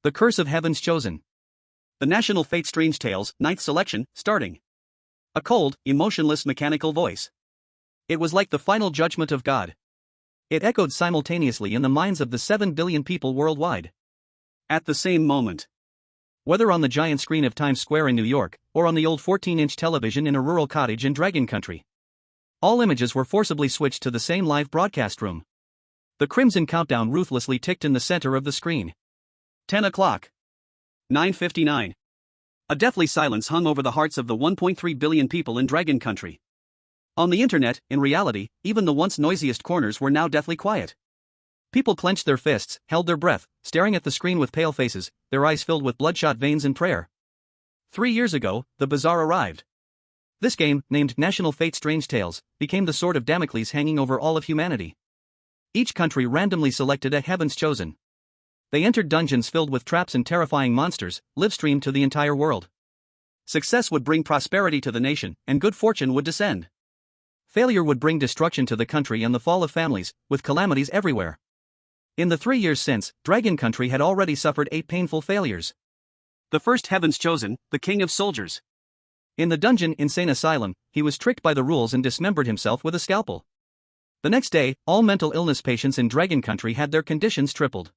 The Curse of Heaven's Chosen. The National Fate Strange Tales, 9th selection, starting. A cold, emotionless mechanical voice. It was like the final judgment of God. It echoed simultaneously in the minds of the 7 billion people worldwide. At the same moment. Whether on the giant screen of Times Square in New York, or on the old 14-inch television in a rural cottage in Dragon Country. All images were forcibly switched to the same live broadcast room. The crimson countdown ruthlessly ticked in the center of the screen. 10 o'clock. 9:59. A deathly silence hung over the hearts of the 1.3 billion people in Dragon Country. On the internet, in reality, even the once noisiest corners were now deathly quiet. People clenched their fists, held their breath, staring at the screen with pale faces, their eyes filled with bloodshot veins in prayer. 3 years ago, the bazaar arrived. This game, named National Fate Strange Tales, became the sword of Damocles hanging over all of humanity. Each country randomly selected a Heaven's Chosen. They entered dungeons filled with traps and terrifying monsters, live-streamed to the entire world. Success would bring prosperity to the nation, and good fortune would descend. Failure would bring destruction to the country and the fall of families, with calamities everywhere. In the 3 years since, Dragon Country had already suffered 8 painful failures. The first Heaven's Chosen, the King of Soldiers. In the dungeon insane asylum, he was tricked by the rules and dismembered himself with a scalpel. The next day, all mental illness patients in Dragon Country had their conditions tripled.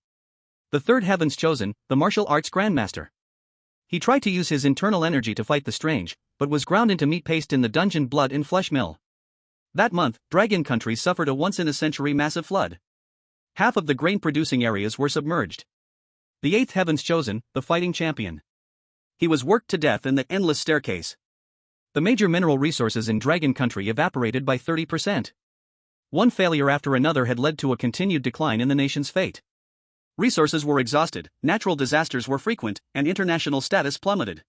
The third Heaven's Chosen, the martial arts grandmaster. He tried to use his internal energy to fight the strange, but was ground into meat paste in the dungeon blood and flesh mill. That month, Dragon Country suffered a once-in-a-century massive flood. Half of the grain-producing areas were submerged. The eighth Heaven's Chosen, the fighting champion. He was worked to death in the endless staircase. The major mineral resources in Dragon Country evaporated by 30%. One failure after another had led to a continued decline in the nation's fate. Resources were exhausted, natural disasters were frequent, and international status plummeted.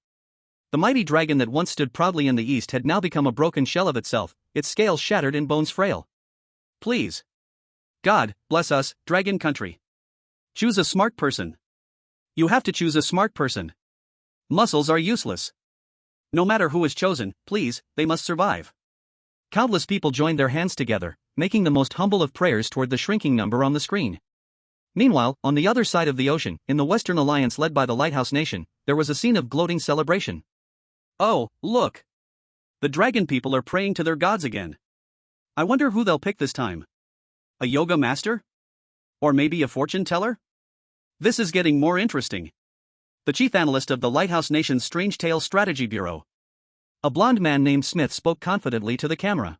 The mighty dragon that once stood proudly in the east had now become a broken shell of itself, its scales shattered and bones frail. Please. God, bless us, Dragon Country. Choose a smart person. You have to choose a smart person. Muscles are useless. No matter who is chosen, please, they must survive. Countless people joined their hands together, making the most humble of prayers toward the shrinking number on the screen. Meanwhile, on the other side of the ocean, in the Western Alliance led by the Lighthouse Nation, there was a scene of gloating celebration. Oh, look! The dragon people are praying to their gods again. I wonder who they'll pick this time. A yoga master? Or maybe a fortune teller? This is getting more interesting. The chief analyst of the Lighthouse Nation's Strange Tales Strategy Bureau. A blond man named Smith spoke confidently to the camera.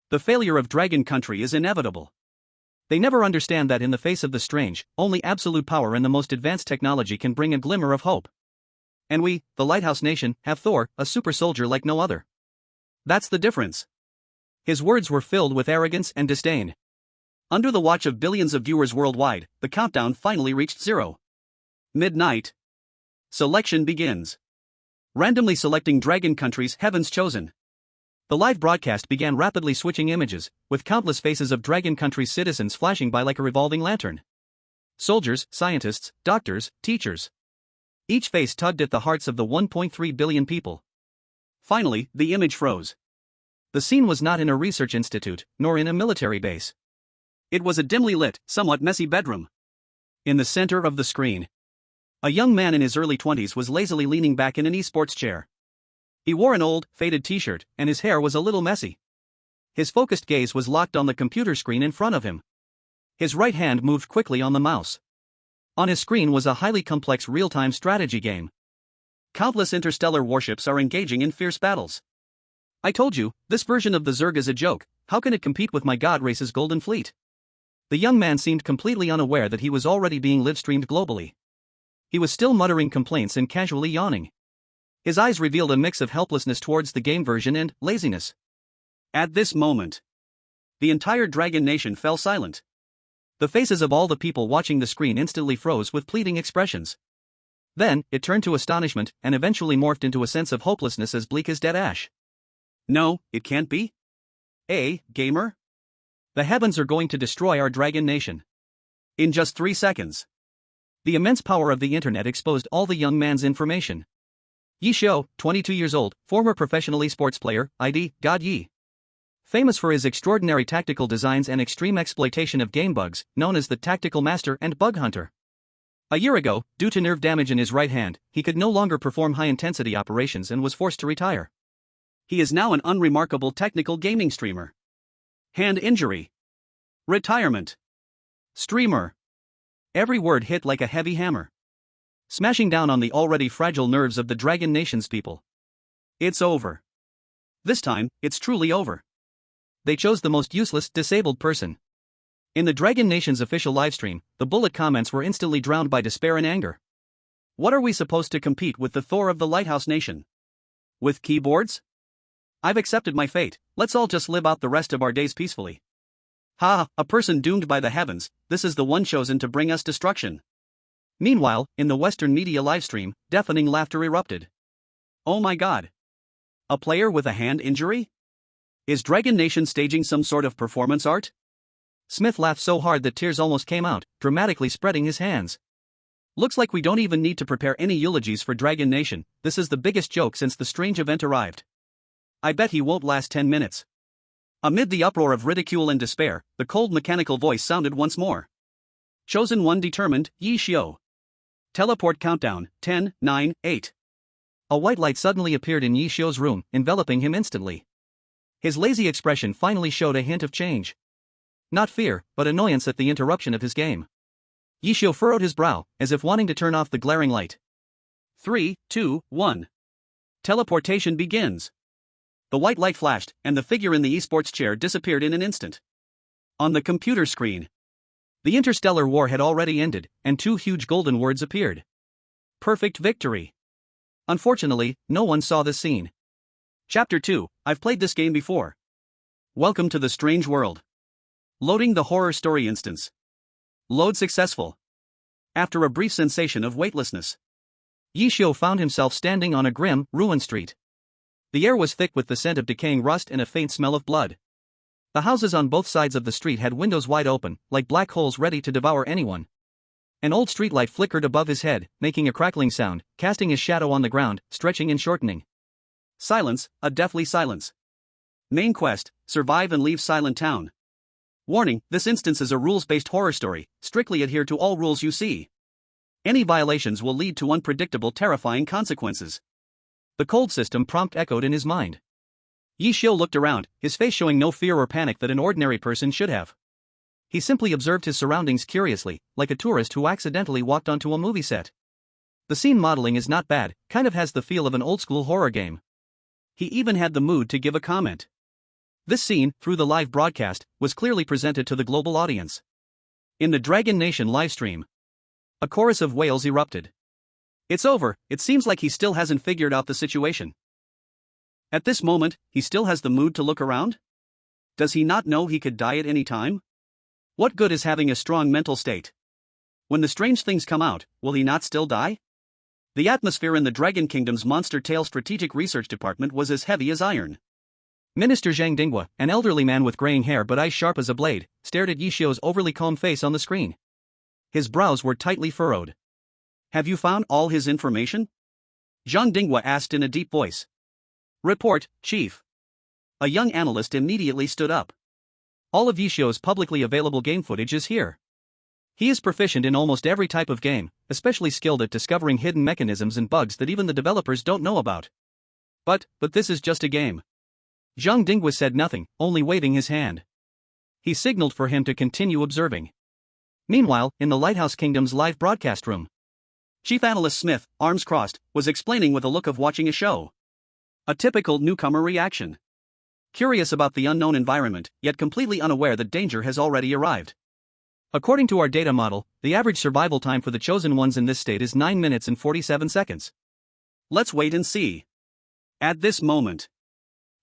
The failure of Dragon Country is inevitable. They never understand that in the face of the strange, only absolute power and the most advanced technology can bring a glimmer of hope. And we, the Lighthouse Nation, have Thor, a super soldier like no other. That's the difference. His words were filled with arrogance and disdain. Under the watch of billions of viewers worldwide, the countdown finally reached 0. Midnight. Selection begins. Randomly selecting Dragon Country's Heaven's Chosen. The live broadcast began rapidly switching images, with countless faces of Dragon Country's citizens flashing by like a revolving lantern. Soldiers, scientists, doctors, teachers. Each face tugged at the hearts of the 1.3 billion people. Finally, the image froze. The scene was not in a research institute, nor in a military base. It was a dimly lit, somewhat messy bedroom. In the center of the screen, a young man in his early 20s was lazily leaning back in an esports chair. He wore an old, faded t-shirt, and his hair was a little messy. His focused gaze was locked on the computer screen in front of him. His right hand moved quickly on the mouse. On his screen was a highly complex real-time strategy game. Countless interstellar warships are engaging in fierce battles. I told you, this version of the Zerg is a joke. How can it compete with my god race's golden fleet? The young man seemed completely unaware that he was already being live-streamed globally. He was still muttering complaints and casually yawning. His eyes revealed a mix of helplessness towards the game version and laziness. At this moment, the entire Dragon Nation fell silent. The faces of all the people watching the screen instantly froze with pleading expressions. Then, it turned to astonishment and eventually morphed into a sense of hopelessness as bleak as dead ash. No, it can't be. Gamer? The heavens are going to destroy our Dragon Nation. In just 3 seconds. The immense power of the internet exposed all the young man's information. Ye Xiu, 22 years old, former professional esports player, ID, God Ye. Famous for his extraordinary tactical designs and extreme exploitation of game bugs, known as the Tactical Master and Bug Hunter. A year ago, due to nerve damage in his right hand, he could no longer perform high-intensity operations and was forced to retire. He is now an unremarkable technical gaming streamer. Hand injury. Retirement. Streamer. Every word hit like a heavy hammer, smashing down on the already fragile nerves of the Dragon Nation's people. It's over. This time, it's truly over. They chose the most useless, disabled person. In the Dragon Nation's official livestream, the bullet comments were instantly drowned by despair and anger. What are we supposed to compete with the Thor of the Lighthouse Nation? With keyboards? I've accepted my fate, let's all just live out the rest of our days peacefully. Ha, a person doomed by the heavens, this is the one chosen to bring us destruction. Meanwhile, in the Western media livestream, deafening laughter erupted. Oh my god. A player with a hand injury? Is Dragon Nation staging some sort of performance art? Smith laughed so hard that tears almost came out, dramatically spreading his hands. Looks like we don't even need to prepare any eulogies for Dragon Nation, this is the biggest joke since the strange event arrived. I bet he won't last 10 minutes. Amid the uproar of ridicule and despair, the cold mechanical voice sounded once more. Chosen one determined, Ye Xiu. Teleport countdown, 10, 9, 8. A white light suddenly appeared in Ye Xiu's room, enveloping him instantly. His lazy expression finally showed a hint of change. Not fear, but annoyance at the interruption of his game. Ye Xiu furrowed his brow, as if wanting to turn off the glaring light. 3, 2, 1. Teleportation begins. The white light flashed, and the figure in the esports chair disappeared in an instant. On the computer screen, the interstellar war had already ended, and two huge golden words appeared. Perfect victory. Unfortunately, no one saw this scene. Chapter 2, I've played this game before. Welcome to the strange world. Loading the horror story instance. Load successful. After a brief sensation of weightlessness, Ye Xiu found himself standing on a grim, ruined street. The air was thick with the scent of decaying rust and a faint smell of blood. The houses on both sides of the street had windows wide open, like black holes ready to devour anyone. An old streetlight flickered above his head, making a crackling sound, casting his shadow on the ground, stretching and shortening. Silence, a deathly silence. Main quest, survive and leave Silent Town. Warning, this instance is a rules-based horror story, strictly adhere to all rules you see. Any violations will lead to unpredictable, terrifying consequences. The cold system prompt echoed in his mind. Ye Xiu looked around, his face showing no fear or panic that an ordinary person should have. He simply observed his surroundings curiously, like a tourist who accidentally walked onto a movie set. The scene modeling is not bad, kind of has the feel of an old-school horror game. He even had the mood to give a comment. This scene, through the live broadcast, was clearly presented to the global audience. In the Dragon Nation livestream, a chorus of wails erupted. It's over, it seems like he still hasn't figured out the situation. At this moment, he still has the mood to look around? Does he not know he could die at any time? What good is having a strong mental state? When the strange things come out, will he not still die? The atmosphere in the Dragon Kingdom's Monster Tale Strategic Research Department was as heavy as iron. Minister Zhang Dinghua, an elderly man with graying hair but eyes sharp as a blade, stared at Ye Xiu's overly calm face on the screen. His brows were tightly furrowed. Have you found all his information? Zhang Dinghua asked in a deep voice. Report, Chief. A young analyst immediately stood up. All of Ye Xiu's publicly available game footage is here. He is proficient in almost every type of game, especially skilled at discovering hidden mechanisms and bugs that even the developers don't know about. But this is just a game. Zhang Dinghua said nothing, only waving his hand. He signaled for him to continue observing. Meanwhile, in the Lighthouse Kingdom's live broadcast room, Chief Analyst Smith, arms crossed, was explaining with a look of watching a show. A typical newcomer reaction. Curious about the unknown environment, yet completely unaware that danger has already arrived. According to our data model, the average survival time for the chosen ones in this state is 9 minutes and 47 seconds. Let's wait and see. At this moment,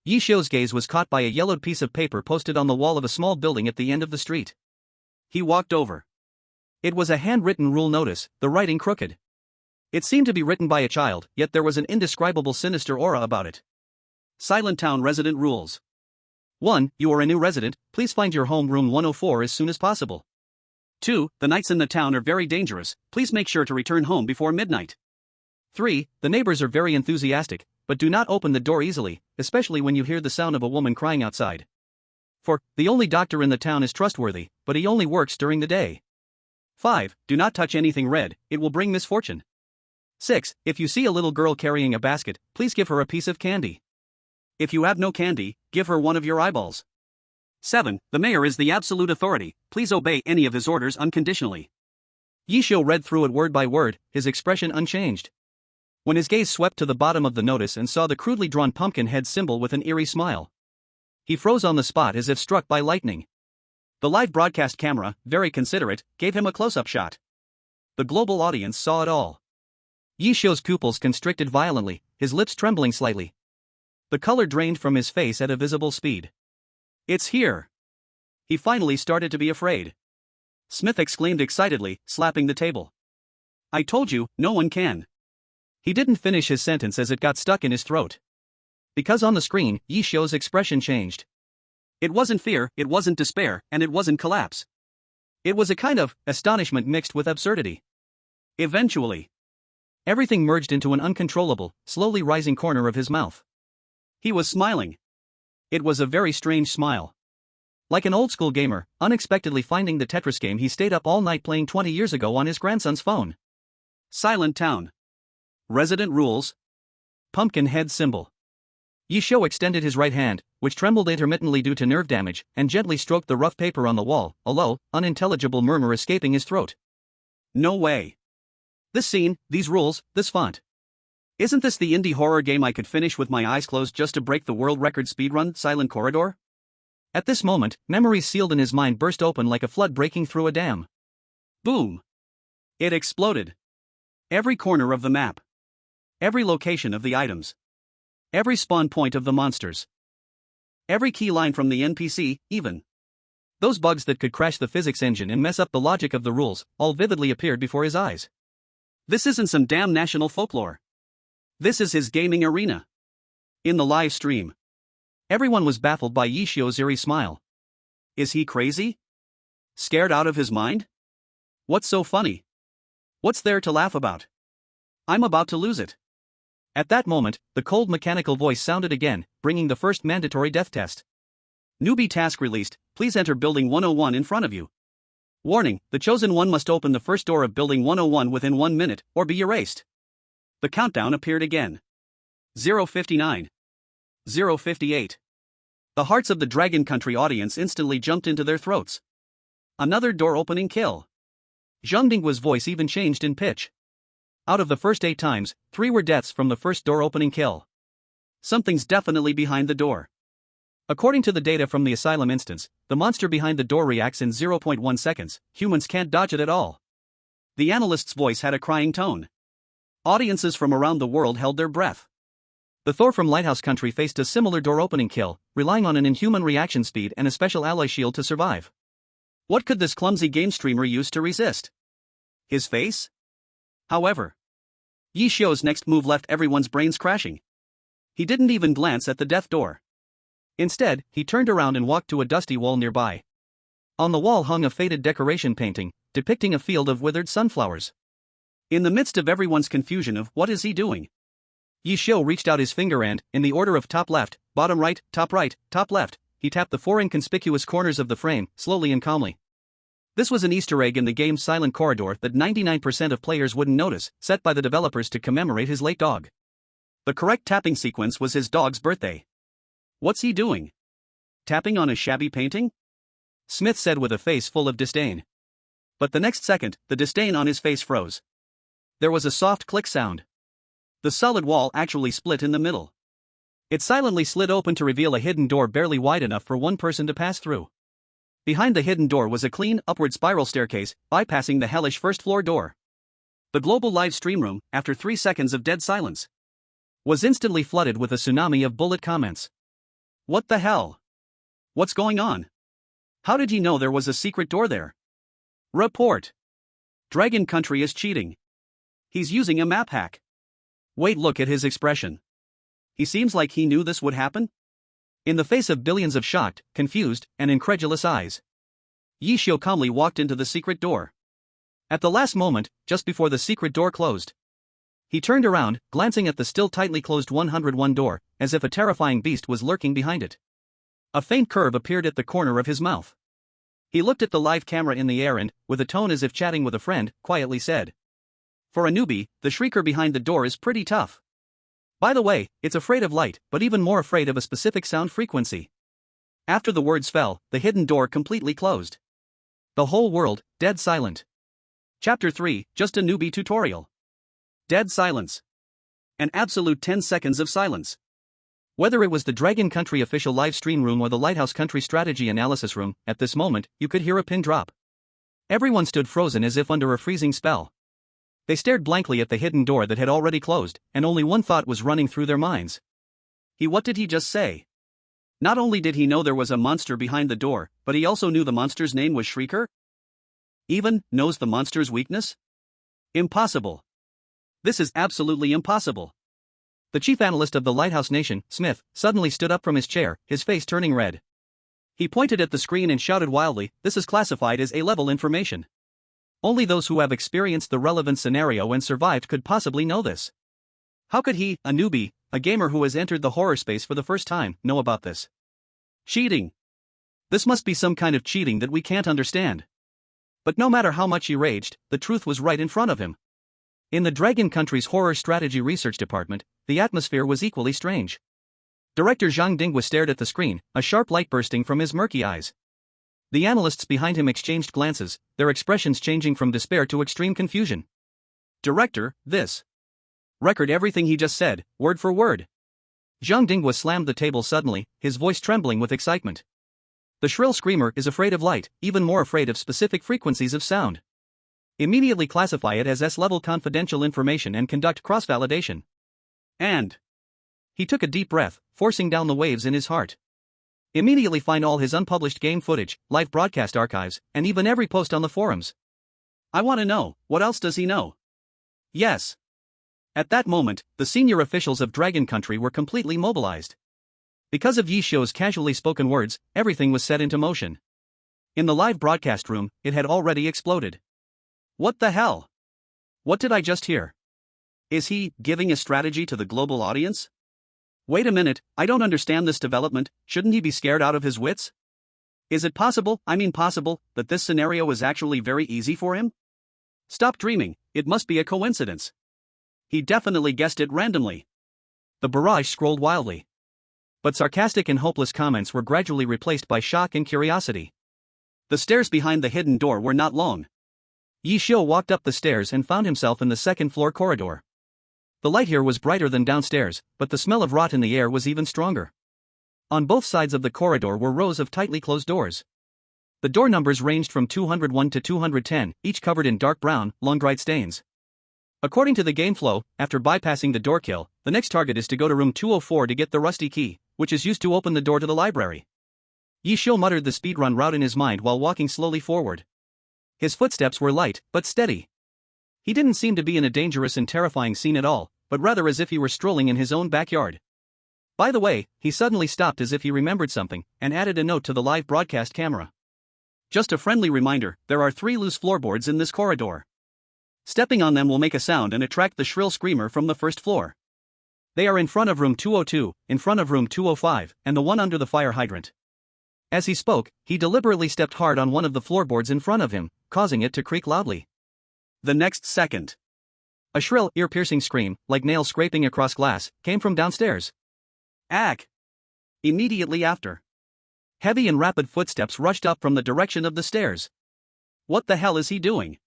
Ye Xiu's gaze was caught by a yellowed piece of paper posted on the wall of a small building at the end of the street. He walked over. It was a handwritten rule notice, the writing crooked. It seemed to be written by a child, yet there was an indescribable sinister aura about it. Silent Town Resident Rules. 1. You are a new resident, please find your home room 104 as soon as possible. 2. The nights in the town are very dangerous, please make sure to return home before midnight. 3. The neighbors are very enthusiastic, but do not open the door easily, especially when you hear the sound of a woman crying outside. 4. The only doctor in the town is trustworthy, but he only works during the day. 5. Do not touch anything red, it will bring misfortune. 6. If you see a little girl carrying a basket, please give her a piece of candy. If you have no candy, give her one of your eyeballs. 7. The mayor is the absolute authority, please obey any of his orders unconditionally. Ye Xiu read through it word by word, his expression unchanged. When his gaze swept to the bottom of the notice and saw the crudely drawn pumpkin head symbol with an eerie smile, he froze on the spot as if struck by lightning. The live broadcast camera, very considerate, gave him a close-up shot. The global audience saw it all. Ye Xiu's pupils constricted violently, his lips trembling slightly. The color drained from his face at a visible speed. It's here. He finally started to be afraid. Smith exclaimed excitedly, slapping the table. I told you, no one can. He didn't finish his sentence as it got stuck in his throat. Because on the screen, Ye Xiu's expression changed. It wasn't fear, it wasn't despair, and it wasn't collapse. It was a kind of astonishment mixed with absurdity. Eventually, everything merged into an uncontrollable, slowly rising corner of his mouth. He was smiling. It was a very strange smile. Like an old-school gamer, unexpectedly finding the Tetris game he stayed up all night playing 20 years ago on his grandson's phone. Silent Town. Resident rules. Pumpkin head symbol. Ye Xiu extended his right hand, which trembled intermittently due to nerve damage, and gently stroked the rough paper on the wall, a low, unintelligible murmur escaping his throat. No way. This scene, these rules, this font. Isn't this the indie horror game I could finish with my eyes closed just to break the world record speedrun, Silent Corridor? At this moment, memories sealed in his mind burst open like a flood breaking through a dam. Boom! It exploded. Every corner of the map. Every location of the items. Every spawn point of the monsters. Every key line from the NPC, even. Those bugs that could crash the physics engine and mess up the logic of the rules, all vividly appeared before his eyes. This isn't some damn national folklore. This is his gaming arena. In the live stream, everyone was baffled by Ye Xiu's eerie smile. Is he crazy? Scared out of his mind? What's so funny? What's there to laugh about? I'm about to lose it. At that moment, the cold mechanical voice sounded again, bringing the first mandatory death test. Newbie task released, please enter Building 101 in front of you. Warning, the chosen one must open the first door of Building 101 within 1 minute, or be erased. The countdown appeared again. 0:59. 0:58. The hearts of the Dragon Country audience instantly jumped into their throats. Another door-opening kill. Zhang Dingguo's voice even changed in pitch. Out of the first 8 times, 3 were deaths from the first door-opening kill. Something's definitely behind the door. According to the data from the Asylum instance, the monster behind the door reacts in 0.1 seconds, humans can't dodge it at all. The analyst's voice had a crying tone. Audiences from around the world held their breath. The Thor from Lighthouse Country faced a similar door-opening kill, relying on an inhuman reaction speed and a special alloy shield to survive. What could this clumsy game streamer use to resist? His face? However, Ye Xiu's next move left everyone's brains crashing. He didn't even glance at the death door. Instead, he turned around and walked to a dusty wall nearby. On the wall hung a faded decoration painting, depicting a field of withered sunflowers. In the midst of everyone's confusion of what is he doing, Ye Xiu reached out his finger and, in the order of top left, bottom right, top left, he tapped the 4 inconspicuous corners of the frame, slowly and calmly. This was an Easter egg in the game's Silent Corridor that 99% of players wouldn't notice, set by the developers to commemorate his late dog. The correct tapping sequence was his dog's birthday. What's he doing? Tapping on a shabby painting? Smith said with a face full of disdain. But the next second, the disdain on his face froze. There was a soft click sound. The solid wall actually split in the middle. It silently slid open to reveal a hidden door barely wide enough for one person to pass through. Behind the hidden door was a clean, upward spiral staircase, bypassing the hellish first-floor door. The global live stream room, after 3 seconds of dead silence, was instantly flooded with a tsunami of bullet comments. What the hell? What's going on? How did he know there was a secret door there? Report. Dragon Country is cheating. He's using a map hack. Wait, look at his expression. He seems like he knew this would happen? In the face of billions of shocked, confused, and incredulous eyes, Ye Xiu calmly walked into the secret door. At the last moment, just before the secret door closed, he turned around, glancing at the still tightly closed 101 door, as if a terrifying beast was lurking behind it. A faint curve appeared at the corner of his mouth. He looked at the live camera in the air and, with a tone as if chatting with a friend, quietly said, "For a newbie, the shrieker behind the door is pretty tough. By the way, it's afraid of light, but even more afraid of a specific sound frequency." After the words fell, the hidden door completely closed. The whole world, dead silent. Chapter 3, Just a Newbie Tutorial. Dead silence. An absolute 10 seconds of silence. Whether it was the Dragon Country official live stream room or the Lighthouse Country strategy analysis room, at this moment, you could hear a pin drop. Everyone stood frozen as if under a freezing spell. They stared blankly at the hidden door that had already closed, and only one thought was running through their minds. What did he just say? Not only did he know there was a monster behind the door, but he also knew the monster's name was Shrieker? Even knows the monster's weakness? Impossible. This is absolutely impossible. The chief analyst of the Lighthouse Nation, Smith, suddenly stood up from his chair, his face turning red. He pointed at the screen and shouted wildly, "This is classified as A-level information. Only those who have experienced the relevant scenario and survived could possibly know this. How could he, a newbie, a gamer who has entered the horror space for the first time, know about this? Cheating. This must be some kind of cheating that we can't understand." But no matter how much he raged, the truth was right in front of him. In the Dragon Country's Horror Strategy Research Department, the atmosphere was equally strange. Director Zhang Dingwa stared at the screen, a sharp light bursting from his murky eyes. The analysts behind him exchanged glances, their expressions changing from despair to extreme confusion. "Director, this. Record everything he just said, word for word." Zhang Dingwa slammed the table suddenly, his voice trembling with excitement. "The shrill screamer is afraid of light, even more afraid of specific frequencies of sound. Immediately classify it as S-level confidential information and conduct cross-validation. And..." He took a deep breath, forcing down the waves in his heart. "Immediately find all his unpublished game footage, live broadcast archives, and even every post on the forums. I want to know, what else does he know?" Yes. At that moment, the senior officials of Dragon Country were completely mobilized. Because of Ye Xiu's casually spoken words, everything was set into motion. In the live broadcast room, it had already exploded. What the hell? What did I just hear? Is he giving a strategy to the global audience? Wait a minute, I don't understand this development. Shouldn't he be scared out of his wits? Is it possible, that this scenario is actually very easy for him? Stop dreaming, it must be a coincidence. He definitely guessed it randomly. The barrage scrolled wildly. But sarcastic and hopeless comments were gradually replaced by shock and curiosity. The stairs behind the hidden door were not long. Ye Xiu walked up the stairs and found himself in the second-floor corridor. The light here was brighter than downstairs, but the smell of rot in the air was even stronger. On both sides of the corridor were rows of tightly closed doors. The door numbers ranged from 201 to 210, each covered in dark brown, long-dried stains. According to the game flow, after bypassing the door kill, the next target is to go to room 204 to get the rusty key, which is used to open the door to the library. Ye Xiu muttered the speedrun route in his mind while walking slowly forward. His footsteps were light, but steady. He didn't seem to be in a dangerous and terrifying scene at all, but rather as if he were strolling in his own backyard. By the way, he suddenly stopped as if he remembered something, and added a note to the live broadcast camera. "Just a friendly reminder, there are 3 loose floorboards in this corridor. Stepping on them will make a sound and attract the shrill screamer from the first floor. They are in front of room 202, in front of room 205, and the one under the fire hydrant." As he spoke, he deliberately stepped hard on one of the floorboards in front of him, causing it to creak loudly. The next second, a shrill, ear-piercing scream, like nails scraping across glass, came from downstairs. Ack! Immediately after, heavy and rapid footsteps rushed up from the direction of the stairs. What the hell is he doing?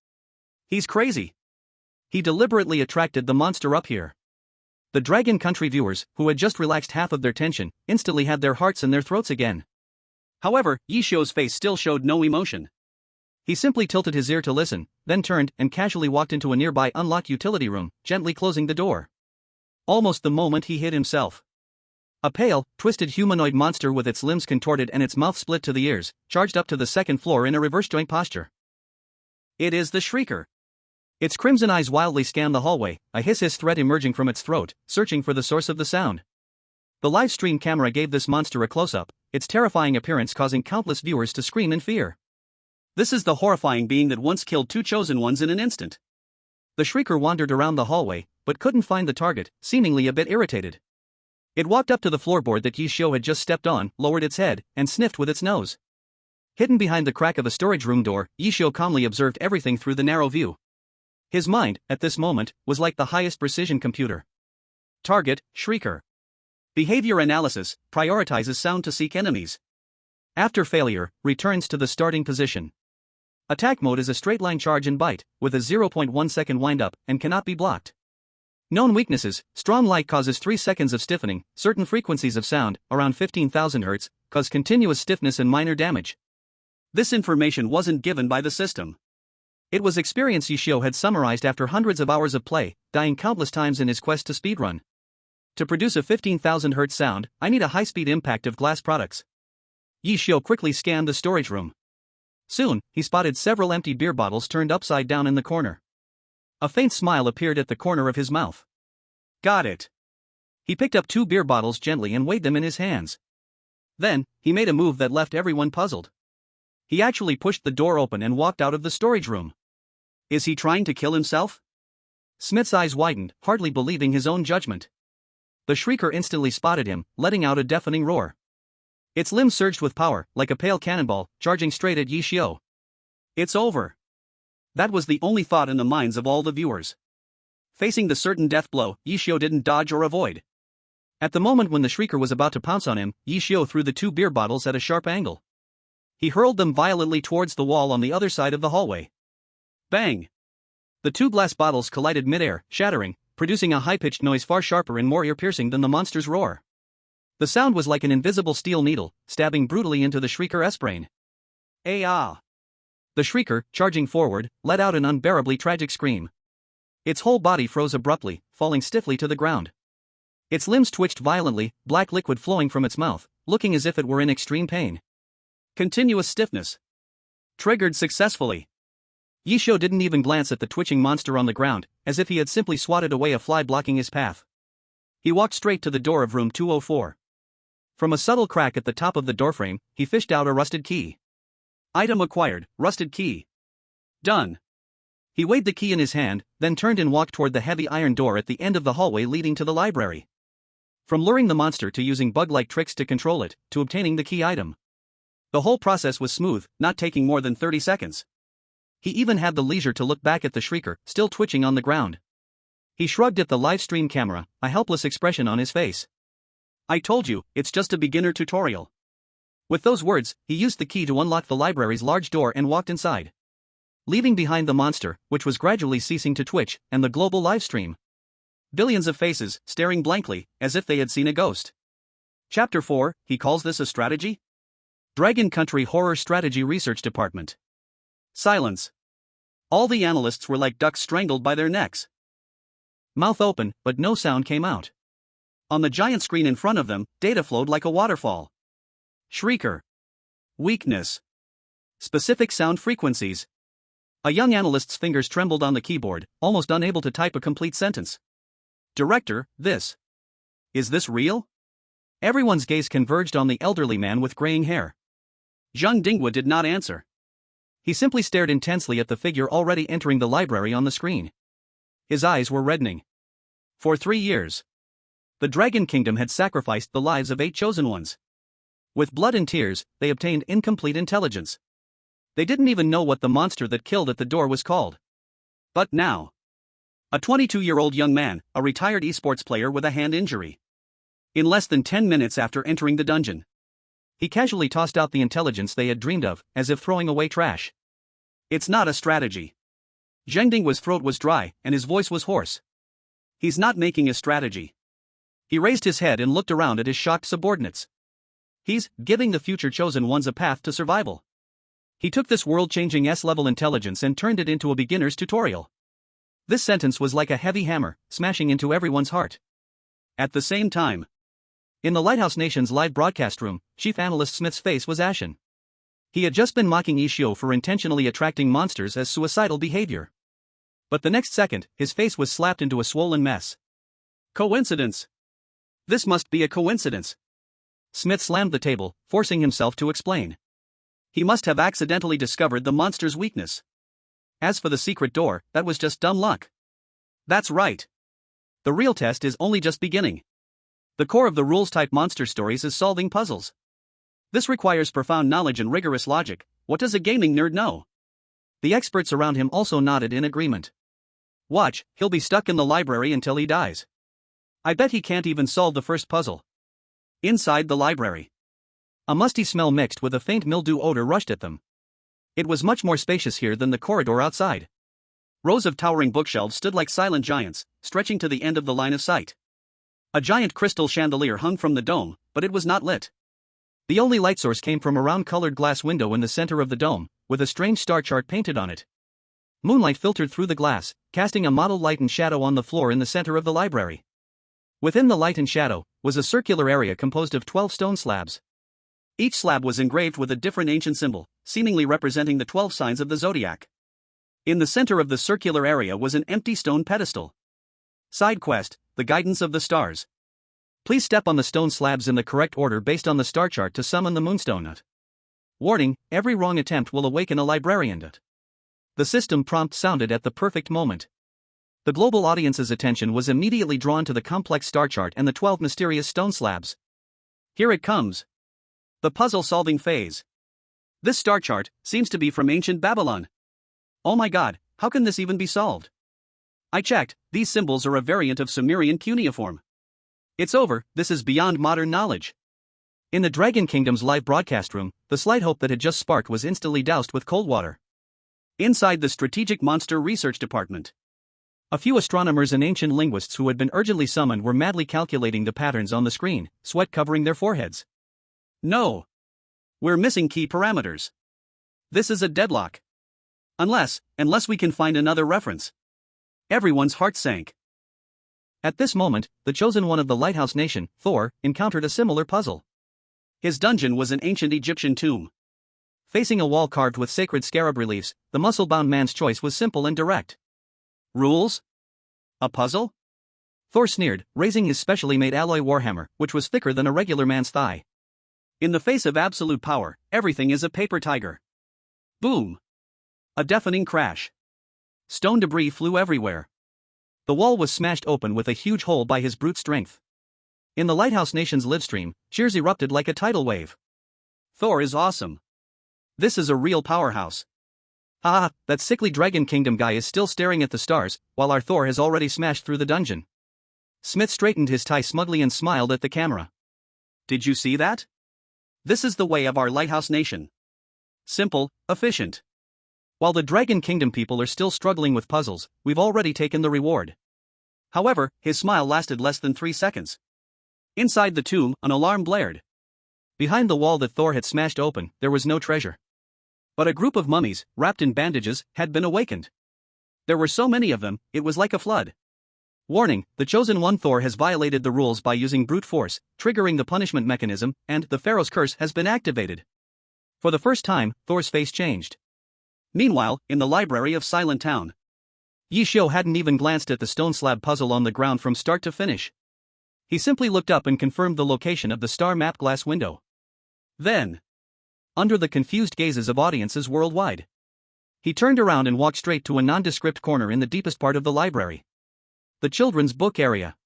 He's crazy. He deliberately attracted the monster up here. The Dragon Country viewers, who had just relaxed half of their tension, instantly had their hearts in their throats again. However, Ye Xiu's face still showed no emotion. He simply tilted his ear to listen, then turned and casually walked into a nearby unlocked utility room, gently closing the door. Almost the moment he hid himself, a pale, twisted humanoid monster with its limbs contorted and its mouth split to the ears, charged up to the second floor in a reverse joint posture. It is the Shrieker. Its crimson eyes wildly scanned the hallway, a hiss threat emerging from its throat, searching for the source of the sound. The live stream camera gave this monster a close-up, its terrifying appearance causing countless viewers to scream in fear. This is the horrifying being that once killed 2 chosen ones in an instant. The Shrieker wandered around the hallway, but couldn't find the target, seemingly a bit irritated. It walked up to the floorboard that Ye Xiu had just stepped on, lowered its head, and sniffed with its nose. Hidden behind the crack of a storage room door, Ye Xiu calmly observed everything through the narrow view. His mind, at this moment, was like the highest precision computer. Target, Shrieker. Behavior analysis, prioritizes sound to seek enemies. After failure, returns to the starting position. Attack mode is a straight-line charge and bite, with a 0.1 second wind-up, and cannot be blocked. Known weaknesses: strong light causes 3 seconds of stiffening, certain frequencies of sound, around 15,000 Hz, cause continuous stiffness and minor damage. This information wasn't given by the system. It was experience Ye Xiu had summarized after hundreds of hours of play, dying countless times in his quest to speedrun. To produce a 15,000 Hz sound, I need a high-speed impact of glass products. Ye Xiu quickly scanned the storage room. Soon, he spotted several empty beer bottles turned upside down in the corner. A faint smile appeared at the corner of his mouth. Got it. He picked up 2 beer bottles gently and weighed them in his hands. Then, he made a move that left everyone puzzled. He actually pushed the door open and walked out of the storage room. Is he trying to kill himself? Smith's eyes widened, hardly believing his own judgment. The Shrieker instantly spotted him, letting out a deafening roar. Its limbs surged with power, like a pale cannonball, charging straight at Ye Xiu. It's over. That was the only thought in the minds of all the viewers. Facing the certain death blow, Ye Xiu didn't dodge or avoid. At the moment when the Shrieker was about to pounce on him, Ye Xiu threw the 2 beer bottles at a sharp angle. He hurled them violently towards the wall on the other side of the hallway. Bang! The 2 glass bottles collided midair, shattering, producing a high-pitched noise far sharper and more ear-piercing than the monster's roar. The sound was like an invisible steel needle, stabbing brutally into the Shrieker's brain. Ah! The Shrieker, charging forward, let out an unbearably tragic scream. Its whole body froze abruptly, falling stiffly to the ground. Its limbs twitched violently, black liquid flowing from its mouth, looking as if it were in extreme pain. Continuous stiffness. Triggered successfully. Ye Xiu didn't even glance at the twitching monster on the ground, as if he had simply swatted away a fly blocking his path. He walked straight to the door of room 204. From a subtle crack at the top of the doorframe, he fished out a rusted key. Item acquired, rusted key. Done. He weighed the key in his hand, then turned and walked toward the heavy iron door at the end of the hallway leading to the library. From luring the monster to using bug-like tricks to control it, to obtaining the key item. The whole process was smooth, not taking more than 30 seconds. He even had the leisure to look back at the Shrieker, still twitching on the ground. He shrugged at the live stream camera, a helpless expression on his face. I told you, it's just a beginner tutorial. With those words, he used the key to unlock the library's large door and walked inside. Leaving behind the monster, which was gradually ceasing to twitch, and the global livestream. Billions of faces, staring blankly, as if they had seen a ghost. Chapter 4, he calls this a strategy? Dragon Country Horror Strategy Research Department. Silence. All the analysts were like ducks strangled by their necks. Mouth open, but no sound came out. On the giant screen in front of them, data flowed like a waterfall. Shrieker. Weakness. Specific sound frequencies. A young analyst's fingers trembled on the keyboard, almost unable to type a complete sentence. Director, this. Is this real? Everyone's gaze converged on the elderly man with graying hair. Zhang Dinghua did not answer. He simply stared intensely at the figure already entering the library on the screen. His eyes were reddening. For 3 years, the Dragon Kingdom had sacrificed the lives of 8 chosen ones. With blood and tears, they obtained incomplete intelligence. They didn't even know what the monster that killed at the door was called. But now, a 22-year-old young man, a retired esports player with a hand injury. In less than 10 minutes after entering the dungeon, he casually tossed out the intelligence they had dreamed of, as if throwing away trash. It's not a strategy. Zhang Dinghua's throat was dry, and his voice was hoarse. He's not making a strategy. He raised his head and looked around at his shocked subordinates. He's giving the future chosen ones a path to survival. He took this world-changing S-level intelligence and turned it into a beginner's tutorial. This sentence was like a heavy hammer, smashing into everyone's heart. At the same time, in the Lighthouse Nation's live broadcast room, Chief Analyst Smith's face was ashen. He had just been mocking Ye Xiu for intentionally attracting monsters as suicidal behavior. But the next second, his face was slapped into a swollen mess. Coincidence. This must be a coincidence. Smith slammed the table, forcing himself to explain. He must have accidentally discovered the monster's weakness. As for the secret door, that was just dumb luck. That's right. The real test is only just beginning. The core of the rules-type monster stories is solving puzzles. This requires profound knowledge and rigorous logic. What does a gaming nerd know? The experts around him also nodded in agreement. Watch, he'll be stuck in the library until he dies. I bet he can't even solve the first puzzle. Inside the library, a musty smell mixed with a faint mildew odor rushed at them. It was much more spacious here than the corridor outside. Rows of towering bookshelves stood like silent giants, stretching to the end of the line of sight. A giant crystal chandelier hung from the dome, but it was not lit. The only light source came from a round-colored glass window in the center of the dome, with a strange star chart painted on it. Moonlight filtered through the glass, casting a mottled light and shadow on the floor in the center of the library. Within the light and shadow was a circular area composed of 12 stone slabs. Each slab was engraved with a different ancient symbol, seemingly representing the 12 signs of the zodiac. In the center of the circular area was an empty stone pedestal. Side quest: The Guidance of the Stars. Please step on the stone slabs in the correct order based on the star chart to summon the moonstone. Warning: every wrong attempt will awaken a librarian. The system prompt sounded at the perfect moment. The global audience's attention was immediately drawn to the complex star chart and the 12 mysterious stone slabs. Here it comes. The puzzle-solving phase. This star chart seems to be from ancient Babylon. Oh my god, how can this even be solved? I checked, these symbols are a variant of Sumerian cuneiform. It's over, this is beyond modern knowledge. In the Dragon Kingdom's live broadcast room, the slight hope that had just sparked was instantly doused with cold water. Inside the Strategic Monster Research Department, a few astronomers and ancient linguists who had been urgently summoned were madly calculating the patterns on the screen, sweat covering their foreheads. No. We're missing key parameters. This is a deadlock. Unless we can find another reference. Everyone's heart sank. At this moment, the chosen one of the Lighthouse Nation, Thor, encountered a similar puzzle. His dungeon was an ancient Egyptian tomb. Facing a wall carved with sacred scarab reliefs, the muscle-bound man's choice was simple and direct. Rules? A puzzle? Thor sneered, raising his specially made alloy warhammer, which was thicker than a regular man's thigh. In the face of absolute power, everything is a paper tiger. Boom! A deafening crash. Stone debris flew everywhere. The wall was smashed open with a huge hole by his brute strength. In the Lighthouse Nation's livestream, cheers erupted like a tidal wave. Thor is awesome. This is a real powerhouse. Haha, that sickly Dragon Kingdom guy is still staring at the stars, while our Thor has already smashed through the dungeon. Smith straightened his tie smugly and smiled at the camera. Did you see that? This is the way of our Lighthouse Nation. Simple, efficient. While the Dragon Kingdom people are still struggling with puzzles, we've already taken the reward. However, his smile lasted less than 3 seconds. Inside the tomb, an alarm blared. Behind the wall that Thor had smashed open, there was no treasure. But a group of mummies, wrapped in bandages, had been awakened. There were so many of them, it was like a flood. Warning: the chosen one Thor has violated the rules by using brute force, triggering the punishment mechanism, and the Pharaoh's curse has been activated. For the first time, Thor's face changed. Meanwhile, in the library of Silent Town, Ye Xiu hadn't even glanced at the stone slab puzzle on the ground from start to finish. He simply looked up and confirmed the location of the star map glass window. Then, under the confused gazes of audiences worldwide, he turned around and walked straight to a nondescript corner in the deepest part of the library. The children's book area.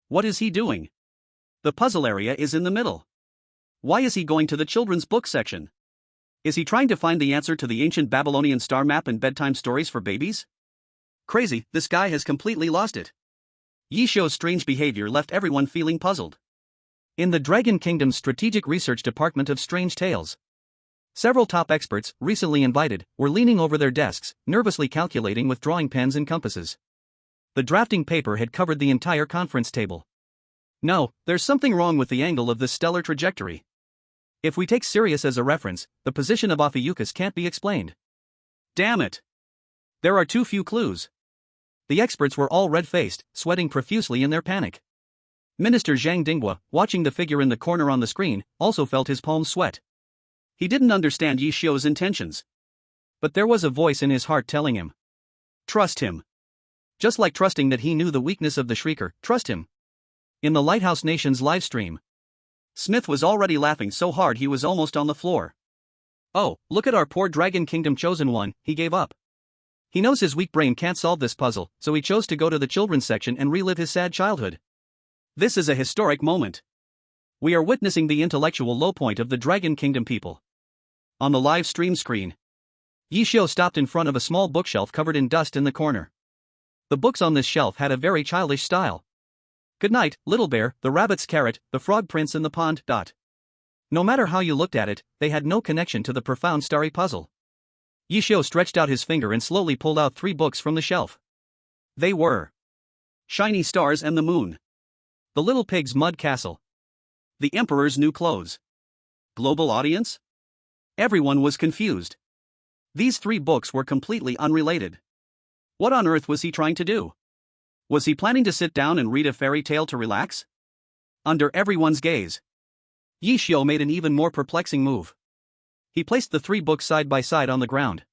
What is he doing? The puzzle area is in the middle. Why is he going to the children's book section? Is he trying to find the answer to the ancient Babylonian star map and bedtime stories for babies? Crazy, this guy has completely lost it. Ye Xiu's strange behavior left everyone feeling puzzled. In the Dragon Kingdom's Strategic Research Department of Strange Tales, several top experts, recently invited, were leaning over their desks, nervously calculating with drawing pens and compasses. The drafting paper had covered the entire conference table. No, there's something wrong with the angle of this stellar trajectory. If we take Sirius as a reference, the position of Ophiuchus can't be explained. Damn it! There are too few clues. The experts were all red-faced, sweating profusely in their panic. Minister Zhang Dinghua, watching the figure in the corner on the screen, also felt his palms sweat. He didn't understand Ye Xiu's intentions. But there was a voice in his heart telling him. Trust him. Just like trusting that he knew the weakness of the Shrieker, trust him. In the Lighthouse Nation's livestream, Smith was already laughing so hard he was almost on the floor. Oh, look at our poor Dragon Kingdom chosen one, he gave up. He knows his weak brain can't solve this puzzle, so he chose to go to the children's section and relive his sad childhood. This is a historic moment. We are witnessing the intellectual low point of the Dragon Kingdom people. On the live stream screen, Ye Xiu stopped in front of a small bookshelf covered in dust in the corner. The books on this shelf had a very childish style. Good night, Little Bear, The Rabbit's Carrot, The Frog Prince in the Pond. No matter how you looked at it, they had no connection to the profound starry puzzle. Ye Xiu stretched out his finger and slowly pulled out 3 books from the shelf. They were Shiny Stars and the Moon, The Little Pig's Mud Castle, The Emperor's New Clothes. Global audience? Everyone was confused. These 3 books were completely unrelated. What on earth was he trying to do? Was he planning to sit down and read a fairy tale to relax? Under everyone's gaze, Ye Xiu made an even more perplexing move. He placed the 3 books side by side on the ground.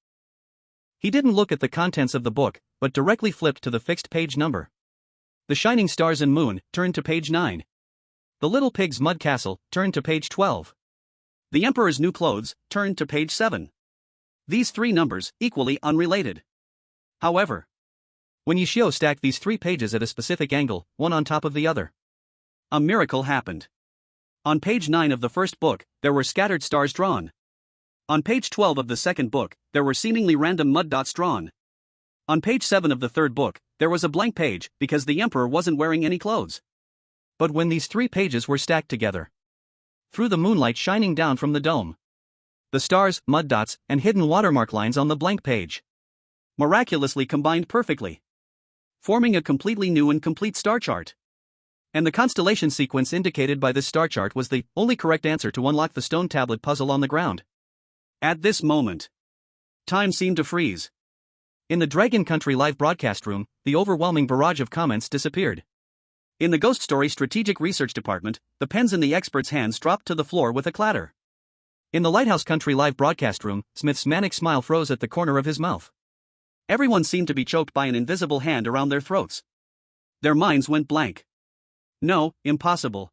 He didn't look at the contents of the book, but directly flipped to the fixed page number. The Shining Stars and Moon turned to page 9. The Little Pig's Mud Castle turned to page 12. The Emperor's New Clothes turned to page 7. These 3 numbers, equally unrelated. However, when Ye Xiu stacked these 3 pages at a specific angle, one on top of the other, a miracle happened. On page 9 of the first book, there were scattered stars drawn. On page 12 of the second book, there were seemingly random mud dots drawn. On page 7 of the third book, there was a blank page because the Emperor wasn't wearing any clothes. But when these 3 pages were stacked together, through the moonlight shining down from the dome, the stars, mud dots, and hidden watermark lines on the blank page miraculously combined perfectly, forming a completely new and complete star chart. And the constellation sequence indicated by this star chart was the only correct answer to unlock the stone tablet puzzle on the ground. At this moment, time seemed to freeze. In the Dragon Country live broadcast room, the overwhelming barrage of comments disappeared. In the Ghost Story Strategic Research Department, the pens in the experts' hands dropped to the floor with a clatter. In the Lighthouse Country live broadcast room, Smith's manic smile froze at the corner of his mouth. Everyone seemed to be choked by an invisible hand around their throats. Their minds went blank. No, impossible.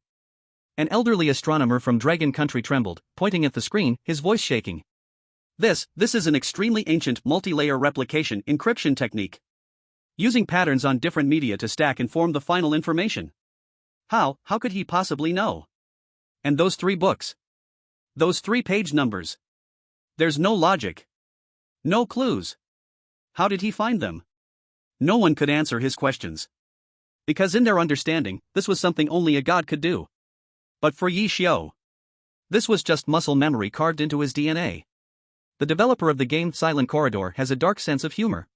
An elderly astronomer from Dragon Country trembled, pointing at the screen, his voice shaking. This is an extremely ancient multi-layer replication encryption technique, using patterns on different media to stack and form the final information. How could he possibly know? And those 3 books? Those 3 page numbers? There's no logic. No clues. How did he find them? No one could answer his questions. Because in their understanding, this was something only a god could do. But for Ye Xiu, this was just muscle memory carved into his DNA. The developer of the game Silent Corridor has a dark sense of humor.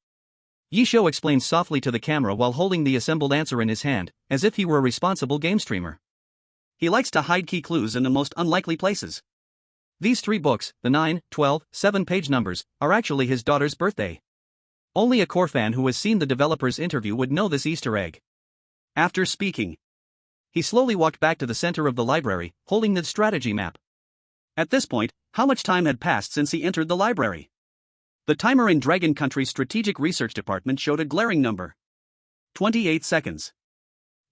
Ye Xiu explained softly to the camera while holding the assembled answer in his hand, as if he were a responsible game streamer. He likes to hide key clues in the most unlikely places. These 3 books, the 9, 12, 7 page numbers, are actually his daughter's birthday. Only a core fan who has seen the developer's interview would know this Easter egg. After speaking, he slowly walked back to the center of the library, holding the strategy map. At this point, how much time had passed since he entered the library? The timer in Dragon Country's Strategic Research Department showed a glaring number. 28 seconds.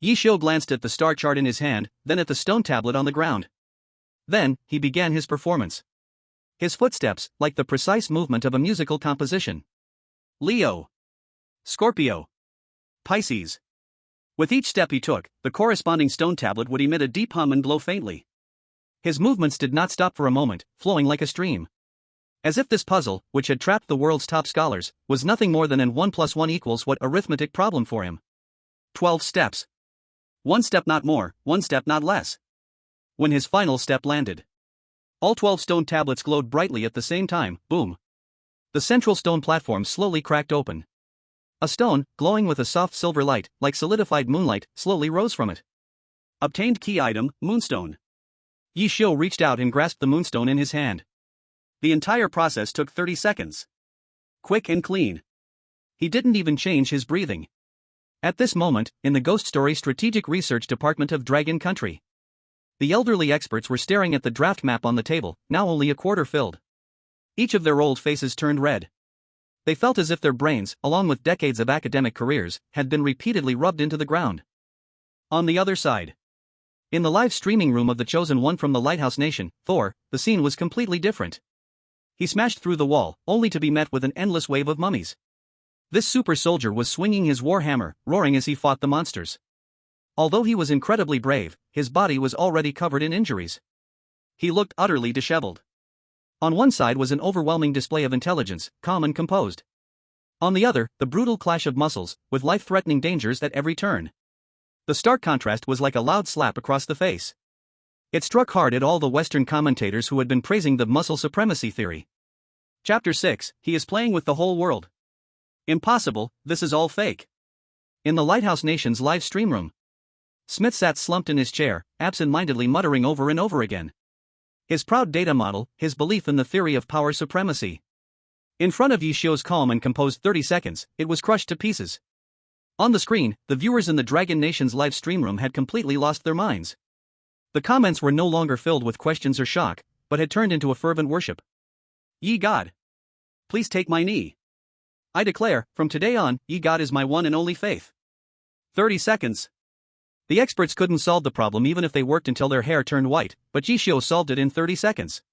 Ye Xiu glanced at the star chart in his hand, then at the stone tablet on the ground. Then, he began his performance. His footsteps, like the precise movement of a musical composition. Leo. Scorpio. Pisces. With each step he took, the corresponding stone tablet would emit a deep hum and glow faintly. His movements did not stop for a moment, flowing like a stream. As if this puzzle, which had trapped the world's top scholars, was nothing more than an 1 + 1 = what arithmetic problem for him. 12 steps. 1 step not more, 1 step not less. When his final step landed, all 12 stone tablets glowed brightly at the same time, boom. The central stone platform slowly cracked open. A stone, glowing with a soft silver light, like solidified moonlight, slowly rose from it. Obtained key item, Moonstone. Ye Xiu reached out and grasped the moonstone in his hand. The entire process took 30 seconds. Quick and clean. He didn't even change his breathing. At this moment, in the Ghost Story Strategic Research Department of Dragon Country, the elderly experts were staring at the draft map on the table, now only a quarter filled. Each of their old faces turned red. They felt as if their brains, along with decades of academic careers, had been repeatedly rubbed into the ground. On the other side, in the live streaming room of the Chosen One from the Lighthouse Nation, Thor, the scene was completely different. He smashed through the wall, only to be met with an endless wave of mummies. This super soldier was swinging his war hammer, roaring as he fought the monsters. Although he was incredibly brave, his body was already covered in injuries. He looked utterly disheveled. On one side was an overwhelming display of intelligence, calm and composed. On the other, the brutal clash of muscles, with life-threatening dangers at every turn. The stark contrast was like a loud slap across the face. It struck hard at all the Western commentators who had been praising the muscle supremacy theory. Chapter 6, He is playing with the whole world. Impossible, this is all fake. In the Lighthouse Nation's live stream room, Smith sat slumped in his chair, absent-mindedly muttering over and over again his proud data model, his belief in the theory of power supremacy. In front of Ye Xiu's calm and composed 30 seconds, it was crushed to pieces. On the screen, the viewers in the Dragon Nation's live stream room had completely lost their minds. The comments were no longer filled with questions or shock, but had turned into a fervent worship. Ye God, please take my knee. I declare, from today on, Ye God is my one and only faith. 30 seconds. The experts couldn't solve the problem even if they worked until their hair turned white, but Ye Xiu solved it in 30 seconds.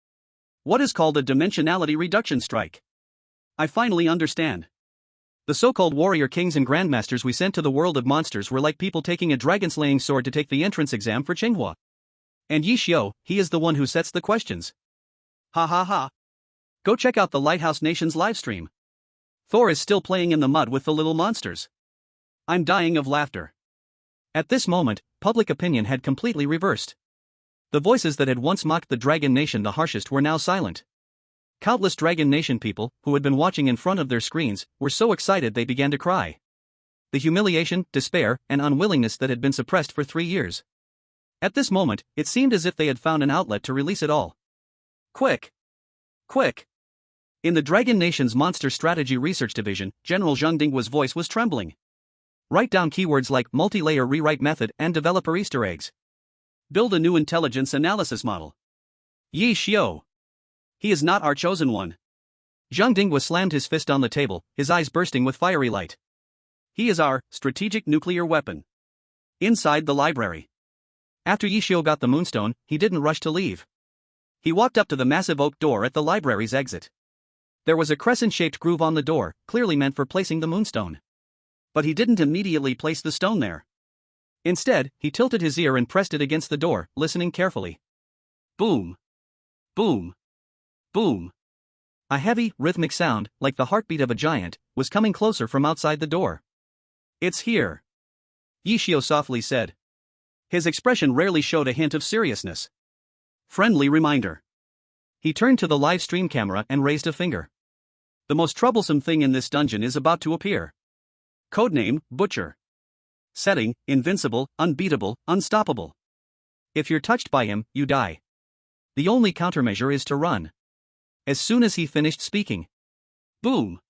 What is called a dimensionality reduction strike? I finally understand. The so-called warrior kings and grandmasters we sent to the world of monsters were like people taking a dragon-slaying sword to take the entrance exam for Tsinghua. And Ye Xiu, he is the one who sets the questions. Ha ha ha. Go check out the Lighthouse Nation's livestream. Thor is still playing in the mud with the little monsters. I'm dying of laughter. At this moment, public opinion had completely reversed. The voices that had once mocked the Dragon Nation the harshest were now silent. Countless Dragon Nation people, who had been watching in front of their screens, were so excited they began to cry. The humiliation, despair, and unwillingness that had been suppressed for 3 years. At this moment, it seemed as if they had found an outlet to release it all. Quick! Quick! In the Dragon Nation's Monster Strategy Research Division, General Zheng Dinghua's voice was trembling. Write down keywords like multi-layer rewrite method and developer Easter eggs. Build a new intelligence analysis model. Ye Xiu. He is not our chosen one. Zheng Dinghua slammed his fist on the table, his eyes bursting with fiery light. He is our strategic nuclear weapon. Inside the library. After Ye Xiu got the moonstone, he didn't rush to leave. He walked up to the massive oak door at the library's exit. There was a crescent-shaped groove on the door, clearly meant for placing the moonstone. But he didn't immediately place the stone there. Instead, he tilted his ear and pressed it against the door, listening carefully. Boom. Boom. Boom. A heavy, rhythmic sound, like the heartbeat of a giant, was coming closer from outside the door. It's here. Ye Xiu softly said. His expression rarely showed a hint of seriousness. Friendly reminder. He turned to the live stream camera and raised a finger. The most troublesome thing in this dungeon is about to appear. Codename, Butcher. Setting, invincible, unbeatable, unstoppable. If you're touched by him, you die. The only countermeasure is to run. As soon as he finished speaking. Boom!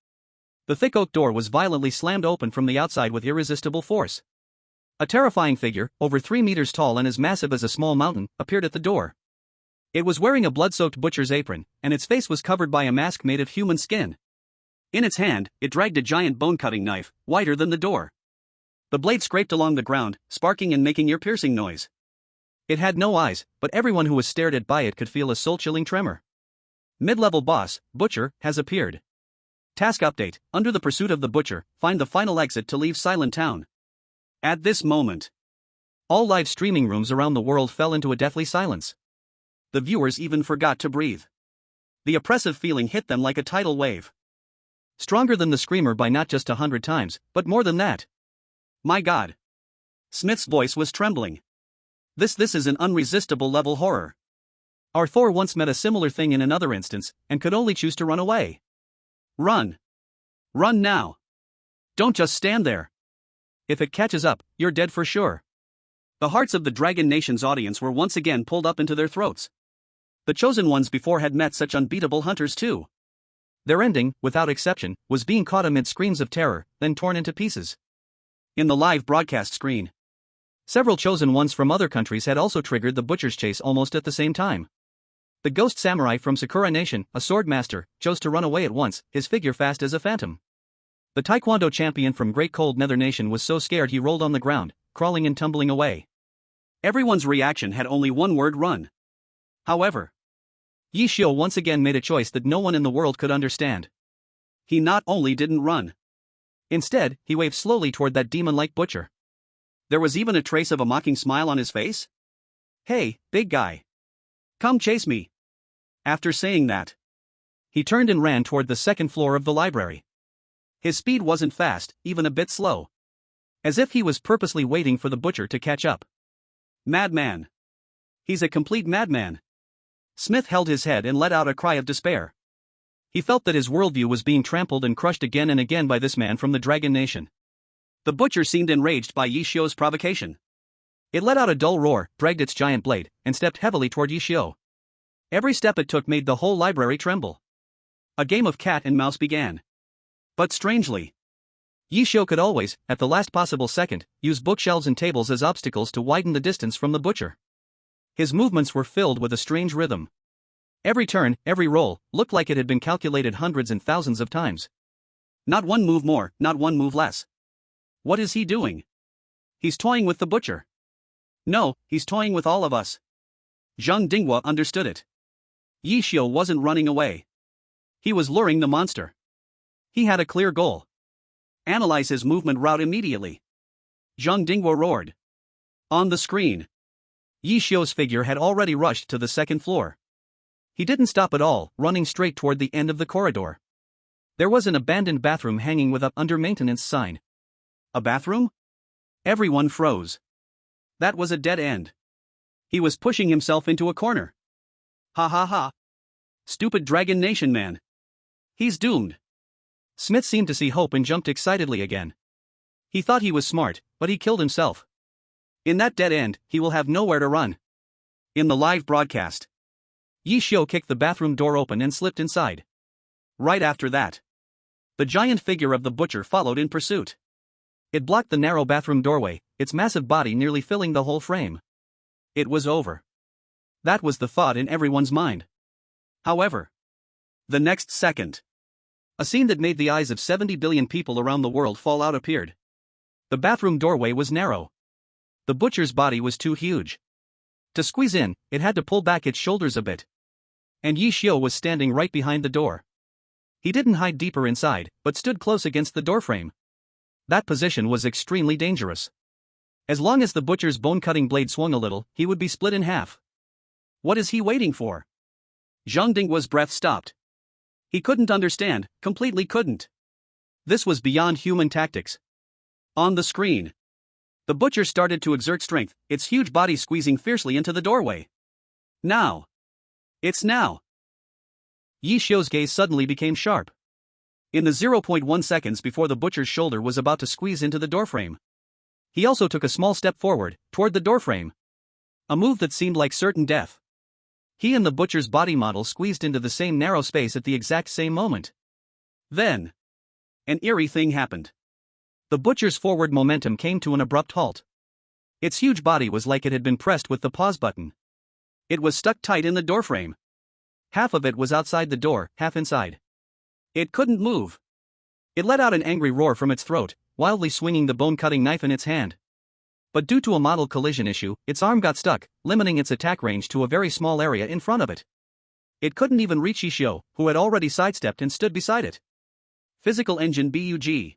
The thick oak door was violently slammed open from the outside with irresistible force. A terrifying figure, over 3 meters tall and as massive as a small mountain, appeared at the door. It was wearing a blood-soaked butcher's apron, and its face was covered by a mask made of human skin. In its hand, it dragged a giant bone-cutting knife, wider than the door. The blade scraped along the ground, sparking and making ear-piercing noise. It had no eyes, but everyone who was stared at by it could feel a soul-chilling tremor. Mid-level boss, Butcher, has appeared. Task update, under the pursuit of the Butcher, find the final exit to leave Silent Town. At this moment, all live streaming rooms around the world fell into a deathly silence. The viewers even forgot to breathe. The oppressive feeling hit them like a tidal wave. Stronger than the screamer by not just 100 times, but more than that. My God. Smith's voice was trembling. This is an unresistible level horror. Our Thor once met a similar thing in another instance, and could only choose to run away. Run. Run now. Don't just stand there. If it catches up, you're dead for sure. The hearts of the Dragon Nation's audience were once again pulled up into their throats. The chosen ones before had met such unbeatable hunters too. Their ending, without exception, was being caught amid screams of terror, then torn into pieces. In the live broadcast screen, several chosen ones from other countries had also triggered the Butcher's chase almost at the same time. The ghost samurai from Sakura Nation, a sword master, chose to run away at once, his figure fast as a phantom. The Taekwondo champion from Great Cold Nether Nation was so scared he rolled on the ground, crawling and tumbling away. Everyone's reaction had only one word: run. However, Ye Xiu once again made a choice that no one in the world could understand. He not only didn't run. Instead, he waved slowly toward that demon-like Butcher. There was even a trace of a mocking smile on his face. "Hey, big guy. Come chase me." After saying that, he turned and ran toward the second floor of the library. His speed wasn't fast, even a bit slow. As if he was purposely waiting for the butcher to catch up. Madman. He's a complete madman. Smith held his head and let out a cry of despair. He felt that his worldview was being trampled and crushed again and again by this man from the Dragon Nation. The butcher seemed enraged by Ye Xiu's provocation. It let out a dull roar, dragged its giant blade, and stepped heavily toward Ye Xiu. Every step it took made the whole library tremble. A game of cat and mouse began. But strangely, Ye Xiu could always, at the last possible second, use bookshelves and tables as obstacles to widen the distance from the butcher. His movements were filled with a strange rhythm. Every turn, every roll, looked like it had been calculated hundreds and thousands of times. Not one move more, not one move less. What is he doing? He's toying with the butcher. No, he's toying with all of us. Zhang Dinghua understood it. Ye Xiu wasn't running away. He was luring the monster. He had a clear goal. Analyze his movement route immediately. Zhang Dinghua roared. On the screen, Ye Xiu's figure had already rushed to the second floor. He didn't stop at all, running straight toward the end of the corridor. There was an abandoned bathroom hanging with a under maintenance sign. A bathroom? Everyone froze. That was a dead end. He was pushing himself into a corner. Ha ha ha. Stupid Dragon Nation man. He's doomed. Smith seemed to see hope and jumped excitedly again. He thought he was smart, but he killed himself. In that dead end, he will have nowhere to run. In the live broadcast, Ye Xiu kicked the bathroom door open and slipped inside. Right after that, the giant figure of the butcher followed in pursuit. It blocked the narrow bathroom doorway, its massive body nearly filling the whole frame. It was over. That was the thought in everyone's mind. However, the next second, a scene that made the eyes of 70 billion people around the world fall out appeared. The bathroom doorway was narrow. The butcher's body was too huge. To squeeze in, it had to pull back its shoulders a bit. And Ye Xiu was standing right behind the door. He didn't hide deeper inside, but stood close against the doorframe. That position was extremely dangerous. As long as the butcher's bone-cutting blade swung a little, he would be split in half. What is he waiting for? Zhang Dinghua's breath stopped. He couldn't understand, completely couldn't. This was beyond human tactics. On the screen, the butcher started to exert strength, its huge body squeezing fiercely into the doorway. Now. It's now. Ye Xiu's gaze suddenly became sharp. In the 0.1 seconds before the butcher's shoulder was about to squeeze into the doorframe, he also took a small step forward, toward the doorframe. A move that seemed like certain death. He and the butcher's body model squeezed into the same narrow space at the exact same moment. Then, an eerie thing happened. The butcher's forward momentum came to an abrupt halt. Its huge body was like it had been pressed with the pause button. It was stuck tight in the doorframe. Half of it was outside the door, half inside. It couldn't move. It let out an angry roar from its throat, wildly swinging the bone-cutting knife in its hand. But due to a model collision issue, its arm got stuck, limiting its attack range to a very small area in front of it. It couldn't even reach Ye Xiu, who had already sidestepped and stood beside it. Physical Engine Bug.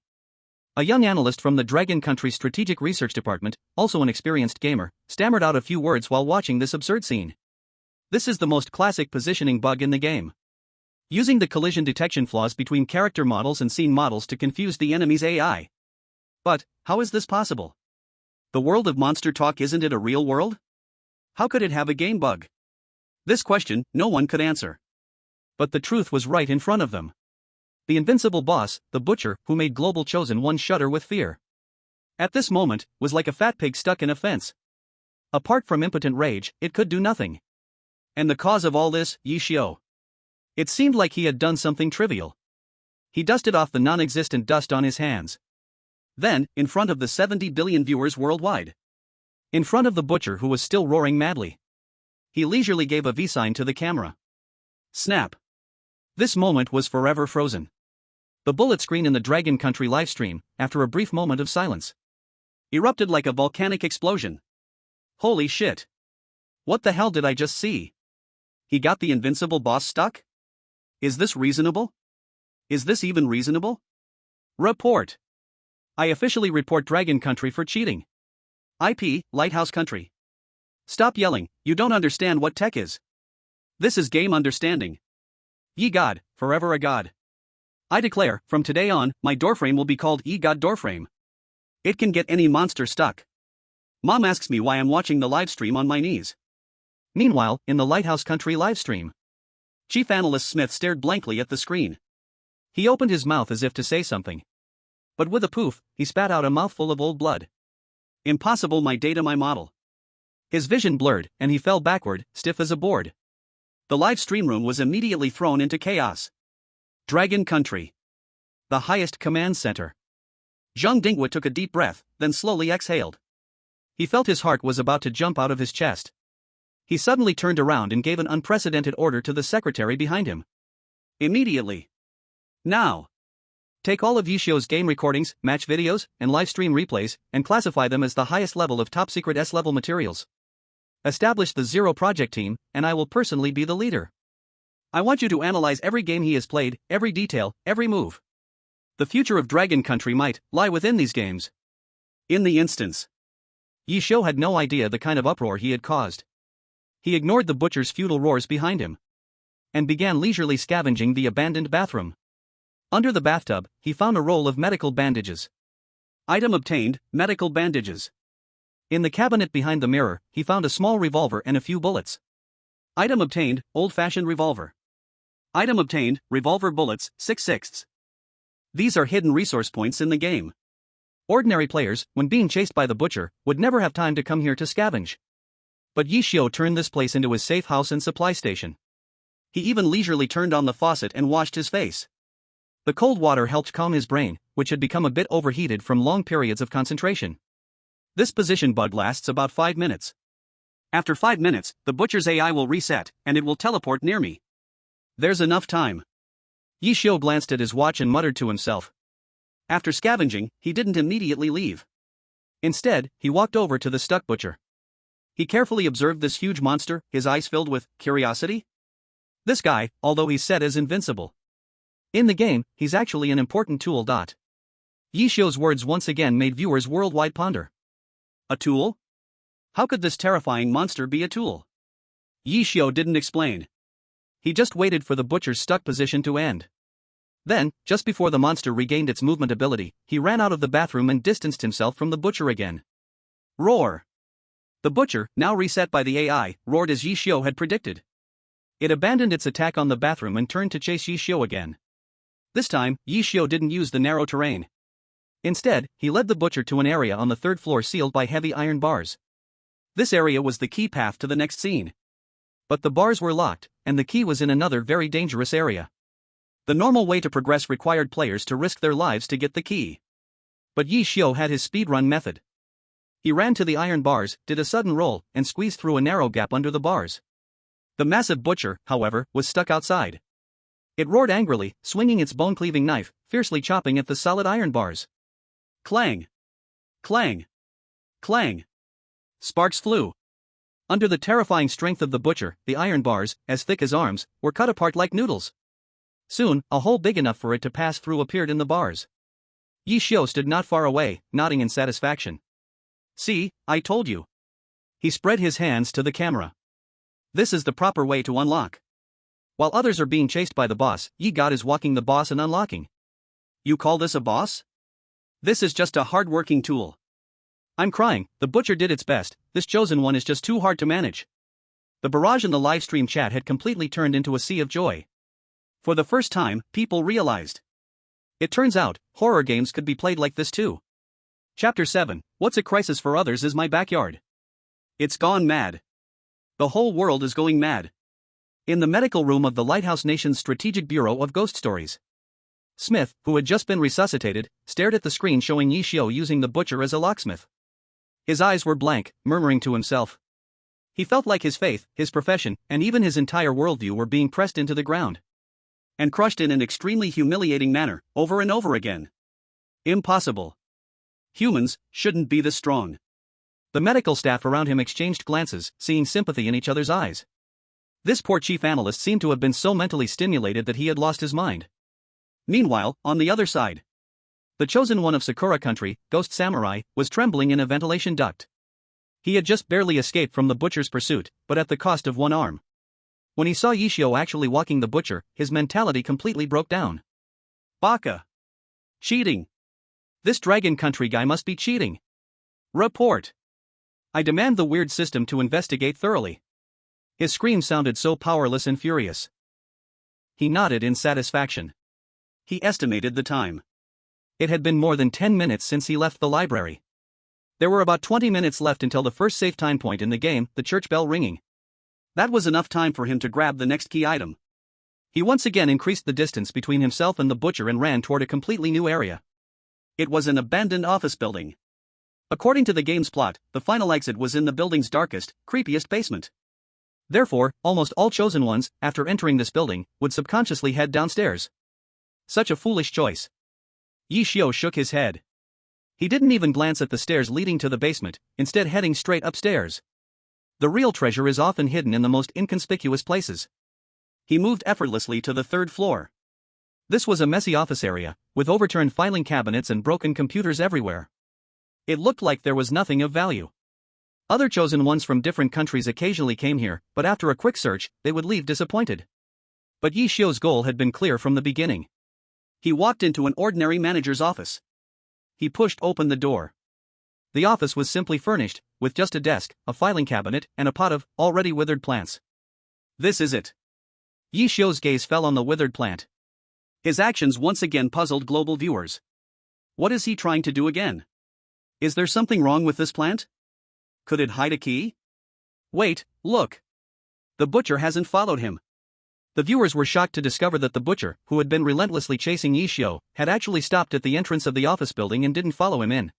A young analyst from the Dragon Country Strategic Research Department, also an experienced gamer, stammered out a few words while watching this absurd scene. This is the most classic positioning bug in the game. Using the collision detection flaws between character models and scene models to confuse the enemy's AI. But, how is this possible? The world of Monster Talk, isn't it a real world? How could it have a game bug? This question, no one could answer. But the truth was right in front of them. The invincible boss, the butcher, who made Global Chosen One shudder with fear. At this moment, was like a fat pig stuck in a fence. Apart from impotent rage, it could do nothing. And the cause of all this, Ye Xiu. It seemed like he had done something trivial. He dusted off the non-existent dust on his hands. Then, in front of the 70 billion viewers worldwide. In front of the butcher who was still roaring madly. He leisurely gave a V-sign to the camera. Snap. This moment was forever frozen. The bullet screen in the Dragon Country livestream, after a brief moment of silence, erupted like a volcanic explosion. Holy shit. What the hell did I just see? He got the invincible boss stuck? Is this reasonable? Is this even reasonable? Report. I officially report Dragon Country for cheating. IP, Lighthouse Country. Stop yelling, you don't understand what tech is. This is game understanding. Ye God, forever a god. I declare, from today on, my doorframe will be called Ye God Doorframe. It can get any monster stuck. Mom asks me why I'm watching the live stream on my knees. Meanwhile, in the Lighthouse Country livestream, Chief Analyst Smith stared blankly at the screen. He opened his mouth as if to say something. But with a poof, he spat out a mouthful of old blood. Impossible, my data, my model. His vision blurred, and he fell backward, stiff as a board. The live stream room was immediately thrown into chaos. Dragon Country. The highest command center. Zhang Dinghua took a deep breath, then slowly exhaled. He felt his heart was about to jump out of his chest. He suddenly turned around and gave an unprecedented order to the secretary behind him. Immediately. Now. Take all of Ye Xiu's game recordings, match videos, and live stream replays, and classify them as the highest level of top secret S-level materials. Establish the Zero Project team, and I will personally be the leader. I want you to analyze every game he has played, every detail, every move. The future of Dragon Country might lie within these games. In the instance, Ye Xiu had no idea the kind of uproar he had caused. He ignored the butcher's futile roars behind him and began leisurely scavenging the abandoned bathroom. Under the bathtub, he found a roll of medical bandages. Item obtained, medical bandages. In the cabinet behind the mirror, he found a small revolver and a few bullets. Item obtained, old-fashioned revolver. Item obtained, revolver bullets, 6/6. These are hidden resource points in the game. Ordinary players, when being chased by the butcher, would never have time to come here to scavenge. But Ye Xiu turned this place into his safe house and supply station. He even leisurely turned on the faucet and washed his face. The cold water helped calm his brain, which had become a bit overheated from long periods of concentration. This position bug lasts about 5 minutes. After 5 minutes, the butcher's AI will reset, and it will teleport near me. There's enough time. Ye Xiu glanced at his watch and muttered to himself. After scavenging, he didn't immediately leave. Instead, he walked over to the stuck butcher. He carefully observed this huge monster, his eyes filled with curiosity. This guy, although he's set as invincible, in the game, he's actually an important tool. Ye Xiu's words once again made viewers worldwide ponder. A tool? How could this terrifying monster be a tool? Ye Xiu didn't explain. He just waited for the butcher's stuck position to end. Then, just before the monster regained its movement ability, he ran out of the bathroom and distanced himself from the butcher again. Roar! The butcher, now reset by the AI, roared as Ye Xiu had predicted. It abandoned its attack on the bathroom and turned to chase Ye Xiu again. This time, Ye Xiu didn't use the narrow terrain. Instead, he led the butcher to an area on the 3rd floor sealed by heavy iron bars. This area was the key path to the next scene. But the bars were locked, and the key was in another very dangerous area. The normal way to progress required players to risk their lives to get the key. But Ye Xiu had his speedrun method. He ran to the iron bars, did a sudden roll, and squeezed through a narrow gap under the bars. The massive butcher, however, was stuck outside. It roared angrily, swinging its bone-cleaving knife, fiercely chopping at the solid iron bars. Clang! Clang! Clang! Sparks flew. Under the terrifying strength of the butcher, the iron bars, as thick as arms, were cut apart like noodles. Soon, a hole big enough for it to pass through appeared in the bars. Ye Xiu stood not far away, nodding in satisfaction. See, I told you. He spread his hands to the camera. This is the proper way to unlock. While others are being chased by the boss, Ye God is walking the boss and unlocking. You call this a boss? This is just a hard-working tool. I'm crying, the butcher did its best, this chosen one is just too hard to manage. The barrage in the livestream chat had completely turned into a sea of joy. For the first time, people realized. It turns out, horror games could be played like this too. Chapter 7, What's a Crisis for Others is My Backyard. It's gone mad. The whole world is going mad. In the medical room of the Lighthouse Nation's Strategic Bureau of Ghost Stories, Smith, who had just been resuscitated, stared at the screen showing Ye Xiu using the butcher as a locksmith. His eyes were blank, murmuring to himself. He felt like his faith, his profession, and even his entire worldview were being pressed into the ground. And crushed in an extremely humiliating manner, over and over again. Impossible. Humans shouldn't be this strong. The medical staff around him exchanged glances, seeing sympathy in each other's eyes. This poor chief analyst seemed to have been so mentally stimulated that he had lost his mind. Meanwhile, on the other side, the chosen one of Sakura Country, Ghost Samurai, was trembling in a ventilation duct. He had just barely escaped from the butcher's pursuit, but at the cost of one arm. When he saw Ye Xiu actually walking the butcher, his mentality completely broke down. Baka! Cheating! This Dragon Country guy must be cheating. Report! I demand the weird system to investigate thoroughly. His scream sounded so powerless and furious. He nodded in satisfaction. He estimated the time. It had been more than 10 minutes since he left the library. There were about 20 minutes left until the first safe time point in the game, the church bell ringing. That was enough time for him to grab the next key item. He once again increased the distance between himself and the butcher and ran toward a completely new area. It was an abandoned office building. According to the game's plot, the final exit was in the building's darkest, creepiest basement. Therefore, almost all chosen ones, after entering this building, would subconsciously head downstairs. Such a foolish choice. Ye Xiu shook his head. He didn't even glance at the stairs leading to the basement, instead heading straight upstairs. The real treasure is often hidden in the most inconspicuous places. He moved effortlessly to the third floor. This was a messy office area, with overturned filing cabinets and broken computers everywhere. It looked like there was nothing of value. Other chosen ones from different countries occasionally came here, but after a quick search, they would leave disappointed. But Ye Xiu's goal had been clear from the beginning. He walked into an ordinary manager's office. He pushed open the door. The office was simply furnished, with just a desk, a filing cabinet, and a pot of already withered plants. This is it. Ye Xiu's gaze fell on the withered plant. His actions once again puzzled global viewers. What is he trying to do again? Is there something wrong with this plant? Could it hide a key? Wait, look. The butcher hasn't followed him. The viewers were shocked to discover that the butcher, who had been relentlessly chasing Ye Xiu, had actually stopped at the entrance of the office building and didn't follow him in.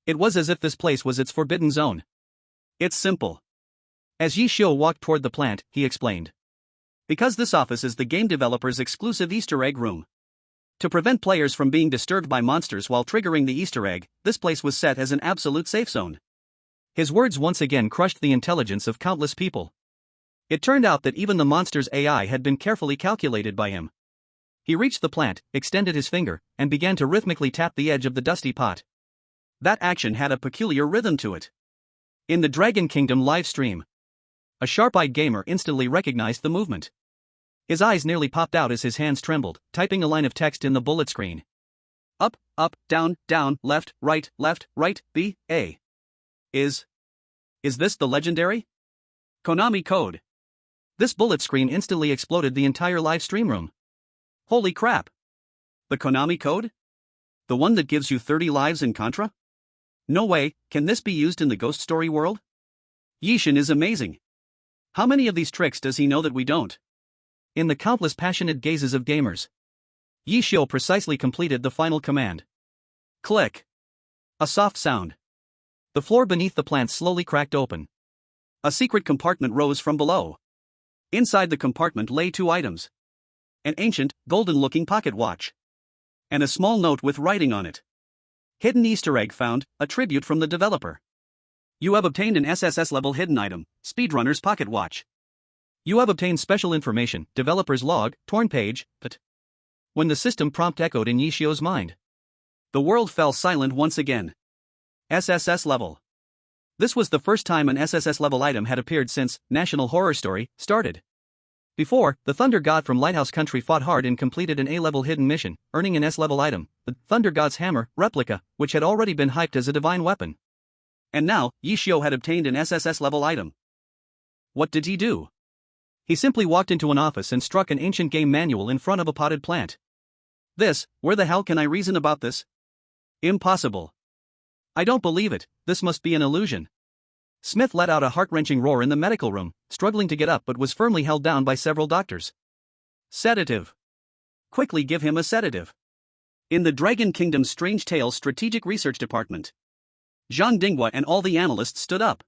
It was as if this place was its forbidden zone. It's simple. As Ye Xiu walked toward the plant, he explained. Because this office is the game developer's exclusive Easter egg room. To prevent players from being disturbed by monsters while triggering the Easter egg, this place was set as an absolute safe zone. His words once again crushed the intelligence of countless people. It turned out that even the monster's AI had been carefully calculated by him. He reached the plant, extended his finger, and began to rhythmically tap the edge of the dusty pot. That action had a peculiar rhythm to it. In the Dragon Kingdom live stream, a sharp-eyed gamer instantly recognized the movement. His eyes nearly popped out as his hands trembled, typing a line of text in the bullet screen. Up, up, down, down, left, right, B, A. Is this the legendary Konami code? This bullet screen instantly exploded the entire live stream room. Holy crap! The Konami code? The one that gives you 30 lives in Contra? No way, can this be used in the ghost story world? Ye Xiu is amazing. How many of these tricks does he know that we don't? In the countless passionate gazes of gamers, Ye Xiu precisely completed the final command. Click. A soft sound. The floor beneath the plant slowly cracked open. A secret compartment rose from below. Inside the compartment lay two items. An ancient, golden-looking pocket watch. And a small note with writing on it. Hidden Easter egg found, a tribute from the developer. You have obtained an SSS-level hidden item, Speedrunner's pocket watch. You have obtained special information, developer's log, torn page, but... When the system prompt echoed in Ye Xiu's mind, the world fell silent once again. SSS level. This was the first time an SSS level item had appeared since National Horror Story started. Before, the Thunder God from Lighthouse Country fought hard and completed an A-level hidden mission, earning an S-level item, the Thunder God's Hammer replica, which had already been hyped as a divine weapon. And now, Ye Xiu had obtained an SSS level item. What did he do? He simply walked into an office and struck an ancient game manual in front of a potted plant. Where the hell can I reason about this? Impossible. I don't believe it, this must be an illusion. Smith let out a heart-wrenching roar in the medical room, struggling to get up but was firmly held down by several doctors. Sedative. Quickly give him a sedative. In the Dragon Kingdom's Strange Tales Strategic Research Department, Zhang Dinghua and all the analysts stood up.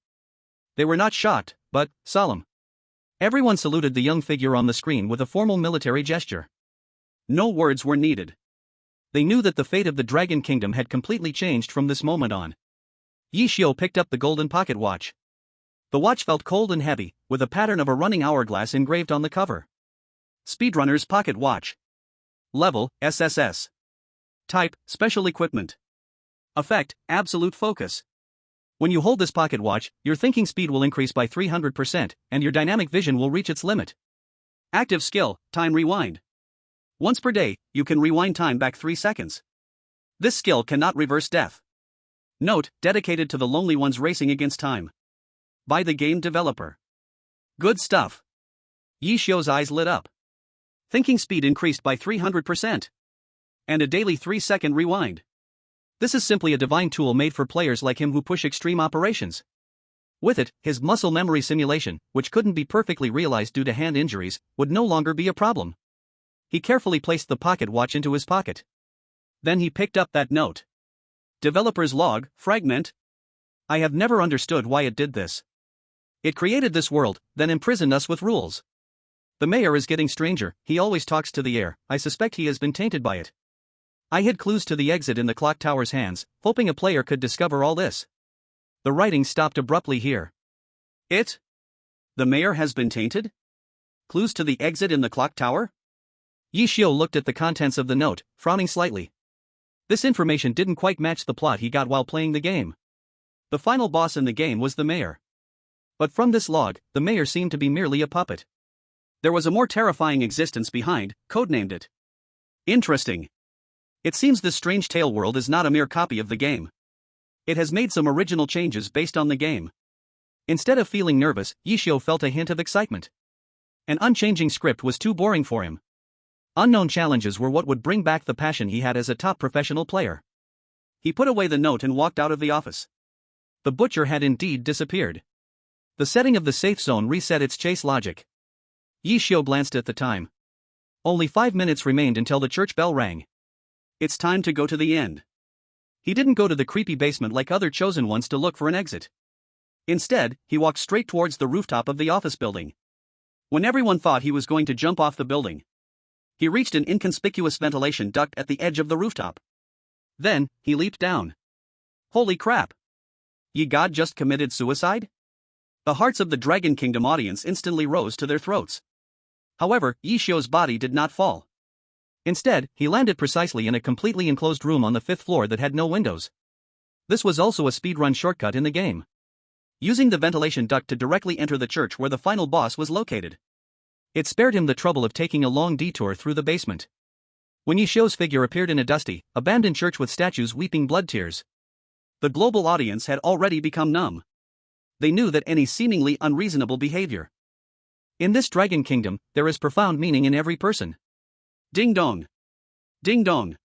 They were not shocked, but solemn. Everyone saluted the young figure on the screen with a formal military gesture. No words were needed. They knew that the fate of the Dragon Kingdom had completely changed from this moment on. Ye Xiu picked up the golden pocket watch. The watch felt cold and heavy, with a pattern of a running hourglass engraved on the cover. Speedrunner's pocket watch. Level, SSS. Type, special equipment. Effect, absolute focus. When you hold this pocket watch, your thinking speed will increase by 300%, and your dynamic vision will reach its limit. Active skill, time rewind. Once per day, you can rewind time back 3 seconds. This skill cannot reverse death. Note, dedicated to the lonely ones racing against time. By the game developer. Good stuff. Ye Xiu's eyes lit up. Thinking speed increased by 300%. And a daily 3-second rewind. This is simply a divine tool made for players like him who push extreme operations. With it, his muscle memory simulation, which couldn't be perfectly realized due to hand injuries, would no longer be a problem. He carefully placed the pocket watch into his pocket. Then he picked up that note. Developer's log, fragment. I have never understood why it did this. It created this world, then imprisoned us with rules. The mayor is getting stranger, he always talks to the air, I suspect he has been tainted by it. I hid clues to the exit in the clock tower's hands, hoping a player could discover all this. The writing stopped abruptly here. The mayor has been tainted? Clues to the exit in the clock tower? Ye Xiu looked at the contents of the note, frowning slightly. This information didn't quite match the plot he got while playing the game. The final boss in the game was the mayor. But from this log, the mayor seemed to be merely a puppet. There was a more terrifying existence behind, codenamed it. Interesting. It seems this strange tale world is not a mere copy of the game. It has made some original changes based on the game. Instead of feeling nervous, Ye Xiu felt a hint of excitement. An unchanging script was too boring for him. Unknown challenges were what would bring back the passion he had as a top professional player. He put away the note and walked out of the office. The butcher had indeed disappeared. The setting of the safe zone reset its chase logic. Ye Xiu glanced at the time. Only 5 minutes remained until the church bell rang. It's time to go to the end. He didn't go to the creepy basement like other chosen ones to look for an exit. Instead, he walked straight towards the rooftop of the office building. When everyone thought he was going to jump off the building, he reached an inconspicuous ventilation duct at the edge of the rooftop. Then, he leaped down. Holy crap! Ye God just committed suicide? The hearts of the Dragon Kingdom audience instantly rose to their throats. However, Ye Xiu's body did not fall. Instead, he landed precisely in a completely enclosed room on the 5th floor that had no windows. This was also a speedrun shortcut in the game. Using the ventilation duct to directly enter the church where the final boss was located. It spared him the trouble of taking a long detour through the basement. When Ye Xiu's figure appeared in a dusty, abandoned church with statues weeping blood tears, the global audience had already become numb. They knew that any seemingly unreasonable behavior. In this Dragon Kingdom, there is profound meaning in every person. Ding dong! Ding dong!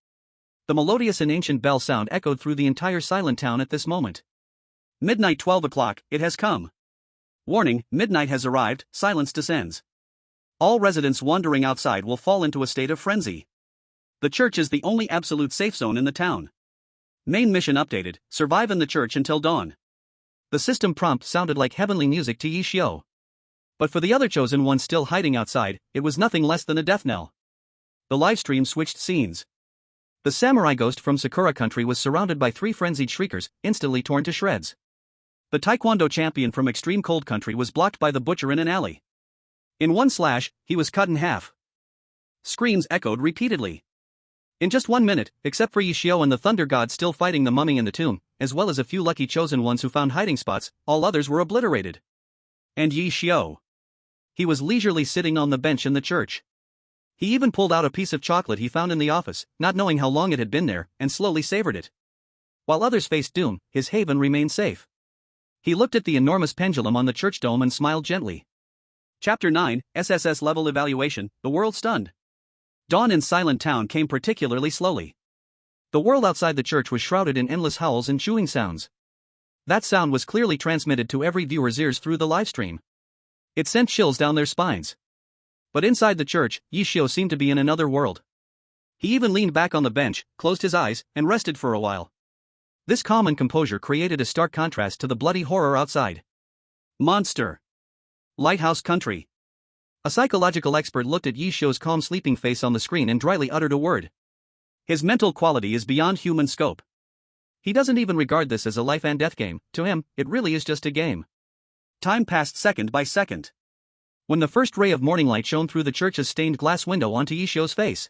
The melodious and ancient bell sound echoed through the entire silent town at this moment. Midnight 12 o'clock, it has come. Warning, midnight has arrived, silence descends. All residents wandering outside will fall into a state of frenzy. The church is the only absolute safe zone in the town. Main mission updated, survive in the church until dawn. The system prompt sounded like heavenly music to Ye Xiu. But for the other chosen ones still hiding outside, it was nothing less than a death knell. The livestream switched scenes. The samurai ghost from Sakura country was surrounded by 3 frenzied shriekers, instantly torn to shreds. The taekwondo champion from extreme cold country was blocked by the butcher in an alley. In one slash, he was cut in half. Screams echoed repeatedly. In just 1 minute, except for Ye Xiu and the thunder god still fighting the mummy in the tomb, as well as a few lucky chosen ones who found hiding spots, all others were obliterated. And Ye Xiu. He was leisurely sitting on the bench in the church. He even pulled out a piece of chocolate he found in the office, not knowing how long it had been there, and slowly savored it. While others faced doom, his haven remained safe. He looked at the enormous pendulum on the church dome and smiled gently. Chapter 9, SSS Level Evaluation, The World Stunned. Dawn in Silent Town came particularly slowly. The world outside the church was shrouded in endless howls and chewing sounds. That sound was clearly transmitted to every viewer's ears through the livestream. It sent chills down their spines. But inside the church, Ye Xiu seemed to be in another world. He even leaned back on the bench, closed his eyes, and rested for a while. This calm and composure created a stark contrast to the bloody horror outside. Monster. Lighthouse Country. A psychological expert looked at Ye Xiu's calm sleeping face on the screen and dryly uttered a word. His mental quality is beyond human scope. He doesn't even regard this as a life and death game, to him, it really is just a game. Time passed second by second. When the first ray of morning light shone through the church's stained glass window onto Ye Xiu's face,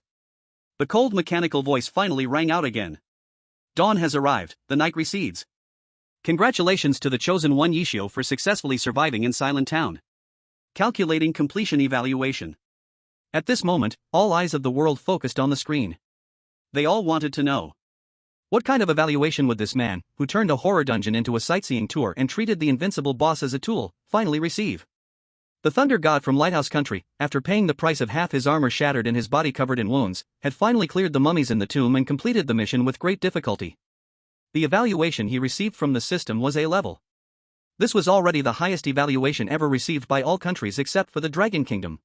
the cold mechanical voice finally rang out again. Dawn has arrived, the night recedes. Congratulations to the chosen one Ye Xiu for successfully surviving in Silent Town. Calculating completion evaluation. At this moment, all eyes of the world focused on the screen. They all wanted to know. What kind of evaluation would this man, who turned a horror dungeon into a sightseeing tour and treated the invincible boss as a tool, finally receive? The Thunder God from Lighthouse Country, after paying the price of half his armor shattered and his body covered in wounds, had finally cleared the mummies in the tomb and completed the mission with great difficulty. The evaluation he received from the system was A level. This was already the highest evaluation ever received by all countries except for the Dragon Kingdom.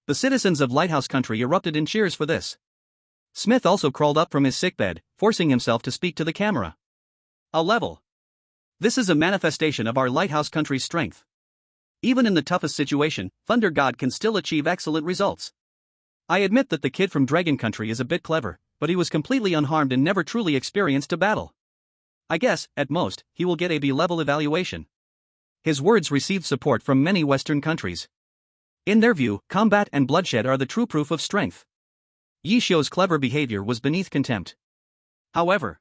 The citizens of Lighthouse Country erupted in cheers for this. Smith also crawled up from his sickbed, forcing himself to speak to the camera. A level. This is a manifestation of our Lighthouse Country's strength. Even in the toughest situation, Thunder God can still achieve excellent results. I admit that the kid from Dragon Country is a bit clever, but he was completely unharmed and never truly experienced a battle. I guess, at most, he will get a B-level evaluation. His words received support from many Western countries. In their view, combat and bloodshed are the true proof of strength. Ye Xiu's clever behavior was beneath contempt. However,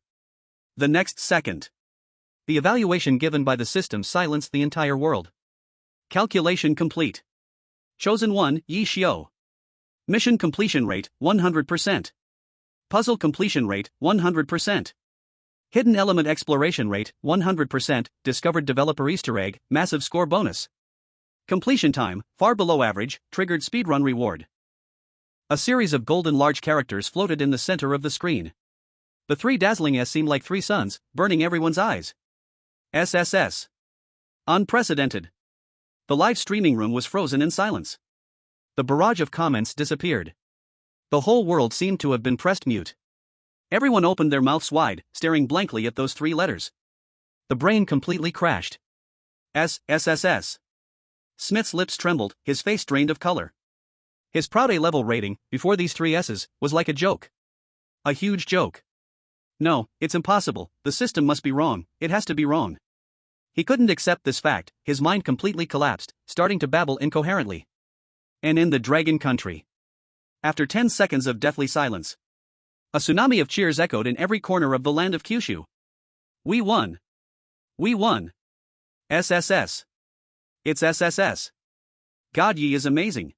the next second, the evaluation given by the system silenced the entire world. Calculation complete. Chosen 1, Ye Xiu. Mission completion rate, 100%. Puzzle completion rate, 100%. Hidden element exploration rate, 100%, discovered developer Easter egg, massive score bonus. Completion time, far below average, triggered speedrun reward. A series of golden large characters floated in the center of the screen. The three dazzling S seemed like three suns, burning everyone's eyes. SSS. Unprecedented. The live streaming room was frozen in silence. The barrage of comments disappeared. The whole world seemed to have been pressed mute. Everyone opened their mouths wide, staring blankly at those three letters. The brain completely crashed. SSS. Smith's lips trembled, his face drained of color. His proud A-level rating, before these three S's, was like a joke. A huge joke. No, it's impossible, the system must be wrong, it has to be wrong. He couldn't accept this fact, his mind completely collapsed, starting to babble incoherently. And in the Dragon Country, after 10 seconds of deathly silence, a tsunami of cheers echoed in every corner of the land of Kyushu. We won. We won. SSS. It's SSS. God Ye is amazing.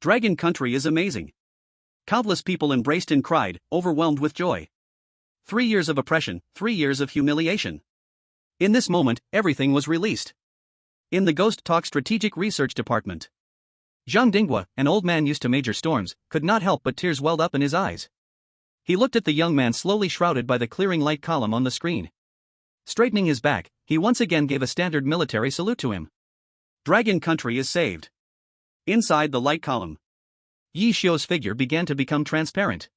Dragon Country is amazing. Countless people embraced and cried, overwhelmed with joy. 3 years of oppression, 3 years of humiliation. In this moment, everything was released. In the Ghost Talk Strategic Research Department, Zhang Dinghua, an old man used to major storms, could not help but tears welled up in his eyes. He looked at the young man slowly shrouded by the clearing light column on the screen. Straightening his back, he once again gave a standard military salute to him. Dragon Country is saved. Inside the light column, Ye Xiu's figure began to become transparent.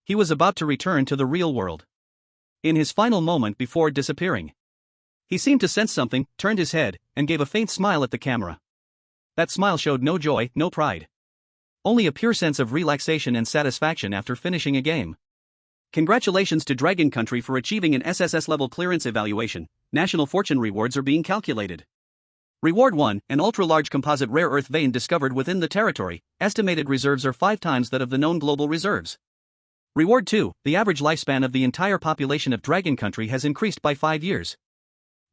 He was about to return to the real world. In his final moment before disappearing, he seemed to sense something, turned his head, and gave a faint smile at the camera. That smile showed no joy, no pride. Only a pure sense of relaxation and satisfaction after finishing a game. Congratulations to Dragon Country for achieving an SSS level clearance evaluation. National fortune rewards are being calculated. Reward 1, an ultra-large composite rare earth vein discovered within the territory. Estimated reserves are 5 times that of the known global reserves. Reward 2, the average lifespan of the entire population of Dragon Country has increased by 5 years.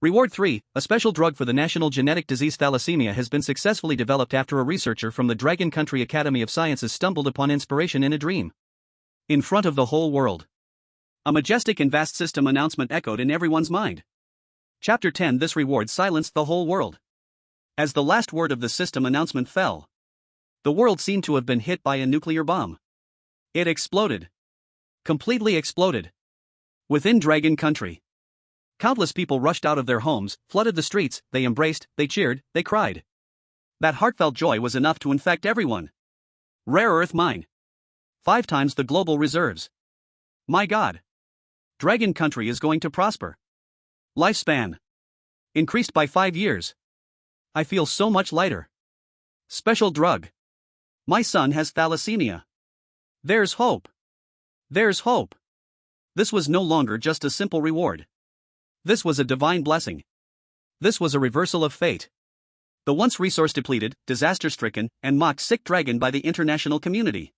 Reward 3, a special drug for the national genetic disease thalassemia has been successfully developed after a researcher from the Dragon Country Academy of Sciences stumbled upon inspiration in a dream. In front of the whole world, a majestic and vast system announcement echoed in everyone's mind. Chapter 10. This reward silenced the whole world. As the last word of the system announcement fell, the world seemed to have been hit by a nuclear bomb. It exploded. Completely exploded. Within Dragon Country, countless people rushed out of their homes, flooded the streets, they embraced, they cheered, they cried. That heartfelt joy was enough to infect everyone. Rare earth mine. 5 times the global reserves. My God. Dragon Country is going to prosper. Lifespan increased by 5 years. I feel so much lighter. Special drug. My son has thalassemia. There's hope. There's hope. This was no longer just a simple reward. This was a divine blessing. This was a reversal of fate. The once resource-depleted, disaster-stricken, and mocked-sick dragon by the international community,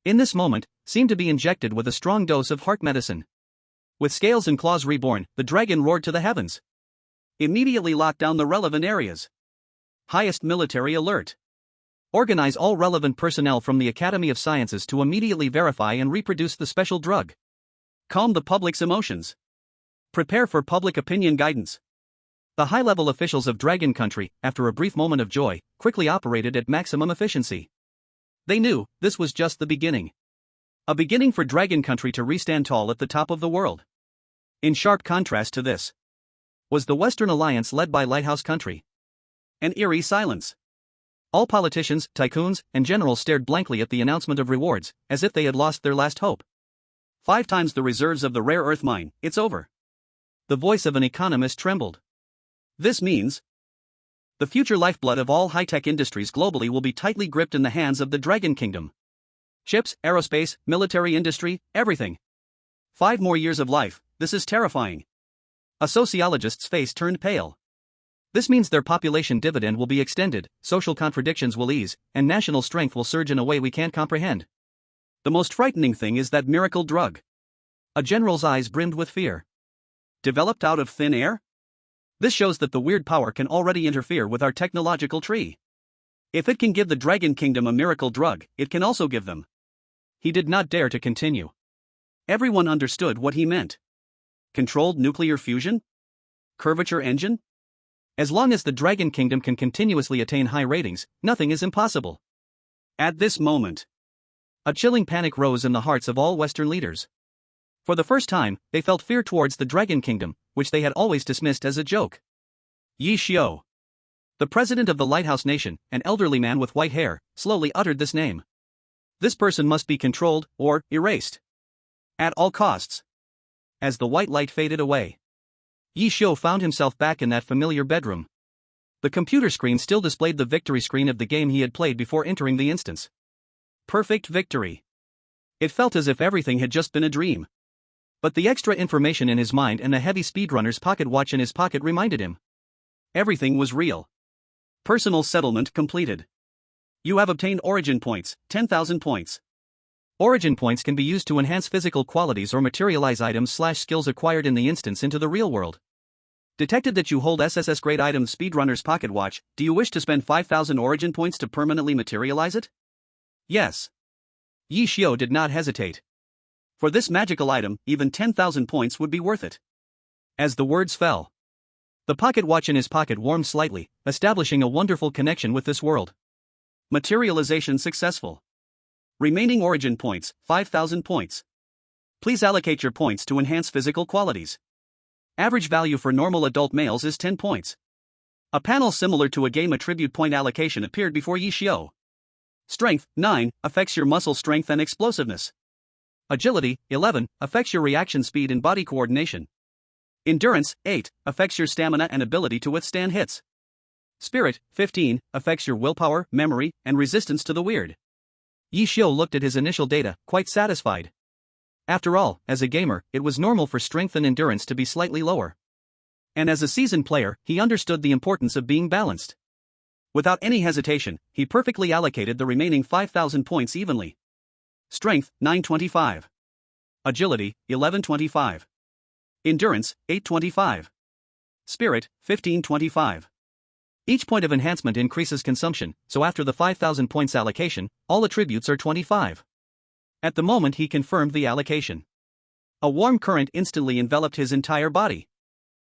in this moment, seemed to be injected with a strong dose of heart medicine. With scales and claws reborn, the dragon roared to the heavens. Immediately lock down the relevant areas. Highest military alert. Organize all relevant personnel from the Academy of Sciences to immediately verify and reproduce the special drug. Calm the public's emotions. Prepare for public opinion guidance. The high-level officials of Dragon Country, after a brief moment of joy, quickly operated at maximum efficiency. They knew this was just the beginning. A beginning for Dragon Country to re-stand tall at the top of the world. In sharp contrast to this was the Western Alliance led by Lighthouse Country. An eerie silence. All politicians, tycoons, and generals stared blankly at the announcement of rewards, as if they had lost their last hope. 5 times the reserves of the rare earth mine, it's over. The voice of an economist trembled. This means the future lifeblood of all high-tech industries globally will be tightly gripped in the hands of the Dragon Kingdom. Ships, aerospace, military industry, everything. 5 more years of life, this is terrifying. A sociologist's face turned pale. This means their population dividend will be extended, social contradictions will ease, and national strength will surge in a way we can't comprehend. The most frightening thing is that miracle drug. A general's eyes brimmed with fear. Developed out of thin air? This shows that the weird power can already interfere with our technological tree. If it can give the Dragon Kingdom a miracle drug, it can also give them. He did not dare to continue. Everyone understood what he meant. Controlled nuclear fusion? Curvature engine? As long as the Dragon Kingdom can continuously attain high ratings, nothing is impossible. At this moment, a chilling panic rose in the hearts of all Western leaders. For the first time, they felt fear towards the Dragon Kingdom, which they had always dismissed as a joke. Ye Xiu, the president of the Lighthouse Nation, an elderly man with white hair, slowly uttered this name. This person must be controlled, or erased. At all costs. As the white light faded away, Ye Xiu found himself back in that familiar bedroom. The computer screen still displayed the victory screen of the game he had played before entering the instance. Perfect victory. It felt as if everything had just been a dream. But the extra information in his mind and the heavy speedrunner's pocket watch in his pocket reminded him. Everything was real. Personal settlement completed. You have obtained origin points, 10,000 points. Origin points can be used to enhance physical qualities or materialize items/skills acquired in the instance into the real world. Detected that you hold SSS grade item Speedrunner's pocket watch. Do you wish to spend 5,000 origin points to permanently materialize it? Yes. Ye Xiu did not hesitate. For this magical item, even 10,000 points would be worth it. As the words fell, the pocket watch in his pocket warmed slightly, establishing a wonderful connection with this world. Materialization successful. Remaining origin points, 5,000 points. Please allocate your points to enhance physical qualities. Average value for normal adult males is 10 points. A panel similar to a game attribute point allocation appeared before Ye Xiu. Strength, 9, affects your muscle strength and explosiveness. Agility, 11, affects your reaction speed and body coordination. Endurance, 8, affects your stamina and ability to withstand hits. Spirit, 15, affects your willpower, memory, and resistance to the weird. Ye Xiu looked at his initial data, quite satisfied. After all, as a gamer, it was normal for strength and endurance to be slightly lower. And as a seasoned player, he understood the importance of being balanced. Without any hesitation, he perfectly allocated the remaining 5,000 points evenly. Strength, 925. Agility, 1125. Endurance, 825. Spirit, 1525. Each point of enhancement increases consumption, so after the 5,000 points allocation, all attributes are 25. At the moment he confirmed the allocation, a warm current instantly enveloped his entire body.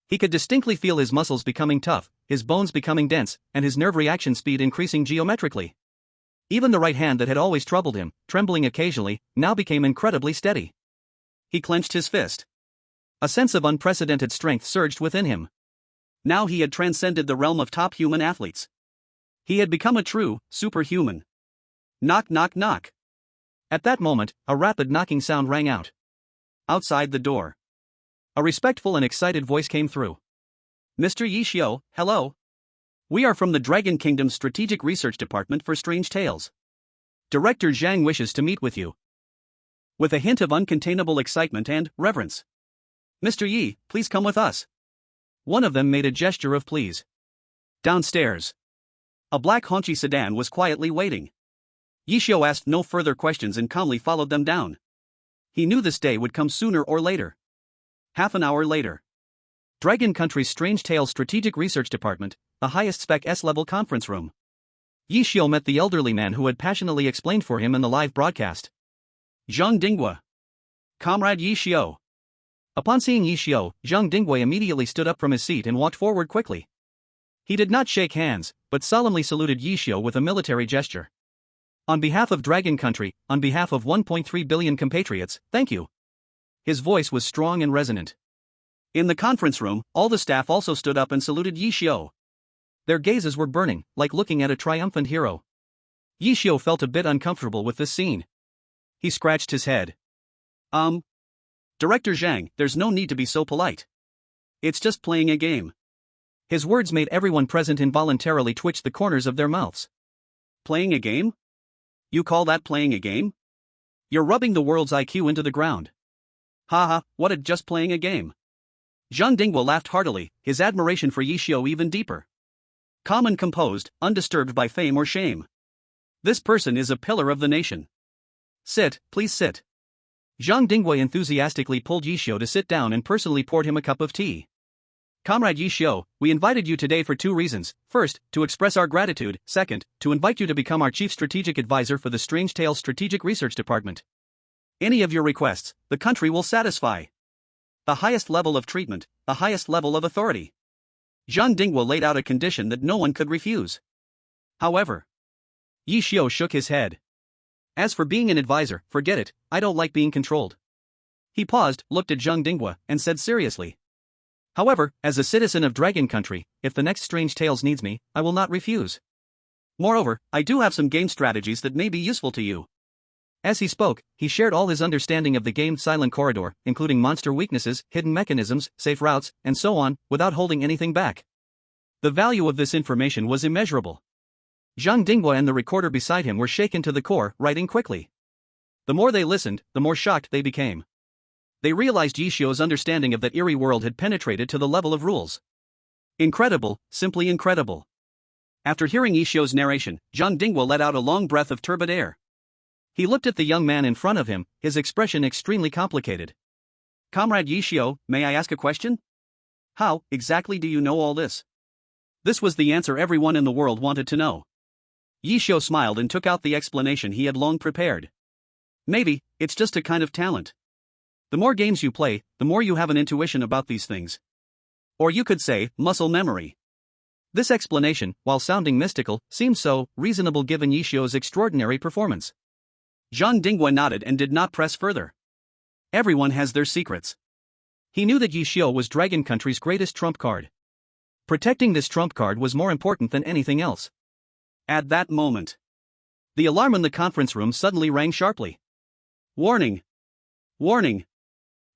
He could distinctly feel his muscles becoming tough, his bones becoming dense, and his nerve reaction speed increasing geometrically. Even the right hand that had always troubled him, trembling occasionally, now became incredibly steady. He clenched his fist. A sense of unprecedented strength surged within him. Now he had transcended the realm of top human athletes. He had become a true superhuman. Knock, knock, knock. At that moment, a rapid knocking sound rang out. Outside the door, a respectful and excited voice came through. Mr. Ye Xiu, hello. We are from the Dragon Kingdom's Strategic Research Department for Strange Tales. Director Zhang wishes to meet with you. With a hint of uncontainable excitement and reverence. Mr. Yi, please come with us. One of them made a gesture of please. Downstairs, a black Hongqi sedan was quietly waiting. Ye Xiu asked no further questions and calmly followed them down. He knew this day would come sooner or later. Half an hour later. Dragon Country's Strange Tales Strategic Research Department, the highest spec S-level conference room. Ye Xiu met the elderly man who had passionately explained for him in the live broadcast. Zhang Dinggui. Comrade Ye Xiu. Upon seeing Ye Xiu, Zhang Dinggui immediately stood up from his seat and walked forward quickly. He did not shake hands, but solemnly saluted Ye Xiu with a military gesture. On behalf of Dragon Country, on behalf of 1.3 billion compatriots, thank you. His voice was strong and resonant. In the conference room, all the staff also stood up and saluted Ye Xiu. Their gazes were burning, like looking at a triumphant hero. Ye Xiu felt a bit uncomfortable with this scene. He scratched his head. Director Zhang, there's no need to be so polite. It's just playing a game. His words made everyone present involuntarily twitch the corners of their mouths. Playing a game? You call that playing a game? You're rubbing the world's IQ into the ground. Haha, what a just playing a game. Zhang Dinggui laughed heartily, his admiration for Ye Xiu even deeper. Calm and composed, undisturbed by fame or shame. This person is a pillar of the nation. Sit, please sit. Zhang Dinggui enthusiastically pulled Ye Xiu to sit down and personally poured him a cup of tea. Comrade Ye Xiu, we invited you today for 2 reasons. First, to express our gratitude. Second, to invite you to become our chief strategic advisor for the Strange Tales Strategic Research Department. Any of your requests, the country will satisfy. The highest level of treatment, the highest level of authority. Zhang Dinggui laid out a condition that no one could refuse. However, Ye Xiu shook his head. As for being an advisor, forget it, I don't like being controlled. He paused, looked at Zhang Dinggui, and said seriously. However, as a citizen of Dragon Country, if the next Strange Tales needs me, I will not refuse. Moreover, I do have some game strategies that may be useful to you. As he spoke, he shared all his understanding of the game Silent Corridor, including monster weaknesses, hidden mechanisms, safe routes, and so on, without holding anything back. The value of this information was immeasurable. Zhang Dinggui and the recorder beside him were shaken to the core, writing quickly. The more they listened, the more shocked they became. They realized Ye Xiu's understanding of that eerie world had penetrated to the level of rules. Incredible, simply incredible. After hearing Ye Xiu's narration, Zhang Dinggui let out a long breath of turbid air. He looked at the young man in front of him, his expression extremely complicated. Comrade Ye Xiu, may I ask a question? How, exactly do you know all this? This was the answer everyone in the world wanted to know. Ye Xiu smiled and took out the explanation he had long prepared. Maybe, it's just a kind of talent. The more games you play, the more you have an intuition about these things. Or you could say, muscle memory. This explanation, while sounding mystical, seemed so reasonable given Ye Xiu's extraordinary performance. Zhang Dinggui nodded and did not press further. Everyone has their secrets. He knew that Ye Xiu was Dragon Country's greatest trump card. Protecting this trump card was more important than anything else. At that moment, the alarm in the conference room suddenly rang sharply. Warning! Warning!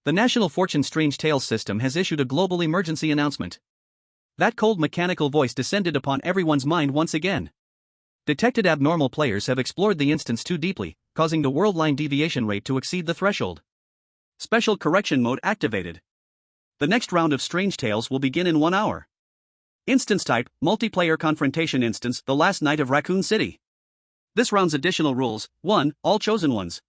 The National Fortune Strange Tales system has issued a global emergency announcement. That cold mechanical voice descended upon everyone's mind once again. Detected abnormal players have explored the instance too deeply, causing the worldline deviation rate to exceed the threshold. Special correction mode activated. The next round of Strange Tales will begin in 1 hour. Instance type, multiplayer confrontation instance, the last night of Raccoon City. This round's additional rules: 1. All chosen ones.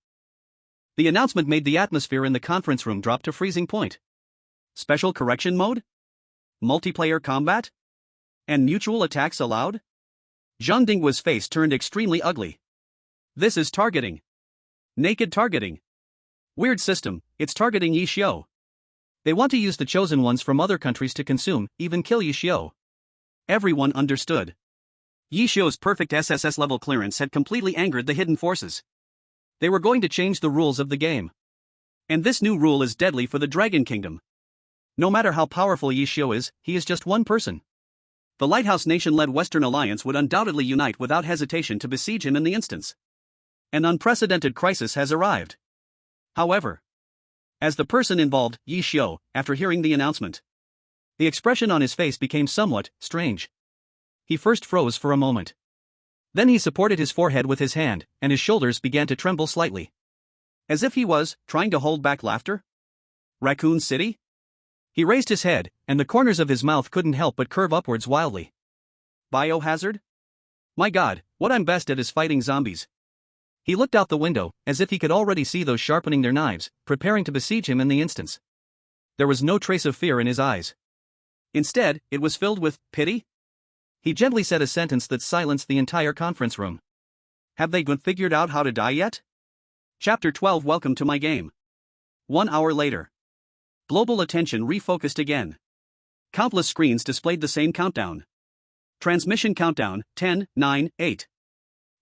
The announcement made the atmosphere in the conference room drop to freezing point. Special correction mode? Multiplayer combat? And mutual attacks allowed? Zhang Dinggui's face turned extremely ugly. This is targeting. Naked targeting. Weird system, it's targeting Ye Xiu. They want to use the chosen ones from other countries to consume, even kill Ye Xiu. Everyone understood. Ye Xiu's perfect SSS level clearance had completely angered the hidden forces. They were going to change the rules of the game. And this new rule is deadly for the Dragon Kingdom. No matter how powerful Ye Xiu is, he is just one person. The Lighthouse Nation-led Western Alliance would undoubtedly unite without hesitation to besiege him in the instance. An unprecedented crisis has arrived. However, as the person involved, Ye Xiu, after hearing the announcement, the expression on his face became somewhat strange. He first froze for a moment. Then he supported his forehead with his hand, and his shoulders began to tremble slightly. As if he was trying to hold back laughter? Raccoon City? He raised his head, and the corners of his mouth couldn't help but curve upwards wildly. Biohazard? My god, what I'm best at is fighting zombies. He looked out the window, as if he could already see those sharpening their knives, preparing to besiege him in the instance. There was no trace of fear in his eyes. Instead, it was filled with pity. He gently said a sentence that silenced the entire conference room. Have they figured out how to die yet? Chapter 12. Welcome to my game. 1 hour later. Global attention refocused again. Countless screens displayed the same countdown. Transmission countdown, 10, 9, 8.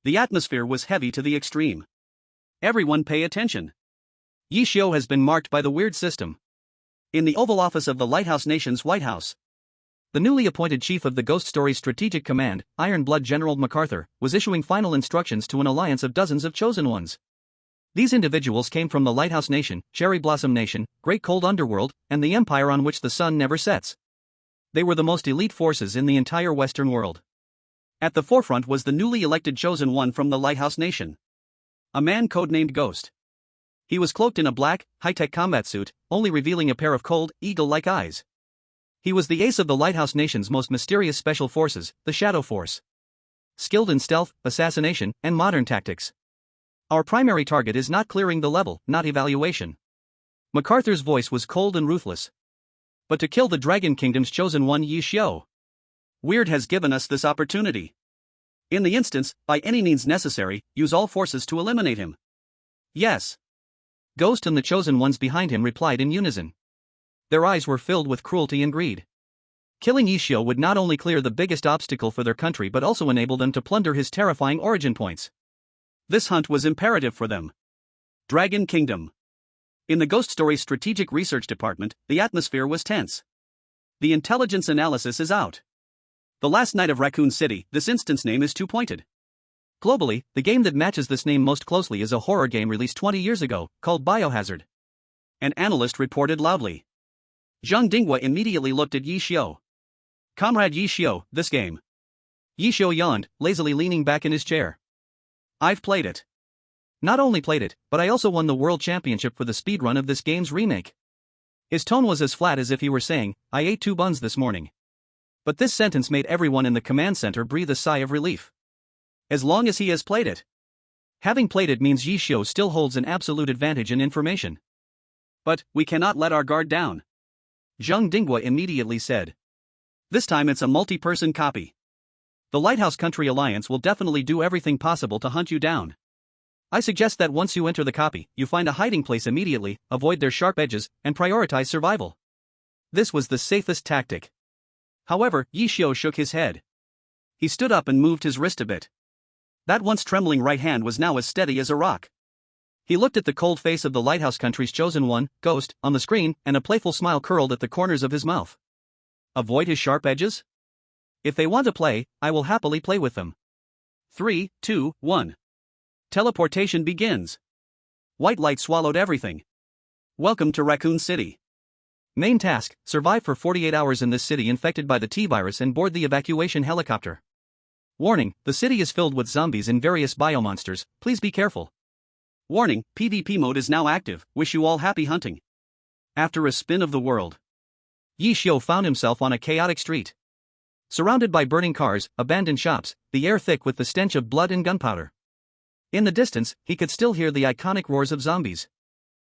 The atmosphere was heavy to the extreme. Everyone pay attention. Ye Xiu has been marked by the weird system. In the Oval Office of the Lighthouse Nation's White House, the newly appointed chief of the Ghost Story Strategic Command, Iron Blood General MacArthur, was issuing final instructions to an alliance of dozens of chosen ones. These individuals came from the Lighthouse Nation, Cherry Blossom Nation, Great Cold Underworld, and the empire on which the sun never sets. They were the most elite forces in the entire Western world. At the forefront was the newly elected chosen one from the Lighthouse Nation. A man codenamed Ghost. He was cloaked in a black, high-tech combat suit, only revealing a pair of cold, eagle-like eyes. He was the ace of the Lighthouse Nation's most mysterious special forces, the Shadow Force. Skilled in stealth, assassination, and modern tactics. Our primary target is not clearing the level, not evaluation. MacArthur's voice was cold and ruthless. But to kill the Dragon Kingdom's chosen one, Ye Xiu. Weird has given us this opportunity. In the instance, by any means necessary, use all forces to eliminate him. Yes. Ghost and the chosen ones behind him replied in unison. Their eyes were filled with cruelty and greed. Killing Ye Xiu would not only clear the biggest obstacle for their country but also enable them to plunder his terrifying origin points. This hunt was imperative for them. Dragon Kingdom. In the Ghost Story Strategic Research Department, the atmosphere was tense. The intelligence analysis is out. The last night of Raccoon City, this instance name is too pointed. Globally, the game that matches this name most closely is a horror game released 20 years ago, called Biohazard. An analyst reported loudly. Zhang Dinghua immediately looked at Ye Xiu. Comrade Ye Xiu, this game. Ye Xiu yawned, lazily leaning back in his chair. I've played it. Not only played it, but I also won the world championship for the speedrun of this game's remake. His tone was as flat as if he were saying, I ate 2 buns this morning. But this sentence made everyone in the command center breathe a sigh of relief. As long as he has played it. Having played it means Ye Xiu still holds an absolute advantage in information. But, we cannot let our guard down. Zhang Dinghua immediately said. This time it's a multi-person copy. The Lighthouse Country Alliance will definitely do everything possible to hunt you down. I suggest that once you enter the copy, you find a hiding place immediately, avoid their sharp edges, and prioritize survival. This was the safest tactic. However, Ye Xiu shook his head. He stood up and moved his wrist a bit. That once trembling right hand was now as steady as a rock. He looked at the cold face of the Lighthouse Country's chosen one, Ghost, on the screen, and a playful smile curled at the corners of his mouth. Avoid his sharp edges? If they want to play, I will happily play with them. 3, 2, 1. Teleportation begins. White light swallowed everything. Welcome to Raccoon City. Main task, survive for 48 hours in this city infected by the T-virus and board the evacuation helicopter. Warning, the city is filled with zombies and various biomonsters, please be careful. Warning, PvP mode is now active, wish you all happy hunting. After a spin of the world, Ye Xiu found himself on a chaotic street. Surrounded by burning cars, abandoned shops, the air thick with the stench of blood and gunpowder. In the distance, he could still hear the iconic roars of zombies.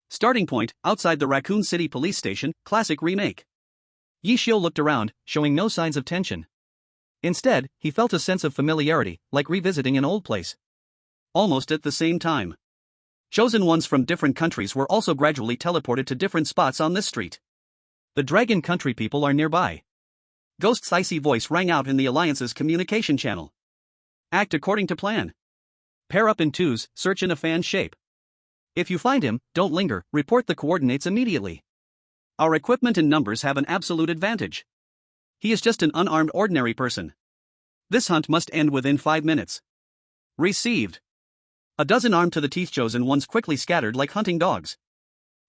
Starting point, outside the Raccoon City police station, classic remake. Ye Xiu looked around, showing no signs of tension. Instead, he felt a sense of familiarity, like revisiting an old place. Almost at the same time, chosen ones from different countries were also gradually teleported to different spots on this street. The Dragon Country people are nearby. Ghost's icy voice rang out in the Alliance's communication channel. Act according to plan. Pair up in twos, search in a fan shape. If you find him, don't linger, report the coordinates immediately. Our equipment and numbers have an absolute advantage. He is just an unarmed ordinary person. This hunt must end within 5 minutes. Received. A dozen armed to the teeth chosen ones quickly scattered like hunting dogs.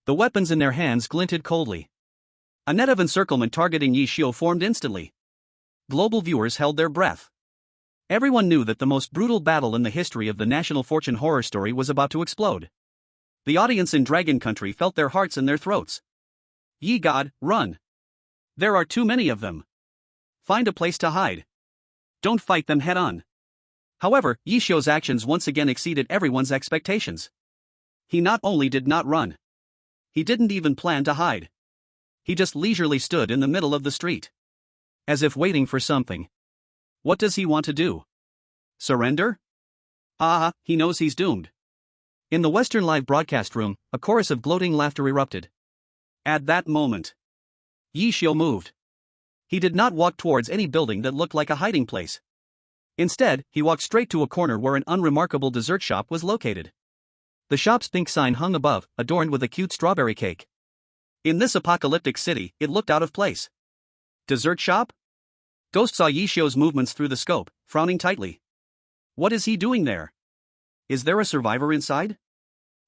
The weapons in their hands glinted coldly. A net of encirclement targeting Ye Xiu formed instantly. Global viewers held their breath. Everyone knew that the most brutal battle in the history of the National Fortune horror story was about to explode. The audience in Dragon Country felt their hearts in their throats. Ye God, run! There are too many of them. Find a place to hide. Don't fight them head on. However, Ye Xiu's actions once again exceeded everyone's expectations. He not only did not run. He didn't even plan to hide. He just leisurely stood in the middle of the street. As if waiting for something. What does he want to do? Surrender? Ah, he knows he's doomed. In the Western live broadcast room, a chorus of gloating laughter erupted. At that moment, Ye Xiu moved. He did not walk towards any building that looked like a hiding place. Instead, he walked straight to a corner where an unremarkable dessert shop was located. The shop's pink sign hung above, adorned with a cute strawberry cake. In this apocalyptic city, it looked out of place. Dessert shop? Ghost saw Ye Xiu's movements through the scope, frowning tightly. What is he doing there? Is there a survivor inside?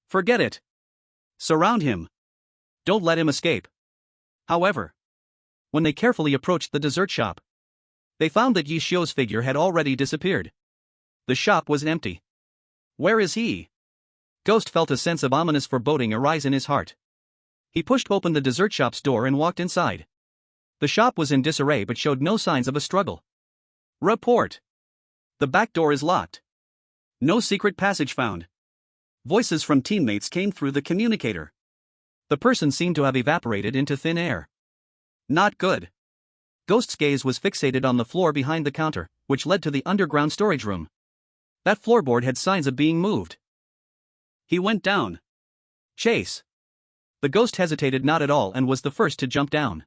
Forget it. Surround him. Don't let him escape. However, when they carefully approached the dessert shop, they found that Ye Xiu's figure had already disappeared. The shop was empty. Where is he? Ghost felt a sense of ominous foreboding arise in his heart. He pushed open the dessert shop's door and walked inside. The shop was in disarray but showed no signs of a struggle. Report. The back door is locked. No secret passage found. Voices from teammates came through the communicator. The person seemed to have evaporated into thin air. Not good. Ghost's gaze was fixated on the floor behind the counter, which led to the underground storage room. That floorboard had signs of being moved. He went down. Chase. The ghost hesitated not at all and was the first to jump down.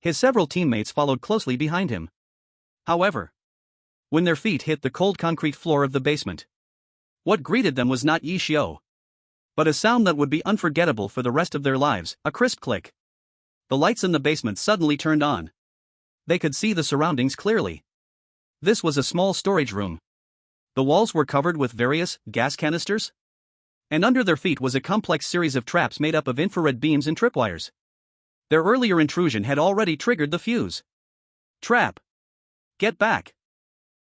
His several teammates followed closely behind him. However, when their feet hit the cold concrete floor of the basement, what greeted them was not Ye Xiu, but a sound that would be unforgettable for the rest of their lives, a crisp click. The lights in the basement suddenly turned on. They could see the surroundings clearly. This was a small storage room. The walls were covered with various gas canisters, and under their feet was a complex series of traps made up of infrared beams and tripwires. Their earlier intrusion had already triggered the fuse. Trap! Get back!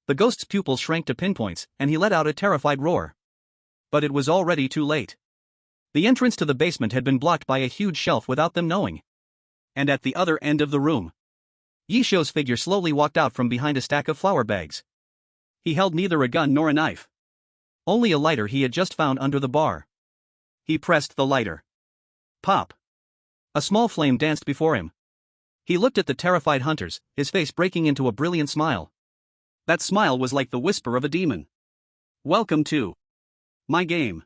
The ghost's pupils shrank to pinpoints, and he let out a terrified roar. But it was already too late. The entrance to the basement had been blocked by a huge shelf without them knowing. And at the other end of the room, Ye Xiu's figure slowly walked out from behind a stack of flour bags. He held neither a gun nor a knife. Only a lighter he had just found under the bar. He pressed the lighter. Pop! A small flame danced before him. He looked at the terrified hunters, his face breaking into a brilliant smile. That smile was like the whisper of a demon. Welcome to my game.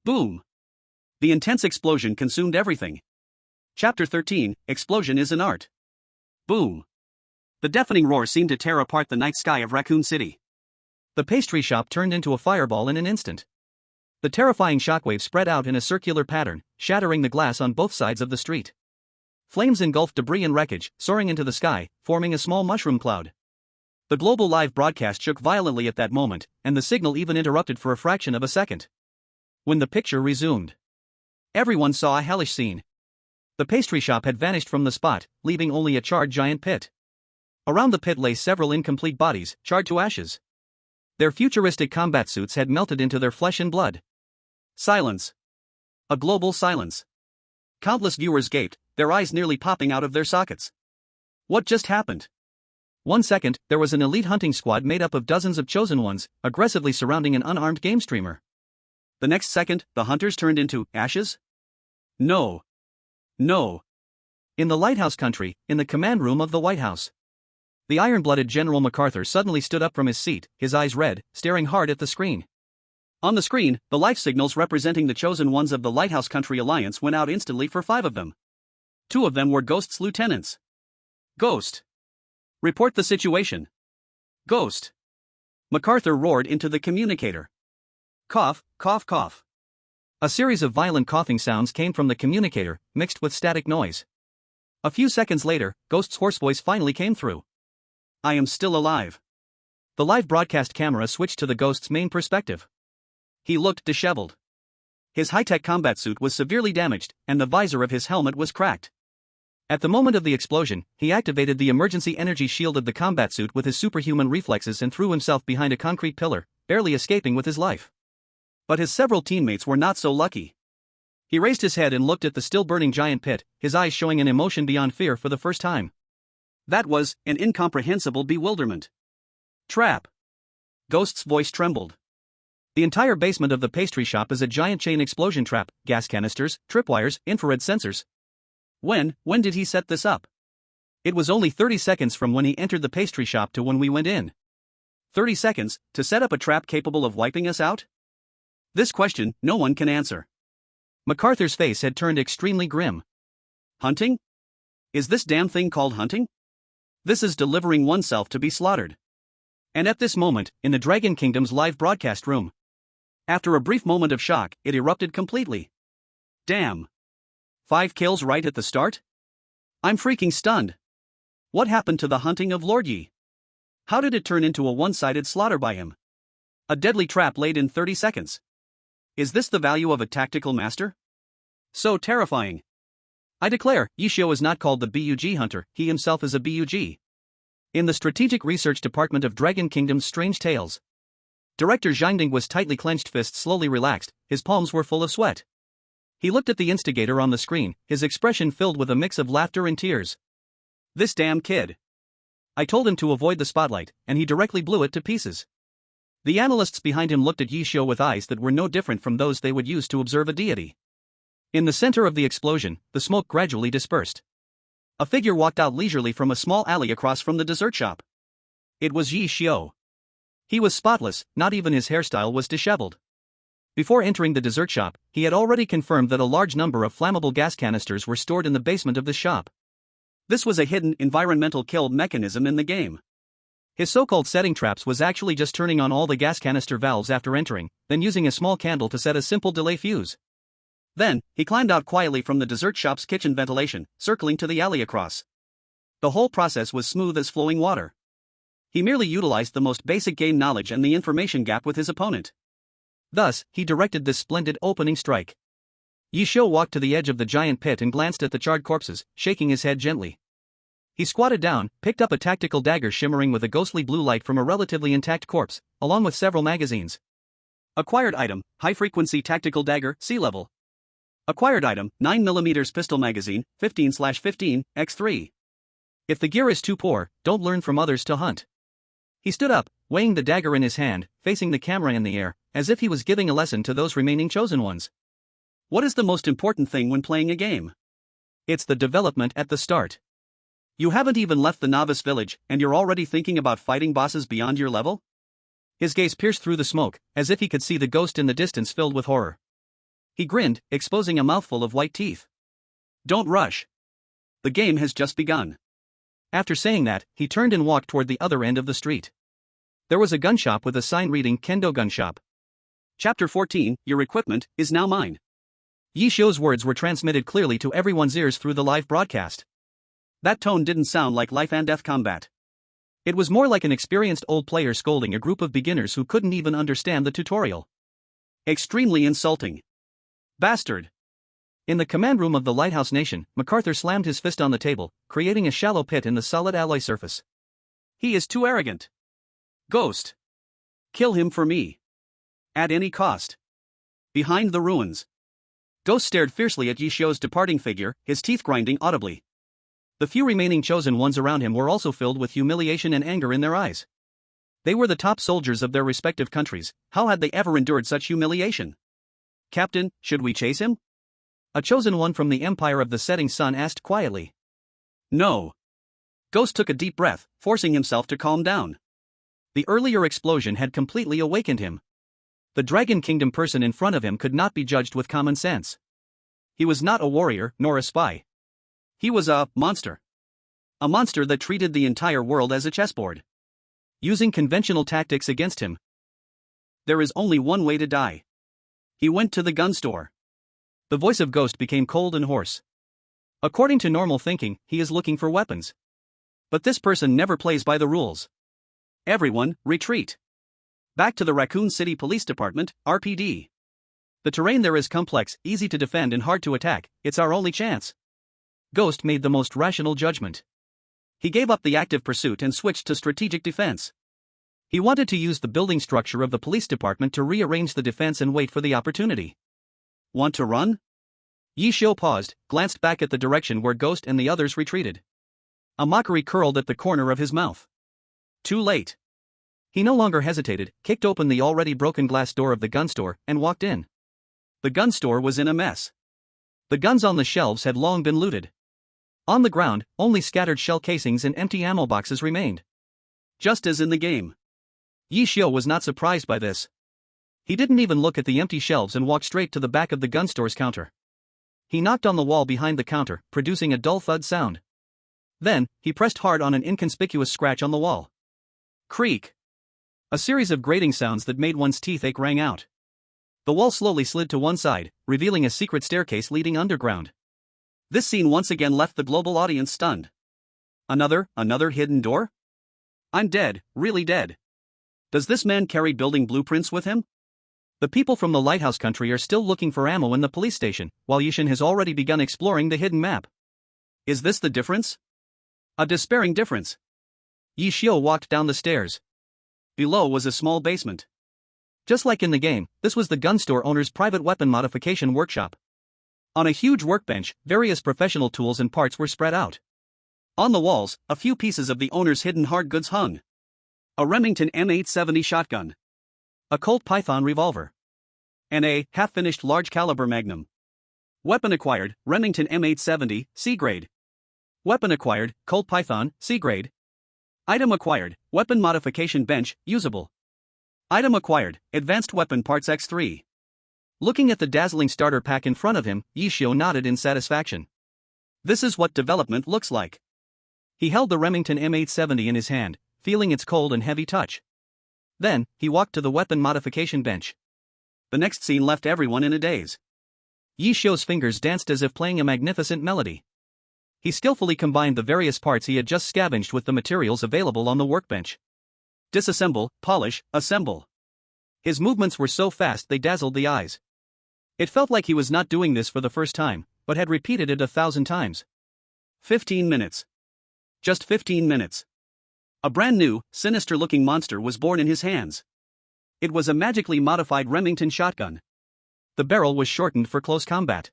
Boom! The intense explosion consumed everything. Chapter 13, Explosion is an Art. Boom! The deafening roar seemed to tear apart the night sky of Raccoon City. The pastry shop turned into a fireball in an instant. The terrifying shockwave spread out in a circular pattern, shattering the glass on both sides of the street. Flames engulfed debris and wreckage, soaring into the sky, forming a small mushroom cloud. The global live broadcast shook violently at that moment, and the signal even interrupted for a fraction of a second. When the picture resumed, everyone saw a hellish scene. The pastry shop had vanished from the spot, leaving only a charred giant pit. Around the pit lay several incomplete bodies, charred to ashes. Their futuristic combat suits had melted into their flesh and blood. Silence. A global silence. Countless viewers gaped, their eyes nearly popping out of their sockets. What just happened? 1 second, there was an elite hunting squad made up of dozens of chosen ones, aggressively surrounding an unarmed game streamer. The next second, the hunters turned into ashes? No. No. In the Lighthouse country, in the command room of the White House, the iron-blooded General MacArthur suddenly stood up from his seat, his eyes red, staring hard at the screen. On the screen, the life signals representing the chosen ones of the Lighthouse Country Alliance went out instantly for 5 of them. 2 of them were Ghost's lieutenants. Ghost! Report the situation. Ghost! MacArthur roared into the communicator. Cough, cough, cough. A series of violent coughing sounds came from the communicator, mixed with static noise. A few seconds later, Ghost's hoarse voice finally came through. I am still alive. The live broadcast camera switched to the Ghost's main perspective. He looked disheveled. His high-tech combat suit was severely damaged, and the visor of his helmet was cracked. At the moment of the explosion, he activated the emergency energy shield of the combat suit with his superhuman reflexes and threw himself behind a concrete pillar, barely escaping with his life. But his several teammates were not so lucky. He raised his head and looked at the still-burning giant pit, his eyes showing an emotion beyond fear for the first time. That was an incomprehensible bewilderment. Trap! Ghost's voice trembled. The entire basement of the pastry shop is a giant chain explosion trap, gas canisters, tripwires, infrared sensors. When did he set this up? It was only 30 seconds from when he entered the pastry shop to when we went in. 30 seconds, to set up a trap capable of wiping us out? This question, no one can answer. MacArthur's face had turned extremely grim. Hunting? Is this damn thing called hunting? This is delivering oneself to be slaughtered. And at this moment, in the Dragon Kingdom's live broadcast room, after a brief moment of shock, it erupted completely. Damn. 5 kills right at the start? I'm freaking stunned. What happened to the hunting of Lord Ye? How did it turn into a one-sided slaughter by him? A deadly trap laid in 30 seconds. Is this the value of a tactical master? So terrifying. I declare, Ye Xiu is not called the BUG hunter, he himself is a BUG. In the Strategic Research Department of Dragon Kingdom's Strange Tales. Director Zhinding was tightly clenched fists slowly relaxed, his palms were full of sweat. He looked at the instigator on the screen, his expression filled with a mix of laughter and tears. This damn kid. I told him to avoid the spotlight, and he directly blew it to pieces. The analysts behind him looked at Ye Xiu with eyes that were no different from those they would use to observe a deity. In the center of the explosion, the smoke gradually dispersed. A figure walked out leisurely from a small alley across from the dessert shop. It was Ye Xiu. He was spotless, not even his hairstyle was disheveled. Before entering the dessert shop, he had already confirmed that a large number of flammable gas canisters were stored in the basement of the shop. This was a hidden environmental kill mechanism in the game. His so-called setting traps was actually just turning on all the gas canister valves after entering, then using a small candle to set a simple delay fuse. Then, he climbed out quietly from the dessert shop's kitchen ventilation, circling to the alley across. The whole process was smooth as flowing water. He merely utilized the most basic game knowledge and the information gap with his opponent. Thus, he directed this splendid opening strike. Ye Xiu walked to the edge of the giant pit and glanced at the charred corpses, shaking his head gently. He squatted down, picked up a tactical dagger shimmering with a ghostly blue light from a relatively intact corpse, along with several magazines. Acquired item, high-frequency tactical dagger, sea level. Acquired item, 9mm pistol magazine, 15/15, x3. If the gear is too poor, don't learn from others to hunt. He stood up, weighing the dagger in his hand, facing the camera in the air, as if he was giving a lesson to those remaining chosen ones. What is the most important thing when playing a game? It's the development at the start. You haven't even left the novice village, and you're already thinking about fighting bosses beyond your level? His gaze pierced through the smoke, as if he could see the ghost in the distance filled with horror. He grinned, exposing a mouthful of white teeth. Don't rush. The game has just begun. After saying that, he turned and walked toward the other end of the street. There was a gun shop with a sign reading Kendo Gun Shop. Chapter 14, Your equipment is now mine. Ye Xiu's words were transmitted clearly to everyone's ears through the live broadcast. That tone didn't sound like life and death combat. It was more like an experienced old player scolding a group of beginners who couldn't even understand the tutorial. Extremely insulting. Bastard. In the command room of the Lighthouse Nation, MacArthur slammed his fist on the table, creating a shallow pit in the solid alloy surface. He is too arrogant. Ghost. Kill him for me. At any cost. Behind the ruins. Ghost stared fiercely at Ye Xiu's departing figure, his teeth grinding audibly. The few remaining chosen ones around him were also filled with humiliation and anger in their eyes. They were the top soldiers of their respective countries, how had they ever endured such humiliation? Captain, should we chase him? A chosen one from the Empire of the Setting Sun asked quietly. No. Ghost took a deep breath, forcing himself to calm down. The earlier explosion had completely awakened him. The Dragon Kingdom person in front of him could not be judged with common sense. He was not a warrior, nor a spy. He was a monster. A monster that treated the entire world as a chessboard. Using conventional tactics against him. There is only one way to die. He went to the gun store. The voice of Ghost became cold and hoarse. According to normal thinking, he is looking for weapons. But this person never plays by the rules. Everyone, retreat. Back to the Raccoon City Police Department, RPD. The terrain there is complex, easy to defend and hard to attack, it's our only chance. Ghost made the most rational judgment. He gave up the active pursuit and switched to strategic defense. He wanted to use the building structure of the police department to rearrange the defense and wait for the opportunity. Want to run? Ye Xiu paused, glanced back at the direction where Ghost and the others retreated. A mockery curled at the corner of his mouth. Too late. He no longer hesitated, kicked open the already broken glass door of the gun store, and walked in. The gun store was in a mess. The guns on the shelves had long been looted. On the ground, only scattered shell casings and empty ammo boxes remained. Just as in the game. Ye Xiu was not surprised by this. He didn't even look at the empty shelves and walked straight to the back of the gun store's counter. He knocked on the wall behind the counter, producing a dull thud sound. Then, he pressed hard on an inconspicuous scratch on the wall. Creak! A series of grating sounds that made one's teeth ache rang out. The wall slowly slid to one side, revealing a secret staircase leading underground. This scene once again left the global audience stunned. Another hidden door? I'm dead, really dead. Does this man carry building blueprints with him? The people from the lighthouse country are still looking for ammo in the police station, while Ye Xiu has already begun exploring the hidden map. Is this the difference? A despairing difference. Ye Xiu walked down the stairs. Below was a small basement. Just like in the game, this was the gun store owner's private weapon modification workshop. On a huge workbench, various professional tools and parts were spread out. On the walls, a few pieces of the owner's hidden hard goods hung. A Remington M870 shotgun. A Colt Python revolver. And a half-finished large-caliber Magnum. Weapon acquired, Remington M870, C-grade. Weapon acquired, Colt Python, C-grade. Item acquired, weapon modification bench, usable. Item acquired, advanced weapon parts X3. Looking at the dazzling starter pack in front of him, Ye Xiu nodded in satisfaction. This is what development looks like. He held the Remington M870 in his hand, feeling its cold and heavy touch. Then, he walked to the weapon modification bench. The next scene left everyone in a daze. Ye Xiu's fingers danced as if playing a magnificent melody. He skillfully combined the various parts he had just scavenged with the materials available on the workbench. Disassemble, polish, assemble. His movements were so fast they dazzled the eyes. It felt like he was not doing this for the first time, but had repeated it 1,000 times. 15 minutes. Just 15 minutes. A brand new, sinister-looking monster was born in his hands. It was a magically modified Remington shotgun. The barrel was shortened for close combat.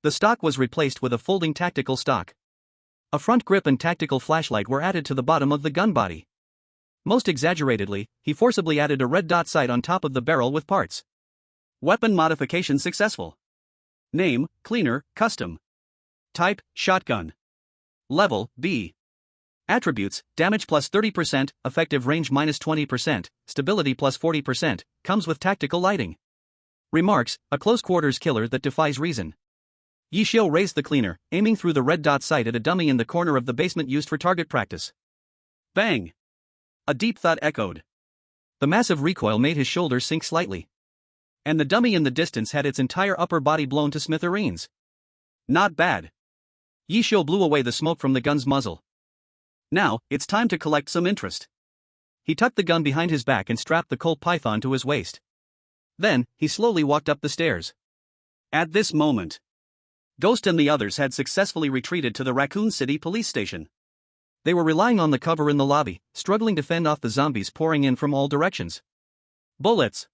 The stock was replaced with a folding tactical stock. A front grip and tactical flashlight were added to the bottom of the gun body. Most exaggeratedly, he forcibly added a red dot sight on top of the barrel with parts. Weapon modification successful. Name, Cleaner, Custom. Type, Shotgun. Level, B. Attributes, damage plus 30%, effective range minus 20%, stability plus 40%, comes with tactical lighting. Remarks, a close-quarters killer that defies reason. Ye Xiu raised the cleaner, aiming through the red dot sight at a dummy in the corner of the basement used for target practice. Bang! A deep thud echoed. The massive recoil made his shoulders sink slightly. And the dummy in the distance had its entire upper body blown to smithereens. Not bad. Ye Xiu blew away the smoke from the gun's muzzle. Now, it's time to collect some interest. He tucked the gun behind his back and strapped the Colt Python to his waist. Then, he slowly walked up the stairs. At this moment, Ghost and the others had successfully retreated to the Raccoon City police station. They were relying on the cover in the lobby, struggling to fend off the zombies pouring in from all directions. Bullets.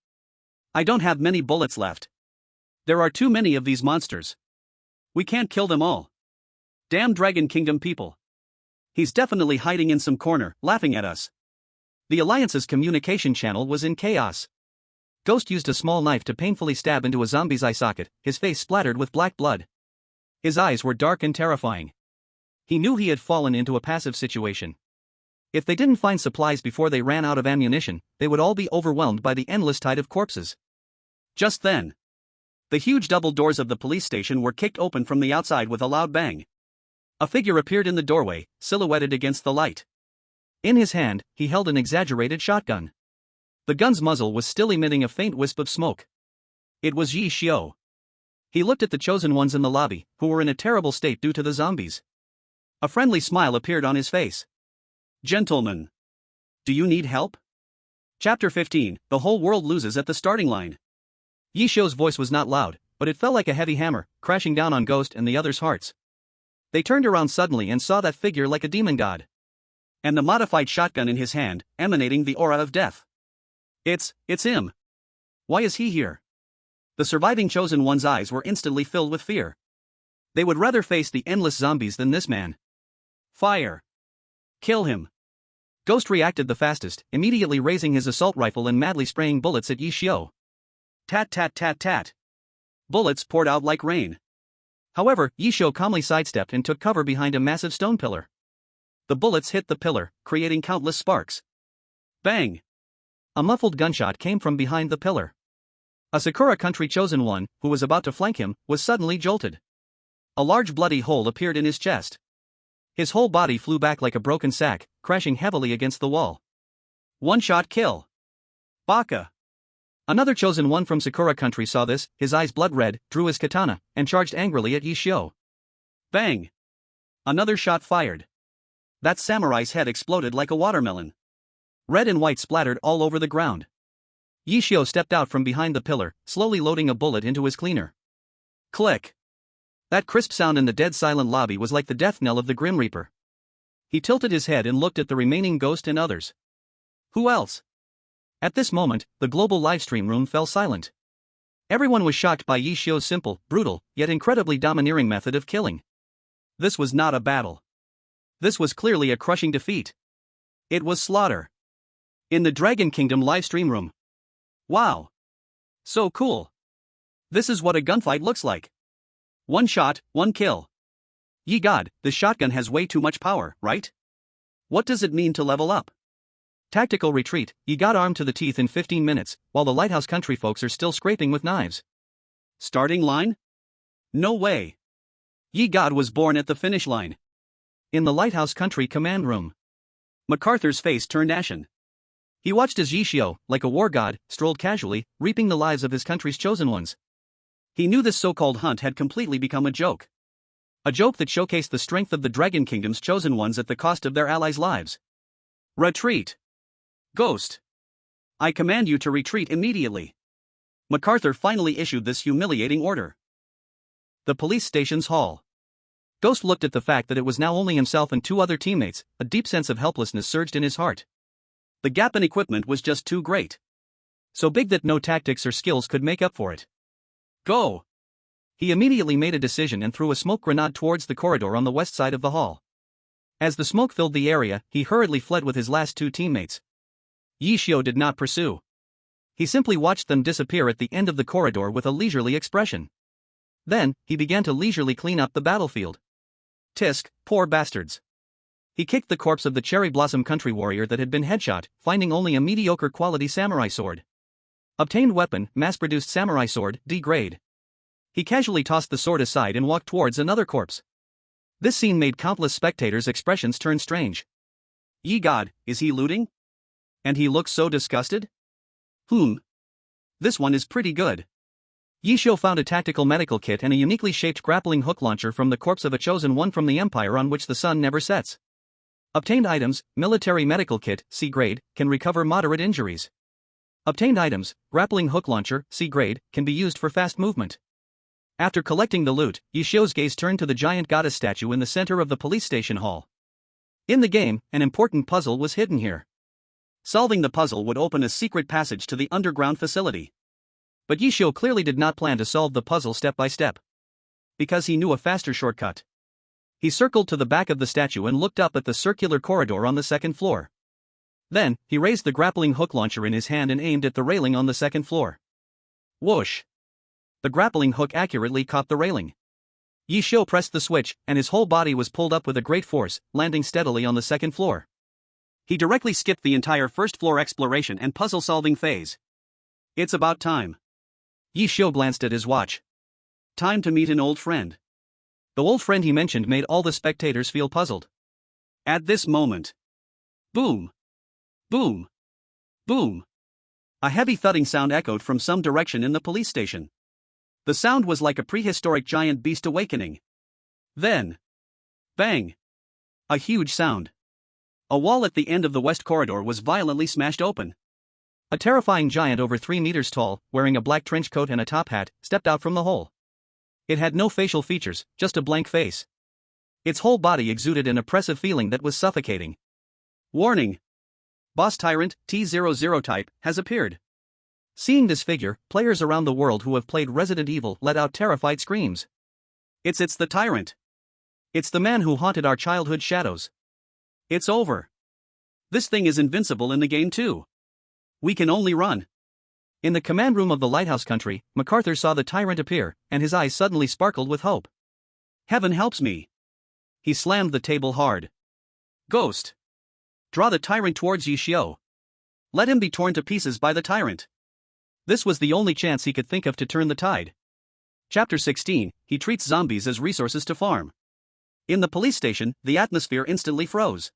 I don't have many bullets left. There are too many of these monsters. We can't kill them all. Damn Dragon Kingdom people. He's definitely hiding in some corner, laughing at us. The Alliance's communication channel was in chaos. Ghost used a small knife to painfully stab into a zombie's eye socket, his face splattered with black blood. His eyes were dark and terrifying. He knew he had fallen into a passive situation. If they didn't find supplies before they ran out of ammunition, they would all be overwhelmed by the endless tide of corpses. Just then, the huge double doors of the police station were kicked open from the outside with a loud bang. A figure appeared in the doorway, silhouetted against the light. In his hand, he held an exaggerated shotgun. The gun's muzzle was still emitting a faint wisp of smoke. It was Ye Xiu. He looked at the chosen ones in the lobby, who were in a terrible state due to the zombies. A friendly smile appeared on his face. Gentlemen, do you need help? Chapter 15, The Whole World Loses at the Starting Line. Ye Xiu's voice was not loud, but it felt like a heavy hammer, crashing down on Ghost and the others' hearts. They turned around suddenly and saw that figure like a demon god. And the modified shotgun in his hand, emanating the aura of death. It's him. Why is he here? The surviving chosen one's eyes were instantly filled with fear. They would rather face the endless zombies than this man. Fire. Kill him. Ghost reacted the fastest, immediately raising his assault rifle and madly spraying bullets at Ye Xiu. Tat tat tat tat. Bullets poured out like rain. However, Ye Xiu calmly sidestepped and took cover behind a massive stone pillar. The bullets hit the pillar, creating countless sparks. Bang! A muffled gunshot came from behind the pillar. A Sakura country chosen one, who was about to flank him, was suddenly jolted. A large bloody hole appeared in his chest. His whole body flew back like a broken sack, crashing heavily against the wall. One-shot kill. Baka. Another chosen one from Sakura country saw this, his eyes blood red, drew his katana, and charged angrily at Ye Xiu. Bang! Another shot fired. That samurai's head exploded like a watermelon. Red and white splattered all over the ground. Ye Xiu stepped out from behind the pillar, slowly loading a bullet into his cleaner. Click! That crisp sound in the dead silent lobby was like the death knell of the Grim Reaper. He tilted his head and looked at the remaining ghost and others. Who else? At this moment, the global livestream room fell silent. Everyone was shocked by Ye Xiu's simple, brutal, yet incredibly domineering method of killing. This was not a battle. This was clearly a crushing defeat. It was slaughter. In the Dragon Kingdom livestream room. Wow! So cool. This is what a gunfight looks like. One shot, one kill. Ye God, the shotgun has way too much power, right? What does it mean to level up? Tactical retreat, Ye got armed to the teeth in 15 minutes, while the Lighthouse country folks are still scraping with knives. Starting line? No way. Ye God was born at the finish line. In the Lighthouse country command room. MacArthur's face turned ashen. He watched as Ye Xiu, like a war god, strolled casually, reaping the lives of his country's chosen ones. He knew this so-called hunt had completely become a joke. A joke that showcased the strength of the Dragon Kingdom's chosen ones at the cost of their allies' lives. Retreat. Ghost. I command you to retreat immediately. MacArthur finally issued this humiliating order. The police station's hall. Ghost looked at the fact that it was now only himself and two other teammates. A deep sense of helplessness surged in his heart. The gap in equipment was just too great. So big that no tactics or skills could make up for it. Go! He immediately made a decision and threw a smoke grenade towards the corridor on the west side of the hall. As the smoke filled the area, he hurriedly fled with his last two teammates. Ye Xiu did not pursue. He simply watched them disappear at the end of the corridor with a leisurely expression. Then, he began to leisurely clean up the battlefield. Tisk, poor bastards. He kicked the corpse of the cherry blossom country warrior that had been headshot, finding only a mediocre quality samurai sword. Obtained weapon, mass-produced samurai sword, D grade. He casually tossed the sword aside and walked towards another corpse. This scene made countless spectators' expressions turn strange. Ye God, is he looting? And he looks so disgusted? This one is pretty good. Ye Xiu found a tactical medical kit and a uniquely shaped grappling hook launcher from the corpse of a chosen one from the empire on which the sun never sets. Obtained items, military medical kit, C grade, can recover moderate injuries. Obtained items, grappling hook launcher, C grade, can be used for fast movement. After collecting the loot, Ye Xiu's gaze turned to the giant goddess statue in the center of the police station hall. In the game, an important puzzle was hidden here. Solving the puzzle would open a secret passage to the underground facility. But Ye Xiu clearly did not plan to solve the puzzle step by step. Because he knew a faster shortcut. He circled to the back of the statue and looked up at the circular corridor on the second floor. Then, he raised the grappling hook launcher in his hand and aimed at the railing on the second floor. Whoosh! The grappling hook accurately caught the railing. Ye Xiu pressed the switch, and his whole body was pulled up with a great force, landing steadily on the second floor. He directly skipped the entire first-floor exploration and puzzle-solving phase. It's about time. Ye Xiu glanced at his watch. Time to meet an old friend. The old friend he mentioned made all the spectators feel puzzled. At this moment. Boom! Boom! Boom! A heavy thudding sound echoed from some direction in the police station. The sound was like a prehistoric giant beast awakening. Then. Bang! A huge sound. A wall at the end of the west corridor was violently smashed open. A terrifying giant over 3 meters tall, wearing a black trench coat and a top hat, stepped out from the hole. It had no facial features, just a blank face. Its whole body exuded an oppressive feeling that was suffocating. Warning! Boss Tyrant, T00 type, has appeared. Seeing this figure, players around the world who have played Resident Evil let out terrified screams. It's the Tyrant. It's the man who haunted our childhood shadows. It's over. This thing is invincible in the game too. We can only run. In the command room of the Lighthouse country, MacArthur saw the Tyrant appear, and his eyes suddenly sparkled with hope. Heaven helps me. He slammed the table hard. Ghost. Draw the tyrant towards Ye Xiu. Let him be torn to pieces by the tyrant. This was the only chance he could think of to turn the tide. Chapter 16, he treats zombies as resources to farm. In the police station, the atmosphere instantly froze.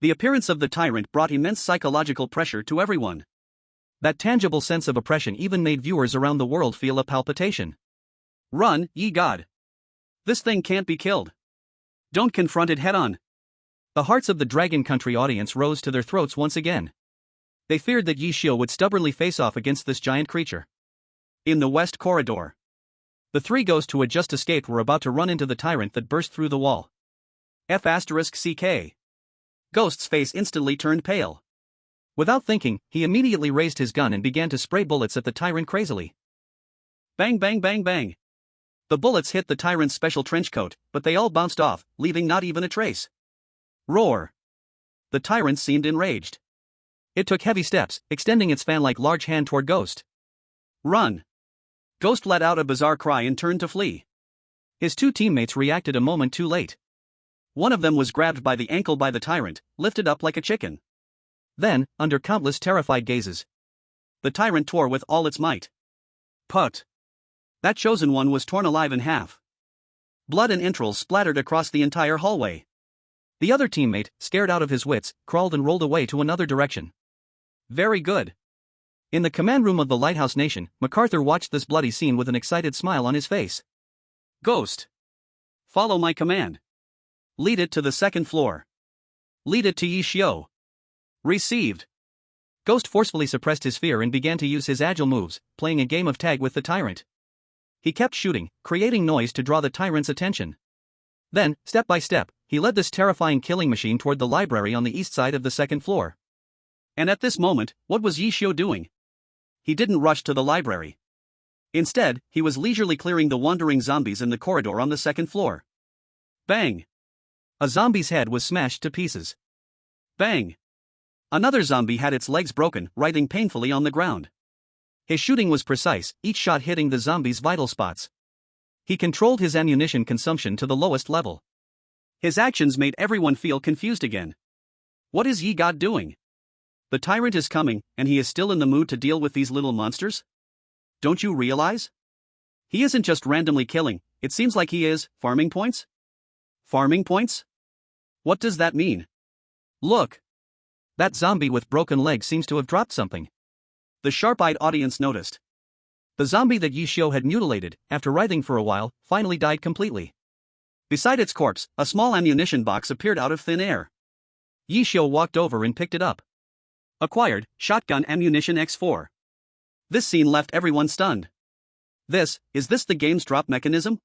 The appearance of the tyrant brought immense psychological pressure to everyone. That tangible sense of oppression even made viewers around the world feel a palpitation. Run, ye god. This thing can't be killed. Don't confront it head-on. The hearts of the Dragon Country audience rose to their throats once again. They feared that Ye Xiu would stubbornly face off against this giant creature. In the west corridor, the three ghosts who had just escaped were about to run into the tyrant that burst through the wall. F***CK. Ghost's face instantly turned pale. Without thinking, he immediately raised his gun and began to spray bullets at the tyrant crazily. Bang bang bang bang. The bullets hit the tyrant's special trench coat, but they all bounced off, leaving not even a trace. Roar. The tyrant seemed enraged. It took heavy steps, extending its fan-like large hand toward Ghost. Run. Ghost let out a bizarre cry and turned to flee. His two teammates reacted a moment too late. One of them was grabbed by the ankle by the tyrant, lifted up like a chicken. Then, under countless terrified gazes, the tyrant tore with all its might. Put. That chosen one was torn alive in half. Blood and entrails splattered across the entire hallway. The other teammate, scared out of his wits, crawled and rolled away to another direction. Very good. In the command room of the Lighthouse Nation, MacArthur watched this bloody scene with an excited smile on his face. Ghost. Follow my command. Lead it to the second floor. Lead it to Ye Xiu. Received. Ghost forcefully suppressed his fear and began to use his agile moves, playing a game of tag with the tyrant. He kept shooting, creating noise to draw the tyrant's attention. Then, step by step, he led this terrifying killing machine toward the library on the east side of the second floor. And at this moment, what was Ye Xiu doing? He didn't rush to the library. Instead, he was leisurely clearing the wandering zombies in the corridor on the second floor. Bang! A zombie's head was smashed to pieces. Bang! Another zombie had its legs broken, writhing painfully on the ground. His shooting was precise, each shot hitting the zombie's vital spots. He controlled his ammunition consumption to the lowest level. His actions made everyone feel confused again. What is Ye God doing? The tyrant is coming, and he is still in the mood to deal with these little monsters? Don't you realize? He isn't just randomly killing, it seems like he is farming points? Farming points? What does that mean? Look! That zombie with broken legs seems to have dropped something. The sharp-eyed audience noticed. The zombie that Ye Xiu had mutilated, after writhing for a while, finally died completely. Beside its corpse, a small ammunition box appeared out of thin air. Ye Xiu walked over and picked it up. Acquired, shotgun ammunition X4. This scene left everyone stunned. Is this the game's drop mechanism?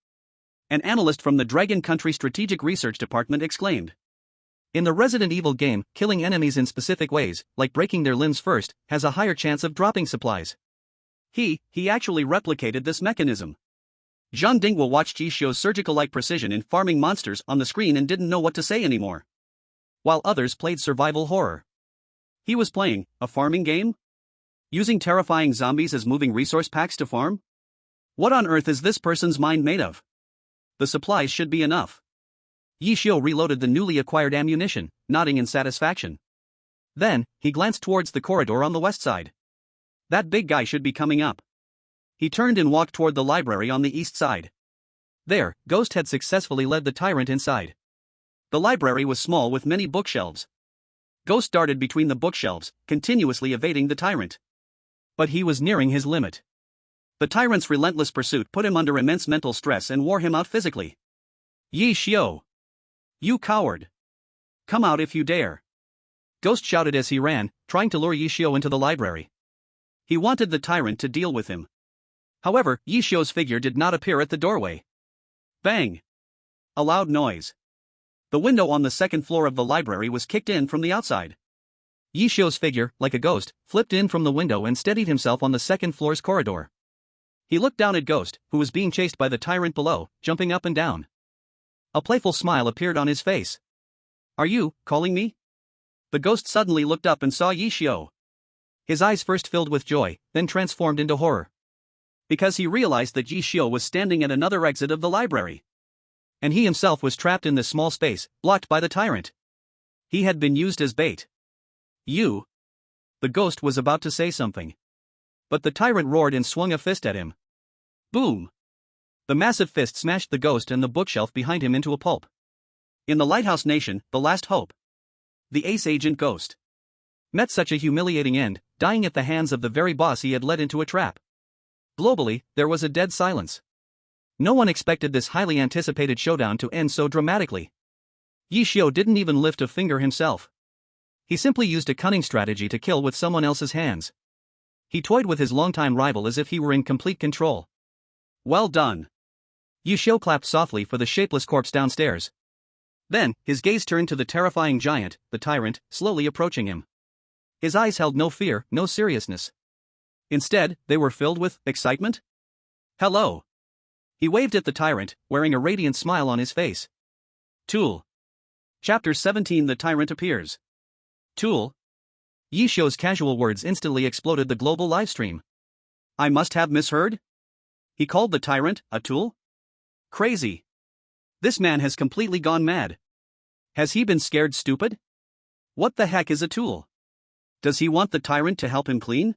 An analyst from the Dragon Country Strategic Research Department exclaimed. In the Resident Evil game, killing enemies in specific ways, like breaking their limbs first, has a higher chance of dropping supplies. He actually replicated this mechanism. Zhang Dingwa watched Ye Xiu's surgical-like precision in farming monsters on the screen and didn't know what to say anymore. While others played survival horror. He was playing a farming game? Using terrifying zombies as moving resource packs to farm? What on earth is this person's mind made of? The supplies should be enough. Ye Xiu reloaded the newly acquired ammunition, nodding in satisfaction. Then, he glanced towards the corridor on the west side. That big guy should be coming up. He turned and walked toward the library on the east side. There, Ghost had successfully led the tyrant inside. The library was small with many bookshelves. Ghost darted between the bookshelves, continuously evading the tyrant. But he was nearing his limit. The tyrant's relentless pursuit put him under immense mental stress and wore him out physically. Ye Xiu! You coward! Come out if you dare! Ghost shouted as he ran, trying to lure Ye Xiu into the library. He wanted the tyrant to deal with him. However, Ye Xiu's figure did not appear at the doorway. Bang! A loud noise. The window on the second floor of the library was kicked in from the outside. Ye Xiu's figure, like a ghost, flipped in from the window and steadied himself on the second floor's corridor. He looked down at Ghost, who was being chased by the tyrant below, jumping up and down. A playful smile appeared on his face. Are you calling me? The ghost suddenly looked up and saw Ye Xiu. His eyes first filled with joy, then transformed into horror. Because he realized that Ye Xiu was standing at another exit of the library. and he himself was trapped in this small space, blocked by the tyrant. He had been used as bait. You. The ghost was about to say something. But the tyrant roared and swung a fist at him. Boom! The massive fist smashed the ghost and the bookshelf behind him into a pulp. In the Lighthouse Nation, the last hope. The ace agent ghost met such a humiliating end, dying at the hands of the very boss he had led into a trap. Globally, there was a dead silence. No one expected this highly anticipated showdown to end so dramatically. Ye Xiu didn't even lift a finger himself. He simply used a cunning strategy to kill with someone else's hands. He toyed with his longtime rival as if he were in complete control. Well done. Ye Xiu clapped softly for the shapeless corpse downstairs. Then, his gaze turned to the terrifying giant, the tyrant, slowly approaching him. His eyes held no fear, no seriousness. Instead, they were filled with excitement. Hello. He waved at the tyrant, wearing a radiant smile on his face. Tool. Chapter 17. The Tyrant Appears. Tool. Ye Xiu's casual words instantly exploded the global livestream. I must have misheard? He called the tyrant a tool? Crazy. This man has completely gone mad. Has he been scared stupid? What the heck is a tool? Does he want the tyrant to help him clean?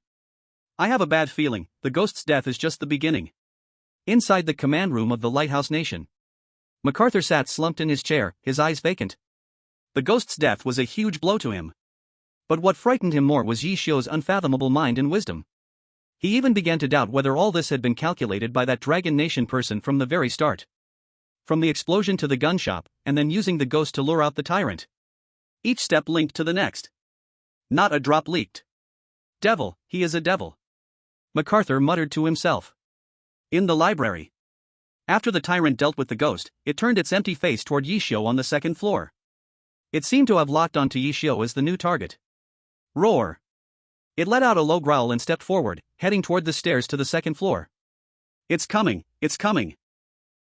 I have a bad feeling, the ghost's death is just the beginning. Inside the command room of the Lighthouse Nation, MacArthur sat slumped in his chair, his eyes vacant. The ghost's death was a huge blow to him. But what frightened him more was Ye Xiu's unfathomable mind and wisdom. He even began to doubt whether all this had been calculated by that Dragon Nation person from the very start. From the explosion to the gun shop, and then using the ghost to lure out the tyrant. Each step linked to the next. Not a drop leaked. Devil, he is a devil. MacArthur muttered to himself. In the library. After the tyrant dealt with the ghost, it turned its empty face toward Ye Xiu on the second floor. It seemed to have locked onto Ye Xiu as the new target. Roar. It let out a low growl and stepped forward, heading toward the stairs to the second floor. It's coming, it's coming.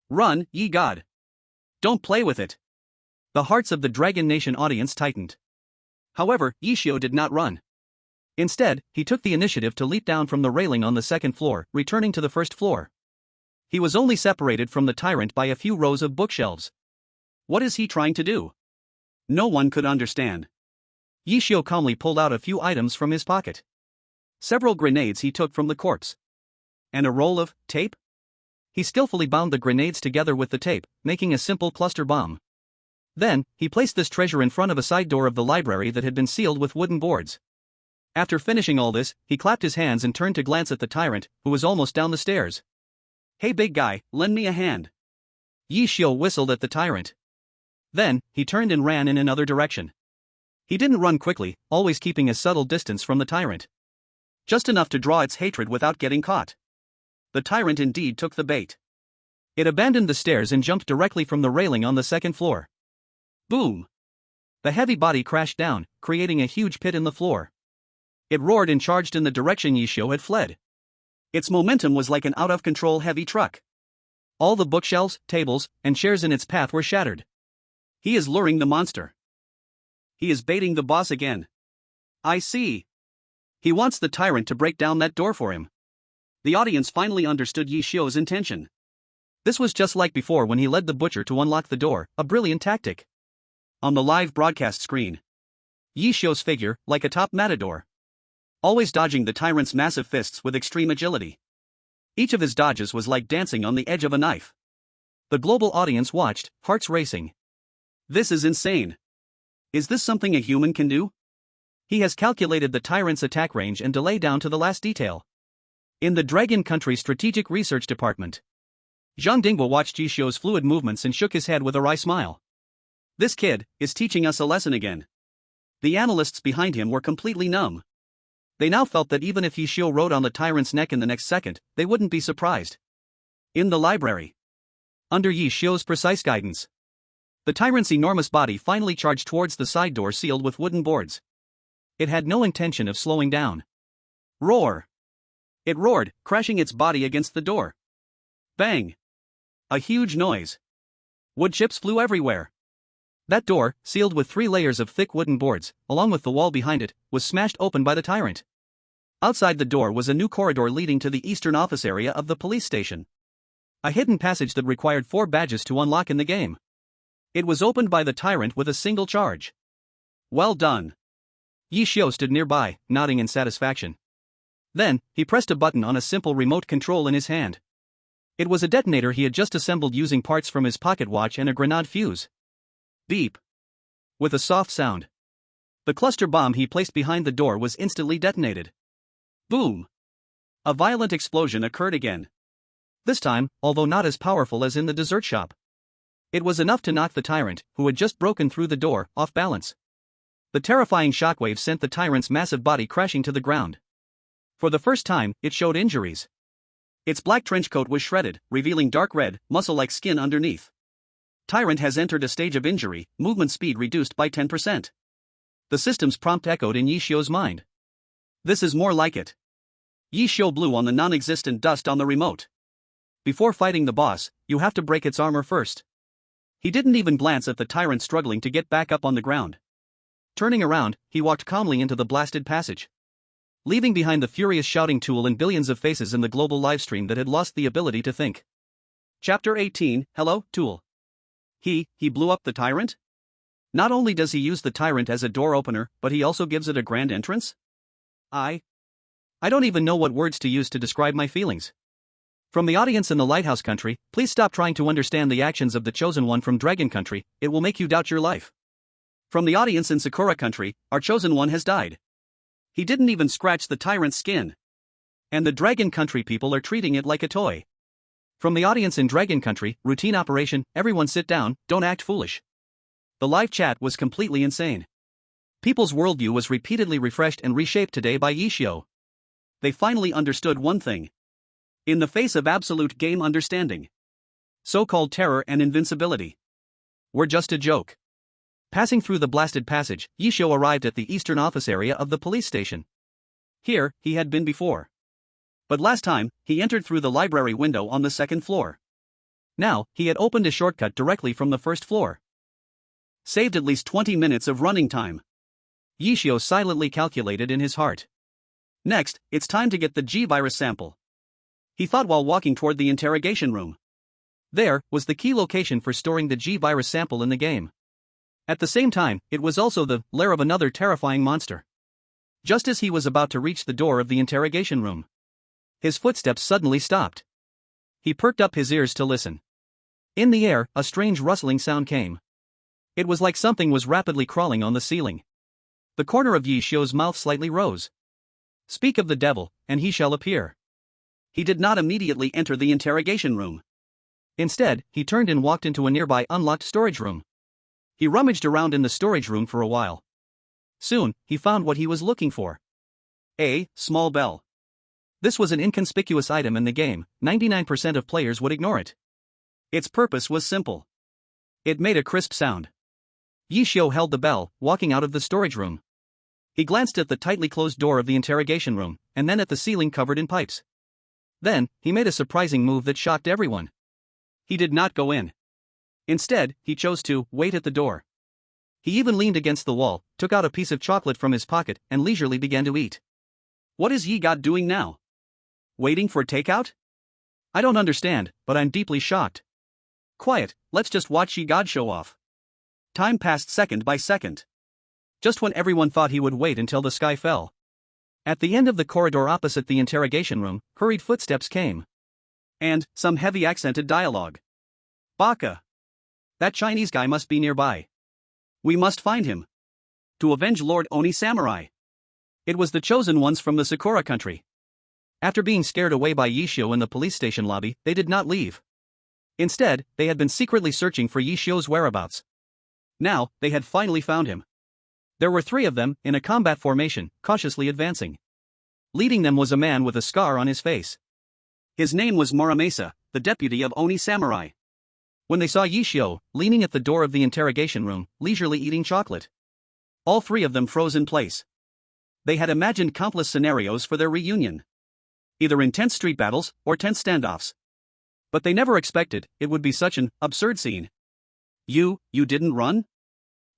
Run, ye god. Don't play with it. The hearts of the Dragon Nation audience tightened. However, Ye Xiu did not run. Instead, he took the initiative to leap down from the railing on the second floor, returning to the first floor. He was only separated from the tyrant by a few rows of bookshelves. What is he trying to do? No one could understand. Ye Xiu calmly pulled out a few items from his pocket. Several grenades he took from the corpse. And a roll of tape? He skillfully bound the grenades together with the tape, making a simple cluster bomb. Then, he placed this treasure in front of a side door of the library that had been sealed with wooden boards. After finishing all this, he clapped his hands and turned to glance at the tyrant, who was almost down the stairs. Hey big guy, lend me a hand. Ye Xiu whistled at the tyrant. Then, he turned and ran in another direction. He didn't run quickly, always keeping a subtle distance from the tyrant. Just enough to draw its hatred without getting caught. The tyrant indeed took the bait. It abandoned the stairs and jumped directly from the railing on the second floor. Boom! The heavy body crashed down, creating a huge pit in the floor. It roared and charged in the direction Ye Xiu had fled. Its momentum was like an out-of-control heavy truck. All the bookshelves, tables, and chairs in its path were shattered. He is luring the monster. He is baiting the boss again. I see. He wants the tyrant to break down that door for him. The audience finally understood Ye Xiu's intention. This was just like before when he led the butcher to unlock the door, a brilliant tactic. On the live broadcast screen, Ye Xiu's figure, like a top matador, always dodging the tyrant's massive fists with extreme agility. Each of his dodges was like dancing on the edge of a knife. The global audience watched, hearts racing. This is insane. Is this something a human can do? He has calculated the tyrant's attack range and delay down to the last detail. In the Dragon Country Strategic Research Department, Zhang Dingbo watched Ye Xiu's fluid movements and shook his head with a wry smile. This kid is teaching us a lesson again. The analysts behind him were completely numb. They now felt that even if Ye Xiu rode on the tyrant's neck in the next second, they wouldn't be surprised. In the library, under Ye Xiu's precise guidance, the tyrant's enormous body finally charged towards the side door sealed with wooden boards. It had no intention of slowing down. Roar! It roared, crashing its body against the door. Bang! A huge noise. Wood chips flew everywhere. That door, sealed with 3 layers of thick wooden boards, along with the wall behind it, was smashed open by the tyrant. Outside the door was a new corridor leading to the eastern office area of the police station. A hidden passage that required 4 badges to unlock in the game. It was opened by the tyrant with a single charge. Well done. Ye Xiu stood nearby, nodding in satisfaction. Then, he pressed a button on a simple remote control in his hand. It was a detonator he had just assembled using parts from his pocket watch and a grenade fuse. Beep. With a soft sound. The cluster bomb he placed behind the door was instantly detonated. Boom. A violent explosion occurred again. This time, although not as powerful as in the dessert shop. It was enough to knock the tyrant, who had just broken through the door, off balance. The terrifying shockwave sent the tyrant's massive body crashing to the ground. For the first time, it showed injuries. Its black trench coat was shredded, revealing dark red, muscle-like skin underneath. Tyrant has entered a stage of injury, movement speed reduced by 10%. The system's prompt echoed in Ye Xiu's mind. This is more like it. Ye Xiu blew on the non-existent dust on the remote. Before fighting the boss, you have to break its armor first. He didn't even glance at the tyrant struggling to get back up on the ground. Turning around, he walked calmly into the blasted passage. Leaving behind the furious shouting tool and billions of faces in the global livestream that had lost the ability to think. Chapter 18, Hello, Tool. He blew up the tyrant? Not only does he use the tyrant as a door opener, but he also gives it a grand entrance? I don't even know what words to use to describe my feelings. From the audience in the Lighthouse Country, please stop trying to understand the actions of the Chosen One from Dragon Country, it will make you doubt your life. From the audience in Sakura Country, our Chosen One has died. He didn't even scratch the tyrant's skin. And the Dragon Country people are treating it like a toy. From the audience in Dragon Country, routine operation, everyone sit down, don't act foolish. The live chat was completely insane. People's worldview was repeatedly refreshed and reshaped today by Ye Xiu. They finally understood one thing. In the face of absolute game understanding, so-called terror and invincibility were just a joke. Passing through the blasted passage, Ye Xiu arrived at the eastern office area of the police station. Here, he had been before. But last time, he entered through the library window on the 2nd floor. Now, he had opened a shortcut directly from the 1st floor. Saved at least 20 minutes of running time. Ye Xiu silently calculated in his heart. Next, it's time to get the G-virus sample. He thought while walking toward the interrogation room. There was the key location for storing the G-virus sample in the game. At the same time, it was also the lair of another terrifying monster. Just as he was about to reach the door of the interrogation room, his footsteps suddenly stopped. He perked up his ears to listen. In the air, a strange rustling sound came. It was like something was rapidly crawling on the ceiling. The corner of Ye Xiu's mouth slightly rose. Speak of the devil, and he shall appear. He did not immediately enter the interrogation room. Instead, he turned and walked into a nearby unlocked storage room. He rummaged around in the storage room for a while. Soon, he found what he was looking for. A small bell. This was an inconspicuous item in the game, 99% of players would ignore it. Its purpose was simple. It made a crisp sound. Ye Xiu held the bell, walking out of the storage room. He glanced at the tightly closed door of the interrogation room, and then at the ceiling covered in pipes. Then, he made a surprising move that shocked everyone. He did not go in. Instead, he chose to wait at the door. He even leaned against the wall, took out a piece of chocolate from his pocket, and leisurely began to eat. What is Ye God doing now? Waiting for takeout? I don't understand, but I'm deeply shocked. Quiet, let's just watch Ye God show off. Time passed second by second. Just when everyone thought he would wait until the sky fell. At the end of the corridor opposite the interrogation room, hurried footsteps came. And some heavy accented dialogue. Baka. That Chinese guy must be nearby. We must find him. To avenge Lord Oni Samurai. It was the Chosen Ones from the Sakura Country. After being scared away by Ye Xiu in the police station lobby, they did not leave. Instead, they had been secretly searching for Ye Xiu's whereabouts. Now, they had finally found him. There were 3 of them, in a combat formation, cautiously advancing. Leading them was a man with a scar on his face. His name was Muramasa, the deputy of Oni Samurai. When they saw Ye Xiu, leaning at the door of the interrogation room, leisurely eating chocolate, all 3 of them froze in place. They had imagined countless scenarios for their reunion. Either intense street battles, or tense standoffs. But they never expected it would be such an absurd scene. You didn't run?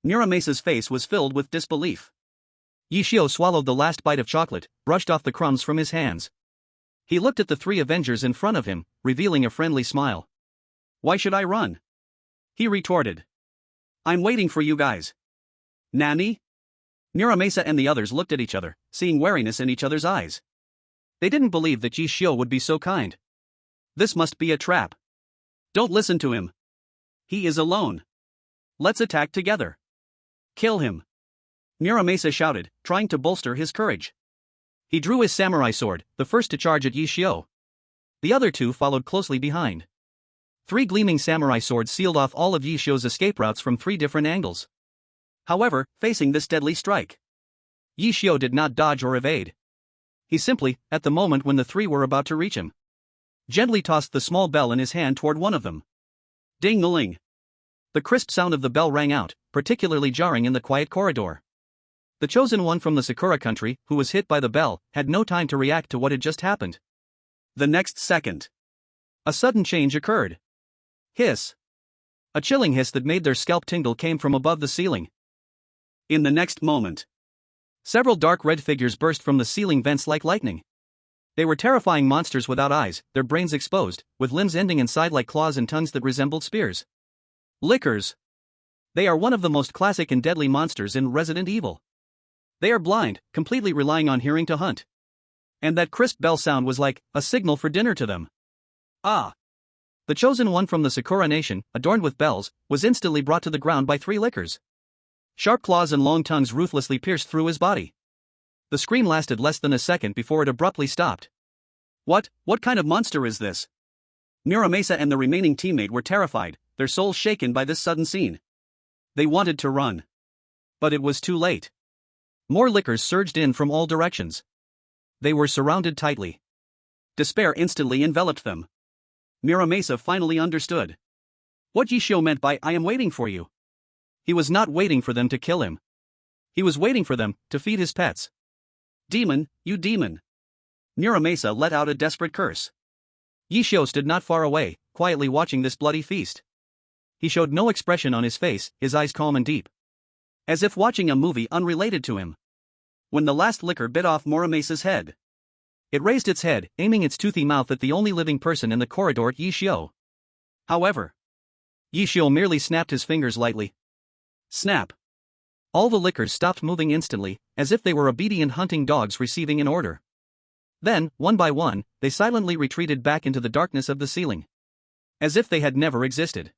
Muramasa's face was filled with disbelief. Ye Xiu swallowed the last bite of chocolate, brushed off the crumbs from his hands. He looked at the three Avengers in front of him, revealing a friendly smile. Why should I run? He retorted. I'm waiting for you guys. Nani? Muramasa and the others looked at each other, seeing wariness in each other's eyes. They didn't believe that Ye Xiu would be so kind. This must be a trap. Don't listen to him. He is alone. Let's attack together. Kill him. Muramasa shouted, trying to bolster his courage. He drew his samurai sword, the first to charge at Ye Xiu. The other two followed closely behind. 3 gleaming samurai swords sealed off all of Ye Xiu's escape routes from 3 different angles. However, facing this deadly strike, Ye Xiu did not dodge or evade. He simply, at the moment when the 3 were about to reach him, gently tossed the small bell in his hand toward one of them. Ding-a-ling. The crisp sound of the bell rang out, particularly jarring in the quiet corridor. The chosen one from the Sakura country, who was hit by the bell, had no time to react to what had just happened. The next second, a sudden change occurred. Hiss. A chilling hiss that made their scalp tingle came from above the ceiling. In the next moment, several dark red figures burst from the ceiling vents like lightning. They were terrifying monsters without eyes, their brains exposed, with limbs ending inside like claws and tongues that resembled spears. Lickers. They are one of the most classic and deadly monsters in Resident Evil. They are blind, completely relying on hearing to hunt. And that crisp bell sound was like a signal for dinner to them. Ah! The chosen one from the Sakura nation, adorned with bells, was instantly brought to the ground by 3 lickers. Sharp claws and long tongues ruthlessly pierced through his body. The scream lasted less than a second before it abruptly stopped. What kind of monster is this? Muramasa and the remaining teammate were terrified, their souls shaken by this sudden scene. They wanted to run. But it was too late. More lickers surged in from all directions. They were surrounded tightly. Despair instantly enveloped them. Muramasa finally understood what Ye Xiu meant by "I am waiting for you." He was not waiting for them to kill him. He was waiting for them to feed his pets. Demon, you demon. Muramasa let out a desperate curse. Ye Xiu stood not far away, quietly watching this bloody feast. He showed no expression on his face, his eyes calm and deep, as if watching a movie unrelated to him. When the last licker bit off Muramasa's head, it raised its head, aiming its toothy mouth at the only living person in the corridor, Ye Xiu. However, Ye Xiu merely snapped his fingers lightly. Snap. All the lickers stopped moving instantly, as if they were obedient hunting dogs receiving an order. Then, one by one, they silently retreated back into the darkness of the ceiling, as if they had never existed.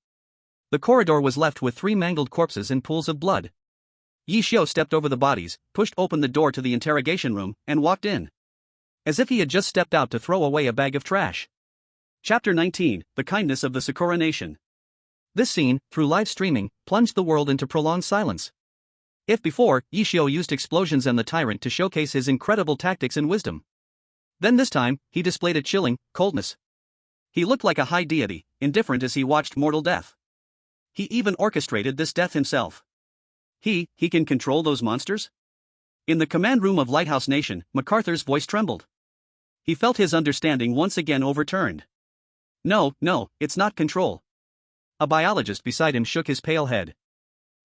The corridor was left with 3 mangled corpses in pools of blood. Ye Xiu stepped over the bodies, pushed open the door to the interrogation room, and walked in, as if he had just stepped out to throw away a bag of trash. Chapter 19, The Kindness of the Sakura Nation. This scene, through live streaming, plunged the world into prolonged silence. If before, Ye Xiu used explosions and the tyrant to showcase his incredible tactics and wisdom, then this time, he displayed a chilling coldness. He looked like a high deity, indifferent as he watched mortal death. He even orchestrated this death himself. He can control those monsters? In the command room of Lighthouse Nation, MacArthur's voice trembled. He felt his understanding once again overturned. No, it's not control. A biologist beside him shook his pale head.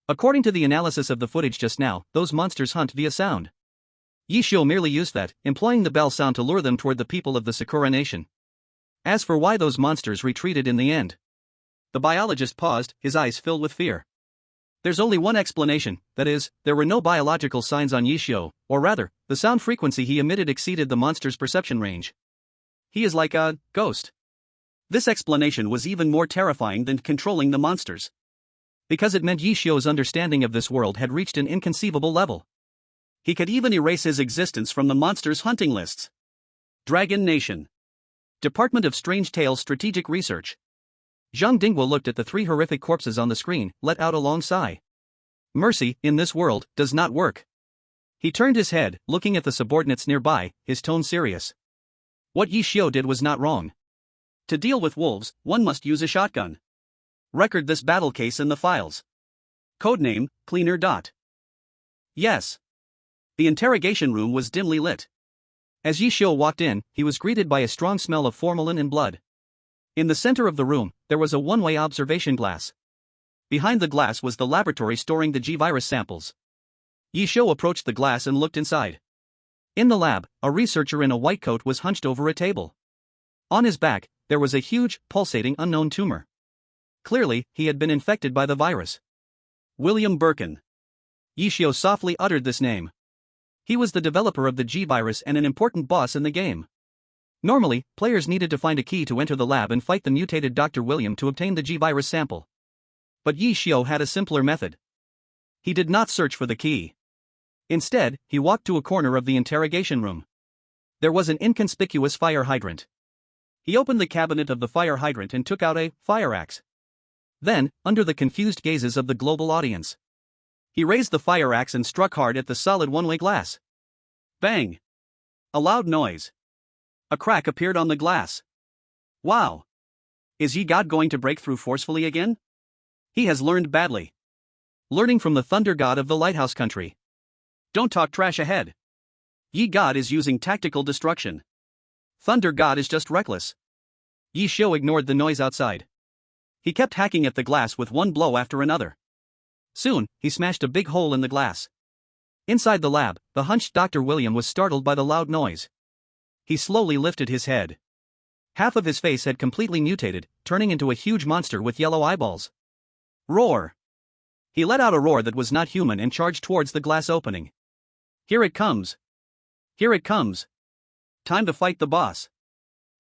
According to the analysis of the footage just now, those monsters hunt via sound. Ye Xiu merely used that, employing the bell sound to lure them toward the people of the Sakura Nation. As for why those monsters retreated in the end, the biologist paused, his eyes filled with fear. There's only one explanation, that is, there were no biological signs on Ye Xiu, or rather, the sound frequency he emitted exceeded the monster's perception range. He is like a ghost. This explanation was even more terrifying than controlling the monsters, because it meant Ye Xiu's understanding of this world had reached an inconceivable level. He could even erase his existence from the monsters' hunting lists. Dragon Nation. Department of Strange Tales Strategic Research. Zhang Dinghua looked at the 3 horrific corpses on the screen, let out a long sigh. Mercy, in this world, does not work. He turned his head, looking at the subordinates nearby, his tone serious. What Ye Xiu did was not wrong. To deal with wolves, one must use a shotgun. Record this battle case in the files. Codename, Cleaner. Yes. The interrogation room was dimly lit. As Ye Xiu walked in, he was greeted by a strong smell of formalin and blood. In the center of the room, there was a one-way observation glass. Behind the glass was the laboratory storing the G-virus samples. Ye Xiu approached the glass and looked inside. In the lab, a researcher in a white coat was hunched over a table. On his back, there was a huge, pulsating unknown tumor. Clearly, he had been infected by the virus. William Birkin. Ye Xiu softly uttered this name. He was the developer of the G virus and an important boss in the game. Normally, players needed to find a key to enter the lab and fight the mutated Dr. William to obtain the G virus sample. But Ye Xiu had a simpler method. He did not search for the key. Instead, he walked to a corner of the interrogation room. There was an inconspicuous fire hydrant. He opened the cabinet of the fire hydrant and took out a fire axe. Then, under the confused gazes of the global audience, he raised the fire axe and struck hard at the solid one-way glass. Bang! A loud noise. A crack appeared on the glass. Wow! Is Ye God going to break through forcefully again? He has learned badly. Learning from the thunder god of the lighthouse country. Don't talk trash ahead. Ye God is using tactical destruction. Thunder God is just reckless. Ye Xiu ignored the noise outside. He kept hacking at the glass with one blow after another. Soon, he smashed a big hole in the glass. Inside the lab, the hunched Dr. William was startled by the loud noise. He slowly lifted his head. Half of his face had completely mutated, turning into a huge monster with yellow eyeballs. Roar! He let out a roar that was not human and charged towards the glass opening. Here it comes! Here it comes! Time to fight the boss.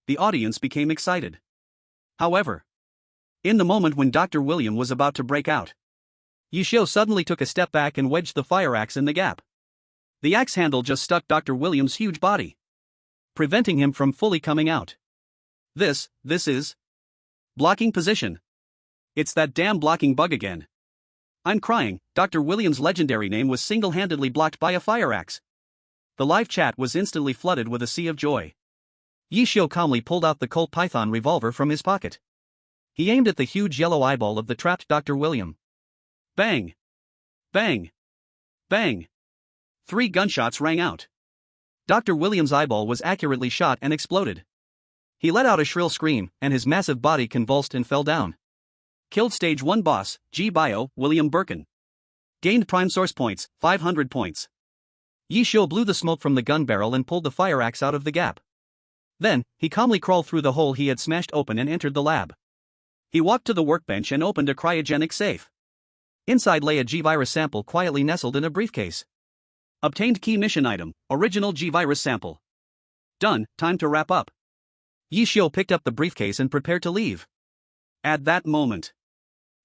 The audience became excited. However, in the moment when Dr. William was about to break out, Ye Xiu suddenly took a step back and wedged the fire axe in the gap. The axe handle just stuck Dr. William's huge body, preventing him from fully coming out. This is blocking position. It's that damn blocking bug again. I'm crying. Dr. William's legendary name was single-handedly blocked by a fire axe. The live chat was instantly flooded with a sea of joy. Ye Xiu calmly pulled out the Colt Python revolver from his pocket. He aimed at the huge yellow eyeball of the trapped Dr. William. Bang! Bang! Bang! 3 gunshots rang out. Dr. William's eyeball was accurately shot and exploded. He let out a shrill scream, and his massive body convulsed and fell down. Killed Stage 1 boss, G Bio, William Birkin. Gained prime source points, 500 points. Ye Xiu blew the smoke from the gun barrel and pulled the fire axe out of the gap. Then, he calmly crawled through the hole he had smashed open and entered the lab. He walked to the workbench and opened a cryogenic safe. Inside lay a G-virus sample quietly nestled in a briefcase. Obtained key mission item, original G-virus sample. Done, time to wrap up. Ye Xiu picked up the briefcase and prepared to leave. At that moment,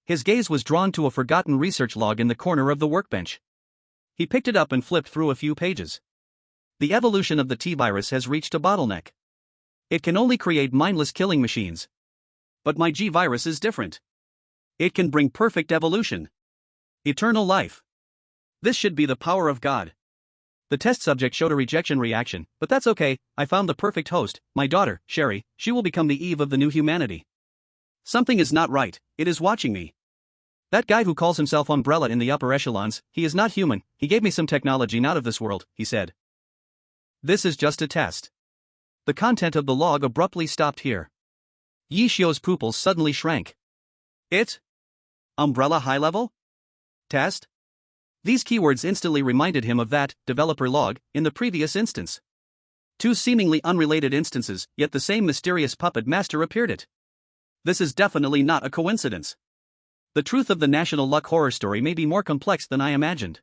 his gaze was drawn to a forgotten research log in the corner of the workbench. He picked it up and flipped through a few pages. The evolution of the T-virus has reached a bottleneck. It can only create mindless killing machines. But my G-virus is different. It can bring perfect evolution. Eternal life. This should be the power of God. The test subject showed a rejection reaction, but that's okay. I found the perfect host, my daughter, Sherry. She will become the Eve of the new humanity. Something is not right, it is watching me. That guy who calls himself Umbrella in the upper echelons, he is not human. He gave me some technology not of this world, he said. This is just a test. The content of the log abruptly stopped here. Ye Xiu's pupils suddenly shrank. It? Umbrella high level? Test? These keywords instantly reminded him of that developer log in the previous instance. 2 seemingly unrelated instances, yet the same mysterious puppet master appeared it. This is definitely not a coincidence. The truth of the National Luck horror story may be more complex than I imagined.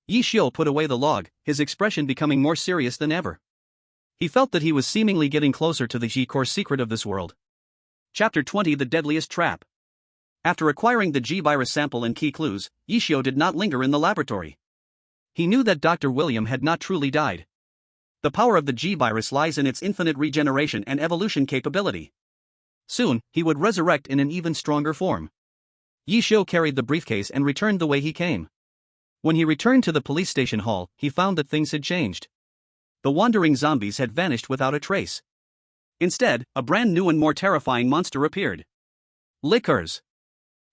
Ye Xiu put away the log, his expression becoming more serious than ever. He felt that he was seemingly getting closer to the G-core secret of this world. Chapter 20: The Deadliest Trap. After acquiring the G-virus sample and key clues, Ye Xiu did not linger in the laboratory. He knew that Dr. William had not truly died. The power of the G-virus lies in its infinite regeneration and evolution capability. Soon, he would resurrect in an even stronger form. Ye Xiu carried the briefcase and returned the way he came. When he returned to the police station hall, he found that things had changed. The wandering zombies had vanished without a trace. Instead, a brand new and more terrifying monster appeared. Lickers.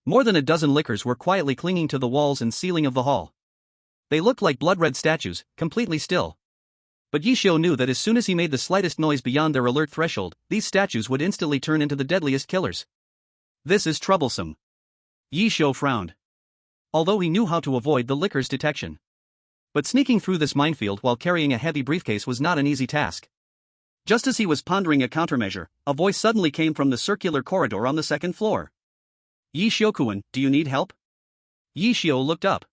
More than a dozen lickers were quietly clinging to the walls and ceiling of the hall. They looked like blood-red statues, completely still. But Ye Xiu knew that as soon as he made the slightest noise beyond their alert threshold, these statues would instantly turn into the deadliest killers. This is troublesome. Ye Xiu frowned. Although he knew how to avoid the lickers' detection, But sneaking through this minefield while carrying a heavy briefcase was not an easy task. Just as he was pondering a countermeasure, a voice suddenly came from the circular corridor on the second floor. Ye Xiu, do you need help? Ye Xiu looked up.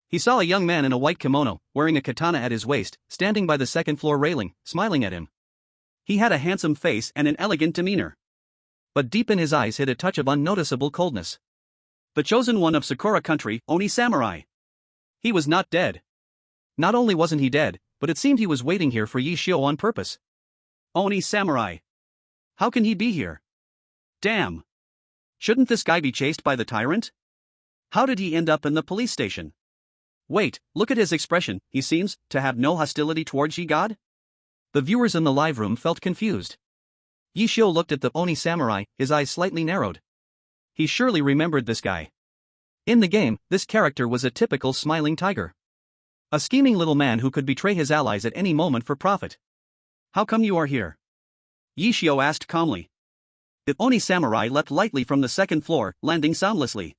He saw a young man in a white kimono, wearing a katana at his waist, standing by the second floor railing, smiling at him. He had a handsome face and an elegant demeanor. But deep in his eyes hid a touch of unnoticeable coldness. The chosen one of Sakura country, Oni Samurai. He was not dead. Not only wasn't he dead, but it seemed he was waiting here for Ye Xiu on purpose. Oni Samurai. How can he be here? Damn. Shouldn't this guy be chased by the tyrant? How did he end up in the police station? Wait, look at his expression, he seems to have no hostility towards Ye God? The viewers in the live room felt confused. Ye Xiu looked at the Oni Samurai, his eyes slightly narrowed. He surely remembered this guy. In the game, this character was a typical smiling tiger. A scheming little man who could betray his allies at any moment for profit. How come you are here? Ye Xiu asked calmly. The Oni Samurai leapt lightly from the second floor, landing soundlessly.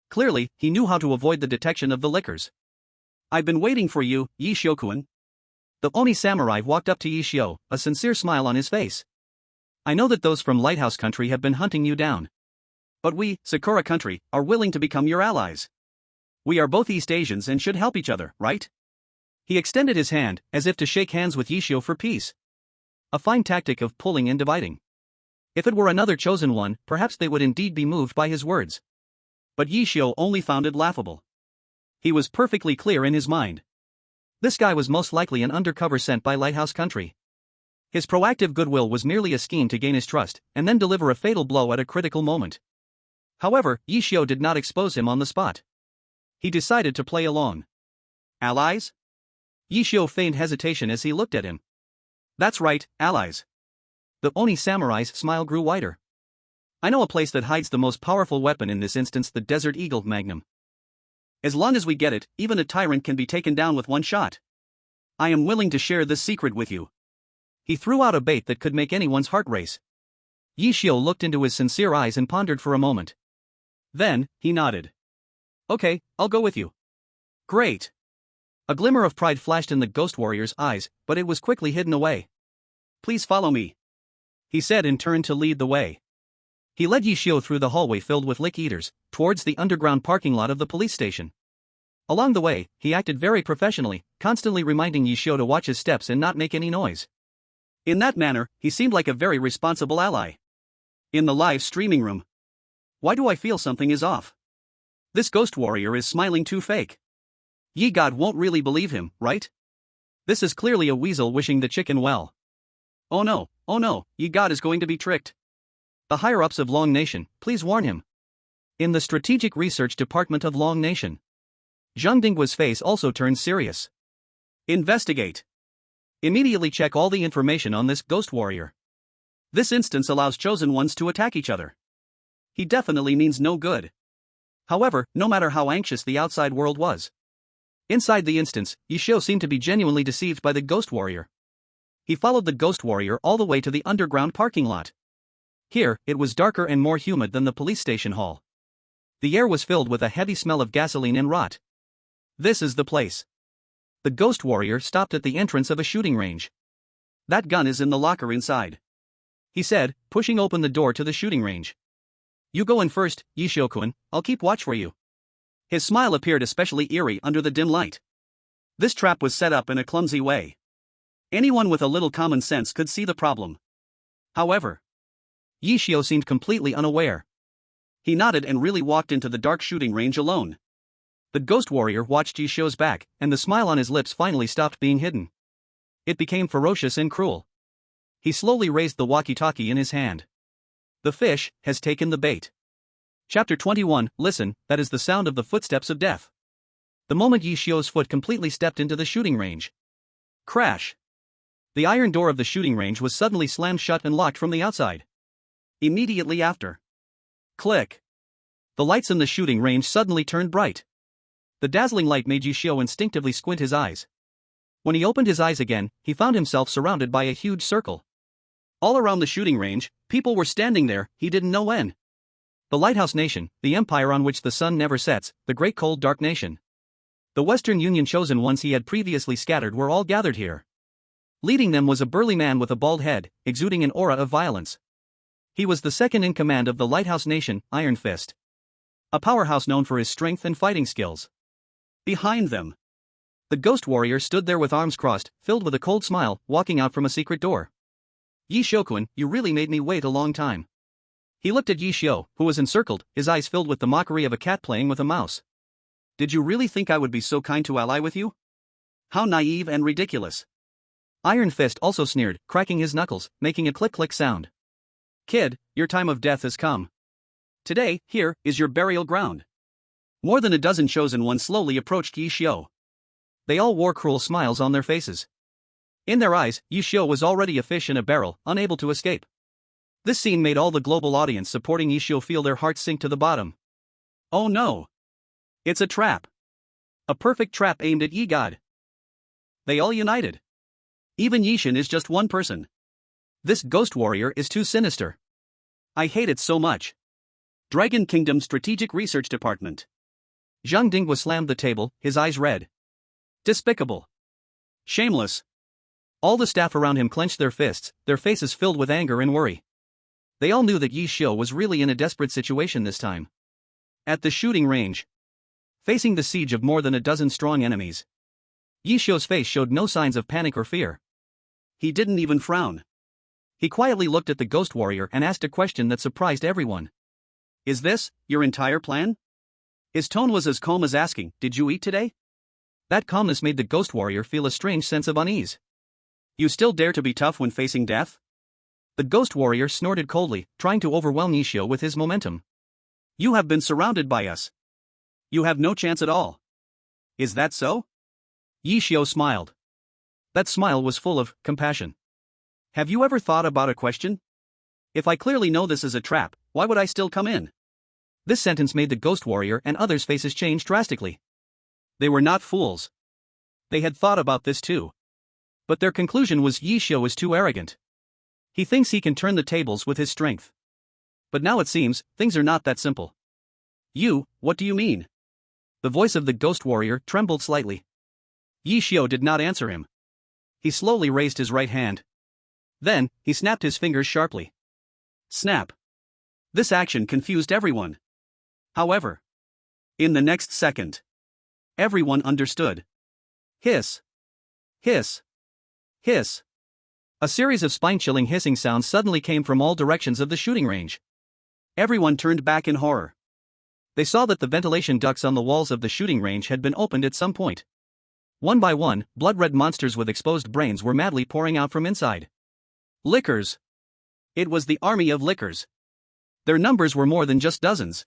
Clearly, he knew how to avoid the detection of the lickers. I've been waiting for you, Ye Xiu. The Oni Samurai walked up to Ye Xiu, a sincere smile on his face. I know that those from Lighthouse Country have been hunting you down. But we, Sakura Country, are willing to become your allies. We are both East Asians and should help each other, right? He extended his hand, as if to shake hands with Ye Xiu for peace. A fine tactic of pulling and dividing. If it were another chosen one, perhaps they would indeed be moved by his words. But Ye Xiu only found it laughable. He was perfectly clear in his mind. This guy was most likely an undercover sent by Lighthouse Country. His proactive goodwill was merely a scheme to gain his trust, and then deliver a fatal blow at a critical moment. However, Ye Xiu did not expose him on the spot. He decided to play along. Allies? Ye Xiu feigned hesitation as he looked at him. That's right, allies. The Oni Samurai's smile grew wider. I know a place that hides the most powerful weapon in this instance, the Desert Eagle Magnum. As long as we get it, even a tyrant can be taken down with one shot. I am willing to share this secret with you. He threw out a bait that could make anyone's heart race. Ye Xiu looked into his sincere eyes and pondered for a moment. Then, he nodded. Okay, I'll go with you. Great. A glimmer of pride flashed in the ghost warrior's eyes, but it was quickly hidden away. Please follow me, he said and turned to lead the way. He led Ye Xiu through the hallway filled with lick eaters, towards the underground parking lot of the police station. Along the way, he acted very professionally, constantly reminding Ye Xiu to watch his steps and not make any noise. In that manner, he seemed like a very responsible ally. In the live streaming room. Why do I feel something is off? This ghost warrior is smiling too fake. Ye God won't really believe him, right? This is clearly a weasel wishing the chicken well. Oh no, Ye God is going to be tricked. The higher-ups of Long Nation, please warn him. In the Strategic Research Department of Long Nation. Zhang Dinggua's face also turned serious. Investigate. Immediately check all the information on this ghost warrior. This instance allows chosen ones to attack each other. He definitely means no good. However, no matter how anxious the outside world was. Inside the instance, Ye Xiu seemed to be genuinely deceived by the ghost warrior. He followed the ghost warrior all the way to the underground parking lot. Here, it was darker and more humid than the police station hall. The air was filled with a heavy smell of gasoline and rot. This is the place. The ghost warrior stopped at the entrance of a shooting range. That gun is in the locker inside, he said, pushing open the door to the shooting range. You go in first, Ye Xiu-kun, I'll keep watch for you. His smile appeared especially eerie under the dim light. This trap was set up in a clumsy way. Anyone with a little common sense could see the problem. However, Ye Xiu seemed completely unaware. He nodded and really walked into the dark shooting range alone. The ghost warrior watched Ye Xiu's back, and the smile on his lips finally stopped being hidden. It became ferocious and cruel. He slowly raised the walkie-talkie in his hand. The fish has taken the bait. Chapter 21. Listen, that is the sound of the footsteps of death. The moment Ye Xiu's foot completely stepped into the shooting range. Crash! The iron door of the shooting range was suddenly slammed shut and locked from the outside. Immediately after. Click! The lights in the shooting range suddenly turned bright. The dazzling light made Ye Xiu instinctively squint his eyes. When he opened his eyes again, he found himself surrounded by a huge circle. All around the shooting range, people were standing there, he didn't know when. The Lighthouse Nation, the empire on which the sun never sets, the great cold dark nation. The Western Union chosen ones he had previously scattered were all gathered here. Leading them was a burly man with a bald head, exuding an aura of violence. He was the second in command of the Lighthouse Nation, Iron Fist. A powerhouse known for his strength and fighting skills. Behind them, the Ghost Warrior stood there with arms crossed, filled with a cold smile, walking out from a secret door. Ye Xiu, you really made me wait a long time. He looked at Ye Xiu, who was encircled, his eyes filled with the mockery of a cat playing with a mouse. Did you really think I would be so kind to ally with you? How naive and ridiculous. Iron Fist also sneered, cracking his knuckles, making a click-click sound. Kid, your time of death has come. Today, here, is your burial ground. More than a dozen chosen ones slowly approached Ye Xiu. They all wore cruel smiles on their faces. In their eyes, Ye Xiu was already a fish in a barrel, unable to escape. This scene made all the global audience supporting Ye Xiu feel their hearts sink to the bottom. Oh no! It's a trap. A perfect trap aimed at Ye God. They all united. Even Ye Xiu is just one person. This Ghost Warrior is too sinister. I hate it so much. Dragon Kingdom Strategic Research Department. Zhang Dinghua slammed the table, his eyes red. Despicable. Shameless. All the staff around him clenched their fists, their faces filled with anger and worry. They all knew that Ye Xiu was really in a desperate situation this time. At the shooting range, facing the siege of more than a dozen strong enemies, Ye Xiu's face showed no signs of panic or fear. He didn't even frown. He quietly looked at the Ghost Warrior and asked a question that surprised everyone. Is this your entire plan? His tone was as calm as asking, did you eat today? That calmness made the Ghost Warrior feel a strange sense of unease. You still dare to be tough when facing death? The Ghost Warrior snorted coldly, trying to overwhelm Ye Xiu with his momentum. You have been surrounded by us. You have no chance at all. Is that so? Ye Xiu smiled. That smile was full of compassion. Have you ever thought about a question? If I clearly know this is a trap, why would I still come in? This sentence made the Ghost Warrior and others' faces change drastically. They were not fools. They had thought about this too. But their conclusion was Ye Xiu is too arrogant. He thinks he can turn the tables with his strength. But now it seems, things are not that simple. What do you mean? The voice of the Ghost Warrior trembled slightly. Ye Xiu did not answer him. He slowly raised his right hand. Then, he snapped his fingers sharply. Snap. This action confused everyone. However, in the next second, everyone understood. Hiss. Hiss. Hiss. A series of spine-chilling hissing sounds suddenly came from all directions of the shooting range. Everyone turned back in horror. They saw that the ventilation ducts on the walls of the shooting range had been opened at some point. One by one, blood-red monsters with exposed brains were madly pouring out from inside. Lickers. It was the army of lickers. Their numbers were more than just dozens.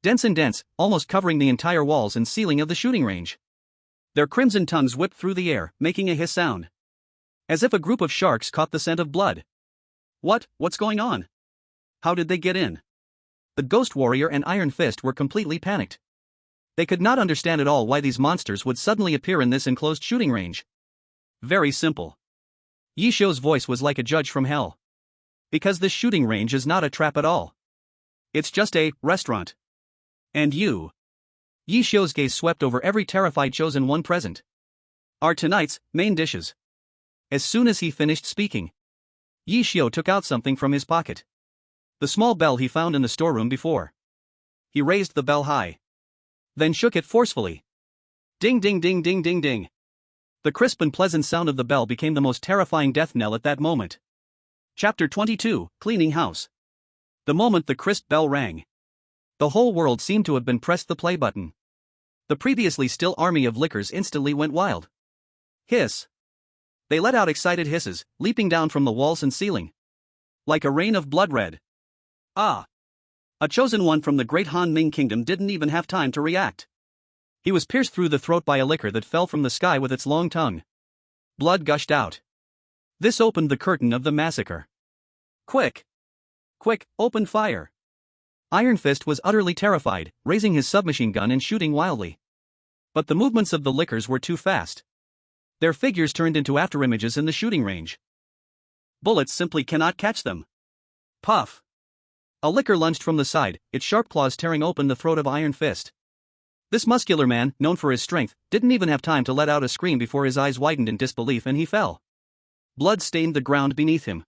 Dense and dense, almost covering the entire walls and ceiling of the shooting range. Their crimson tongues whipped through the air, making a hiss sound. As if a group of sharks caught the scent of blood. What's going on? How did they get in? The Ghost Warrior and Iron Fist were completely panicked. They could not understand at all why these monsters would suddenly appear in this enclosed shooting range. Very simple. Ye Xiu's voice was like a judge from hell. Because this shooting range is not a trap at all. It's just a restaurant. And you. Ye Xiu's gaze swept over every terrified chosen one present. Are tonight's main dishes. As soon as he finished speaking, Ye Xiu took out something from his pocket. The small bell he found in the storeroom before. He raised the bell high. Then shook it forcefully. Ding ding ding ding ding ding. The crisp and pleasant sound of the bell became the most terrifying death knell at that moment. Chapter 22, Cleaning House. The moment the crisp bell rang, the whole world seemed to have been pressed the play button. The previously still army of lickers instantly went wild. Hiss. They let out excited hisses, leaping down from the walls and ceiling. Like a rain of blood red. Ah! A chosen one from the great Han Ming kingdom didn't even have time to react. He was pierced through the throat by a licker that fell from the sky with its long tongue. Blood gushed out. This opened the curtain of the massacre. Quick! Quick, open fire! Iron Fist was utterly terrified, raising his submachine gun and shooting wildly. But the movements of the lickers were too fast. Their figures turned into afterimages in the shooting range. Bullets simply cannot catch them. Puff! A licker lunged from the side, its sharp claws tearing open the throat of Iron Fist. This muscular man, known for his strength, didn't even have time to let out a scream before his eyes widened in disbelief and he fell. Blood stained the ground beneath him.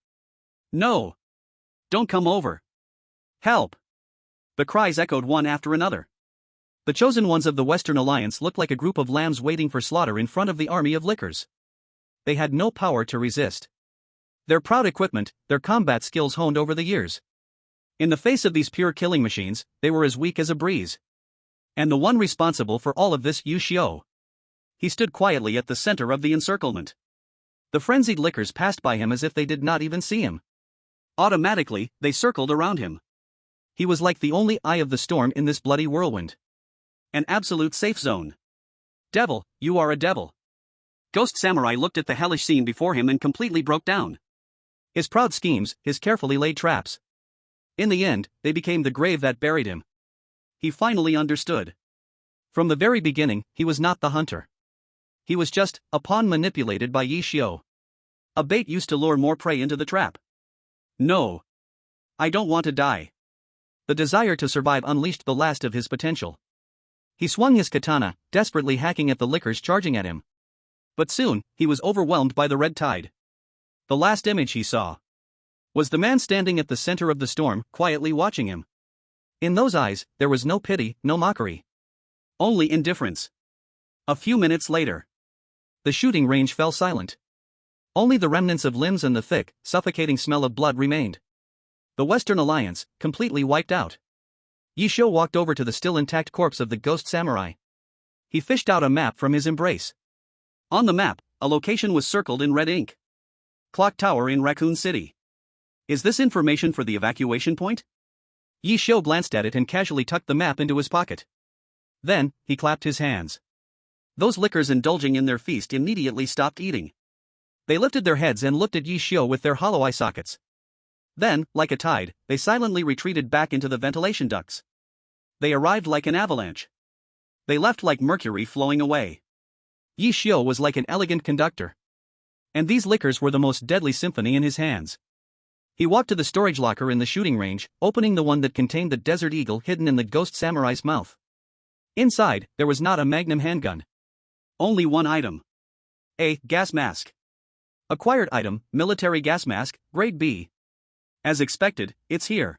No! Don't come over! Help! The cries echoed one after another. The chosen ones of the Western Alliance looked like a group of lambs waiting for slaughter in front of the army of lickers. They had no power to resist. Their proud equipment, their combat skills honed over the years. In the face of these pure killing machines, they were as weak as a breeze. And the one responsible for all of this, Ye Xiu. He stood quietly at the center of the encirclement. The frenzied lickers passed by him as if they did not even see him. Automatically, they circled around him. He was like the only eye of the storm in this bloody whirlwind. An absolute safe zone. Devil, you are a devil. Ghost Samurai looked at the hellish scene before him and completely broke down. His proud schemes, his carefully laid traps. In the end, they became the grave that buried him. He finally understood. From the very beginning, he was not the hunter. He was just a pawn manipulated by Ye Xiu. A bait used to lure more prey into the trap. No. I don't want to die. The desire to survive unleashed the last of his potential. He swung his katana, desperately hacking at the lickers charging at him. But soon, he was overwhelmed by the red tide. The last image he saw was the man standing at the center of the storm, quietly watching him. In those eyes, there was no pity, no mockery. Only indifference. A few minutes later, the shooting range fell silent. Only the remnants of limbs and the thick, suffocating smell of blood remained. The Western Alliance, completely wiped out. Ye Xiu walked over to the still intact corpse of the ghost samurai. He fished out a map from his embrace. On the map, a location was circled in red ink. Clock Tower in Raccoon City. Is this information for the evacuation point? Ye Xiu glanced at it and casually tucked the map into his pocket. Then, he clapped his hands. Those lickers indulging in their feast immediately stopped eating. They lifted their heads and looked at Ye Xiu with their hollow eye sockets. Then, like a tide, they silently retreated back into the ventilation ducts. They arrived like an avalanche. They left like mercury flowing away. Ye Xiu was like an elegant conductor. And these lickers were the most deadly symphony in his hands. He walked to the storage locker in the shooting range, opening the one that contained the Desert Eagle hidden in the ghost samurai's mouth. Inside, there was not a magnum handgun. Only one item. A gas mask. Acquired item, military gas mask, grade B. As expected, it's here.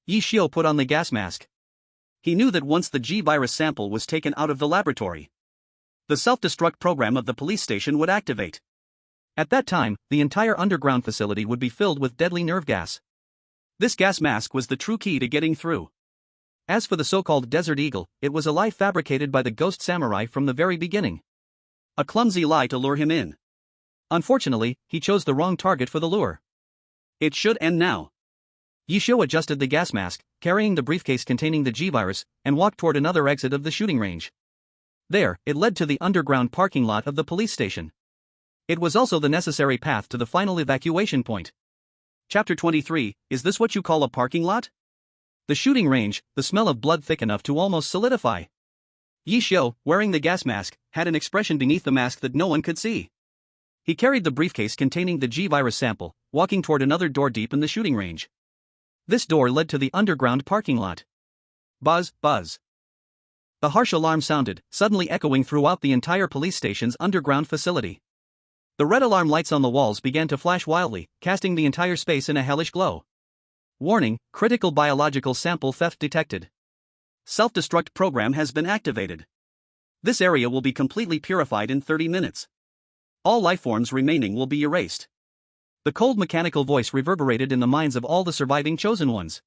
Ye Xiu put on the gas mask. He knew that once the G-virus sample was taken out of the laboratory, the self-destruct program of the police station would activate. At that time, the entire underground facility would be filled with deadly nerve gas. This gas mask was the true key to getting through. As for the so-called Desert Eagle, it was a lie fabricated by the ghost samurai from the very beginning. A clumsy lie to lure him in. Unfortunately, he chose the wrong target for the lure. It should end now. Ye Xiu adjusted the gas mask, carrying the briefcase containing the G-virus, and walked toward another exit of the shooting range. There, it led to the underground parking lot of the police station. It was also the necessary path to the final evacuation point. Chapter 23, Is this what you call a parking lot? The shooting range, the smell of blood thick enough to almost solidify. Ye Xiu, wearing the gas mask, had an expression beneath the mask that no one could see. He carried the briefcase containing the G-virus sample, walking toward another door deep in the shooting range. This door led to the underground parking lot. Buzz, buzz. The harsh alarm sounded, suddenly echoing throughout the entire police station's underground facility. The red alarm lights on the walls began to flash wildly, casting the entire space in a hellish glow. Warning, critical biological sample theft detected. Self-destruct program has been activated. This area will be completely purified in 30 minutes. All lifeforms remaining will be erased. The cold mechanical voice reverberated in the minds of all the surviving chosen ones.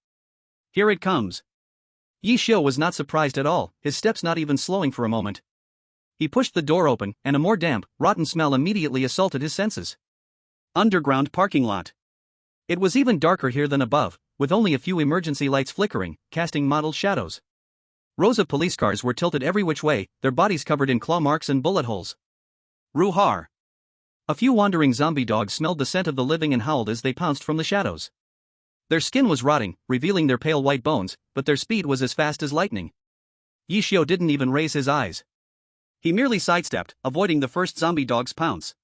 Here it comes. Ye Xiu was not surprised at all, his steps not even slowing for a moment. He pushed the door open, and a more damp, rotten smell immediately assaulted his senses. Underground parking lot. It was even darker here than above, with only a few emergency lights flickering, casting mottled shadows. Rows of police cars were tilted every which way, their bodies covered in claw marks and bullet holes. Ruhar. A few wandering zombie dogs smelled the scent of the living and howled as they pounced from the shadows. Their skin was rotting, revealing their pale white bones, but their speed was as fast as lightning. Ye Xiu didn't even raise his eyes. He merely sidestepped, avoiding the first zombie dog's pounce.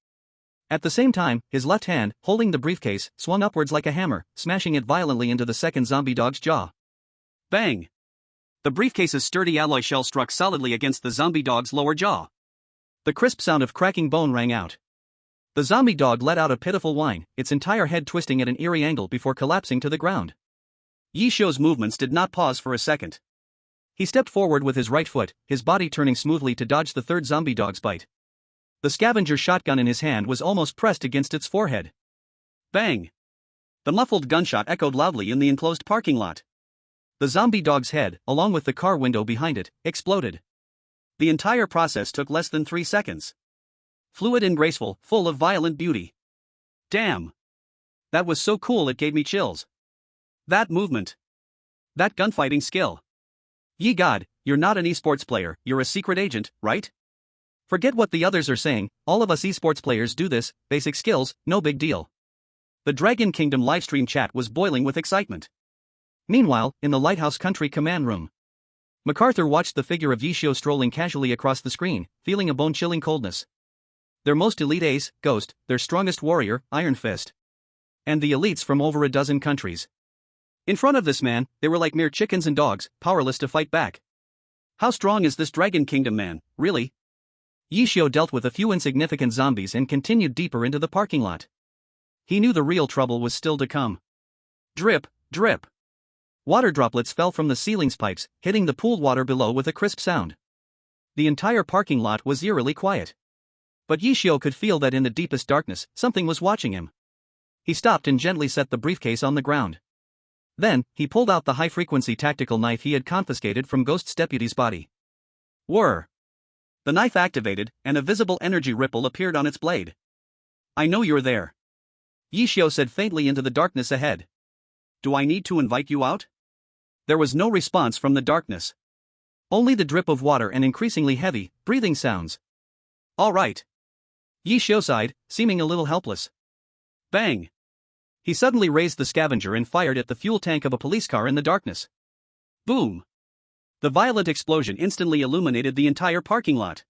At the same time, his left hand, holding the briefcase, swung upwards like a hammer, smashing it violently into the second zombie dog's jaw. Bang! The briefcase's sturdy alloy shell struck solidly against the zombie dog's lower jaw. The crisp sound of cracking bone rang out. The zombie dog let out a pitiful whine, its entire head twisting at an eerie angle before collapsing to the ground. Ye Xiu's movements did not pause for a second. He stepped forward with his right foot, his body turning smoothly to dodge the third zombie dog's bite. The scavenger shotgun in his hand was almost pressed against its forehead. Bang! The muffled gunshot echoed loudly in the enclosed parking lot. The zombie dog's head, along with the car window behind it, exploded. The entire process took less than 3 seconds. Fluid and graceful, full of violent beauty. Damn! That was so cool it gave me chills. That movement. That gunfighting skill. Ye God, you're not an esports player, you're a secret agent, right? Forget what the others are saying, all of us esports players do this, basic skills, no big deal. The Dragon Kingdom livestream chat was boiling with excitement. Meanwhile, in the Lighthouse Country command room, MacArthur watched the figure of Ye Xiu strolling casually across the screen, feeling a bone-chilling coldness. Their most elite ace, Ghost, their strongest warrior, Iron Fist. And the elites from over a dozen countries. In front of this man, they were like mere chickens and dogs, powerless to fight back. How strong is this Dragon Kingdom man, really? Ye Xiu dealt with a few insignificant zombies and continued deeper into the parking lot. He knew the real trouble was still to come. Drip, drip. Water droplets fell from the ceiling's pipes, hitting the pooled water below with a crisp sound. The entire parking lot was eerily quiet. But Ye Xiu could feel that in the deepest darkness, something was watching him. He stopped and gently set the briefcase on the ground. Then, he pulled out the high-frequency tactical knife he had confiscated from Ghost's deputy's body. Whir! The knife activated, and a visible energy ripple appeared on its blade. I know you're there. Ye Xiu said faintly into the darkness ahead. Do I need to invite you out? There was no response from the darkness. Only the drip of water and increasingly heavy, breathing sounds. All right. Ye Xiu sighed, seeming a little helpless. Bang! He suddenly raised the scavenger and fired at the fuel tank of a police car in the darkness. Boom! The violent explosion instantly illuminated the entire parking lot.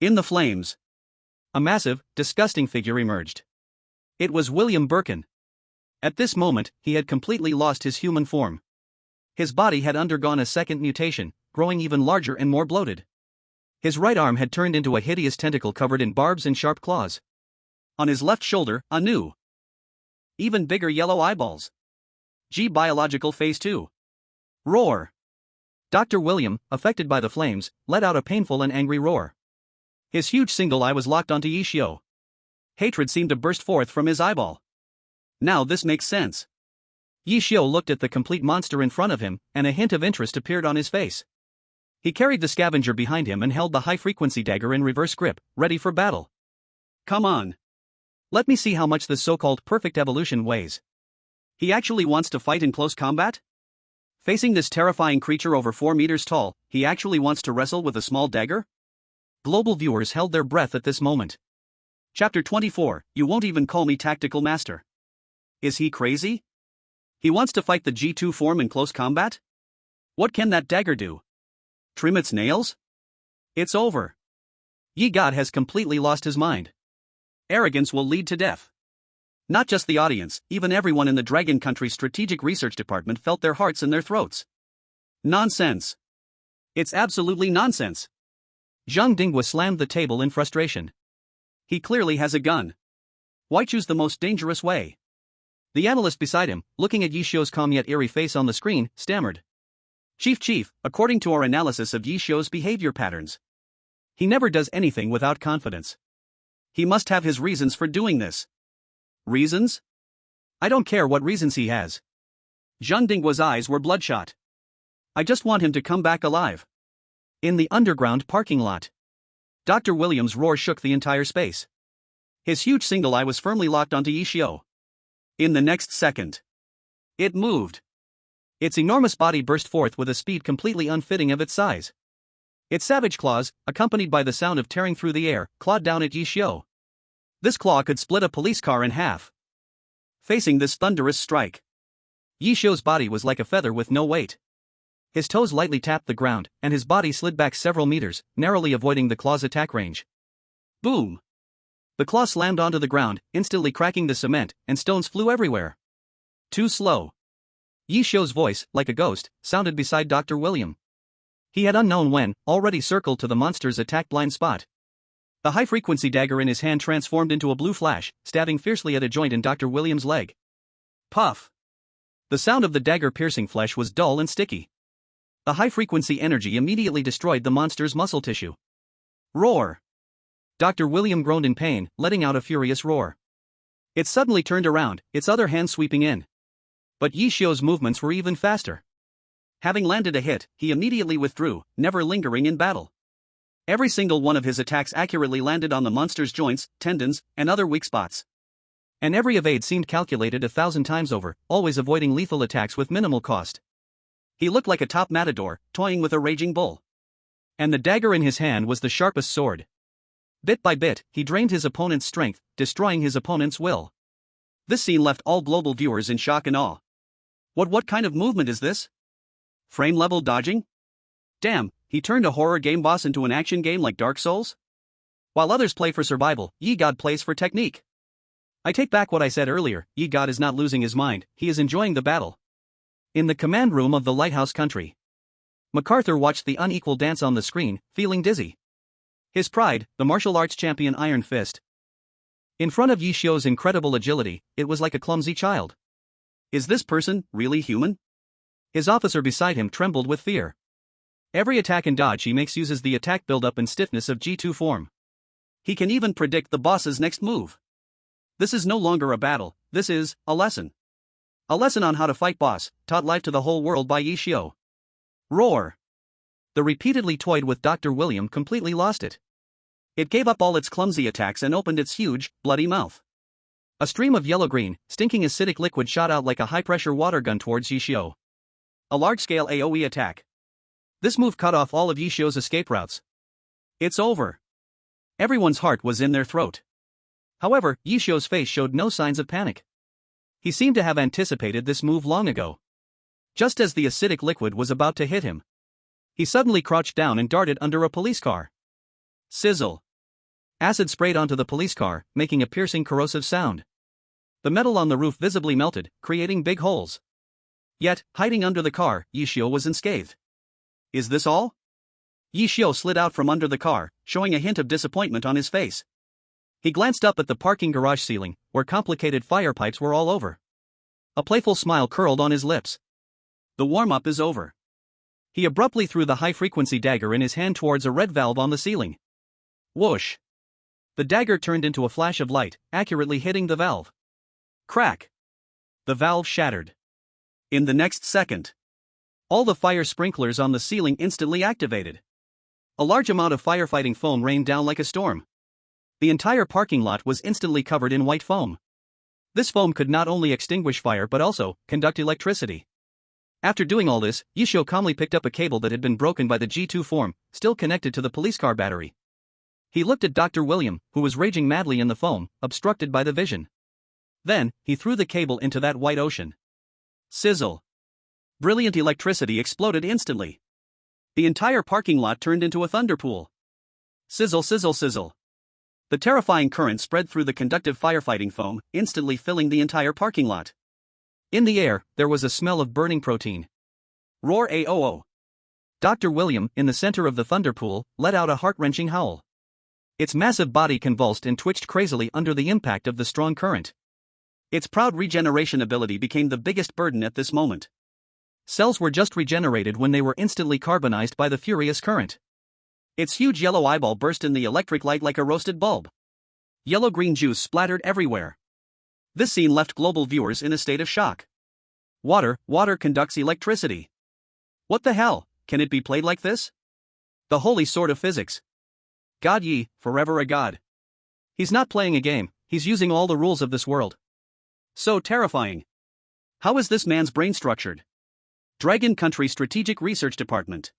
In the flames, a massive, disgusting figure emerged. It was William Birkin. At this moment, he had completely lost his human form. His body had undergone a second mutation, growing even larger and more bloated. His right arm had turned into a hideous tentacle covered in barbs and sharp claws. On his left shoulder, a new, even bigger yellow eyeballs. Biological phase 2. Roar! Dr. William, affected by the flames, let out a painful and angry roar. His huge single eye was locked onto Ye Xiu. Hatred seemed to burst forth from his eyeball. Now this makes sense. Ye Xiu looked at the complete monster in front of him, and a hint of interest appeared on his face. He carried the scavenger behind him and held the high-frequency dagger in reverse grip, ready for battle. Come on. Let me see how much this so-called perfect evolution weighs. He actually wants to fight in close combat? Facing this terrifying creature over 4 meters tall, he actually wants to wrestle with a small dagger? Global viewers held their breath at this moment. Chapter 24, You Won't Even Call Me Tactical Master. Is he crazy? He wants to fight the G2 form in close combat? What can that dagger do? Trim its nails? It's over. Ye God has completely lost his mind. Arrogance will lead to death. Not just the audience, even everyone in the Dragon Country Strategic Research Department felt their hearts in their throats. Nonsense. It's absolutely nonsense. Zhang Dinghua slammed the table in frustration. He clearly has a gun. Why choose the most dangerous way? The analyst beside him, looking at Ye Xiu's calm yet eerie face on the screen, stammered. Chief, according to our analysis of Ye Xiu's behavior patterns, he never does anything without confidence. He must have his reasons for doing this. Reasons? I don't care what reasons he has. Zhang Dinghua's eyes were bloodshot. I just want him to come back alive. In the underground parking lot, Dr. Williams' roar shook the entire space. His huge single eye was firmly locked onto Ye Xiu. In the next second, it moved. Its enormous body burst forth with a speed completely unfitting of its size. Its savage claws, accompanied by the sound of tearing through the air, clawed down at Ye Xiu. This claw could split a police car in half. Facing this thunderous strike, Ye Xiu's body was like a feather with no weight. His toes lightly tapped the ground, and his body slid back several meters, narrowly avoiding the claw's attack range. Boom! The claw slammed onto the ground, instantly cracking the cement, and stones flew everywhere. Too slow. Ye Xiu's voice, like a ghost, sounded beside Dr. William. He had unknown when, already circled to the monster's attack blind spot. The high-frequency dagger in his hand transformed into a blue flash, stabbing fiercely at a joint in Dr. Williams' leg. Puff! The sound of the dagger piercing flesh was dull and sticky. The high-frequency energy immediately destroyed the monster's muscle tissue. Roar! Dr. William groaned in pain, letting out a furious roar. It suddenly turned around, its other hand sweeping in. But Ye Xiu's movements were even faster. Having landed a hit, he immediately withdrew, never lingering in battle. Every single one of his attacks accurately landed on the monster's joints, tendons, and other weak spots. And every evade seemed calculated 1,000 times over, always avoiding lethal attacks with minimal cost. He looked like a top matador, toying with a raging bull. And the dagger in his hand was the sharpest sword. Bit by bit, he drained his opponent's strength, destroying his opponent's will. This scene left all global viewers in shock and awe. What kind of movement is this? Frame-level dodging? Damn, he turned a horror game boss into an action game like Dark Souls? While others play for survival, Ye God plays for technique. I take back what I said earlier, Ye God is not losing his mind, he is enjoying the battle. In the command room of the Lighthouse Country, MacArthur watched the unequal dance on the screen, feeling dizzy. His pride, the martial arts champion Iron Fist. In front of Ye Xiu's incredible agility, it was like a clumsy child. Is this person really human? His officer beside him trembled with fear. Every attack and dodge he makes uses the attack buildup and stiffness of G2 form. He can even predict the boss's next move. This is no longer a battle, this is a lesson. A lesson on how to fight boss, taught live to the whole world by Ye Xiu. Roar! The repeatedly toyed with Dr. William completely lost it. It gave up all its clumsy attacks and opened its huge, bloody mouth. A stream of yellow-green, stinking acidic liquid shot out like a high-pressure water gun towards Ye Xiu. A large-scale AoE attack. This move cut off all of Ye Xiu's escape routes. It's over. Everyone's heart was in their throat. However, Ye Xiu's face showed no signs of panic. He seemed to have anticipated this move long ago. Just as the acidic liquid was about to hit him, he suddenly crouched down and darted under a police car. Sizzle. Acid sprayed onto the police car, making a piercing corrosive sound. The metal on the roof visibly melted, creating big holes. Yet, hiding under the car, Ye Xiu was unscathed. Is this all? Ye Xiu slid out from under the car, showing a hint of disappointment on his face. He glanced up at the parking garage ceiling, where complicated fire pipes were all over. A playful smile curled on his lips. The warm-up is over. He abruptly threw the high-frequency dagger in his hand towards a red valve on the ceiling. Whoosh! The dagger turned into a flash of light, accurately hitting the valve. Crack! The valve shattered. In the next second, all the fire sprinklers on the ceiling instantly activated. A large amount of firefighting foam rained down like a storm. The entire parking lot was instantly covered in white foam. This foam could not only extinguish fire but also conduct electricity. After doing all this, Ye Xiu calmly picked up a cable that had been broken by the G2 form, still connected to the police car battery. He looked at Dr. William, who was raging madly in the foam, obstructed by the vision. Then, he threw the cable into that white ocean. Sizzle. Brilliant electricity exploded instantly. The entire parking lot turned into a thunderpool. Sizzle, sizzle, sizzle. The terrifying current spread through the conductive firefighting foam, instantly filling the entire parking lot. In the air, there was a smell of burning protein. Roar AOO. Dr. William, in the center of the thunderpool, let out a heart-wrenching howl. Its massive body convulsed and twitched crazily under the impact of the strong current. Its proud regeneration ability became the biggest burden at this moment. Cells were just regenerated when they were instantly carbonized by the furious current. Its huge yellow eyeball burst in the electric light like a roasted bulb. Yellow-green juice splattered everywhere. This scene left global viewers in a state of shock. Water conducts electricity. What the hell, can it be played like this? The holy sword of physics. God Ye, forever a god. He's not playing a game, he's using all the rules of this world. So terrifying. How is this man's brain structured? Dragon Country Strategic Research Department.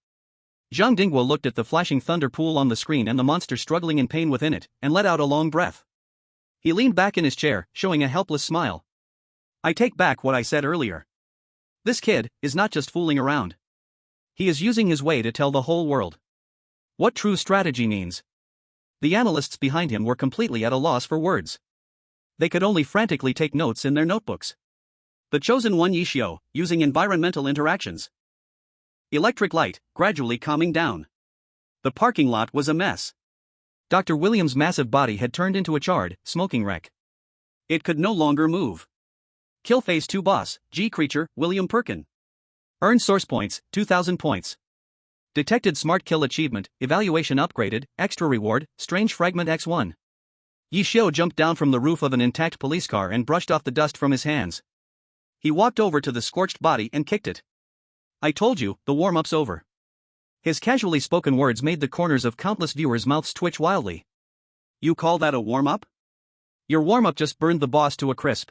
Zhang Dingguo looked at the flashing thunder pool on the screen and the monster struggling in pain within it, and let out a long breath. He leaned back in his chair, showing a helpless smile. I take back what I said earlier. This kid is not just fooling around. He is using his way to tell the whole world what true strategy means. The analysts behind him were completely at a loss for words. They could only frantically take notes in their notebooks. The chosen one Ye Xiu, using environmental interactions. Electric light, gradually calming down. The parking lot was a mess. Dr. William's massive body had turned into a charred, smoking wreck. It could no longer move. Kill Phase 2 Boss, G Creature, William Perkin. Earn source points, 2,000 points. Detected Smart Kill Achievement, Evaluation Upgraded, Extra Reward, Strange Fragment X1. Ye Xiu jumped down from the roof of an intact police car and brushed off the dust from his hands. He walked over to the scorched body and kicked it. I told you, the warm-up's over. His casually spoken words made the corners of countless viewers' mouths twitch wildly. You call that a warm-up? Your warm-up just burned the boss to a crisp.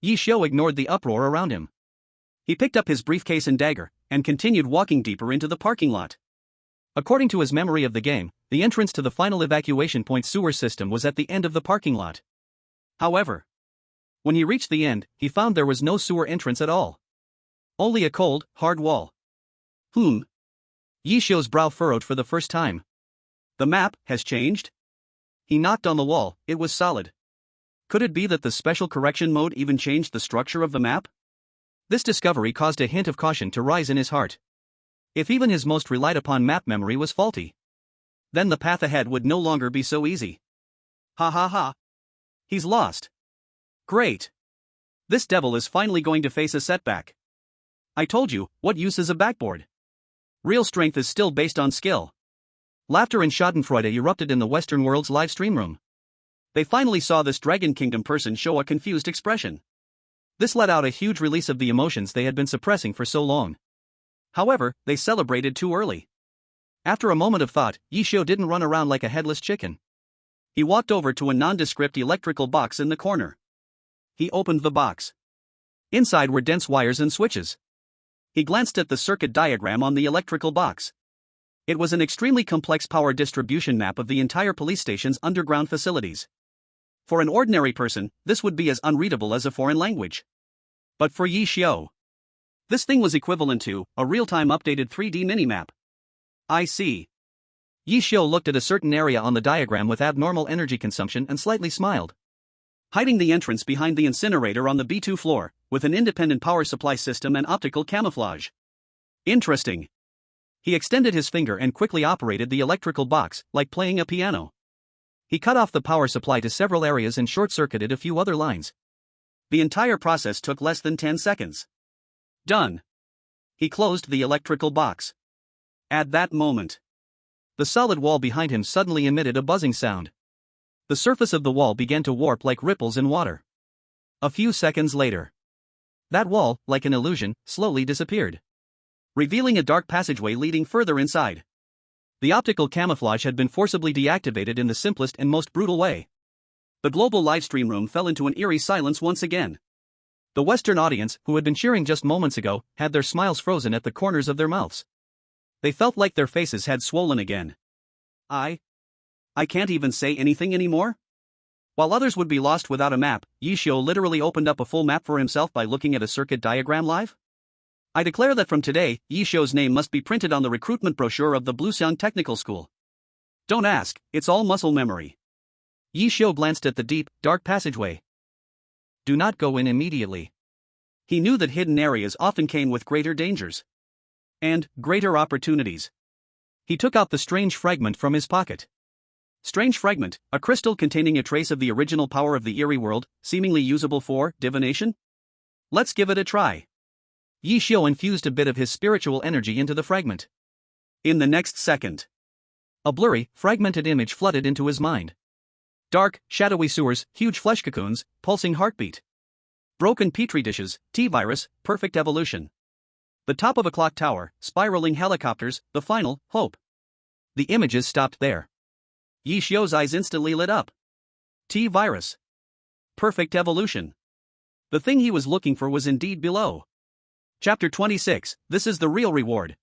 Ye Xiu ignored the uproar around him. He picked up his briefcase and dagger, and continued walking deeper into the parking lot. According to his memory of the game, the entrance to the final evacuation point sewer system was at the end of the parking lot. However, when he reached the end, he found there was no sewer entrance at all. Only a cold, hard wall. Ye Xiu's brow furrowed for the first time. The map has changed? He knocked on the wall, it was solid. Could it be that the special correction mode even changed the structure of the map? This discovery caused a hint of caution to rise in his heart. If even his most relied upon map memory was faulty, then the path ahead would no longer be so easy. Ha ha ha. He's lost. Great. This devil is finally going to face a setback. I told you, what use is a backboard? Real strength is still based on skill. Laughter and schadenfreude erupted in the Western world's live stream room. They finally saw this Dragon Kingdom person show a confused expression. This let out a huge release of the emotions they had been suppressing for so long. However, they celebrated too early. After a moment of thought, Ye Xiu didn't run around like a headless chicken. He walked over to a nondescript electrical box in the corner. He opened the box. Inside were dense wires and switches. He glanced at the circuit diagram on the electrical box. It was an extremely complex power distribution map of the entire police station's underground facilities. For an ordinary person, this would be as unreadable as a foreign language. But for Ye Xiu, this thing was equivalent to a real-time updated 3D minimap. I see. Ye Xiu looked at a certain area on the diagram with abnormal energy consumption and slightly smiled. Hiding the entrance behind the incinerator on the B2 floor, with an independent power supply system and optical camouflage. Interesting. He extended his finger and quickly operated the electrical box, like playing a piano. He cut off the power supply to several areas and short-circuited a few other lines. The entire process took less than 10 seconds. Done. He closed the electrical box. At that moment, the solid wall behind him suddenly emitted a buzzing sound. The surface of the wall began to warp like ripples in water. A few seconds later, that wall, like an illusion, slowly disappeared, revealing a dark passageway leading further inside. The optical camouflage had been forcibly deactivated in the simplest and most brutal way. The global livestream room fell into an eerie silence once again. The Western audience, who had been cheering just moments ago, had their smiles frozen at the corners of their mouths. They felt like their faces had swollen again. I can't even say anything anymore? While others would be lost without a map, Ye Xiu literally opened up a full map for himself by looking at a circuit diagram live? I declare that from today, Ye Xiu's name must be printed on the recruitment brochure of the Bluexiang Technical School. Don't ask, it's all muscle memory. Ye Xiu glanced at the deep, dark passageway. Do not go in immediately. He knew that hidden areas often came with greater dangers. And greater opportunities. He took out the strange fragment from his pocket. Strange fragment, a crystal containing a trace of the original power of the eerie world, seemingly usable for divination? Let's give it a try. Ye Xiu infused a bit of his spiritual energy into the fragment. In the next second, a blurry, fragmented image flooded into his mind. Dark, shadowy sewers, huge flesh cocoons, pulsing heartbeat. Broken petri dishes, T-virus, perfect evolution. The top of a clock tower, spiraling helicopters, the final hope. The images stopped there. Ye Xiu's eyes instantly lit up. T-virus. Perfect evolution. The thing he was looking for was indeed below. Chapter 26, This is the real reward.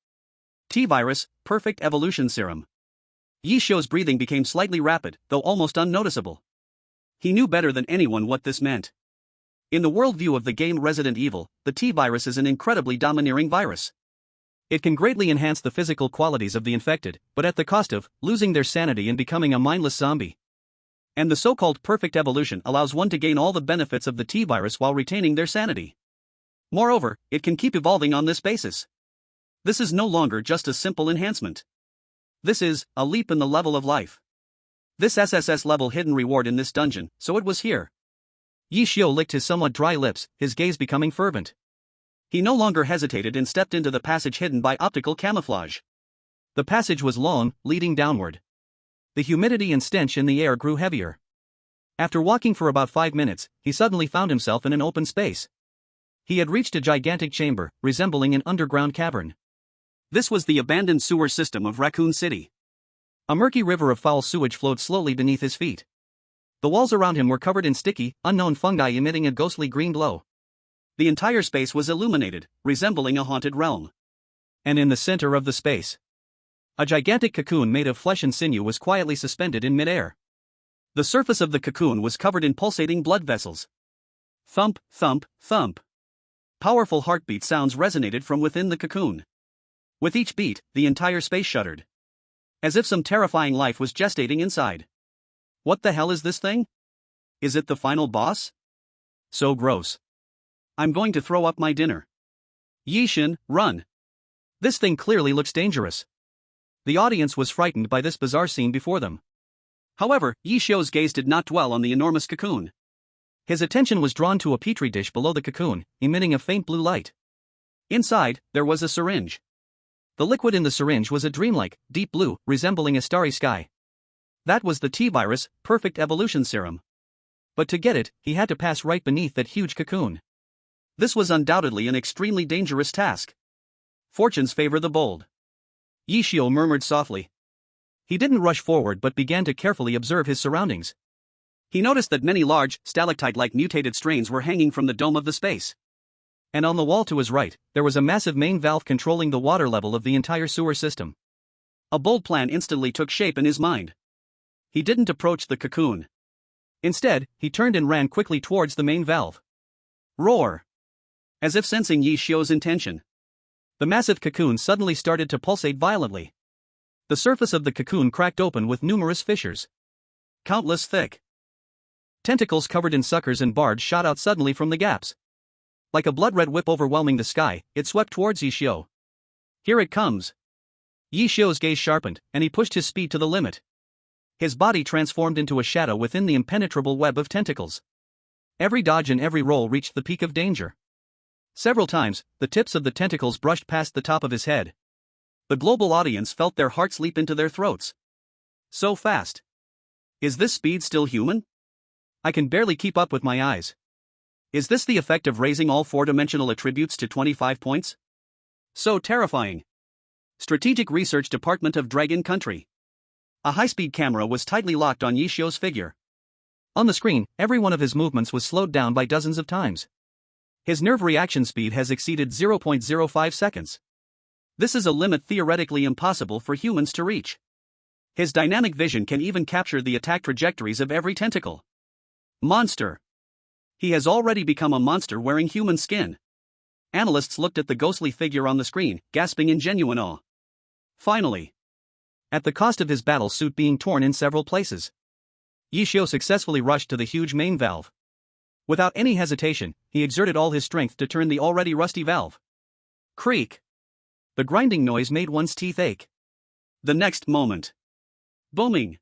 T-virus, perfect evolution serum. Ye Xiu's breathing became slightly rapid, though almost unnoticeable. He knew better than anyone what this meant. In the worldview of the game Resident Evil, the T-virus is an incredibly domineering virus. It can greatly enhance the physical qualities of the infected, but at the cost of losing their sanity and becoming a mindless zombie. And the so-called perfect evolution allows one to gain all the benefits of the T-virus while retaining their sanity. Moreover, it can keep evolving on this basis. This is no longer just a simple enhancement. This is a leap in the level of life. This SSS level hidden reward in this dungeon, so it was here. Ye Xiu licked his somewhat dry lips, his gaze becoming fervent. He no longer hesitated and stepped into the passage hidden by optical camouflage. The passage was long, leading downward. The humidity and stench in the air grew heavier. After walking for about 5 minutes, he suddenly found himself in an open space. He had reached a gigantic chamber, resembling an underground cavern. This was the abandoned sewer system of Raccoon City. A murky river of foul sewage flowed slowly beneath his feet. The walls around him were covered in sticky, unknown fungi emitting a ghostly green glow. The entire space was illuminated, resembling a haunted realm. And in the center of the space, a gigantic cocoon made of flesh and sinew was quietly suspended in midair. The surface of the cocoon was covered in pulsating blood vessels. Thump, thump, thump. Powerful heartbeat sounds resonated from within the cocoon. With each beat, the entire space shuddered. As if some terrifying life was gestating inside. What the hell is this thing? Is it the final boss? So gross. I'm going to throw up my dinner. Ye Xiu, run. This thing clearly looks dangerous. The audience was frightened by this bizarre scene before them. However, Ye Xiu's gaze did not dwell on the enormous cocoon. His attention was drawn to a petri dish below the cocoon, emitting a faint blue light. Inside, there was a syringe. The liquid in the syringe was a dreamlike, deep blue, resembling a starry sky. That was the T-virus, perfect evolution serum. But to get it, he had to pass right beneath that huge cocoon. This was undoubtedly an extremely dangerous task. Fortunes favor the bold. Ye Xiu murmured softly. He didn't rush forward but began to carefully observe his surroundings. He noticed that many large, stalactite-like mutated strains were hanging from the dome of the space. And on the wall to his right, there was a massive main valve controlling the water level of the entire sewer system. A bold plan instantly took shape in his mind. He didn't approach the cocoon. Instead, he turned and ran quickly towards the main valve. Roar! As if sensing Ye Xiu's intention, the massive cocoon suddenly started to pulsate violently. The surface of the cocoon cracked open with numerous fissures. Countless thick tentacles covered in suckers and barbs shot out suddenly from the gaps. Like a blood-red whip overwhelming the sky, it swept towards Ye Xiu. Here it comes. Ye Xiu's gaze sharpened, and he pushed his speed to the limit. His body transformed into a shadow within the impenetrable web of tentacles. Every dodge and every roll reached the peak of danger. Several times, the tips of the tentacles brushed past the top of his head. The global audience felt their hearts leap into their throats. So fast. Is this speed still human? I can barely keep up with my eyes. Is this the effect of raising all four-dimensional attributes to 25 points? So terrifying. Strategic Research Department of Dragon Country. A high-speed camera was tightly locked on Ye Xiu's figure. On the screen, every one of his movements was slowed down by dozens of times. His nerve reaction speed has exceeded 0.05 seconds. This is a limit theoretically impossible for humans to reach. His dynamic vision can even capture the attack trajectories of every tentacle. Monster. He has already become a monster wearing human skin. Analysts looked at the ghostly figure on the screen, gasping in genuine awe. Finally, at the cost of his battle suit being torn in several places, Ye Xiu successfully rushed to the huge main valve. Without any hesitation, he exerted all his strength to turn the already rusty valve. Creak. The grinding noise made one's teeth ache. The next moment. Booming.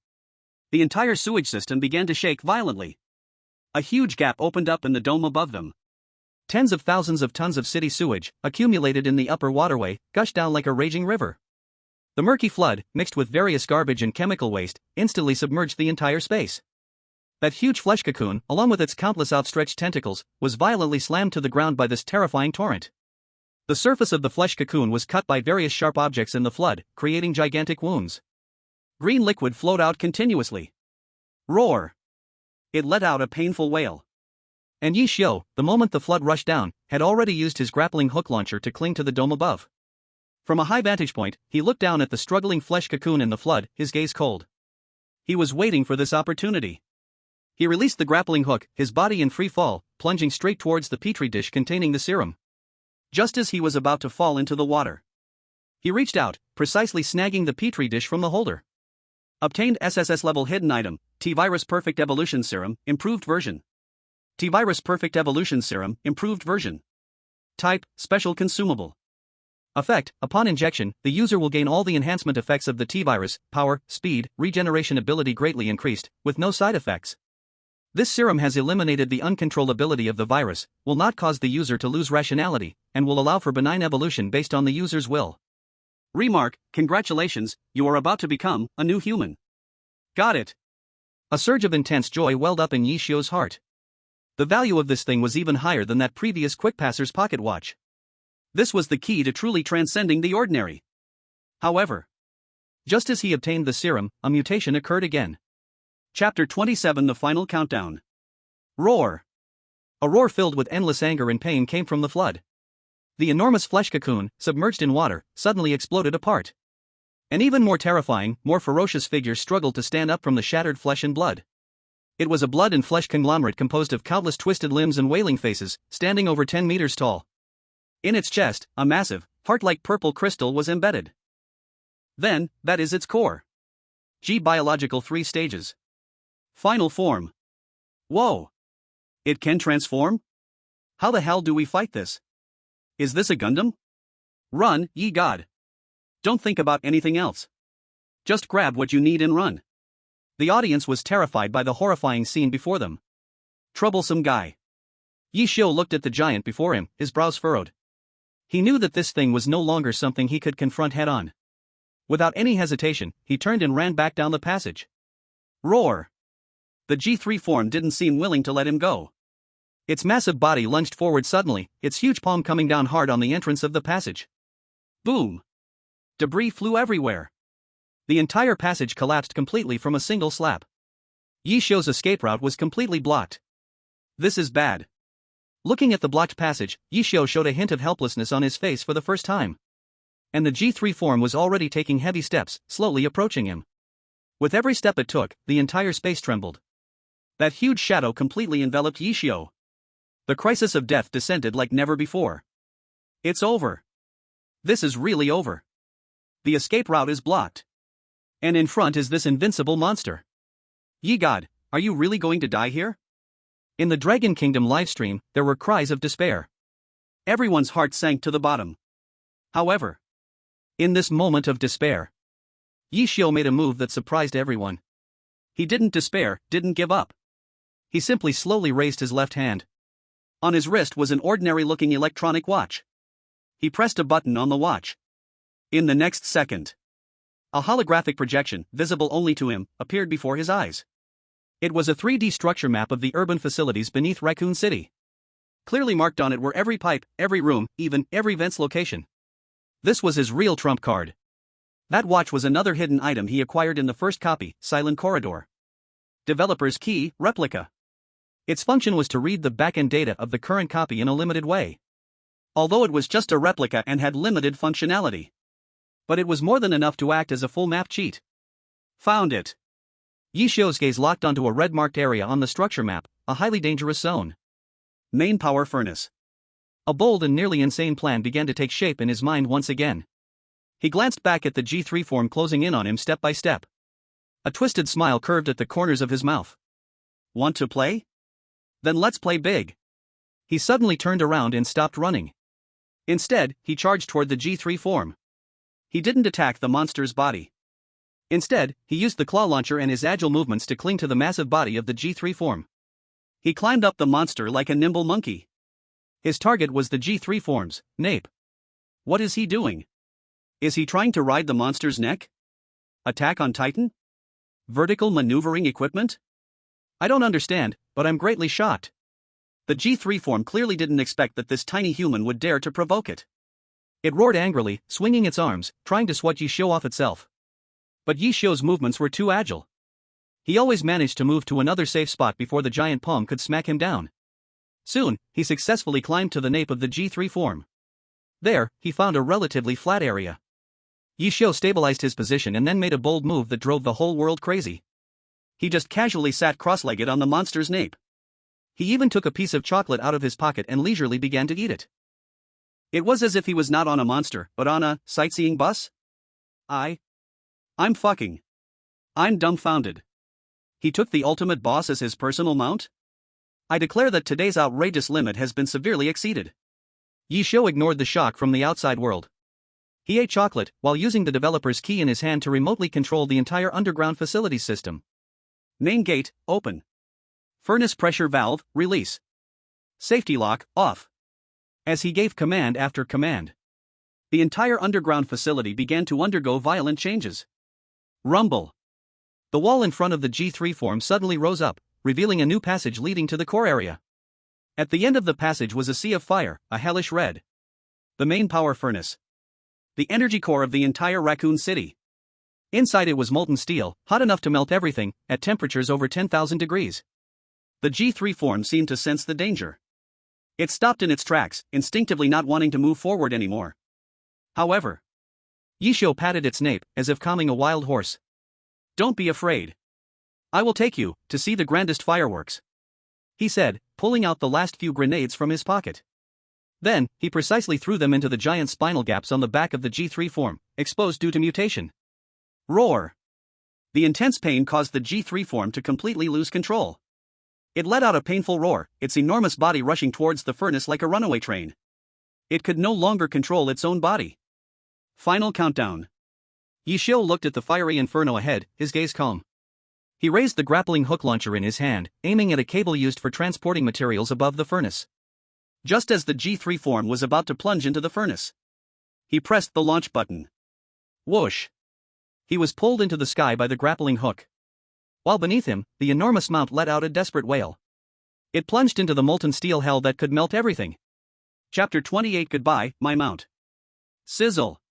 The entire sewage system began to shake violently. A huge gap opened up in the dome above them. Tens of thousands of tons of city sewage, accumulated in the upper waterway, gushed down like a raging river. The murky flood, mixed with various garbage and chemical waste, instantly submerged the entire space. That huge flesh cocoon, along with its countless outstretched tentacles, was violently slammed to the ground by this terrifying torrent. The surface of the flesh cocoon was cut by various sharp objects in the flood, creating gigantic wounds. Green liquid flowed out continuously. Roar! It let out a painful wail. And Ye Xiu, the moment the flood rushed down, had already used his grappling hook launcher to cling to the dome above. From a high vantage point, he looked down at the struggling flesh cocoon in the flood, his gaze cold. He was waiting for this opportunity. He released the grappling hook, his body in free fall, plunging straight towards the petri dish containing the serum. Just as he was about to fall into the water, he reached out, precisely snagging the petri dish from the holder. Obtained SSS level hidden item, T-virus perfect evolution serum, improved version. T-virus perfect evolution serum, improved version. Type, special consumable. Effect: upon injection, the user will gain all the enhancement effects of the T-virus, power, speed, regeneration ability greatly increased, with no side effects. This serum has eliminated the uncontrollability of the virus, will not cause the user to lose rationality, and will allow for benign evolution based on the user's will. Remark: congratulations, you are about to become a new human. Got it. A surge of intense joy welled up in Ye Xiu's heart. The value of this thing was even higher than that previous Quickpasser's pocket watch. This was the key to truly transcending the ordinary. However, just as he obtained the serum, a mutation occurred again. Chapter 27: The Final Countdown. Roar. A roar filled with endless anger and pain came from the flood. The enormous flesh cocoon, submerged in water, suddenly exploded apart. An even more terrifying, more ferocious figure struggled to stand up from the shattered flesh and blood. It was a blood and flesh conglomerate composed of countless twisted limbs and wailing faces, standing over 10 meters tall. In its chest, a massive, heart-like purple crystal was embedded. Then, that is its core. G biological 3 stages. Final form. Whoa! It can transform? How the hell do we fight this? Is this a Gundam? Run, ye god! Don't think about anything else. Just grab what you need and run. The audience was terrified by the horrifying scene before them. Troublesome guy. Ye Xiu looked at the giant before him, his brows furrowed. He knew that this thing was no longer something he could confront head-on. Without any hesitation, he turned and ran back down the passage. Roar! The G3 form didn't seem willing to let him go. Its massive body lunged forward suddenly, its huge palm coming down hard on the entrance of the passage. Boom! Debris flew everywhere. The entire passage collapsed completely from a single slap. Ye Xiu's escape route was completely blocked. This is bad. Looking at the blocked passage, Ye Xiu showed a hint of helplessness on his face for the first time. And the G3 form was already taking heavy steps, slowly approaching him. With every step it took, the entire space trembled. That huge shadow completely enveloped Ye Xiu. The crisis of death descended like never before. It's over. This is really over. The escape route is blocked. And in front is this invincible monster. Ye god, are you really going to die here? In the Dragon Kingdom livestream, there were cries of despair. Everyone's heart sank to the bottom. However, in this moment of despair, Ye Xiu made a move that surprised everyone. He didn't despair, didn't give up. He simply slowly raised his left hand. On his wrist was an ordinary-looking electronic watch. He pressed a button on the watch. In the next second, a holographic projection, visible only to him, appeared before his eyes. It was a 3D structure map of the urban facilities beneath Raccoon City. Clearly marked on it were every pipe, every room, even every vent's location. This was his real trump card. That watch was another hidden item he acquired in the first copy, Silent Corridor. Developer's key, replica. Its function was to read the backend data of the current copy in a limited way. Although it was just a replica and had limited functionality. But it was more than enough to act as a full map cheat. Found it. Ye Xiu's gaze locked onto a red-marked area on the structure map, a highly dangerous zone. Main power furnace. A bold and nearly insane plan began to take shape in his mind once again. He glanced back at the G3 form closing in on him step by step. A twisted smile curved at the corners of his mouth. Want to play? Then let's play big. He suddenly turned around and stopped running. Instead, he charged toward the G3 form. He didn't attack the monster's body. Instead, he used the claw launcher and his agile movements to cling to the massive body of the G3 form. He climbed up the monster like a nimble monkey. His target was the G3 form's nape. What is he doing? Is he trying to ride the monster's neck? Attack on Titan? Vertical maneuvering equipment? I don't understand, but I'm greatly shocked. The G3 form clearly didn't expect that this tiny human would dare to provoke it. It roared angrily, swinging its arms, trying to swat Ye Xiu off itself. But Ye Xiu's movements were too agile. He always managed to move to another safe spot before the giant palm could smack him down. Soon, he successfully climbed to the nape of the G3 form. There, he found a relatively flat area. Ye Xiu stabilized his position and then made a bold move that drove the whole world crazy. He just casually sat cross-legged on the monster's nape. He even took a piece of chocolate out of his pocket and leisurely began to eat it. It was as if he was not on a monster, but on a sightseeing bus? I'm dumbfounded. He took the ultimate boss as his personal mount? I declare that today's outrageous limit has been severely exceeded. Ye Xiu ignored the shock from the outside world. He ate chocolate while using the developer's key in his hand to remotely control the entire underground facilities system. Main gate, open. Furnace pressure valve, release. Safety lock, off. As he gave command after command, the entire underground facility began to undergo violent changes. Rumble. The wall in front of the G3 form suddenly rose up, revealing a new passage leading to the core area. At the end of the passage was a sea of fire, a hellish red. The main power furnace. The energy core of the entire Raccoon City. Inside it was molten steel, hot enough to melt everything, at temperatures over 10,000 degrees. The G3 form seemed to sense the danger. It stopped in its tracks, instinctively not wanting to move forward anymore. However, Ye Xiu patted its nape, as if calming a wild horse. "Don't be afraid. I will take you to see the grandest fireworks," he said, pulling out the last few grenades from his pocket. Then, he precisely threw them into the giant spinal gaps on the back of the G3 form, exposed due to mutation. Roar! The intense pain caused the G3 form to completely lose control. It let out a painful roar, its enormous body rushing towards the furnace like a runaway train. It could no longer control its own body. Final countdown. Ye Xiu looked at the fiery inferno ahead, his gaze calm. He raised the grappling hook launcher in his hand, aiming at a cable used for transporting materials above the furnace. Just as the G3 form was about to plunge into the furnace, he pressed the launch button. Whoosh! He was pulled into the sky by the grappling hook. While beneath him, the enormous mount let out a desperate wail. It plunged into the molten steel hell that could melt everything. Chapter 28. Goodbye, my mount. Sizzle.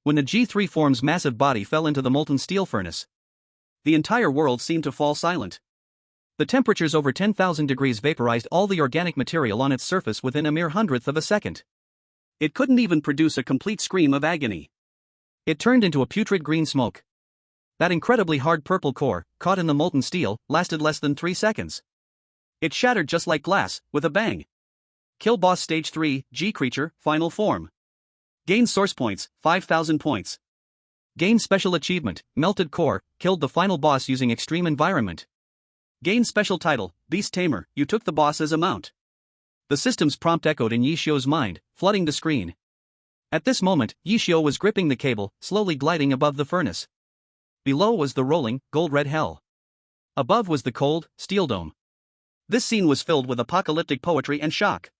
When the G3 form's massive body fell into the molten steel furnace, the entire world seemed to fall silent. The temperatures over 10,000 degrees vaporized all the organic material on its surface within a mere hundredth of a second. It couldn't even produce a complete scream of agony. It turned into a putrid green smoke. That incredibly hard purple core, caught in the molten steel, lasted less than 3 seconds. It shattered just like glass, with a bang. Kill boss stage 3, G creature, final form. Gain source points, 5,000 points. Gain special achievement, melted core, killed the final boss using extreme environment. Gain special title, Beast Tamer, you took the boss as a mount. The system's prompt echoed in Ye Xiu's mind, flooding the screen. At this moment, Ye Xiu was gripping the cable, slowly gliding above the furnace. Below was the rolling, gold-red hell. Above was the cold, steel dome. This scene was filled with apocalyptic poetry and shock.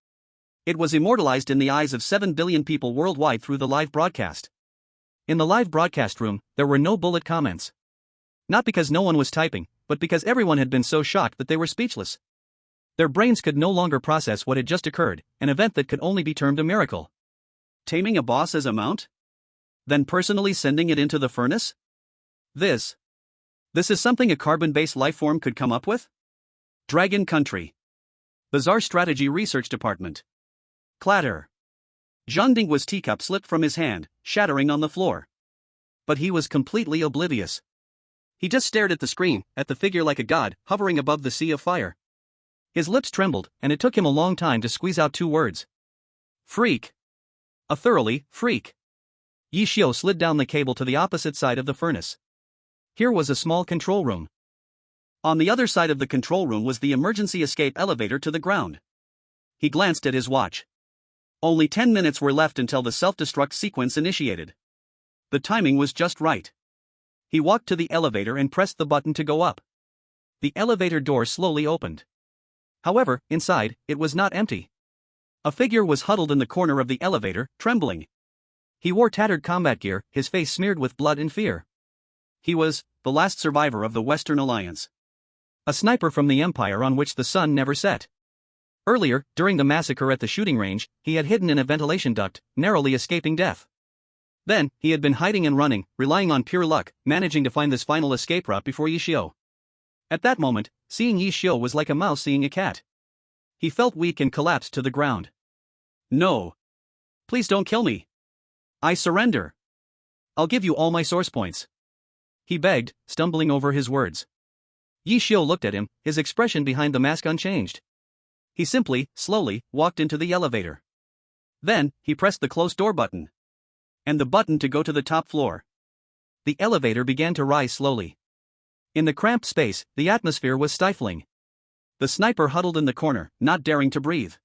It was immortalized in the eyes of 7 billion people worldwide through the live broadcast. In the live broadcast room, there were no bullet comments. Not because no one was typing, but because everyone had been so shocked that they were speechless. Their brains could no longer process what had just occurred, an event that could only be termed a miracle. Taming a boss as a mount? Then personally sending it into the furnace? This is something a carbon-based lifeform could come up with? Dragon Country. Bizarre Strategy Research Department. Clatter. Zhang Dinghua's teacup slipped from his hand, shattering on the floor. But he was completely oblivious. He just stared at the screen, at the figure like a god, hovering above the sea of fire. His lips trembled, and it took him a long time to squeeze out 2 words. Freak. A thoroughly freak. Ye Xiu slid down the cable to the opposite side of the furnace. Here was a small control room. On the other side of the control room was the emergency escape elevator to the ground. He glanced at his watch. Only 10 minutes were left until the self-destruct sequence initiated. The timing was just right. He walked to the elevator and pressed the button to go up. The elevator door slowly opened. However, inside, it was not empty. A figure was huddled in the corner of the elevator, trembling. He wore tattered combat gear, his face smeared with blood and fear. He was the last survivor of the Western Alliance. A sniper from the Empire on which the sun never set. Earlier, during the massacre at the shooting range, he had hidden in a ventilation duct, narrowly escaping death. Then, he had been hiding and running, relying on pure luck, managing to find this final escape route before Ye Xiu. At that moment, seeing Ye Xiu was like a mouse seeing a cat. He felt weak and collapsed to the ground. No. Please don't kill me. I surrender. I'll give you all my source points. He begged, stumbling over his words. Ye Xiu looked at him, his expression behind the mask unchanged. He simply, slowly, walked into the elevator. Then, he pressed the close door button. And the button to go to the top floor. The elevator began to rise slowly. In the cramped space, the atmosphere was stifling. The sniper huddled in the corner, not daring to breathe.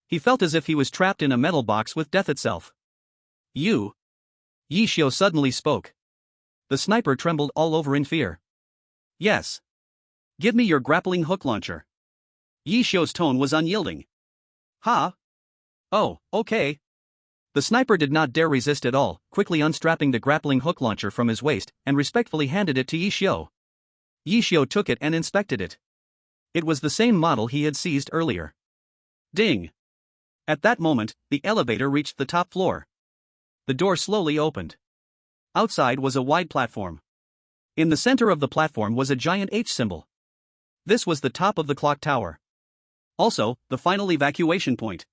He felt as if he was trapped in a metal box with death itself. You. Ye Xiu suddenly spoke. The sniper trembled all over in fear. Yes. Give me your grappling hook launcher. Ye Xiu's tone was unyielding. Huh? Oh, okay. The sniper did not dare resist at all, quickly unstrapping the grappling hook launcher from his waist and respectfully handed it to Ye Xiu. Ye Xiu took it and inspected it. It was the same model he had seized earlier. Ding! At that moment, the elevator reached the top floor. The door slowly opened. Outside was a wide platform. In the center of the platform was a giant H symbol. This was the top of the clock tower. Also, the final evacuation point.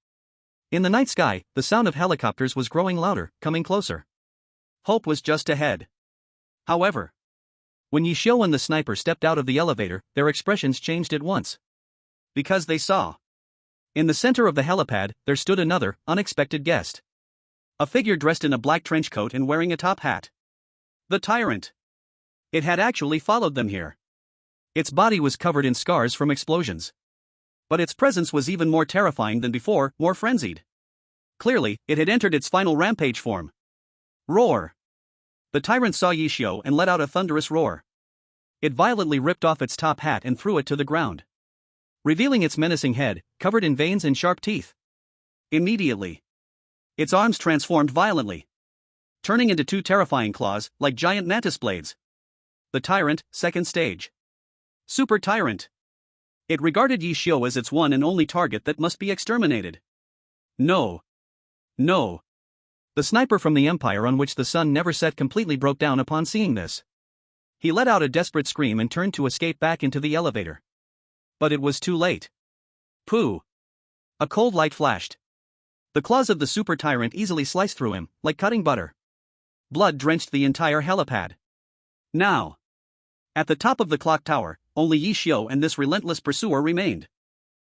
In the night sky, the sound of helicopters was growing louder, coming closer. Hope was just ahead. However, when Ye Xiu and the sniper stepped out of the elevator, their expressions changed at once. Because they saw. In the center of the helipad, there stood another, unexpected guest. A figure dressed in a black trench coat and wearing a top hat. The tyrant. It had actually followed them here. Its body was covered in scars from explosions. But its presence was even more terrifying than before, more frenzied. Clearly, it had entered its final rampage form. Roar! The tyrant saw Ye Xiu and let out a thunderous roar. It violently ripped off its top hat and threw it to the ground, revealing its menacing head, covered in veins and sharp teeth. Immediately, its arms transformed violently, turning into two terrifying claws, like giant mantis blades. The tyrant, second stage. Super Tyrant. It regarded Ye Xiu as its one and only target that must be exterminated. No. No. The sniper from the empire on which the sun never set completely broke down upon seeing this. He let out a desperate scream and turned to escape back into the elevator. But it was too late. Pooh. A cold light flashed. The claws of the super tyrant easily sliced through him, like cutting butter. Blood drenched the entire helipad. Now, at the top of the clock tower, only Ye Xiu and this relentless pursuer remained.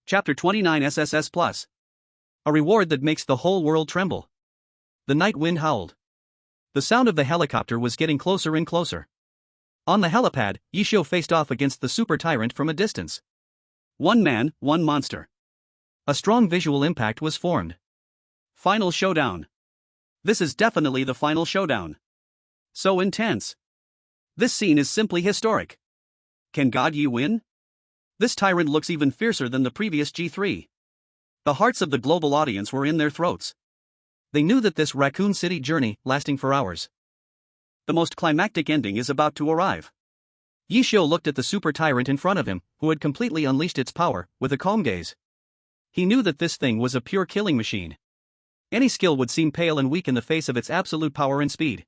Chapter 29 SSS Plus. A reward that makes the whole world tremble. The night wind howled. The sound of the helicopter was getting closer and closer. On the helipad, Ye Xiu faced off against the super tyrant from a distance. One man, one monster. A strong visual impact was formed. Final showdown. This is definitely the final showdown. So intense. This scene is simply historic. Can God Yi win? This tyrant looks even fiercer than the previous G3. The hearts of the global audience were in their throats. They knew that this Raccoon City journey, lasting for hours. The most climactic ending is about to arrive. Ye Xiu looked at the super tyrant in front of him, who had completely unleashed its power, with a calm gaze. He knew that this thing was a pure killing machine. Any skill would seem pale and weak in the face of its absolute power and speed.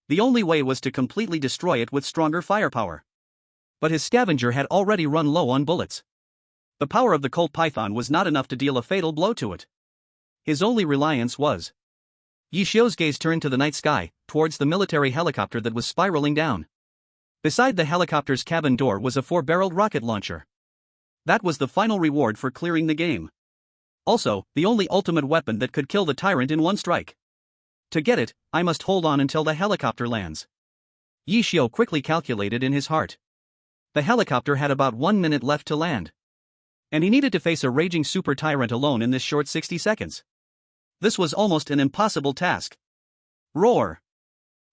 The only way was to completely destroy it with stronger firepower. But his scavenger had already run low on bullets. The power of the Colt Python was not enough to deal a fatal blow to it. His only reliance was. Ye Xiu's gaze turned to the night sky, towards the military helicopter that was spiraling down. Beside the helicopter's cabin door was a 4-barreled rocket launcher. That was the final reward for clearing the game. Also, the only ultimate weapon that could kill the tyrant in one strike. To get it, I must hold on until the helicopter lands. Ye Xiu quickly calculated in his heart. The helicopter had about 1 minute left to land. And he needed to face a raging super tyrant alone in this short 60 seconds. This was almost an impossible task. Roar!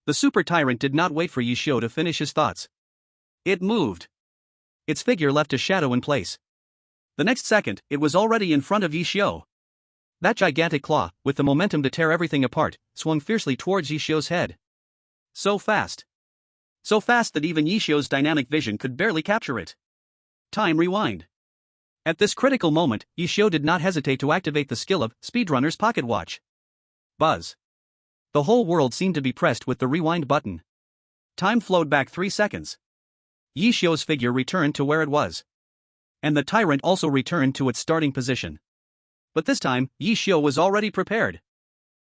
The super tyrant did not wait for Ye Xiu to finish his thoughts. It moved. Its figure left a shadow in place. The next second, it was already in front of Ye Xiu. That gigantic claw, with the momentum to tear everything apart, swung fiercely towards Ye Xiu's head. So fast. So fast that even Ye Xiu's dynamic vision could barely capture it. Time rewind. At this critical moment, Ye Xiu did not hesitate to activate the skill of Speedrunner's pocket watch. Buzz. The whole world seemed to be pressed with the rewind button. Time flowed back 3 seconds. Ye Xiu's figure returned to where it was. And the tyrant also returned to its starting position. But this time, Ye Xiu was already prepared.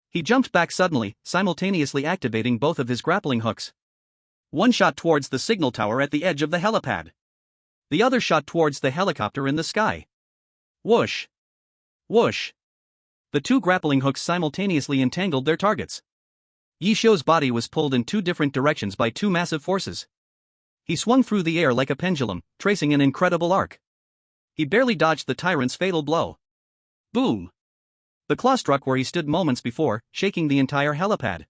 He jumped back suddenly, simultaneously activating both of his grappling hooks. One shot towards the signal tower at the edge of the helipad. The other shot towards the helicopter in the sky. Whoosh! Whoosh! The two grappling hooks simultaneously entangled their targets. Ye Xiu's body was pulled in 2 different directions by 2 massive forces. He swung through the air like a pendulum, tracing an incredible arc. He barely dodged the tyrant's fatal blow. Boom! The claw struck where he stood moments before, shaking the entire helipad.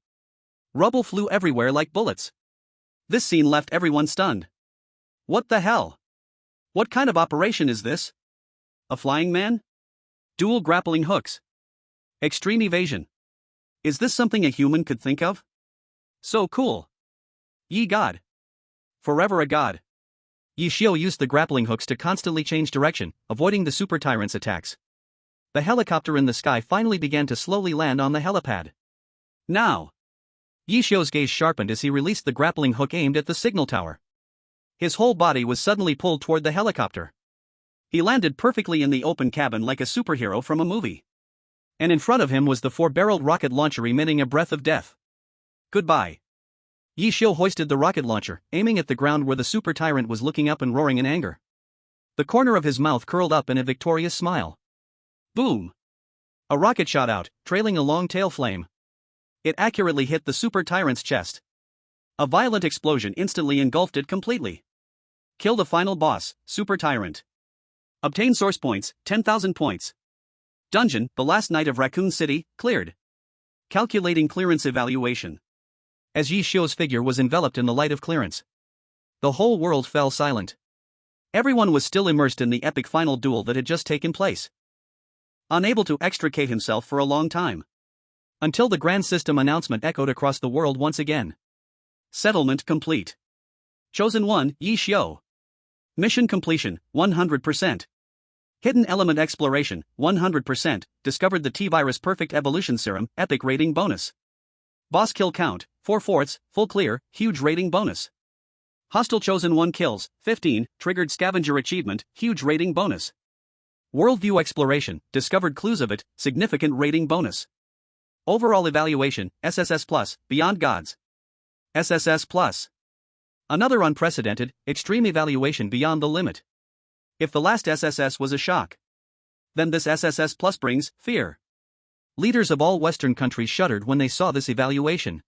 Rubble flew everywhere like bullets. This scene left everyone stunned. What the hell? What kind of operation is this? A flying man? Dual grappling hooks. Extreme evasion. Is this something a human could think of? So cool. Ye God. Forever a god. Ye Xiu used the grappling hooks to constantly change direction, avoiding the super tyrant's attacks. The helicopter in the sky finally began to slowly land on the helipad. Now. Ye Xiu's gaze sharpened as he released the grappling hook aimed at the signal tower. His whole body was suddenly pulled toward the helicopter. He landed perfectly in the open cabin like a superhero from a movie. And in front of him was the four-barreled rocket launcher emitting a breath of death. Goodbye. Ye Xiu hoisted the rocket launcher, aiming at the ground where the super tyrant was looking up and roaring in anger. The corner of his mouth curled up in a victorious smile. Boom! A rocket shot out, trailing a long tail flame. It accurately hit the super tyrant's chest. A violent explosion instantly engulfed it completely. Kill the final boss, super tyrant. Obtain source points, 10,000 points. Dungeon, the last night of Raccoon City, cleared. Calculating clearance evaluation. As Ye Xiu's figure was enveloped in the light of clearance, the whole world fell silent. Everyone was still immersed in the epic final duel that had just taken place. Unable to extricate himself for a long time. Until the grand system announcement echoed across the world once again. Settlement complete. Chosen 1, Ye Xiu. Mission completion, 100%. Hidden element exploration, 100%, discovered the T-Virus perfect evolution serum, epic rating bonus. Boss kill count, 4/4, full clear, huge rating bonus. Hostile chosen 1 kills, 15, triggered scavenger achievement, huge rating bonus. Worldview exploration, discovered clues of it, significant rating bonus. Overall evaluation, SSS+, beyond gods. SSS+. Another unprecedented, extreme evaluation beyond the limit. If the last SSS was a shock, then this SSS+ brings fear. Leaders of all Western countries shuddered when they saw this evaluation.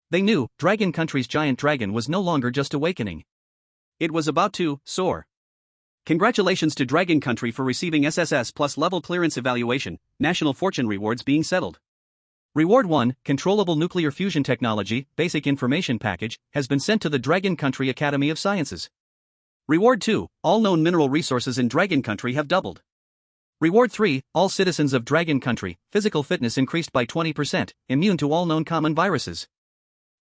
They knew Dragon Country's giant dragon was no longer just awakening. It was about to soar. Congratulations to Dragon Country for receiving SSS+ level clearance evaluation, national fortune rewards being settled. Reward 1, Controllable Nuclear Fusion Technology, Basic Information Package, has been sent to the Dragon Country Academy of Sciences. Reward 2, all known mineral resources in Dragon Country have doubled. Reward 3, all citizens of Dragon Country, physical fitness increased by 20%, immune to all known common viruses.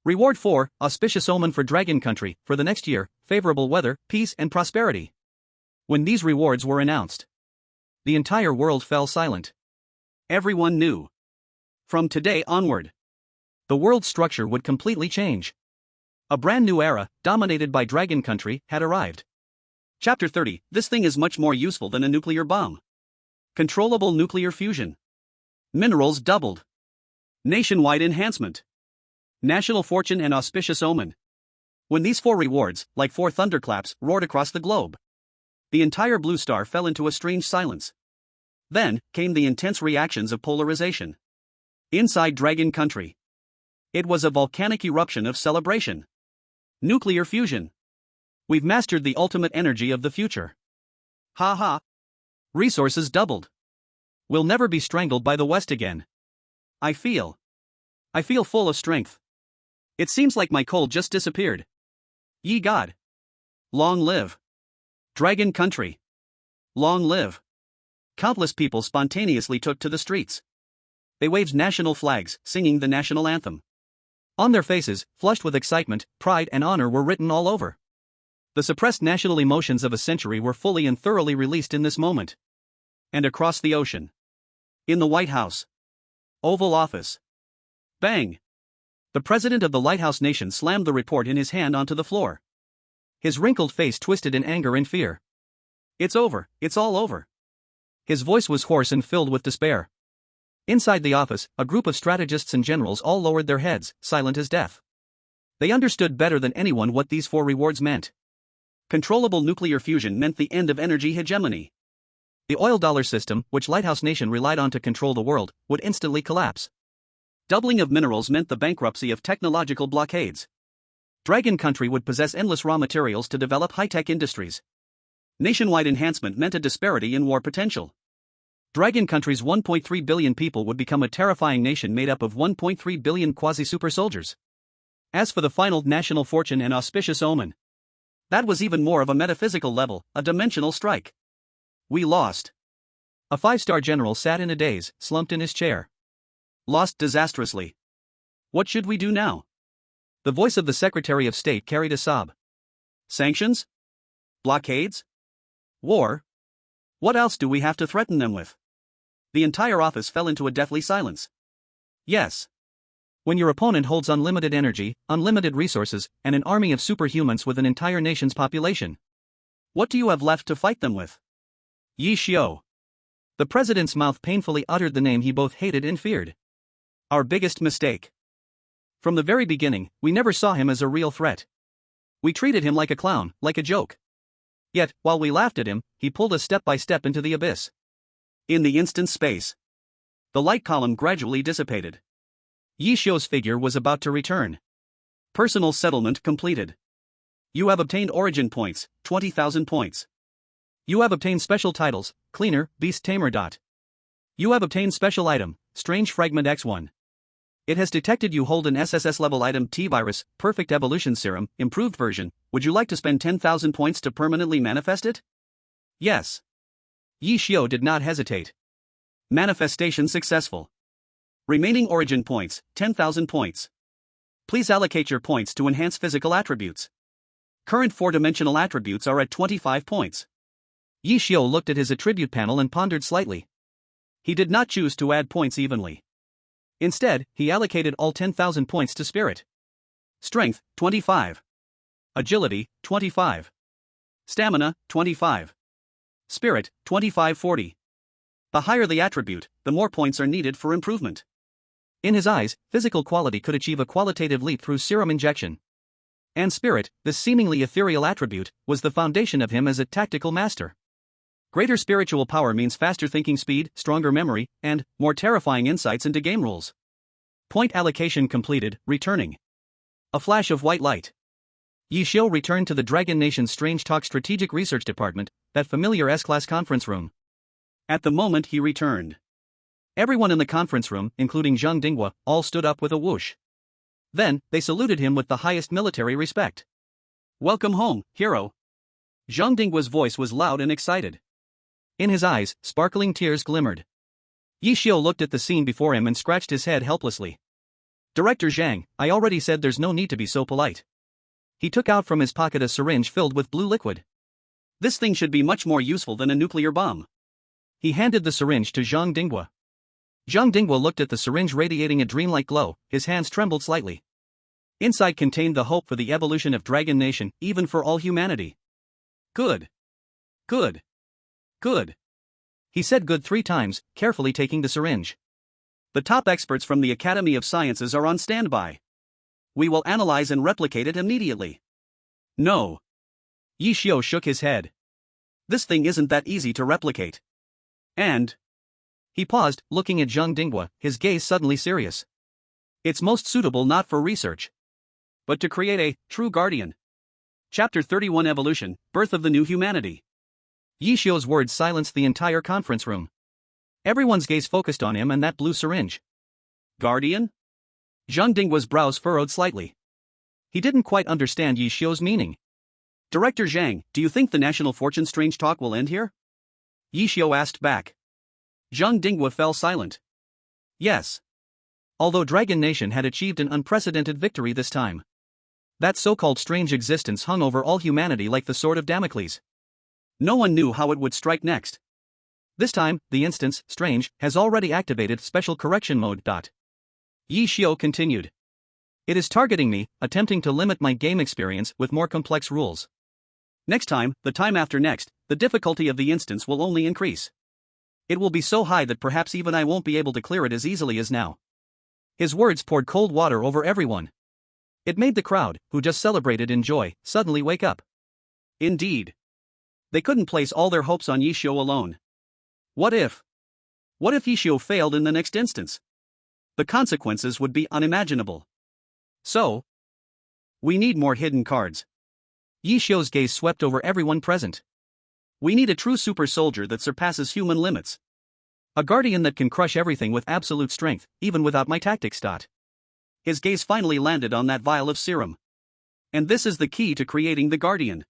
Reward 4, auspicious omen for Dragon Country, for the next year, favorable weather, peace and prosperity. When these rewards were announced, the entire world fell silent. Everyone knew. From today onward, the world's structure would completely change. A brand new era, dominated by Dragon Country, had arrived. Chapter 30, this thing is much more useful than a nuclear bomb. Controllable nuclear fusion. Minerals doubled. Nationwide enhancement. National fortune and auspicious omen. When these 4 rewards, like 4 thunderclaps, roared across the globe, the entire blue star fell into a strange silence. Then came the intense reactions of polarization. Inside Dragon Country, it was a volcanic eruption of celebration. Nuclear fusion. We've mastered the ultimate energy of the future. Ha ha. Resources doubled. We'll never be strangled by the West again. I feel full of strength. It seems like my cold just disappeared. Ye God. Long live Dragon Country. Long live. Countless people spontaneously took to the streets. They waved national flags, singing the national anthem. On their faces, flushed with excitement, pride and honor were written all over. The suppressed national emotions of a century were fully and thoroughly released in this moment. And across the ocean. In the White House. Oval Office. Bang! The president of the Lighthouse Nation slammed the report in his hand onto the floor. His wrinkled face twisted in anger and fear. It's over, it's all over. His voice was hoarse and filled with despair. Inside the office, a group of strategists and generals all lowered their heads, silent as death. They understood better than anyone what these 4 rewards meant. Controllable nuclear fusion meant the end of energy hegemony. The oil dollar system, which Lighthouse Nation relied on to control the world, would instantly collapse. Doubling of minerals meant the bankruptcy of technological blockades. Dragon Country would possess endless raw materials to develop high-tech industries. Nationwide enhancement meant a disparity in war potential. Dragon Country's 1.3 billion people would become a terrifying nation made up of 1.3 billion quasi-super soldiers. As for the final national fortune and auspicious omen, that was even more of a metaphysical level, a dimensional strike. We lost. A 5-star general sat in a daze, slumped in his chair. Lost disastrously. What should we do now? The voice of the Secretary of State carried a sob. Sanctions? Blockades? War? What else do we have to threaten them with? The entire office fell into a deathly silence. Yes. When your opponent holds unlimited energy, unlimited resources, and an army of superhumans with an entire nation's population, what do you have left to fight them with? Ye Xiu. The president's mouth painfully uttered the name he both hated and feared. Our biggest mistake. From the very beginning, we never saw him as a real threat. We treated him like a clown, like a joke. Yet, while we laughed at him, he pulled us step by step into the abyss. In the instant space, the light column gradually dissipated. Ye Xiu's figure was about to return. Personal settlement completed. You have obtained origin points, 20,000 points. You have obtained special titles, Cleaner, Beast Tamer. You have obtained special item, Strange Fragment X1. It has detected you hold an SSS level item T-Virus, Perfect Evolution Serum, improved version. Would you like to spend 10,000 points to permanently manifest it? Yes. Ye Xiu did not hesitate. Manifestation successful. Remaining origin points, 10,000 points. Please allocate your points to enhance physical attributes. Current 4-dimensional attributes are at 25 points. Ye Xiu looked at his attribute panel and pondered slightly. He did not choose to add points evenly. Instead, he allocated all 10,000 points to Spirit. Strength, 25. Agility, 25. Stamina, 25. Spirit, 25-40. The higher the attribute, the more points are needed for improvement. In his eyes, physical quality could achieve a qualitative leap through serum injection. And Spirit, this seemingly ethereal attribute, was the foundation of him as a tactical master. Greater spiritual power means faster thinking speed, stronger memory, and more terrifying insights into game rules. Point allocation completed, returning. A flash of white light. Ye Xiu returned to the Dragon Nation's Strange Talk Strategic Research Department, that familiar S-class conference room. At the moment he returned, everyone in the conference room, including Zhang Dinghua, all stood up with a whoosh. Then, they saluted him with the highest military respect. Welcome home, hero. Zhang Dinghua's voice was loud and excited. In his eyes, sparkling tears glimmered. Ye Xiu looked at the scene before him and scratched his head helplessly. Director Zhang, I already said there's no need to be so polite. He took out from his pocket a syringe filled with blue liquid. This thing should be much more useful than a nuclear bomb. He handed the syringe to Zhang Dinghua. Zhang Dinghua looked at the syringe radiating a dreamlike glow, his hands trembled slightly. Inside contained the hope for the evolution of Dragon Nation, even for all humanity. Good. Good. Good. He said good 3 times, carefully taking the syringe. The top experts from the Academy of Sciences are on standby. We will analyze and replicate it immediately. No. Ye Xiu shook his head. This thing isn't that easy to replicate. And... He paused, looking at Zhang Dinghua, his gaze suddenly serious. It's most suitable not for research, but to create a true guardian. Chapter 31 Evolution, Birth of the New Humanity. Ye Xiu's words silenced the entire conference room. Everyone's gaze focused on him and that blue syringe. Guardian? Zhang Dinghua's brows furrowed slightly. He didn't quite understand Ye Xiu's meaning. Director Zhang, do you think the National Fortune Strange Talk will end here? Ye Xiu asked back. Zhang Dinghua fell silent. Yes. Although Dragon Nation had achieved an unprecedented victory this time, that so-called strange existence hung over all humanity like the sword of Damocles. No one knew how it would strike next. This time, the instance, strange, has already activated special correction mode. Ye Xiu continued. It is targeting me, attempting to limit my game experience with more complex rules. Next time, the time after next, the difficulty of the instance will only increase. It will be so high that perhaps even I won't be able to clear it as easily as now. His words poured cold water over everyone. It made the crowd, who just celebrated in joy, suddenly wake up. Indeed. They couldn't place all their hopes on Ye Xiu alone. What if Ye Xiu failed in the next instance? The consequences would be unimaginable. So, we need more hidden cards. Ye Xiu's gaze swept over everyone present. We need a true super soldier that surpasses human limits. A guardian that can crush everything with absolute strength, even without my tactics. His gaze finally landed on that vial of serum. And this is the key to creating the Guardian.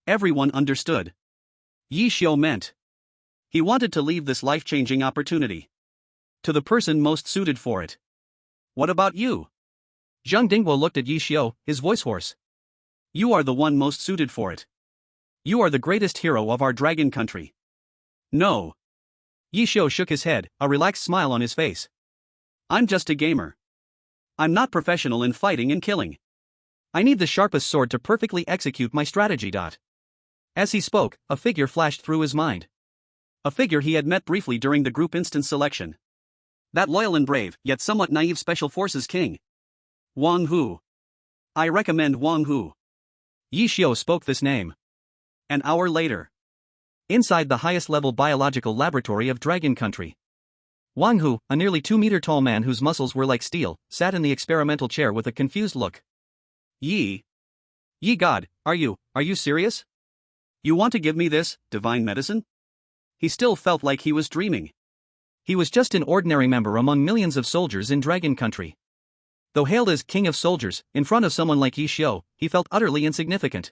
Everyone understood. Ye Xiu meant. He wanted to leave this life-changing opportunity to the person most suited for it. What about you? Zhang Dingguo looked at Ye Xiu, his voice hoarse. You are the one most suited for it. You are the greatest hero of our dragon country. No. Ye Xiu shook his head, a relaxed smile on his face. I'm just a gamer. I'm not professional in fighting and killing. I need the sharpest sword to perfectly execute my strategy. As he spoke, a figure flashed through his mind. A figure he had met briefly during the group instance selection. That loyal and brave, yet somewhat naive Special Forces king. Wang Hu. I recommend Wang Hu. Ye Xiu spoke this name. An hour later. Inside the highest level biological laboratory of Dragon Country. Wang Hu, a nearly 2-meter tall man whose muscles were like steel, sat in the experimental chair with a confused look. Ye God, are you serious? You want to give me this, divine medicine? He still felt like he was dreaming. He was just an ordinary member among millions of soldiers in Dragon Country. Though hailed as king of soldiers, in front of someone like Ye Xiu, he felt utterly insignificant.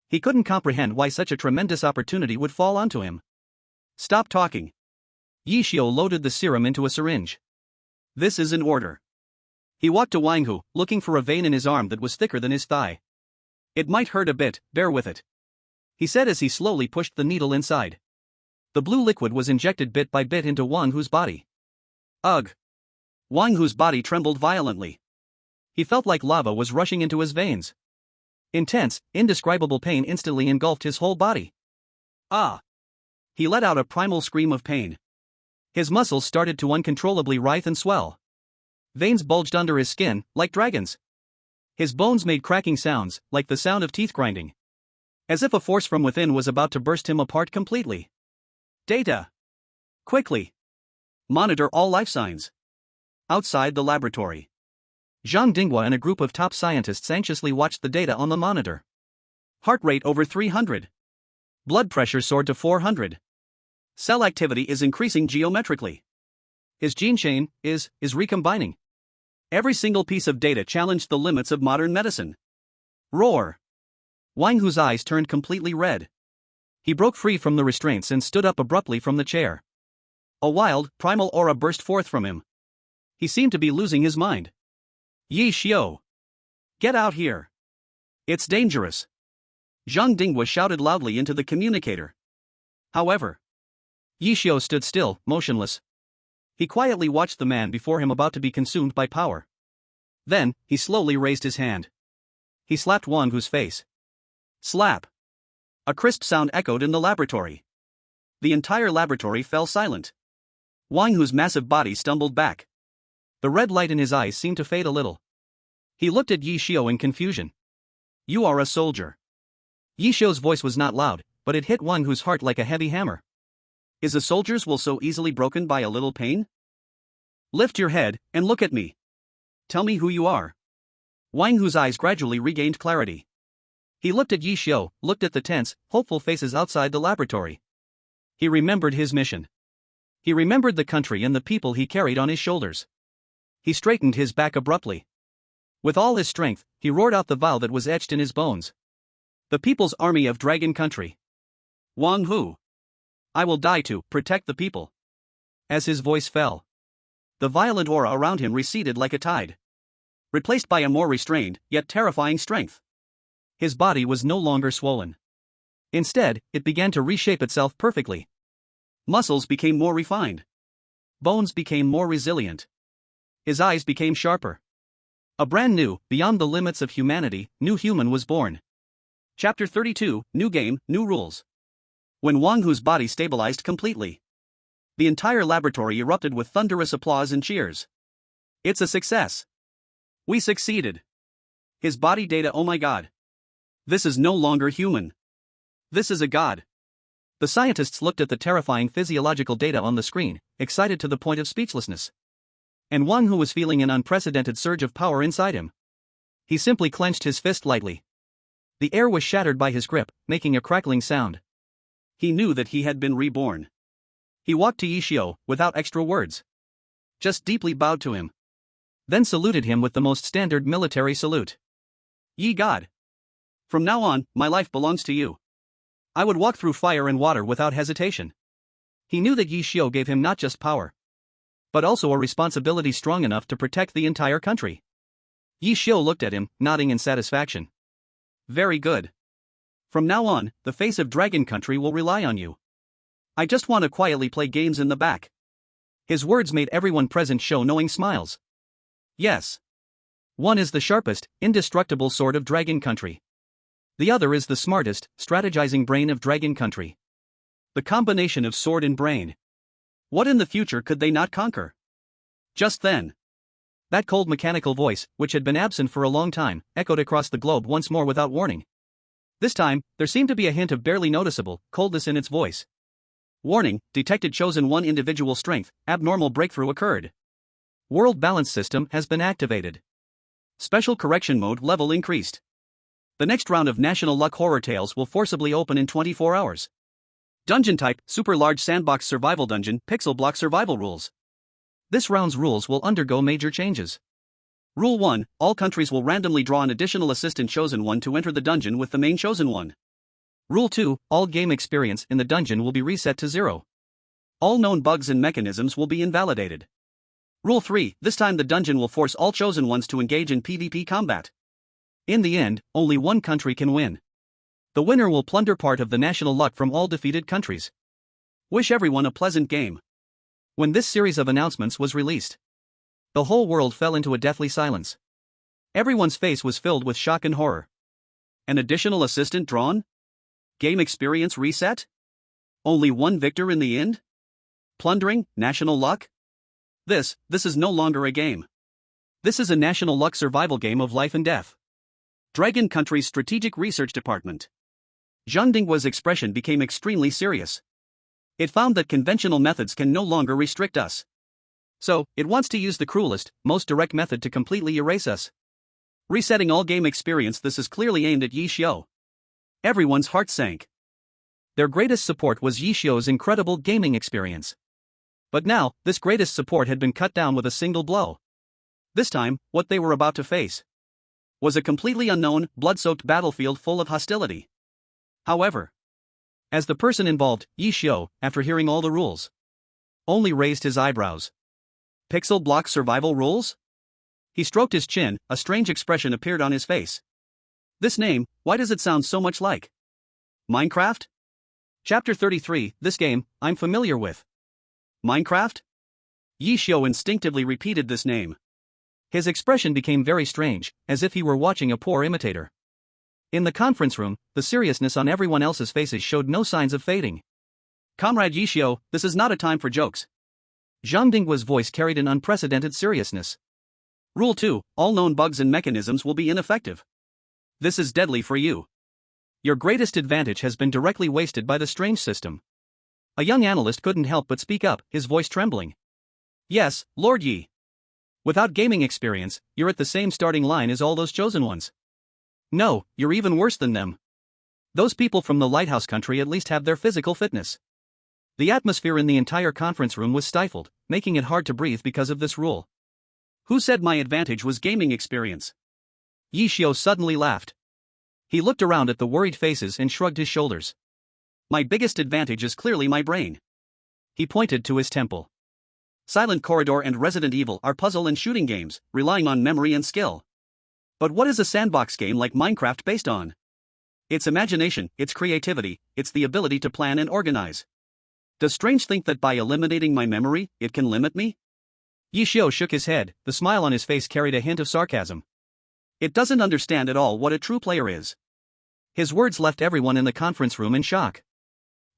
He couldn't comprehend why such a tremendous opportunity would fall onto him. Stop talking. Ye Xiu loaded the serum into a syringe. This is an order. He walked to Wang Hu, looking for a vein in his arm that was thicker than his thigh. It might hurt a bit, bear with it. He said as he slowly pushed the needle inside. The blue liquid was injected bit by bit into Wang Hu's body. Ugh! Wang Hu's body trembled violently. He felt like lava was rushing into his veins. Intense, indescribable pain instantly engulfed his whole body. Ah! He let out a primal scream of pain. His muscles started to uncontrollably writhe and swell. Veins bulged under his skin, like dragons. His bones made cracking sounds, like the sound of teeth grinding. As if a force from within was about to burst him apart completely. Data! Quickly! Monitor all life signs. Outside the laboratory. Zhang Dingguo and a group of top scientists anxiously watched the data on the monitor. Heart rate over 300. Blood pressure soared to 400. Cell activity is increasing geometrically. His gene chain is recombining. Every single piece of data challenged the limits of modern medicine. Roar! Wang Hu's eyes turned completely red. He broke free from the restraints and stood up abruptly from the chair. A wild, primal aura burst forth from him. He seemed to be losing his mind. Ye Xiu! Get out here! It's dangerous! Zhang Dingguo shouted loudly into the communicator. However, Ye Xiu stood still, motionless. He quietly watched the man before him about to be consumed by power. Then, he slowly raised his hand. He slapped Wang Hu's face. Slap! A crisp sound echoed in the laboratory. The entire laboratory fell silent. Wang Hu's massive body stumbled back. The red light in his eyes seemed to fade a little. He looked at Ye Xiu in confusion. You are a soldier. Ye Xiu's voice was not loud, but it hit Wang Hu's heart like a heavy hammer. Is a soldier's will so easily broken by a little pain? Lift your head, and look at me. Tell me who you are. Wang Hu's eyes gradually regained clarity. He looked at Ye Xiu, looked at the tense, hopeful faces outside the laboratory. He remembered his mission. He remembered the country and the people he carried on his shoulders. He straightened his back abruptly. With all his strength, he roared out the vow that was etched in his bones. The People's Army of Dragon Country. Wang Hu. I will die to protect the people. As his voice fell, the violent aura around him receded like a tide, replaced by a more restrained, yet terrifying strength. His body was no longer swollen. Instead, it began to reshape itself perfectly. Muscles became more refined. Bones became more resilient. His eyes became sharper. A brand new, beyond the limits of humanity, new human was born. Chapter 32, New Game, New Rules. When Wang Hu's body stabilized completely, the entire laboratory erupted with thunderous applause and cheers. It's a success. We succeeded. His body data, oh my god. This is no longer human. This is a god. The scientists looked at the terrifying physiological data on the screen, excited to the point of speechlessness. And Wang Hu was feeling an unprecedented surge of power inside him. He simply clenched his fist lightly. The air was shattered by his grip, making a crackling sound. He knew that he had been reborn. He walked to Ye Xiu, without extra words. Just deeply bowed to him. then saluted him with the most standard military salute. Ye God. From now on, my life belongs to you. I would walk through fire and water without hesitation. He knew that Ye Xiu gave him not just power, but also a responsibility strong enough to protect the entire country. Ye Xiu looked at him, nodding in satisfaction. Very good. From now on, the face of Dragon Country will rely on you. I just want to quietly play games in the back. His words made everyone present show knowing smiles. Yes. One is the sharpest, indestructible sword of Dragon Country. The other is the smartest, strategizing brain of Dragon Country. The combination of sword and brain. What in the future could they not conquer? Just then, that cold mechanical voice, which had been absent for a long time, echoed across the globe once more without warning. This time, there seemed to be a hint of barely noticeable coldness in its voice. Warning, detected chosen one individual strength, abnormal breakthrough occurred. World balance system has been activated. Special correction mode level increased. The next round of National Luck Horror Tales will forcibly open in 24 hours. Dungeon type, super large sandbox survival dungeon, pixel block survival rules. This round's rules will undergo major changes. Rule 1, all countries will randomly draw an additional assistant chosen one to enter the dungeon with the main chosen one. Rule 2, all game experience in the dungeon will be reset to 0. All known bugs and mechanisms will be invalidated. Rule 3, this time the dungeon will force all chosen ones to engage in PvP combat. In the end, only one country can win. The winner will plunder part of the national luck from all defeated countries. Wish everyone a pleasant game. When this series of announcements was released, the whole world fell into a deathly silence. Everyone's face was filled with shock and horror. An additional assistant drawn? Game experience reset? Only one victor in the end? Plundering, national luck? This is no longer a game. This is a national luck survival game of life and death. Dragon Country's Strategic Research Department. Zhang Dinghua's expression became extremely serious. It found that conventional methods can no longer restrict us. So, it wants to use the cruelest, most direct method to completely erase us. Resetting all game experience. This is clearly aimed at Ye Xiu. Everyone's heart sank. Their greatest support was Ye Xiu's incredible gaming experience. But now, this greatest support had been cut down with a single blow. This time, what they were about to face was a completely unknown, blood-soaked battlefield full of hostility. However, as the person involved, Ye Xiu, after hearing all the rules, only raised his eyebrows. Pixel block survival rules? He stroked his chin, a strange expression appeared on his face. This name, why does it sound so much like Minecraft? Chapter 33, this game, I'm familiar with. Minecraft? Ye Xiu instinctively repeated this name. His expression became very strange, as if he were watching a poor imitator. In the conference room, the seriousness on everyone else's faces showed no signs of fading. Comrade Ye Xiu, this is not a time for jokes. Zhang Dinghua's voice carried an unprecedented seriousness. Rule 2, all known bugs and mechanisms will be ineffective. This is deadly for you. Your greatest advantage has been directly wasted by the strange system. A young analyst couldn't help but speak up, his voice trembling. Yes, Lord Yi. Without gaming experience, you're at the same starting line as all those chosen ones. No, you're even worse than them. Those people from the Lighthouse Country at least have their physical fitness. The atmosphere in the entire conference room was stifled, making it hard to breathe because of this rule. Who said my advantage was gaming experience? Ye Xiu suddenly laughed. He looked around at the worried faces and shrugged his shoulders. My biggest advantage is clearly my brain. He pointed to his temple. Silent Corridor and Resident Evil are puzzle and shooting games, relying on memory and skill. But what is a sandbox game like Minecraft based on? It's imagination, it's creativity, it's the ability to plan and organize. Does Strange think that by eliminating my memory, it can limit me? Ye Xiu shook his head, the smile on his face carried a hint of sarcasm. It doesn't understand at all what a true player is. His words left everyone in the conference room in shock.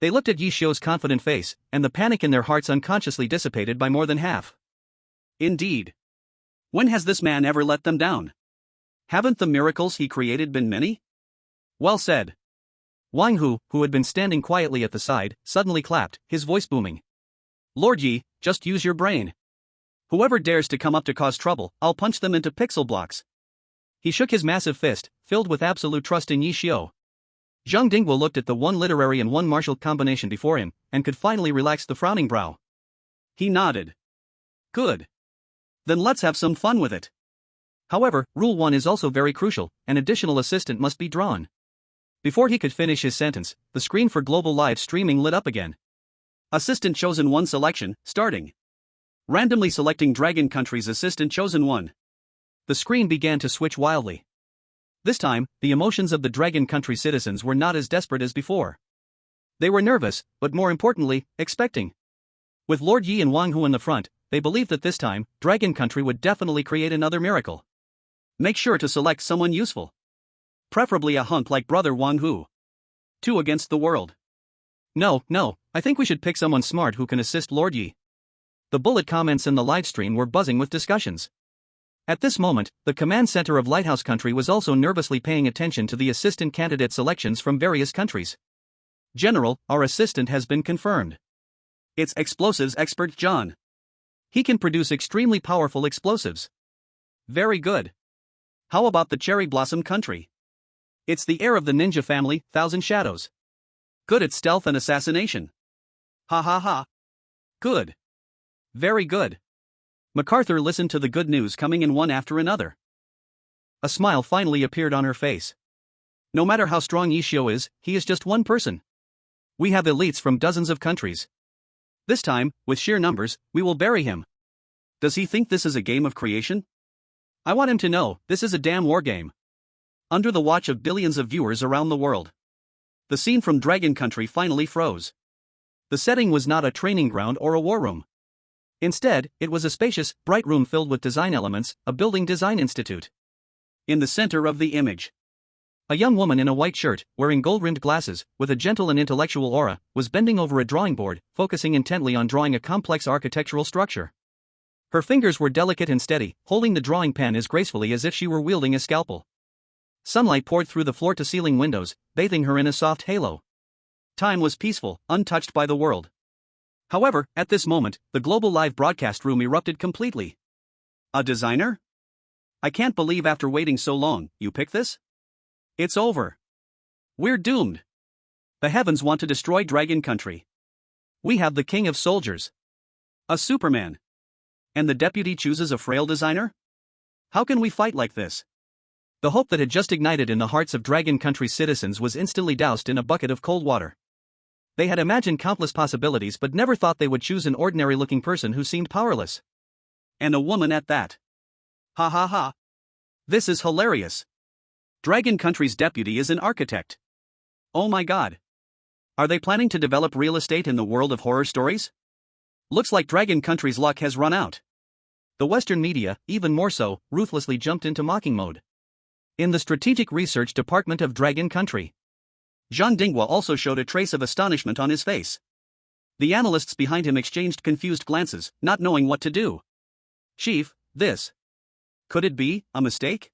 They looked at Ye Xiu's confident face, and the panic in their hearts unconsciously dissipated by more than half. Indeed. When has this man ever let them down? Haven't the miracles he created been many? Well said. Wang Hu, who had been standing quietly at the side, suddenly clapped, his voice booming. Lord Yi, just use your brain. Whoever dares to come up to cause trouble, I'll punch them into pixel blocks. He shook his massive fist, filled with absolute trust in Ye Xiu. Zhang Dinghua looked at the one literary and one martial combination before him, and could finally relax the frowning brow. He nodded. Good. Then let's have some fun with it. However, Rule 1 is also very crucial, an additional assistant must be drawn. Before he could finish his sentence, the screen for global live streaming lit up again. Assistant chosen 1 selection, starting. Randomly selecting Dragon Country's assistant chosen 1. The screen began to switch wildly. This time, the emotions of the Dragon Country citizens were not as desperate as before. They were nervous, but more importantly, expecting. With Lord Yi and Wang Hu in the front, they believed that this time, Dragon Country would definitely create another miracle. Make sure to select someone useful. Preferably a hunk like Brother Wang Hu. 2 against the world. No, I think we should pick someone smart who can assist Lord Yi. The bullet comments in the livestream were buzzing with discussions. At this moment, the command center of Lighthouse Country was also nervously paying attention to the assistant candidate selections from various countries. General, our assistant has been confirmed. It's explosives expert John. He can produce extremely powerful explosives. Very good. How about the Cherry Blossom Country? It's the heir of the ninja family, Thousand Shadows. Good at stealth and assassination. Ha ha ha. Good. Very good. MacArthur listened to the good news coming in one after another. A smile finally appeared on her face. No matter how strong Ye Xiu is, he is just one person. We have elites from dozens of countries. This time, with sheer numbers, we will bury him. Does he think this is a game of creation? I want him to know, this is a damn war game. Under the watch of billions of viewers around the world. The scene from Dragon Country finally froze. The setting was not a training ground or a war room. Instead, it was a spacious, bright room filled with design elements, a building design institute. In the center of the image, a young woman in a white shirt, wearing gold-rimmed glasses, with a gentle and intellectual aura, was bending over a drawing board, focusing intently on drawing a complex architectural structure. Her fingers were delicate and steady, holding the drawing pen as gracefully as if she were wielding a scalpel. Sunlight poured through the floor-to-ceiling windows, bathing her in a soft halo. Time was peaceful, untouched by the world. However, at this moment, the global live broadcast room erupted completely. A designer? I can't believe after waiting so long, you picked this? It's over. We're doomed. The heavens want to destroy Dragon Country. We have the king of soldiers. A Superman. And the deputy chooses a frail designer? How can we fight like this? The hope that had just ignited in the hearts of Dragon Country's citizens was instantly doused in a bucket of cold water. They had imagined countless possibilities but never thought they would choose an ordinary-looking person who seemed powerless. And a woman at that. Ha ha ha. This is hilarious. Dragon Country's deputy is an architect. Oh my god. Are they planning to develop real estate in the world of horror stories? Looks like Dragon Country's luck has run out. The Western media, even more so, ruthlessly jumped into mocking mode. In the Strategic Research Department of Dragon Country, Jean Dingwa also showed a trace of astonishment on his face. The analysts behind him exchanged confused glances, not knowing what to do. Chief, this. Could it be a mistake?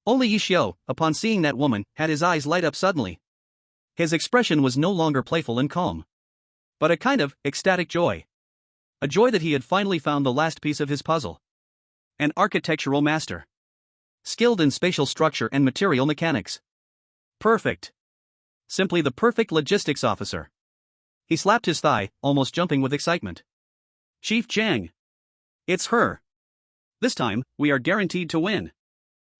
Only Ye Xiu, upon seeing that woman, had his eyes light up suddenly. His expression was no longer playful and calm, but a kind of ecstatic joy. A joy that he had finally found the last piece of his puzzle. An architectural master. Skilled in spatial structure and material mechanics. Perfect. Simply the perfect logistics officer. He slapped his thigh, almost jumping with excitement. Chief Chang. It's her. This time, we are guaranteed to win.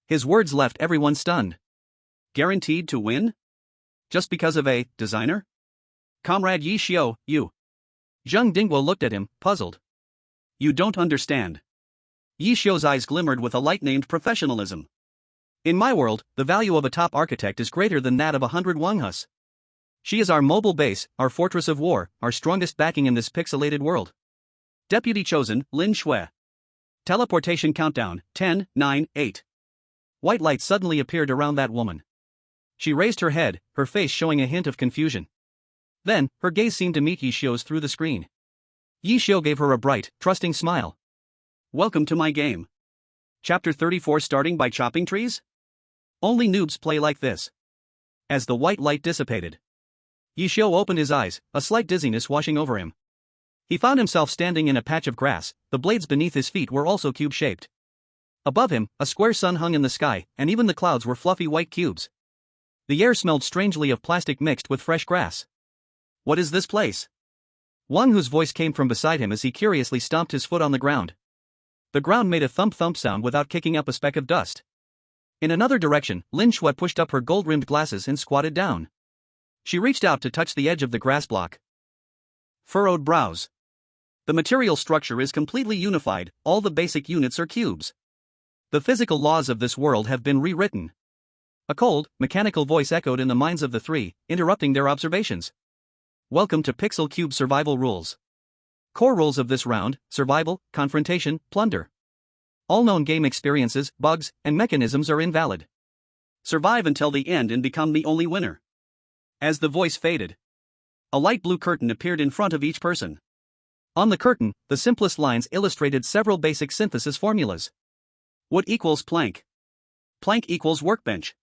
His words left everyone stunned. Guaranteed to win? Just because of a designer? Comrade Ye Xiu, you. Zheng Dingguo looked at him, puzzled. You don't understand. Ye Xiu's eyes glimmered with a light named professionalism. In my world, the value of a top architect is greater than that of 100 Wanghus. She is our mobile base, our fortress of war, our strongest backing in this pixelated world. Deputy chosen, Lin Shui. Teleportation countdown, 10, 9, 8. White light suddenly appeared around that woman. She raised her head, her face showing a hint of confusion. Then, her gaze seemed to meet Ye Xiu's through the screen. Ye Xiu gave her a bright, trusting smile. Welcome to my game. Chapter 34 starting by chopping trees? Only noobs play like this. As the white light dissipated, Ye Xiu opened his eyes, a slight dizziness washing over him. He found himself standing in a patch of grass, the blades beneath his feet were also cube-shaped. Above him, a square sun hung in the sky, and even the clouds were fluffy white cubes. The air smelled strangely of plastic mixed with fresh grass. What is this place? Wang Hu's voice came from beside him as he curiously stomped his foot on the ground. The ground made a thump-thump sound without kicking up a speck of dust. In another direction, Lin Shui pushed up her gold-rimmed glasses and squatted down. She reached out to touch the edge of the grass block. Furrowed brows. The material structure is completely unified, all the basic units are cubes. The physical laws of this world have been rewritten. A cold, mechanical voice echoed in the minds of the three, interrupting their observations. Welcome to Pixel Cube Survival Rules. Core rules of this round: survival, confrontation, plunder. All known game experiences, bugs, and mechanisms are invalid. Survive until the end and become the only winner. As the voice faded, a light blue curtain appeared in front of each person. On the curtain, the simplest lines illustrated several basic synthesis formulas. Wood equals plank. Plank equals workbench.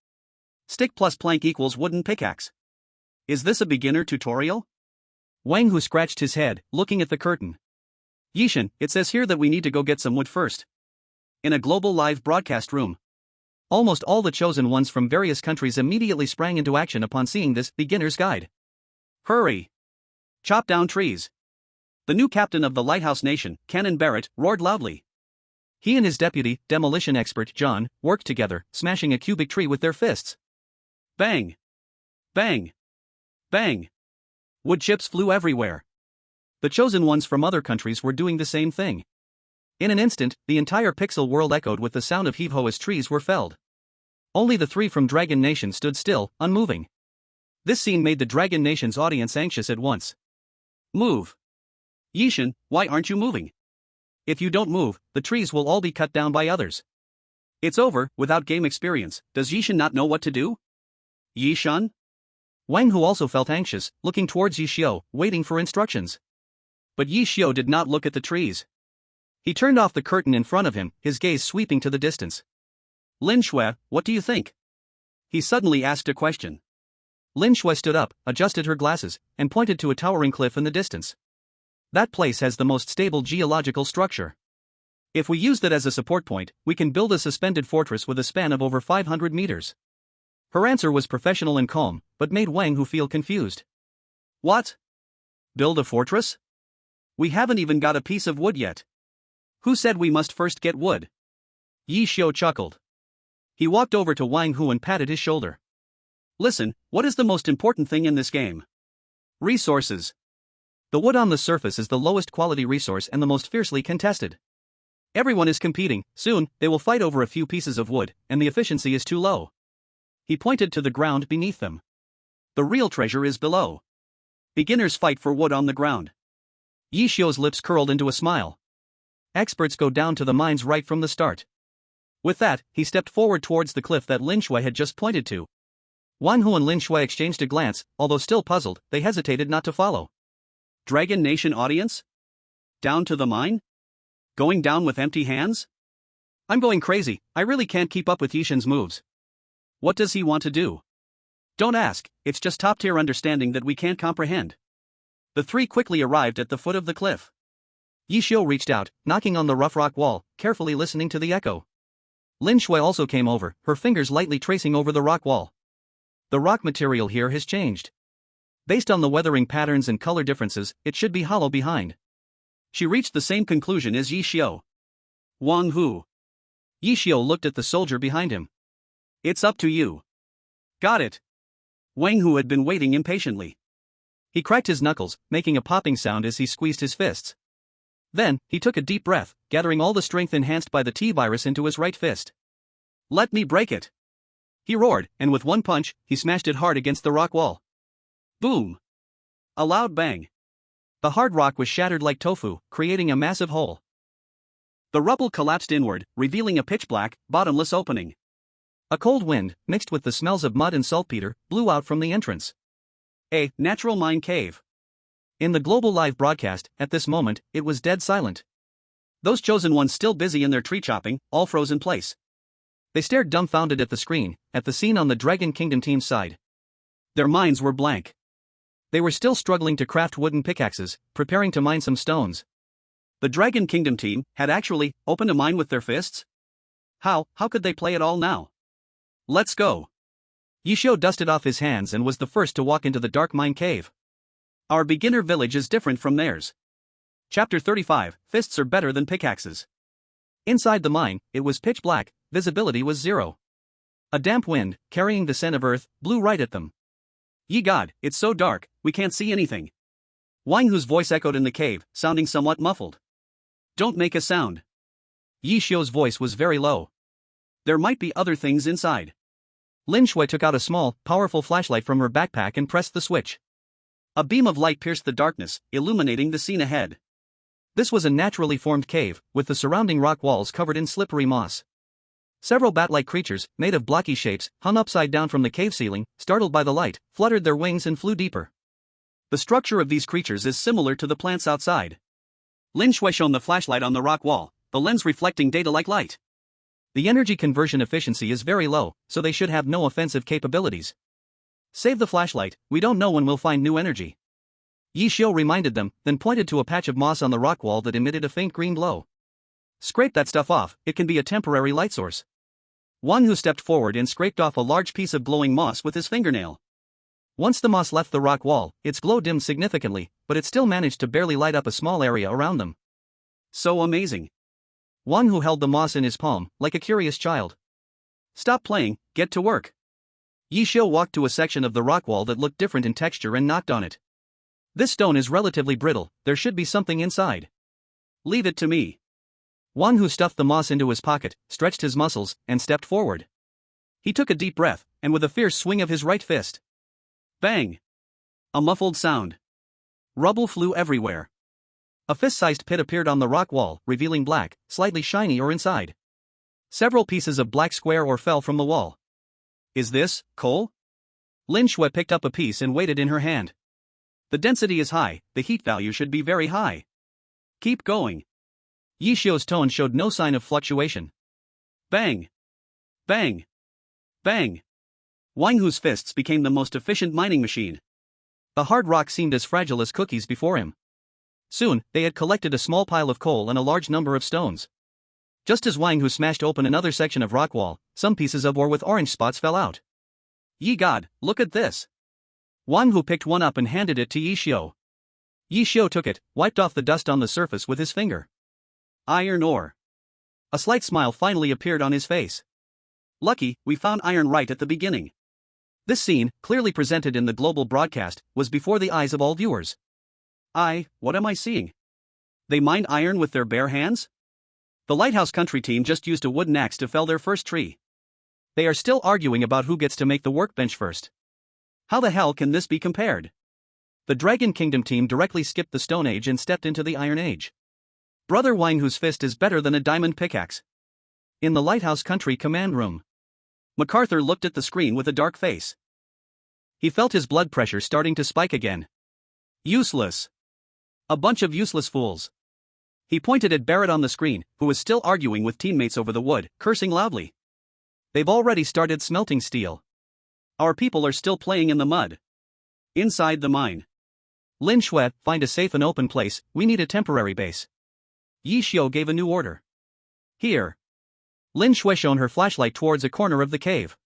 Stick plus plank equals wooden pickaxe. Is this a beginner tutorial? Wang Hu scratched his head, looking at the curtain. Ye Xiu, it says here that we need to go get some wood first. In a global live broadcast room. Almost all the chosen ones from various countries immediately sprang into action upon seeing this beginner's guide. Hurry! Chop down trees. The new captain of the Lighthouse Nation, Canon Barrett, roared loudly. He and his deputy, demolition expert John, worked together, smashing a cubic tree with their fists. Bang! Bang! Bang! Wood chips flew everywhere. The chosen ones from other countries were doing the same thing. In an instant, the entire pixel world echoed with the sound of heave-ho as trees were felled. Only the three from Dragon Nation stood still, unmoving. This scene made the Dragon Nation's audience anxious at once. Move! Ye Xiu, why aren't you moving? If you don't move, the trees will all be cut down by others. It's over. Without game experience, does Ye Xiu not know what to do? Ye Xiu? Wang Hu also felt anxious, looking towards Ye Xiu, waiting for instructions. But Ye Xiu did not look at the trees. He turned off the curtain in front of him, his gaze sweeping to the distance. Lin Shui, what do you think? He suddenly asked a question. Lin Shui stood up, adjusted her glasses, and pointed to a towering cliff in the distance. That place has the most stable geological structure. If we use that as a support point, we can build a suspended fortress with a span of over 500 meters. Her answer was professional and calm, but made Wang Hu feel confused. What? Build a fortress? We haven't even got a piece of wood yet. Who said we must first get wood? Ye Xiu chuckled. He walked over to Wang Hu and patted his shoulder. Listen, what is the most important thing in this game? Resources. The wood on the surface is the lowest quality resource and the most fiercely contested. Everyone is competing. Soon, they will fight over a few pieces of wood, and the efficiency is too low. He pointed to the ground beneath them. The real treasure is below. Beginners fight for wood on the ground. Ye Xiu's lips curled into a smile. Experts go down to the mines right from the start. With that, he stepped forward towards the cliff that Lin Shui had just pointed to. Wang Hu and Lin Shui exchanged a glance. Although still puzzled, they hesitated not to follow. Dragon Nation audience? Down to the mine? Going down with empty hands? I'm going crazy. I really can't keep up with Ye Xiu's moves. What does he want to do? Don't ask, it's just top-tier understanding that we can't comprehend. The three quickly arrived at the foot of the cliff. Ye Xiu reached out, knocking on the rough rock wall, carefully listening to the echo. Lin Shui also came over, her fingers lightly tracing over the rock wall. The rock material here has changed. Based on the weathering patterns and color differences, it should be hollow behind. She reached the same conclusion as Ye Xiu. Wang Hu. Ye Xiu looked at the soldier behind him. It's up to you. Got it. Wang Hu had been waiting impatiently. He cracked his knuckles, making a popping sound as he squeezed his fists. Then, he took a deep breath, gathering all the strength enhanced by the T-virus into his right fist. Let me break it. He roared, and with one punch, he smashed it hard against the rock wall. Boom. A loud bang. The hard rock was shattered like tofu, creating a massive hole. The rubble collapsed inward, revealing a pitch-black, bottomless opening. A cold wind, mixed with the smells of mud and saltpeter, blew out from the entrance. A natural mine cave. In the global live broadcast, at this moment, it was dead silent. Those chosen ones still busy in their tree chopping, all froze in place. They stared dumbfounded at the screen, at the scene on the Dragon Kingdom team's side. Their minds were blank. They were still struggling to craft wooden pickaxes, preparing to mine some stones. The Dragon Kingdom team had actually opened a mine with their fists? How could they play it all now? Let's go. Ye Xiu dusted off his hands and was the first to walk into the dark mine cave. Our beginner village is different from theirs. Chapter 35, Fists are better than pickaxes. Inside the mine, it was pitch black, visibility was zero. A damp wind, carrying the scent of earth, blew right at them. Ye God, it's so dark, we can't see anything. Wang Hu's voice echoed in the cave, sounding somewhat muffled. Don't make a sound. Ye Xiu's voice was very low. There might be other things inside. Lin Shui took out a small, powerful flashlight from her backpack and pressed the switch. A beam of light pierced the darkness, illuminating the scene ahead. This was a naturally formed cave, with the surrounding rock walls covered in slippery moss. Several bat-like creatures, made of blocky shapes, hung upside down from the cave ceiling, startled by the light, fluttered their wings and flew deeper. The structure of these creatures is similar to the plants outside. Lin Shui shone the flashlight on the rock wall, the lens reflecting data like light. The energy conversion efficiency is very low, so they should have no offensive capabilities. Save the flashlight, we don't know when we'll find new energy. Ye Xiu reminded them, then pointed to a patch of moss on the rock wall that emitted a faint green glow. Scrape that stuff off, it can be a temporary light source. Wang Hu stepped forward and scraped off a large piece of glowing moss with his fingernail. Once the moss left the rock wall, its glow dimmed significantly, but it still managed to barely light up a small area around them. So amazing. Wang Hu held the moss in his palm, like a curious child. Stop playing, get to work. Ye Xiu walked to a section of the rock wall that looked different in texture and knocked on it. This stone is relatively brittle, there should be something inside. Leave it to me. Wang Hu stuffed the moss into his pocket, stretched his muscles, and stepped forward. He took a deep breath, and with a fierce swing of his right fist. Bang! A muffled sound. Rubble flew everywhere. A fist-sized pit appeared on the rock wall, revealing black, slightly shiny ore inside. Several pieces of black square ore fell from the wall. Is this coal? Lin Shui picked up a piece and weighed it in her hand. The density is high, the heat value should be very high. Keep going. Ye Xiu's tone showed no sign of fluctuation. Bang! Bang! Bang! Wang Hu's fists became the most efficient mining machine. The hard rock seemed as fragile as cookies before him. Soon, they had collected a small pile of coal and a large number of stones. Just as Wang Hu smashed open another section of rock wall, some pieces of ore with orange spots fell out. Ye God, look at this! Wang Hu picked one up and handed it to Ye Xiu. Ye Xiu took it, wiped off the dust on the surface with his finger. Iron ore. A slight smile finally appeared on his face. Lucky, we found iron right at the beginning. This scene, clearly presented in the global broadcast, was before the eyes of all viewers. What am I seeing? They mined iron with their bare hands? The Lighthouse Country team just used a wooden axe to fell their first tree. They are still arguing about who gets to make the workbench first. How the hell can this be compared? The Dragon Kingdom team directly skipped the Stone Age and stepped into the Iron Age. Brother Wang Hu's fist is better than a diamond pickaxe. In the Lighthouse Country command room, MacArthur looked at the screen with a dark face. He felt his blood pressure starting to spike again. Useless. A bunch of useless fools. He pointed at Barrett on the screen, who was still arguing with teammates over the wood, cursing loudly. They've already started smelting steel. Our people are still playing in the mud. Inside the mine. Lin Shui, find a safe and open place, we need a temporary base. Ye Xiu gave a new order. Here. Lin Shui shone her flashlight towards a corner of the cave.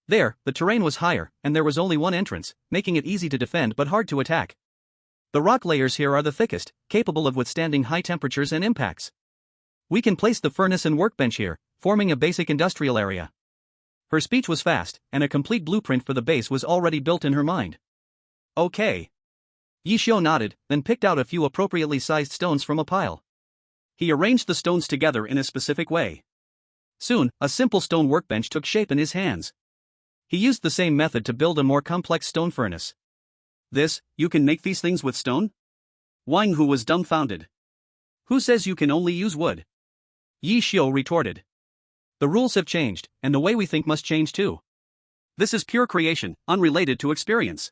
There, the terrain was higher, and there was only one entrance, making it easy to defend but hard to attack. The rock layers here are the thickest, capable of withstanding high temperatures and impacts. We can place the furnace and workbench here, forming a basic industrial area. Her speech was fast, and a complete blueprint for the base was already built in her mind. Okay. Ye Xiu nodded, then picked out a few appropriately sized stones from a pile. He arranged the stones together in a specific way. Soon, a simple stone workbench took shape in his hands. He used the same method to build a more complex stone furnace. You can make these things with stone? Wang Hu was dumbfounded. Who says you can only use wood? Ye Xiu retorted. The rules have changed, and the way we think must change too. This is pure creation, unrelated to experience.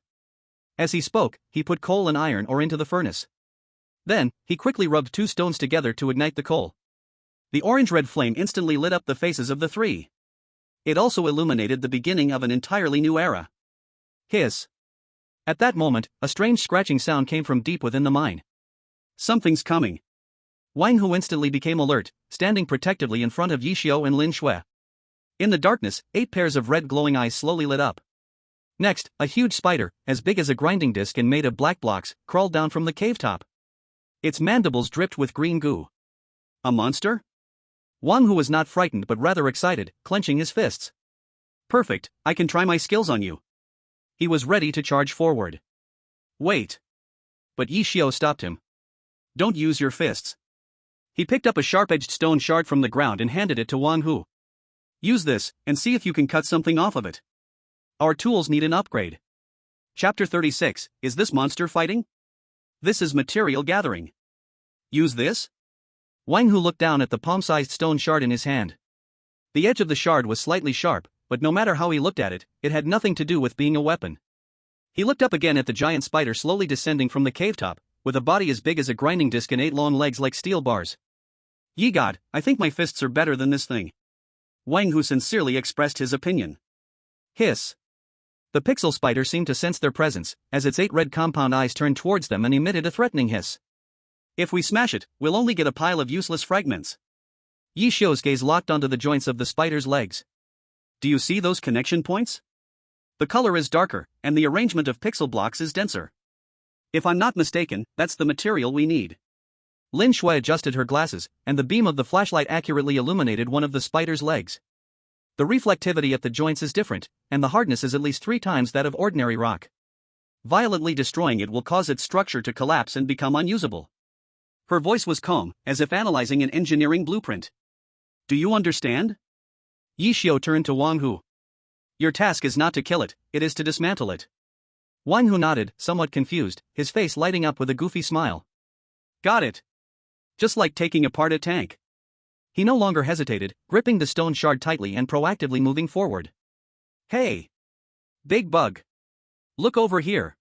As he spoke, he put coal and iron ore into the furnace. Then, he quickly rubbed two stones together to ignite the coal. The orange-red flame instantly lit up the faces of the three. It also illuminated the beginning of an entirely new era. Hiss. At that moment, a strange scratching sound came from deep within the mine. Something's coming. Wang Hu instantly became alert, standing protectively in front of Ye Xiu and Lin Shui. In the darkness, 8 pairs of red glowing eyes slowly lit up. Next, a huge spider, as big as a grinding disc and made of black blocks, crawled down from the cave top. Its mandibles dripped with green goo. A monster? Wang Hu was not frightened but rather excited, clenching his fists. Perfect, I can try my skills on you. He was ready to charge forward. Wait. But Ye Xiu stopped him. Don't use your fists. He picked up a sharp-edged stone shard from the ground and handed it to Wang Hu. Use this, and see if you can cut something off of it. Our tools need an upgrade. Chapter 36, Is this monster fighting? This is material gathering. Use this? Wang Hu looked down at the palm-sized stone shard in his hand. The edge of the shard was slightly sharp, but no matter how he looked at it, it had nothing to do with being a weapon. He looked up again at the giant spider slowly descending from the cave top, with a body as big as a grinding disc and 8 long legs like steel bars. Ye God, I think my fists are better than this thing. Wang Hu sincerely expressed his opinion. Hiss. The pixel spider seemed to sense their presence, as its 8 red compound eyes turned towards them and emitted a threatening hiss. If we smash it, we'll only get a pile of useless fragments. Ye Xiu's gaze locked onto the joints of the spider's legs. Do you see those connection points? The color is darker, and the arrangement of pixel blocks is denser. If I'm not mistaken, that's the material we need. Lin Shui adjusted her glasses, and the beam of the flashlight accurately illuminated one of the spider's legs. The reflectivity at the joints is different, and the hardness is at least 3 times that of ordinary rock. Violently destroying it will cause its structure to collapse and become unusable. Her voice was calm, as if analyzing an engineering blueprint. Do you understand? Ye Xiu turned to Wang Hu. Your task is not to kill it, it is to dismantle it. Wang Hu nodded, somewhat confused, his face lighting up with a goofy smile. Got it. Just like taking apart a tank. He no longer hesitated, gripping the stone shard tightly and proactively moving forward. Hey! Big bug! Look over here!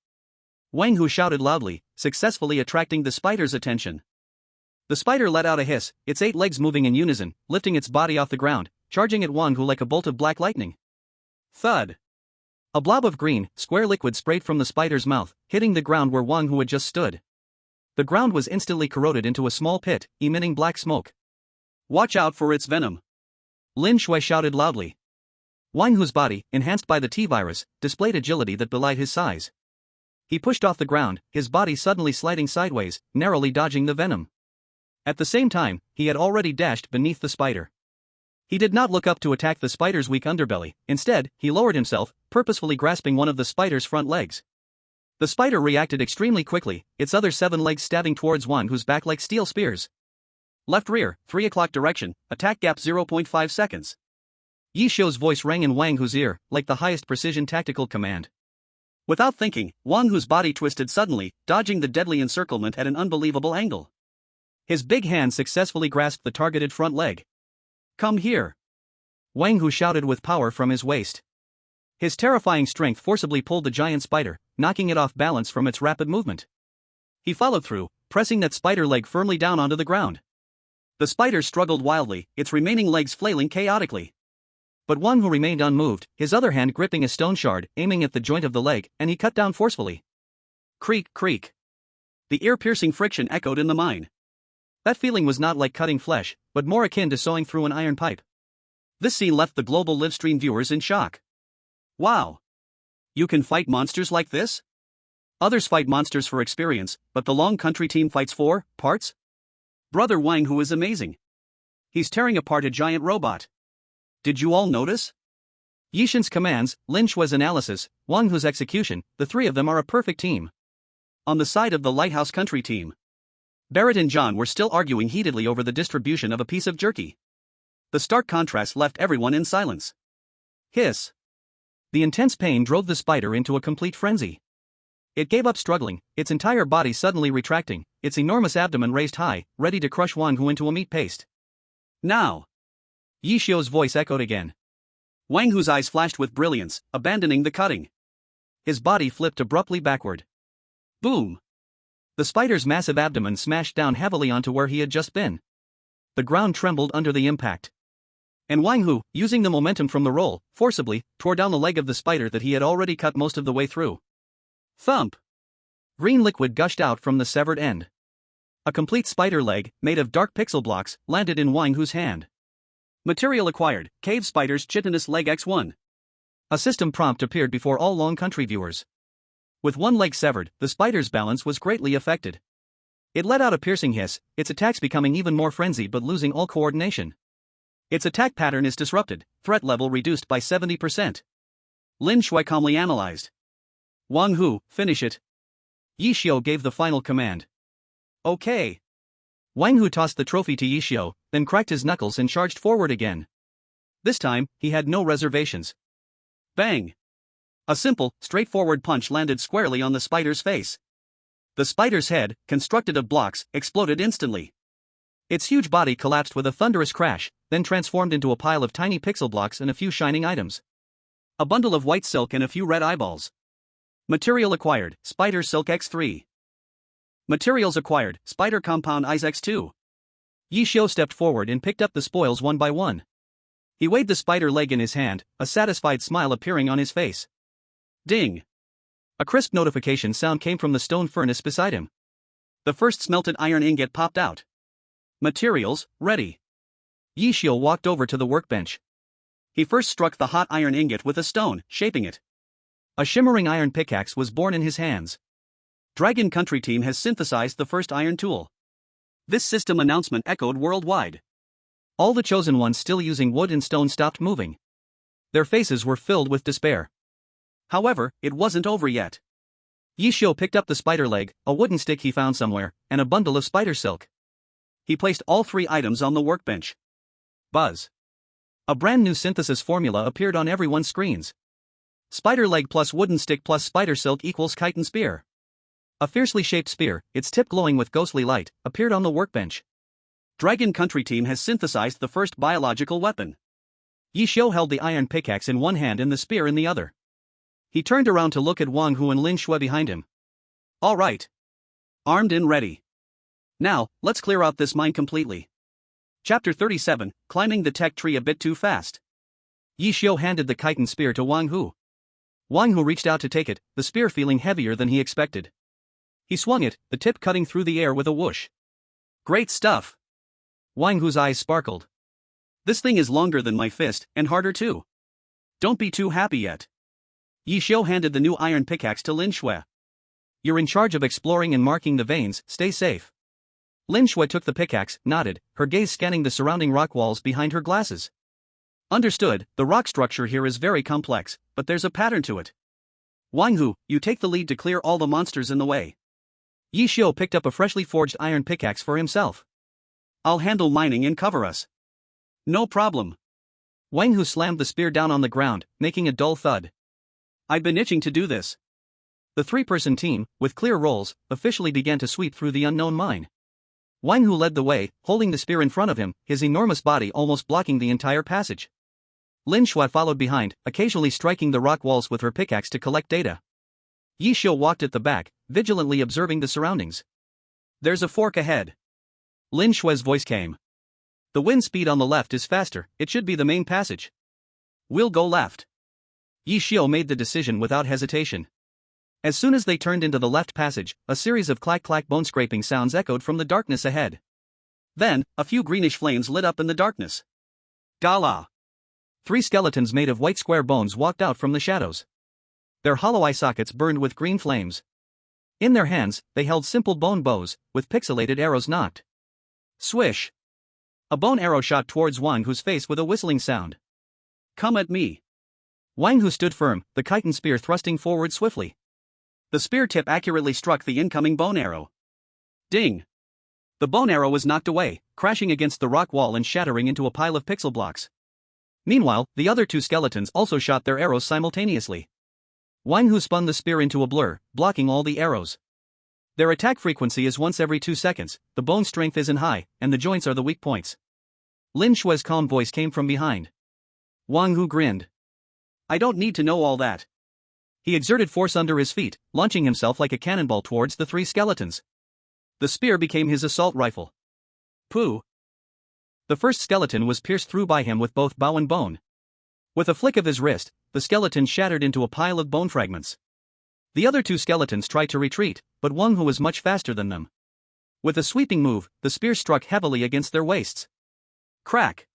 Wang Hu shouted loudly, successfully attracting the spider's attention. The spider let out a hiss, its 8 legs moving in unison, lifting its body off the ground, charging at Wang Hu like a bolt of black lightning. Thud! A blob of green, square liquid sprayed from the spider's mouth, hitting the ground where Wang Hu had just stood. The ground was instantly corroded into a small pit, emitting black smoke. Watch out for its venom! Lin Shui shouted loudly. Wang Hu's body, enhanced by the T-virus, displayed agility that belied his size. He pushed off the ground, his body suddenly sliding sideways, narrowly dodging the venom. At the same time, he had already dashed beneath the spider. He did not look up to attack the spider's weak underbelly, instead, he lowered himself, purposefully grasping one of the spider's front legs. The spider reacted extremely quickly, its other 7 legs stabbing towards Wang Hu's back like steel spears. Left rear, 3 o'clock direction, attack gap 0.5 seconds. Ye Xiu's voice rang in Wang Hu's ear, like the highest precision tactical command. Without thinking, Wang Hu's body twisted suddenly, dodging the deadly encirclement at an unbelievable angle. His big hand successfully grasped the targeted front leg. Come here! Wang Hu shouted with power from his waist. His terrifying strength forcibly pulled the giant spider, knocking it off balance from its rapid movement. He followed through, pressing that spider leg firmly down onto the ground. The spider struggled wildly, its remaining legs flailing chaotically. But Wang Hu remained unmoved, his other hand gripping a stone shard, aiming at the joint of the leg, and he cut down forcefully. Creak, creak. The ear-piercing friction echoed in the mine. That feeling was not like cutting flesh, but more akin to sawing through an iron pipe. This scene left the global livestream viewers in shock. Wow! You can fight monsters like this? Others fight monsters for experience, but the Long Country team fights for parts? Brother Wang Hu is amazing. He's tearing apart a giant robot. Did you all notice? Yishin's commands, Lin Shui's analysis, Wang Hu's execution, the 3 of them are a perfect team. On the side of the Lighthouse Country team, Barrett and John were still arguing heatedly over the distribution of a piece of jerky. The stark contrast left everyone in silence. Hiss. The intense pain drove the spider into a complete frenzy. It gave up struggling, its entire body suddenly retracting, its enormous abdomen raised high, ready to crush Wang Hu into a meat paste. Now! Ye Xiu's voice echoed again. Wang Hu's eyes flashed with brilliance, abandoning the cutting. His body flipped abruptly backward. Boom! The spider's massive abdomen smashed down heavily onto where he had just been. The ground trembled under the impact. And Wang Hu, using the momentum from the roll, forcibly, tore down the leg of the spider that he had already cut most of the way through. Thump! Green liquid gushed out from the severed end. A complete spider leg, made of dark pixel blocks, landed in Wang Hu's hand. Material acquired, Cave Spider's Chitinous Leg X1. A system prompt appeared before all Long Country viewers. With one leg severed, the spider's balance was greatly affected. It let out a piercing hiss, its attacks becoming even more frenzied but losing all coordination. Its attack pattern is disrupted, threat level reduced by 70%. Lin Shui calmly analyzed. Wang Hu, finish it. Ye Xiu gave the final command. Okay. Wang Hu tossed the trophy to Ye Xiu, then cracked his knuckles and charged forward again. This time, he had no reservations. Bang! A simple, straightforward punch landed squarely on the spider's face. The spider's head, constructed of blocks, exploded instantly. Its huge body collapsed with a thunderous crash, then transformed into a pile of tiny pixel blocks and a few shining items. A bundle of white silk and a few red eyeballs. Material acquired, Spider Silk X3. Materials acquired, Spider Compound Eyes X2. Ye Xiu stepped forward and picked up the spoils one by one. He weighed the spider leg in his hand, a satisfied smile appearing on his face. Ding! A crisp notification sound came from the stone furnace beside him. The first smelted iron ingot popped out. Materials, ready. Ye Xiu walked over to the workbench. He first struck the hot iron ingot with a stone, shaping it. A shimmering iron pickaxe was born in his hands. Dragon Country Team has synthesized the first iron tool. This system announcement echoed worldwide. All the chosen ones still using wood and stone stopped moving. Their faces were filled with despair. However, it wasn't over yet. Ye Xiu picked up the spider leg, a wooden stick he found somewhere, and a bundle of spider silk. He placed all three items on the workbench. Buzz. A brand new synthesis formula appeared on everyone's screens. Spider leg plus wooden stick plus spider silk equals chitin spear. A fiercely shaped spear, its tip glowing with ghostly light, appeared on the workbench. Dragon Country Team has synthesized the first biological weapon. Ye Xiu held the iron pickaxe in one hand and the spear in the other. He turned around to look at Wang Hu and Lin Shui behind him. All right. Armed and ready. Now, let's clear out this mine completely. Chapter 37, Climbing the Tech Tree a Bit Too Fast. Ye Xiu handed the chitin spear to Wang Hu. Wang Hu reached out to take it, the spear feeling heavier than he expected. He swung it, the tip cutting through the air with a whoosh. Great stuff! Wang Hu's eyes sparkled. This thing is longer than my fist, and harder too. Don't be too happy yet. Ye Xiu handed the new iron pickaxe to Lin Shui. You're in charge of exploring and marking the veins, stay safe. Lin Shui took the pickaxe, nodded, her gaze scanning the surrounding rock walls behind her glasses. Understood, the rock structure here is very complex, but there's a pattern to it. Wang Hu, you take the lead to clear all the monsters in the way. Ye Xiu picked up a freshly forged iron pickaxe for himself. I'll handle mining and cover us. No problem. Wang Hu slammed the spear down on the ground, making a dull thud. I've been itching to do this. The three-person team, with clear roles, officially began to sweep through the unknown mine. Wang Hu led the way, holding the spear in front of him, his enormous body almost blocking the entire passage. Lin Shui followed behind, occasionally striking the rock walls with her pickaxe to collect data. Ye Xiu walked at the back, vigilantly observing the surroundings. There's a fork ahead. Lin Shui's voice came. The wind speed on the left is faster, it should be the main passage. We'll go left. Ye Xiu made the decision without hesitation. As soon as they turned into the left passage, a series of clack-clack bone-scraping sounds echoed from the darkness ahead. Then, a few greenish flames lit up in the darkness. Gala! 3 skeletons made of white square bones walked out from the shadows. Their hollow eye sockets burned with green flames. In their hands, they held simple bone bows, with pixelated arrows knocked. Swish! A bone arrow shot towards Wang Hu's face with a whistling sound. Come at me. Wang Hu stood firm, the chitin spear thrusting forward swiftly. The spear tip accurately struck the incoming bone arrow. Ding! The bone arrow was knocked away, crashing against the rock wall and shattering into a pile of pixel blocks. Meanwhile, the other 2 skeletons also shot their arrows simultaneously. Wang Hu spun the spear into a blur, blocking all the arrows. Their attack frequency is once every 2 seconds, the bone strength isn't high, and the joints are the weak points. Lin Shui's calm voice came from behind. Wang Hu grinned. I don't need to know all that. He exerted force under his feet, launching himself like a cannonball towards the 3 skeletons. The spear became his assault rifle. Pooh! The first skeleton was pierced through by him with both bow and bone. With a flick of his wrist, the skeleton shattered into a pile of bone fragments. The other 2 skeletons tried to retreat, but Wang Hu was much faster than them. With a sweeping move, the spear struck heavily against their waists. Crack!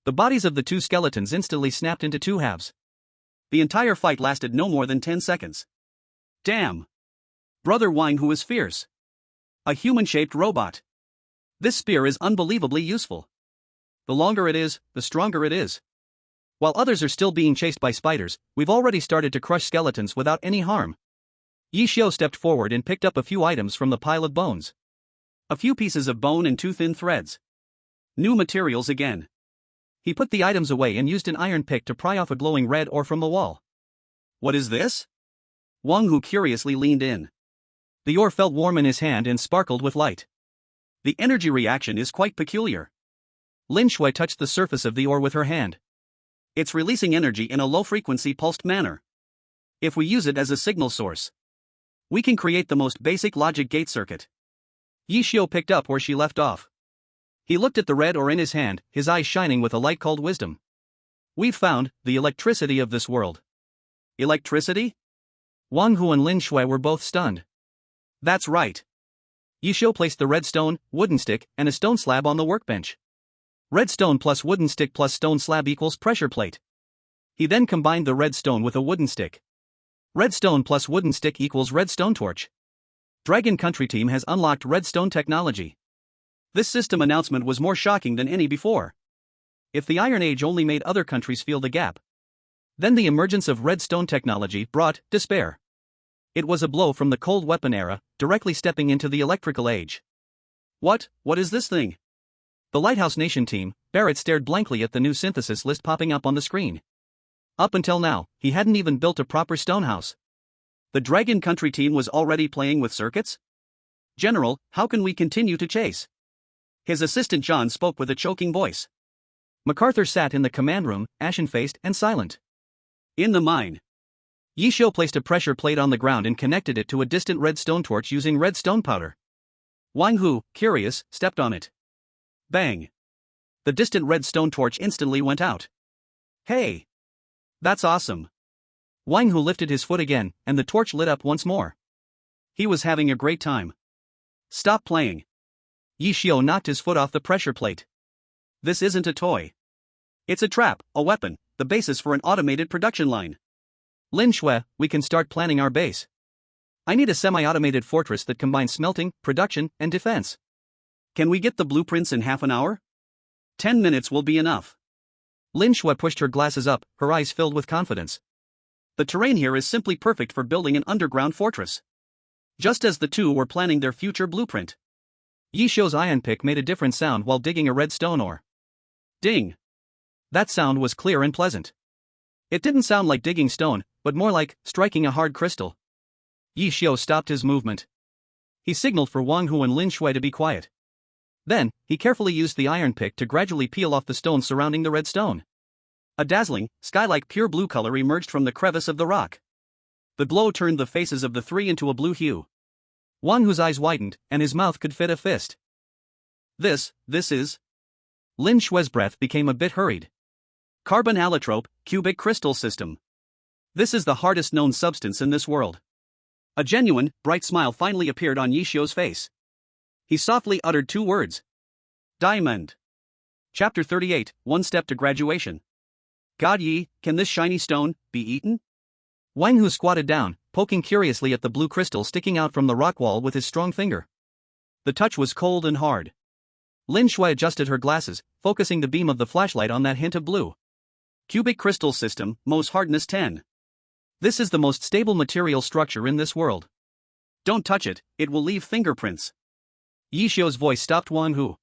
The bodies of the 2 skeletons instantly snapped into 2 halves. The entire fight lasted no more than 10 seconds. Damn! Brother Wang Hu is fierce. A human-shaped robot. This spear is unbelievably useful. the longer it is, the stronger it is. While others are still being chased by spiders, we've already started to crush skeletons without any harm. Ye Xiu stepped forward and picked up a few items from the pile of bones. A few pieces of bone and 2 thin threads. New materials again. He put the items away and used an iron pick to pry off a glowing red ore from the wall. What is this? Wang Hu curiously leaned in. The ore felt warm in his hand and sparkled with light. The energy reaction is quite peculiar. Lin Shui touched the surface of the ore with her hand. It's releasing energy in a low-frequency pulsed manner. If we use it as a signal source, we can create the most basic logic gate circuit. Ye Xiu picked up where she left off. He looked at the red ore in his hand, his eyes shining with a light called wisdom. We've found the electricity of this world. Electricity? Wang Hu and Lin Shui were both stunned. That's right. Ye Xiu placed the red stone, wooden stick, and a stone slab on the workbench. Red stone plus wooden stick plus stone slab equals pressure plate. He then combined the red stone with a wooden stick. Red stone plus wooden stick equals red stone torch. Dragon Country Team has unlocked red stone technology. This system announcement was more shocking than any before. If the Iron Age only made other countries feel the gap, then the emergence of red stone technology brought despair. It was a blow from the cold weapon era, directly stepping into the electrical age. What is this thing? The Lighthouse Nation team, Barrett stared blankly at the new synthesis list popping up on the screen. Up until now, he hadn't even built a proper stone house. The Dragon Country team was already playing with circuits? General, how can we continue to chase? His assistant John spoke with a choking voice. MacArthur sat in the command room, ashen-faced and silent. In the mine. Ye Xiu placed a pressure plate on the ground and connected it to a distant red stone torch using red stone powder. Wang Hu, curious, stepped on it. Bang! The distant red stone torch instantly went out. Hey! That's awesome! Wang Hu lifted his foot again, and the torch lit up once more. He was having a great time. Stop playing. Ye Xiu knocked his foot off the pressure plate. This isn't a toy. It's a trap, a weapon, the basis for an automated production line. Lin Shui, we can start planning our base. I need a semi-automated fortress that combines smelting, production, and defense. Can we get the blueprints in half an hour? 10 minutes will be enough. Lin Shui pushed her glasses up, her eyes filled with confidence. The terrain here is simply perfect for building an underground fortress. Just as the two were planning their future blueprint. Ye Xiu's iron pick made a different sound while digging a red stone ore. Ding! That sound was clear and pleasant. It didn't sound like digging stone, but more like striking a hard crystal. Ye Xiu stopped his movement. He signaled for Wang Hu and Lin Shui to be quiet. Then, he carefully used the iron pick to gradually peel off the stones surrounding the red stone. A dazzling, sky-like pure blue color emerged from the crevice of the rock. The glow turned the faces of the three into a blue hue. Wang Hu's eyes widened, and his mouth could fit a fist. This is... Lin Shui's breath became a bit hurried. Carbon allotrope, cubic crystal system. This is the hardest known substance in this world. A genuine, bright smile finally appeared on Ye Xiu's face. He softly uttered 2 words. Diamond. Chapter 38, One Step to Graduation. God Yi, can this shiny stone be eaten? Wang Hu squatted down, poking curiously at the blue crystal sticking out from the rock wall with his strong finger. The touch was cold and hard. Lin Shui adjusted her glasses, focusing the beam of the flashlight on that hint of blue. Cubic crystal system, Mohs hardness 10. This is the most stable material structure in this world. Don't touch it, it will leave fingerprints. Ye Xiu's voice stopped Wang Hu.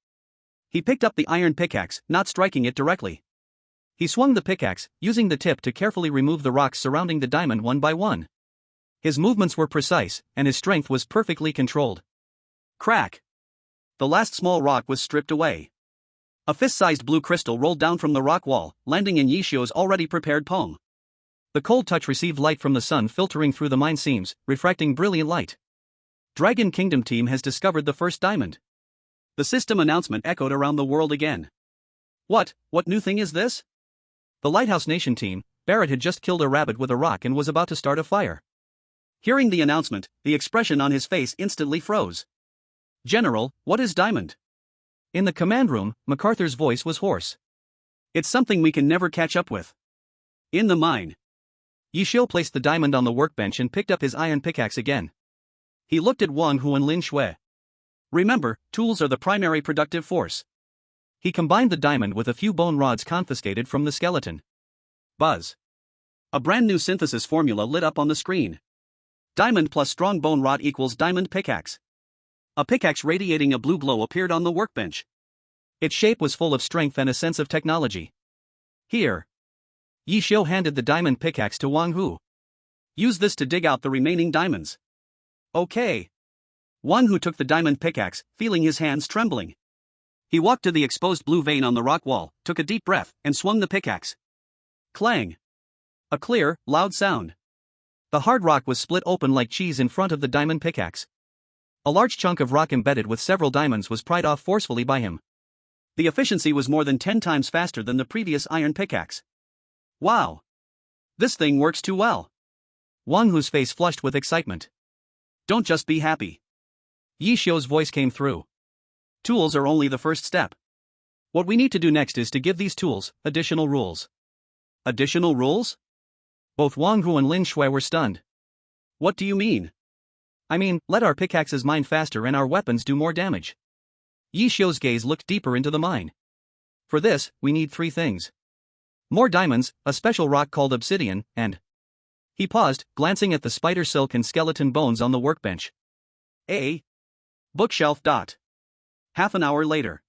He picked up the iron pickaxe, not striking it directly. He swung the pickaxe, using the tip to carefully remove the rocks surrounding the diamond one by one. His movements were precise, and his strength was perfectly controlled. Crack! The last small rock was stripped away. A fist-sized blue crystal rolled down from the rock wall, landing in Ye Xiu's already prepared palm. The cold touch received light from the sun filtering through the mine seams, refracting brilliant light. Dragon Kingdom team has discovered the first diamond. The system announcement echoed around the world again. What new thing is this? The Lighthouse Nation team, Barrett had just killed a rabbit with a rock and was about to start a fire. Hearing the announcement, the expression on his face instantly froze. General, what is diamond? In the command room, MacArthur's voice was hoarse. It's something we can never catch up with. In the mine. Ye Xiu placed the diamond on the workbench and picked up his iron pickaxe again. He looked at Wang Hu and Lin Shui. Remember, tools are the primary productive force. He combined the diamond with a few bone rods confiscated from the skeleton. Buzz. A brand new synthesis formula lit up on the screen. Diamond plus strong bone rod equals diamond pickaxe. A pickaxe radiating a blue glow appeared on the workbench. Its shape was full of strength and a sense of technology. Here. Ye Xiu handed the diamond pickaxe to Wang Hu. Use this to dig out the remaining diamonds. Okay. Wang Hu took the diamond pickaxe, feeling his hands trembling. He walked to the exposed blue vein on the rock wall, took a deep breath, and swung the pickaxe. Clang. A clear, loud sound. The hard rock was split open like cheese in front of the diamond pickaxe. A large chunk of rock embedded with several diamonds was pried off forcefully by him. The efficiency was more than 10 times faster than the previous iron pickaxe. Wow! This thing works too well. Wang Hu's face flushed with excitement. Don't just be happy. Ye Xiu's voice came through. Tools are only the first step. What we need to do next is to give these tools additional rules. Additional rules? Both Wang Hu and Lin Shui were stunned. What do you mean? I mean, let our pickaxes mine faster and our weapons do more damage. Ye Xiu's gaze looked deeper into the mine. For this, we need 3 things. More diamonds, a special rock called obsidian, and... He paused, glancing at the spider silk and skeleton bones on the workbench. A. Bookshelf. Half an hour later.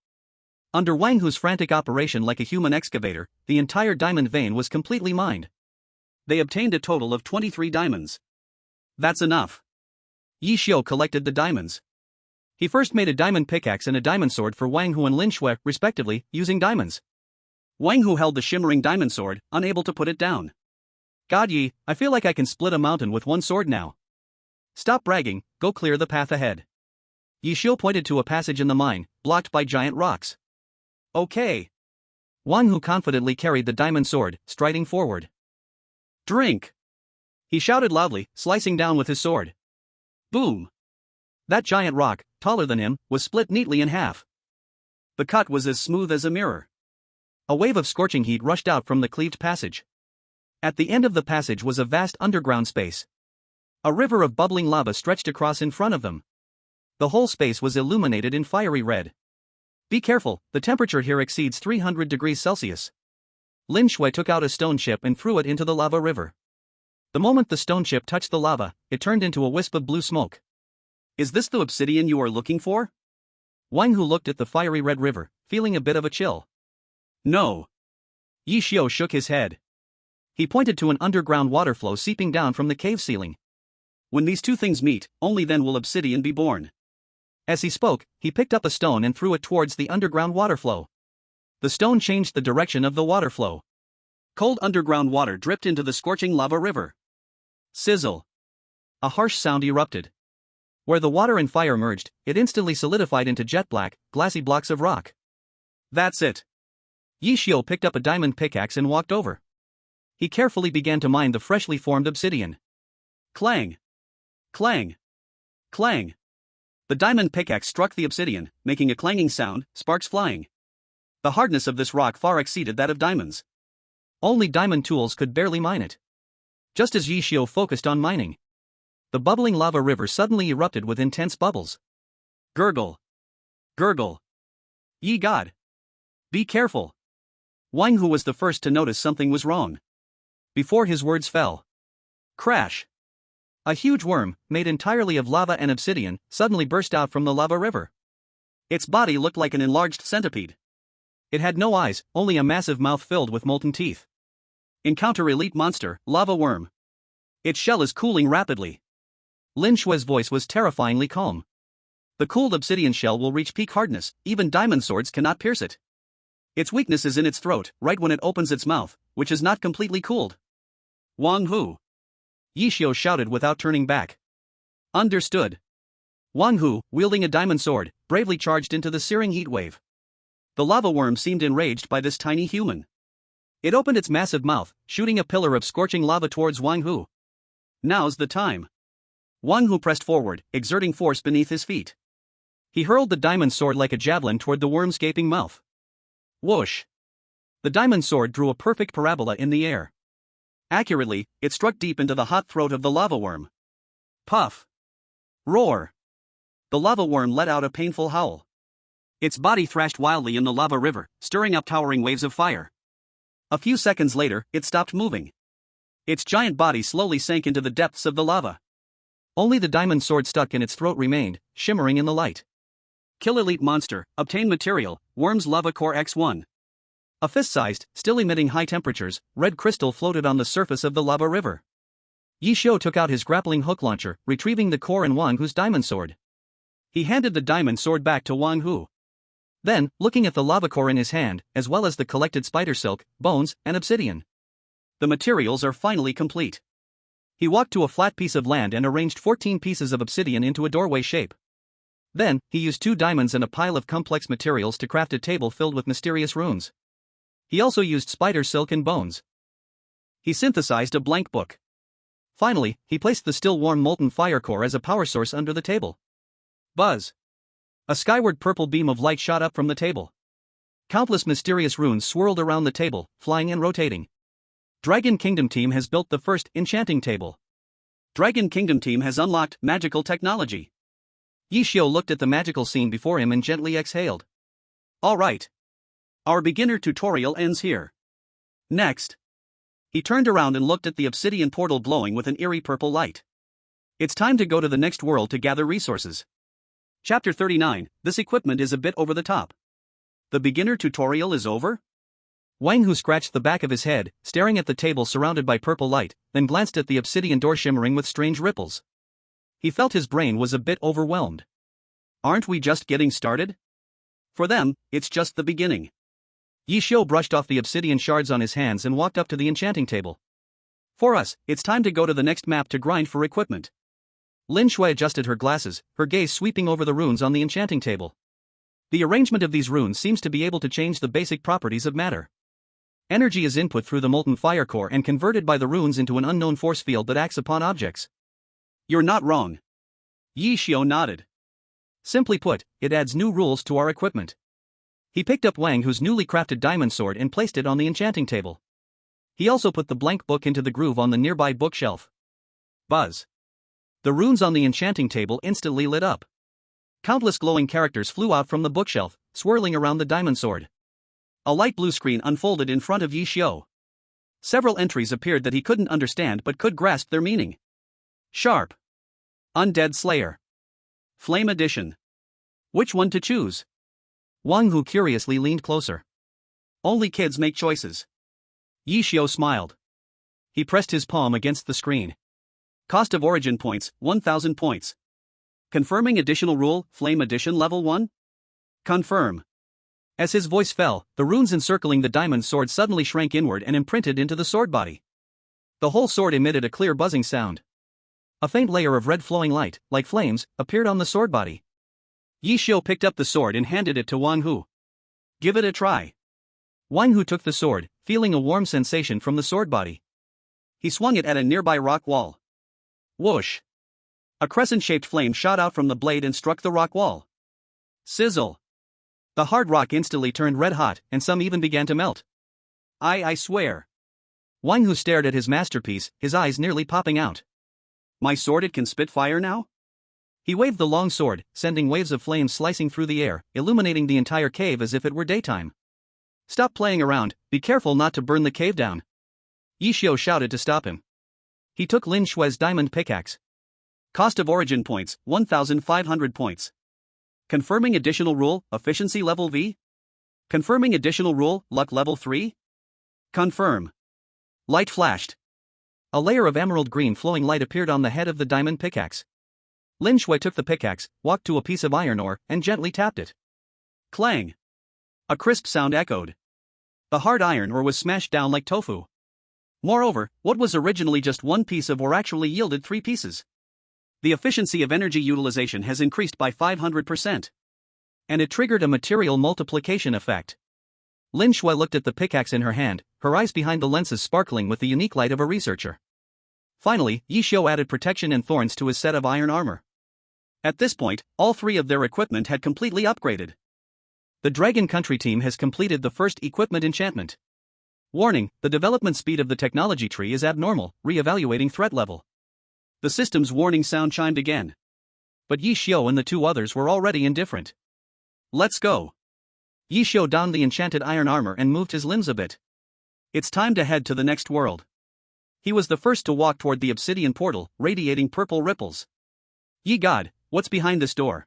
Under Wang Hu's frantic operation like a human excavator, the entire diamond vein was completely mined. They obtained a total of 23 diamonds. That's enough. Ye Xiu collected the diamonds. He first made a diamond pickaxe and a diamond sword for Wang Hu and Lin Shui, respectively, using diamonds. Wang Hu held the shimmering diamond sword, unable to put it down. God Yi, I feel like I can split a mountain with one sword now. Stop bragging, go clear the path ahead. Ye Xiu pointed to a passage in the mine, blocked by giant rocks. Okay. Wang Hu confidently carried the diamond sword, striding forward. Drink! He shouted loudly, slicing down with his sword. Boom! That giant rock, taller than him, was split neatly in half. The cut was as smooth as a mirror. A wave of scorching heat rushed out from the cleaved passage. At the end of the passage was a vast underground space. A river of bubbling lava stretched across in front of them. The whole space was illuminated in fiery red. Be careful, the temperature here exceeds 300 degrees Celsius. Lin Shui took out a stone chip and threw it into the lava river. The moment the stone chip touched the lava, it turned into a wisp of blue smoke. Is this the obsidian you are looking for? Wang Hu looked at the fiery red river, feeling a bit of a chill. No. Ye Xiu shook his head. He pointed to an underground water flow seeping down from the cave ceiling. When these 2 things meet, only then will obsidian be born. As he spoke, he picked up a stone and threw it towards the underground water flow. The stone changed the direction of the water flow. Cold underground water dripped into the scorching lava river. Sizzle. A harsh sound erupted. Where the water and fire merged, it instantly solidified into jet black, glassy blocks of rock. That's it. Ye Xiu picked up a diamond pickaxe and walked over. He carefully began to mine the freshly formed obsidian. Clang! Clang! Clang! The diamond pickaxe struck the obsidian, making a clanging sound, sparks flying. The hardness of this rock far exceeded that of diamonds. Only diamond tools could barely mine it. Just as Ye Xiu focused on mining, the bubbling lava river suddenly erupted with intense bubbles. Gurgle! Gurgle! Ye God! Be careful! Wang Hu was the first to notice something was wrong. Before his words fell. Crash! A huge worm, made entirely of lava and obsidian, suddenly burst out from the lava river. Its body looked like an enlarged centipede. It had no eyes, only a massive mouth filled with molten teeth. Encounter elite monster, lava worm. Its shell is cooling rapidly. Lin Shui's voice was terrifyingly calm. The cooled obsidian shell will reach peak hardness, even diamond swords cannot pierce it. Its weakness is in its throat, right when it opens its mouth, which is not completely cooled. Wang Hu! Ye Xiu shouted without turning back. Understood. Wang Hu, wielding a diamond sword, bravely charged into the searing heat wave. The lava worm seemed enraged by this tiny human. It opened its massive mouth, shooting a pillar of scorching lava towards Wang Hu. Now's the time. Wang Hu pressed forward, exerting force beneath his feet. He hurled the diamond sword like a javelin toward the worm's gaping mouth. Whoosh! The diamond sword drew a perfect parabola in the air. Accurately, it struck deep into the hot throat of the lava worm. Puff! Roar! The lava worm let out a painful howl. Its body thrashed wildly in the lava river, stirring up towering waves of fire. A few seconds later, it stopped moving. Its giant body slowly sank into the depths of the lava. Only the diamond sword stuck in its throat remained, shimmering in the light. Kill elite monster, obtain material, Worm's Lava Core X1. A fist-sized, still emitting high temperatures, red crystal floated on the surface of the lava river. Ye Xiu took out his grappling hook launcher, retrieving the core and Wang Hu's diamond sword. He handed the diamond sword back to Wang Hu. Then, looking at the lava core in his hand, as well as the collected spider silk, bones, and obsidian. The materials are finally complete. He walked to a flat piece of land and arranged 14 pieces of obsidian into a doorway shape. Then, he used 2 diamonds and a pile of complex materials to craft a table filled with mysterious runes. He also used spider silk and bones. He synthesized a blank book. Finally, he placed the still warm molten fire core as a power source under the table. Buzz! A skyward purple beam of light shot up from the table. Countless mysterious runes swirled around the table, flying and rotating. Dragon Kingdom Team has built the first enchanting table. Dragon Kingdom Team has unlocked magical technology. Ye Xiu looked at the magical scene before him and gently exhaled. Alright. Our beginner tutorial ends here. Next. He turned around and looked at the obsidian portal glowing with an eerie purple light. It's time to go to the next world to gather resources. Chapter 39, this equipment is a bit over the top. The beginner tutorial is over? Wang Hu scratched the back of his head, staring at the table surrounded by purple light, then glanced at the obsidian door shimmering with strange ripples. He felt his brain was a bit overwhelmed. Aren't we just getting started? For them, it's just the beginning. Ye Xiu brushed off the obsidian shards on his hands and walked up to the enchanting table. For us, it's time to go to the next map to grind for equipment. Lin Shui adjusted her glasses, her gaze sweeping over the runes on the enchanting table. The arrangement of these runes seems to be able to change the basic properties of matter. Energy is input through the molten fire core and converted by the runes into an unknown force field that acts upon objects. You're not wrong. Ye Xiu nodded. Simply put, it adds new rules to our equipment. He picked up Wang Hu's newly crafted diamond sword and placed it on the enchanting table. He also put the blank book into the groove on the nearby bookshelf. Buzz! The runes on the enchanting table instantly lit up. Countless glowing characters flew out from the bookshelf, swirling around the diamond sword. A light blue screen unfolded in front of Ye Xiu. Several entries appeared that he couldn't understand but could grasp their meaning. Sharp. Undead Slayer. Flame Edition. Which one to choose? Wang Hu curiously leaned closer. Only kids make choices. Ye Xiu smiled. He pressed his palm against the screen. Cost of origin points, 1000 points. Confirming additional rule, Flame Edition Level 1? Confirm. As his voice fell, the runes encircling the diamond sword suddenly shrank inward and imprinted into the sword body. The whole sword emitted a clear buzzing sound. A faint layer of red flowing light, like flames, appeared on the sword body. Ye Xiu picked up the sword and handed it to Wang Hu. Give it a try. Wang Hu took the sword, feeling a warm sensation from the sword body. He swung it at a nearby rock wall. Whoosh! A crescent-shaped flame shot out from the blade and struck the rock wall. Sizzle! The hard rock instantly turned red hot, and some even began to melt. I swear. Wang Hu stared at his masterpiece, his eyes nearly popping out. My sword, it can spit fire now? He waved the long sword, sending waves of flames slicing through the air, illuminating the entire cave as if it were daytime. Stop playing around, be careful not to burn the cave down. Ye Xiu shouted to stop him. He took Lin Shui's diamond pickaxe. Cost of origin points, 1500 points. Confirming additional rule, efficiency level V? Confirming additional rule, luck level 3? Confirm. Light flashed. A layer of emerald green flowing light appeared on the head of the diamond pickaxe. Lin Shui took the pickaxe, walked to a piece of iron ore, and gently tapped it. Clang! A crisp sound echoed. The hard iron ore was smashed down like tofu. Moreover, what was originally just one piece of ore actually yielded 3 pieces. The efficiency of energy utilization has increased by 500%. And it triggered a material multiplication effect. Lin Shui looked at the pickaxe in her hand, her eyes behind the lenses sparkling with the unique light of a researcher. Finally, Ye Xiu added protection and thorns to his set of iron armor. At this point, all 3 of their equipment had completely upgraded. The Dragon Country team has completed the first equipment enchantment. Warning, the development speed of the technology tree is abnormal, re-evaluating threat level. The system's warning sound chimed again. But Ye Xiu and the 2 others were already indifferent. Let's go. Ye Xiu donned the enchanted iron armor and moved his limbs a bit. It's time to head to the next world. He was the first to walk toward the obsidian portal, radiating purple ripples. Ye God, what's behind this door?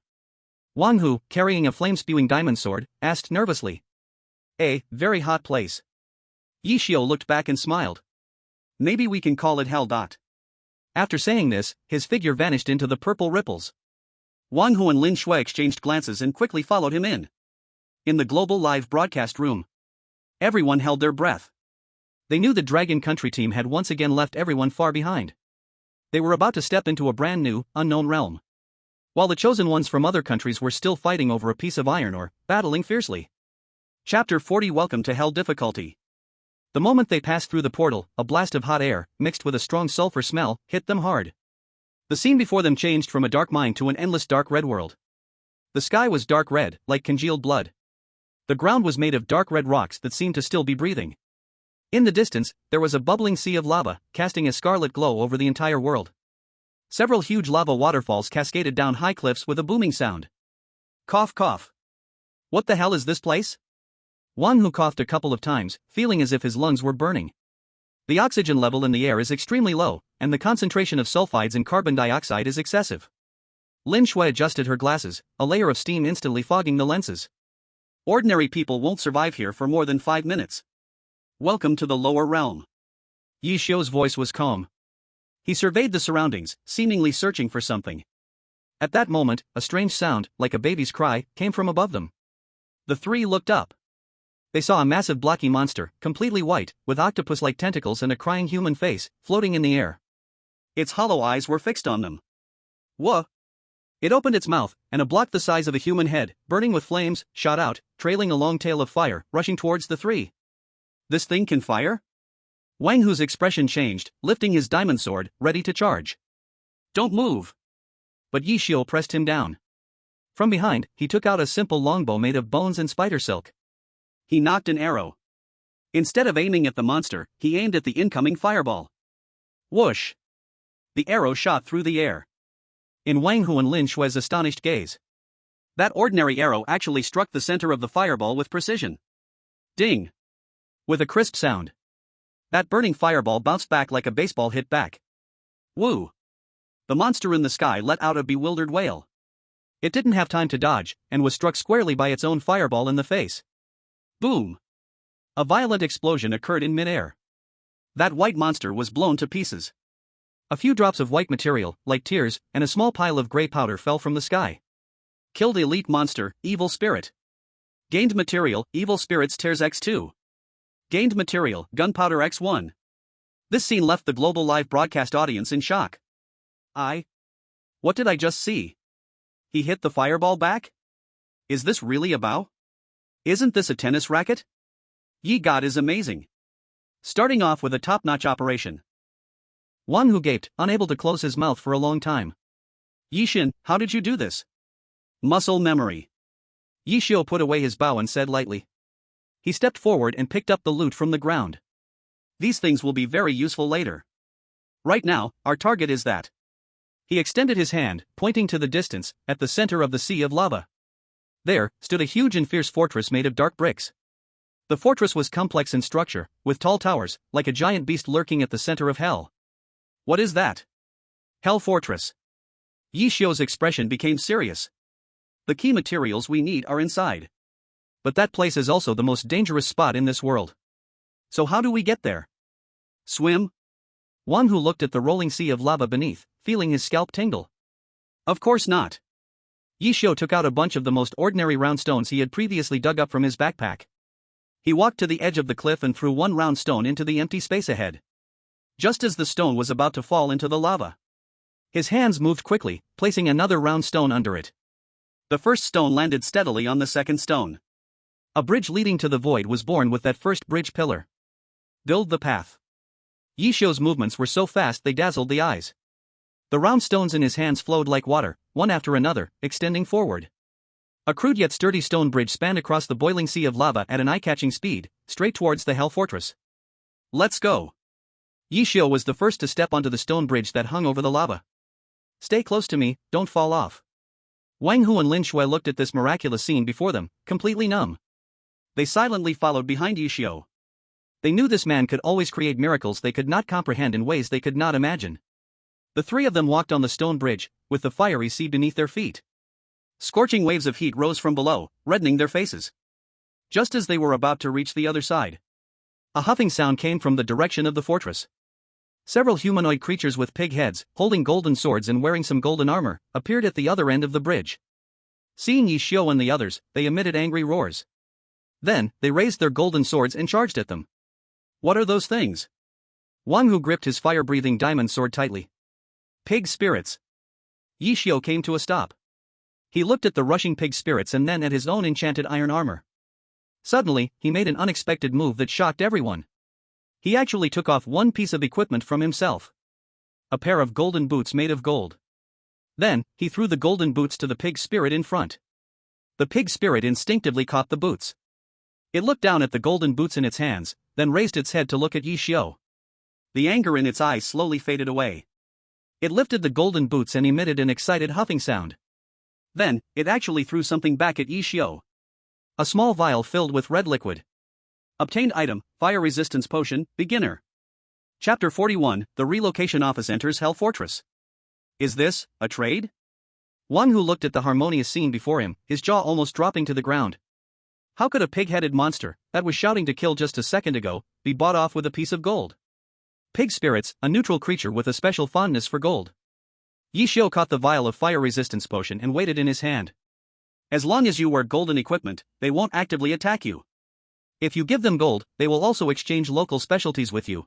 Wang Hu, carrying a flame-spewing diamond sword, asked nervously. A very hot place. Ye Xiu looked back and smiled. Maybe we can call it hell. After saying this, his figure vanished into the purple ripples. Wang Hu and Lin Shui exchanged glances and quickly followed him in. In the global live broadcast room, everyone held their breath. They knew the Dragon Country team had once again left everyone far behind. They were about to step into a brand new, unknown realm. While the chosen ones from other countries were still fighting over a piece of iron ore, battling fiercely. Chapter 40 Welcome to Hell Difficulty. The moment they passed through the portal, a blast of hot air, mixed with a strong sulfur smell, hit them hard. The scene before them changed from a dark mine to an endless dark red world. The sky was dark red, like congealed blood. The ground was made of dark red rocks that seemed to still be breathing. In the distance, there was a bubbling sea of lava, casting a scarlet glow over the entire world. Several huge lava waterfalls cascaded down high cliffs with a booming sound. Cough cough. What the hell is this place? Wang Hu coughed a couple of times, feeling as if his lungs were burning. The oxygen level in the air is extremely low, and the concentration of sulfides and carbon dioxide is excessive. Lin Shui adjusted her glasses, a layer of steam instantly fogging the lenses. Ordinary people won't survive here for more than 5 minutes. Welcome to the lower realm. Ye Xiu's voice was calm. He surveyed the surroundings, seemingly searching for something. At that moment, a strange sound, like a baby's cry, came from above them. The three looked up. They saw a massive blocky monster, completely white, with octopus-like tentacles and a crying human face, floating in the air. Its hollow eyes were fixed on them. Whoa! It opened its mouth, and a block the size of a human head, burning with flames, shot out, trailing a long tail of fire, rushing towards the three. This thing can fire? Wang Hu's expression changed, lifting his diamond sword, ready to charge. Don't move! But Ye Xiu pressed him down. From behind, he took out a simple longbow made of bones and spider silk. He nocked an arrow. Instead of aiming at the monster, he aimed at the incoming fireball. Whoosh! The arrow shot through the air. In Wang Hu and Lin Shui's astonished gaze. That ordinary arrow actually struck the center of the fireball with precision. Ding! With a crisp sound. That burning fireball bounced back like a baseball hit back. Woo! The monster in the sky let out a bewildered wail. It didn't have time to dodge, and was struck squarely by its own fireball in the face. Boom! A violent explosion occurred in midair. That white monster was blown to pieces. A few drops of white material, like tears, and a small pile of gray powder fell from the sky. Killed elite monster, evil spirit. Gained material, evil spirits tears x2. Gained material, gunpowder x1. This scene left the global live broadcast audience in shock. What did I just see? He hit the fireball back? Is this really a bow? Isn't this a tennis racket? Ye God is amazing. Starting off with a top-notch operation. Wang Hu gaped, unable to close his mouth for a long time. Ye Xin, how did you do this? Muscle memory. Ye Xiu put away his bow and said lightly. He stepped forward and picked up the loot from the ground. These things will be very useful later. Right now, our target is that. He extended his hand, pointing to the distance, at the center of the sea of lava. There stood a huge and fierce fortress made of dark bricks. The fortress was complex in structure, with tall towers, like a giant beast lurking at the center of hell. What is that? Hell Fortress. Ye Xiu's expression became serious. The key materials we need are inside. But that place is also the most dangerous spot in this world. So how do we get there? Swim? Wang Hu looked at the rolling sea of lava beneath, feeling his scalp tingle. Of course not. Ye Xiu took out a bunch of the most ordinary round stones he had previously dug up from his backpack. He walked to the edge of the cliff and threw one round stone into the empty space ahead. Just as the stone was about to fall into the lava, his hands moved quickly, placing another round stone under it. The first stone landed steadily on the second stone. A bridge leading to the void was born with that first bridge pillar. Build the path. Ye Xiu's movements were so fast they dazzled the eyes. The round stones in his hands flowed like water, one after another, extending forward. A crude yet sturdy stone bridge spanned across the boiling sea of lava at an eye-catching speed, straight towards the Hell Fortress. Let's go. Ye Xiu was the first to step onto the stone bridge that hung over the lava. Stay close to me, don't fall off. Wang Hu and Lin Shui looked at this miraculous scene before them, completely numb. They silently followed behind Ye Xiu. They knew this man could always create miracles they could not comprehend in ways they could not imagine. The three of them walked on the stone bridge, with the fiery sea beneath their feet. Scorching waves of heat rose from below, reddening their faces. Just as they were about to reach the other side, a huffing sound came from the direction of the fortress. Several humanoid creatures with pig heads, holding golden swords and wearing some golden armor, appeared at the other end of the bridge. Seeing Ye Xiu and the others, they emitted angry roars. Then, they raised their golden swords and charged at them. What are those things? Wang Hu gripped his fire-breathing diamond sword tightly. Pig spirits. Ye Xiu came to a stop. He looked at the rushing pig spirits and then at his own enchanted iron armor. Suddenly, he made an unexpected move that shocked everyone. He actually took off one piece of equipment from himself. A pair of golden boots made of gold. Then, he threw the golden boots to the pig spirit in front. The pig spirit instinctively caught the boots. It looked down at the golden boots in its hands, then raised its head to look at Ye Xiu. The anger in its eyes slowly faded away. It lifted the golden boots and emitted an excited huffing sound. Then, it actually threw something back at Ye Xiu. A small vial filled with red liquid. Obtained item, Fire Resistance Potion, Beginner. Chapter 41, The Relocation Office enters Hell Fortress. Is this a trade? Wang Hu looked at the harmonious scene before him, his jaw almost dropping to the ground. How could a pig-headed monster, that was shouting to kill just a second ago, be bought off with a piece of gold? Pig spirits, a neutral creature with a special fondness for gold. Ye Xiu caught the vial of fire resistance potion and weighed it in his hand. As long as you wear golden equipment, they won't actively attack you. If you give them gold, they will also exchange local specialties with you.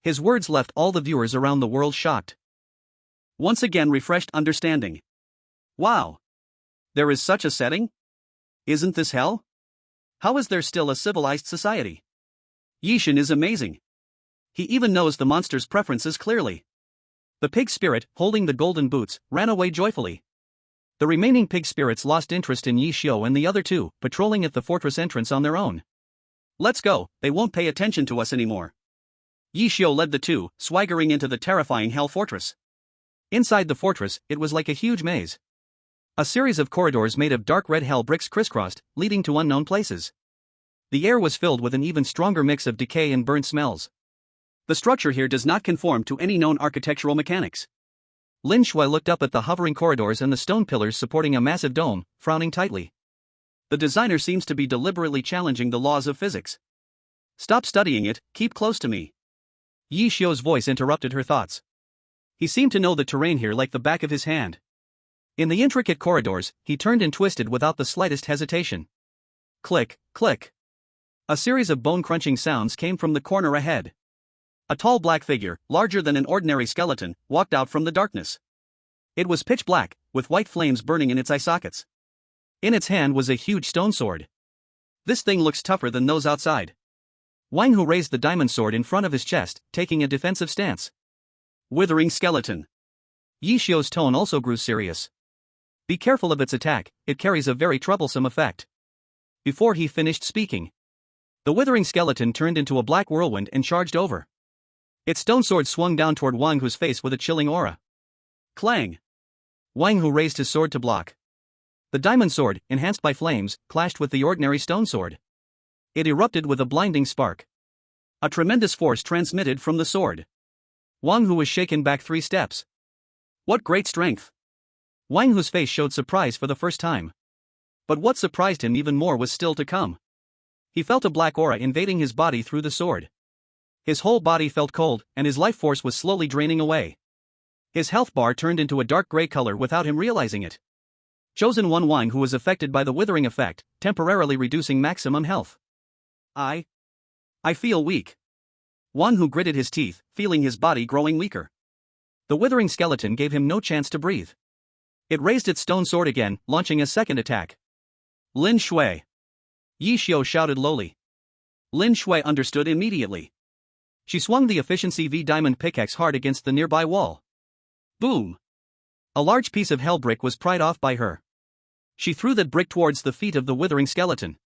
His words left all the viewers around the world shocked. Once again refreshed understanding. Wow! There is such a setting? Isn't this hell? How is there still a civilized society? Yixin is amazing. He even knows the monster's preferences clearly. The pig spirit, holding the golden boots, ran away joyfully. The remaining pig spirits lost interest in Ye Xiu and the other two, patrolling at the fortress entrance on their own. Let's go, they won't pay attention to us anymore. Ye Xiu led the two, swaggering into the terrifying Hell Fortress. Inside the fortress, it was like a huge maze. A series of corridors made of dark red hell bricks crisscrossed, leading to unknown places. The air was filled with an even stronger mix of decay and burnt smells. The structure here does not conform to any known architectural mechanics. Lin Shui looked up at the hovering corridors and the stone pillars supporting a massive dome, frowning tightly. The designer seems to be deliberately challenging the laws of physics. Stop studying it, keep close to me. Ye Xiu's voice interrupted her thoughts. He seemed to know the terrain here like the back of his hand. In the intricate corridors, he turned and twisted without the slightest hesitation. Click, click. A series of bone-crunching sounds came from the corner ahead. A tall black figure, larger than an ordinary skeleton, walked out from the darkness. It was pitch black, with white flames burning in its eye sockets. In its hand was a huge stone sword. This thing looks tougher than those outside. Wang Hu raised the diamond sword in front of his chest, taking a defensive stance. Withering skeleton. Ye Xiu's tone also grew serious. Be careful of its attack, it carries a very troublesome effect. Before he finished speaking, the withering skeleton turned into a black whirlwind and charged over. Its stone sword swung down toward Wang Hu's face with a chilling aura. Clang! Wang Hu raised his sword to block. The diamond sword, enhanced by flames, clashed with the ordinary stone sword. It erupted with a blinding spark. A tremendous force transmitted from the sword. Wang Hu was shaken back 3 steps. What great strength! Wang Hu's face showed surprise for the first time. But what surprised him even more was still to come. He felt a black aura invading his body through the sword. His whole body felt cold, and his life force was slowly draining away. His health bar turned into a dark gray color without him realizing it. Chosen one Wang Hu was affected by the withering effect, temporarily reducing maximum health. I feel weak. Wang Hu gritted his teeth, feeling his body growing weaker. The withering skeleton gave him no chance to breathe. It raised its stone sword again, launching a second attack. Lin Shui! Ye Xiu shouted lowly. Lin Shui understood immediately. She swung the efficiency V diamond pickaxe hard against the nearby wall. Boom! A large piece of hell brick was pried off by her. She threw that brick towards the feet of the withering skeleton.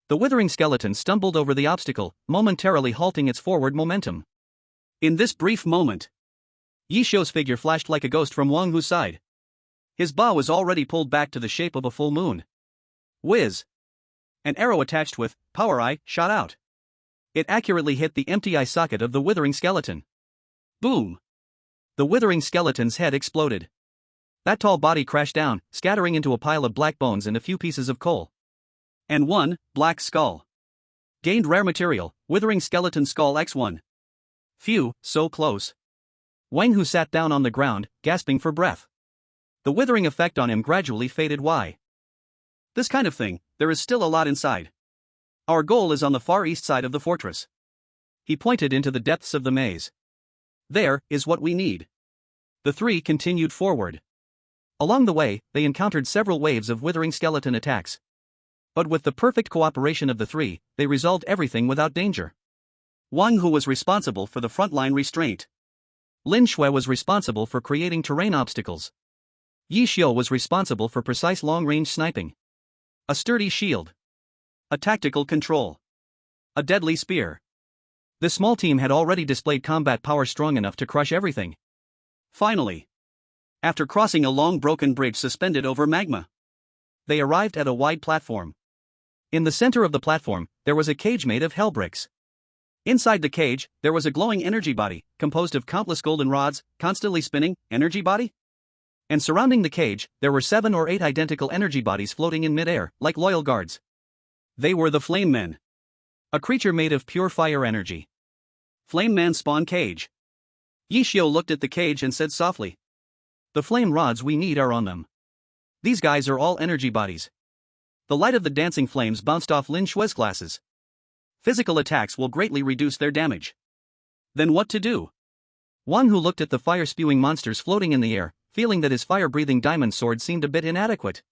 The withering skeleton stumbled over the obstacle, momentarily halting its forward momentum. In this brief moment, Ye Xiu's figure flashed like a ghost from Wang Hu's side. His bow was already pulled back to the shape of a full moon. Whiz! An arrow attached with power eye shot out. It accurately hit the empty eye socket of the withering skeleton. Boom! The withering skeleton's head exploded. That tall body crashed down, scattering into a pile of black bones and a few pieces of coal. And one black skull. Gained rare material, withering skeleton skull X1. Phew, so close. Wang Hu sat down on the ground, gasping for breath. The withering effect on him gradually faded. Why? This kind of thing, there is still a lot inside. Our goal is on the far east side of the fortress. He pointed into the depths of the maze. There is what we need. The three continued forward. Along the way, they encountered several waves of withering skeleton attacks. But with the perfect cooperation of the three, they resolved everything without danger. Wang Hu was responsible for the frontline restraint. Lin Shui was responsible for creating terrain obstacles. Ye Xiu was responsible for precise long-range sniping. A sturdy shield. A tactical control. A deadly spear. This small team had already displayed combat power strong enough to crush everything. Finally, after crossing a long broken bridge suspended over magma, they arrived at a wide platform. In the center of the platform, there was a cage made of hell bricks. Inside the cage, there was a glowing energy body, composed of countless golden rods, constantly spinning, energy body? And surrounding the cage, there were 7 or 8 identical energy bodies floating in midair, like loyal guards. They were the Flame Men. A creature made of pure fire energy. Flame Man spawn cage. Ye Xiu looked at the cage and said softly, "The flame rods we need are on them. These guys are all energy bodies." The light of the dancing flames bounced off Lin Shui's glasses. Physical attacks will greatly reduce their damage. Then what to do? Wang Hu looked at the fire-spewing monsters floating in the air, feeling that his fire-breathing diamond sword seemed a bit inadequate.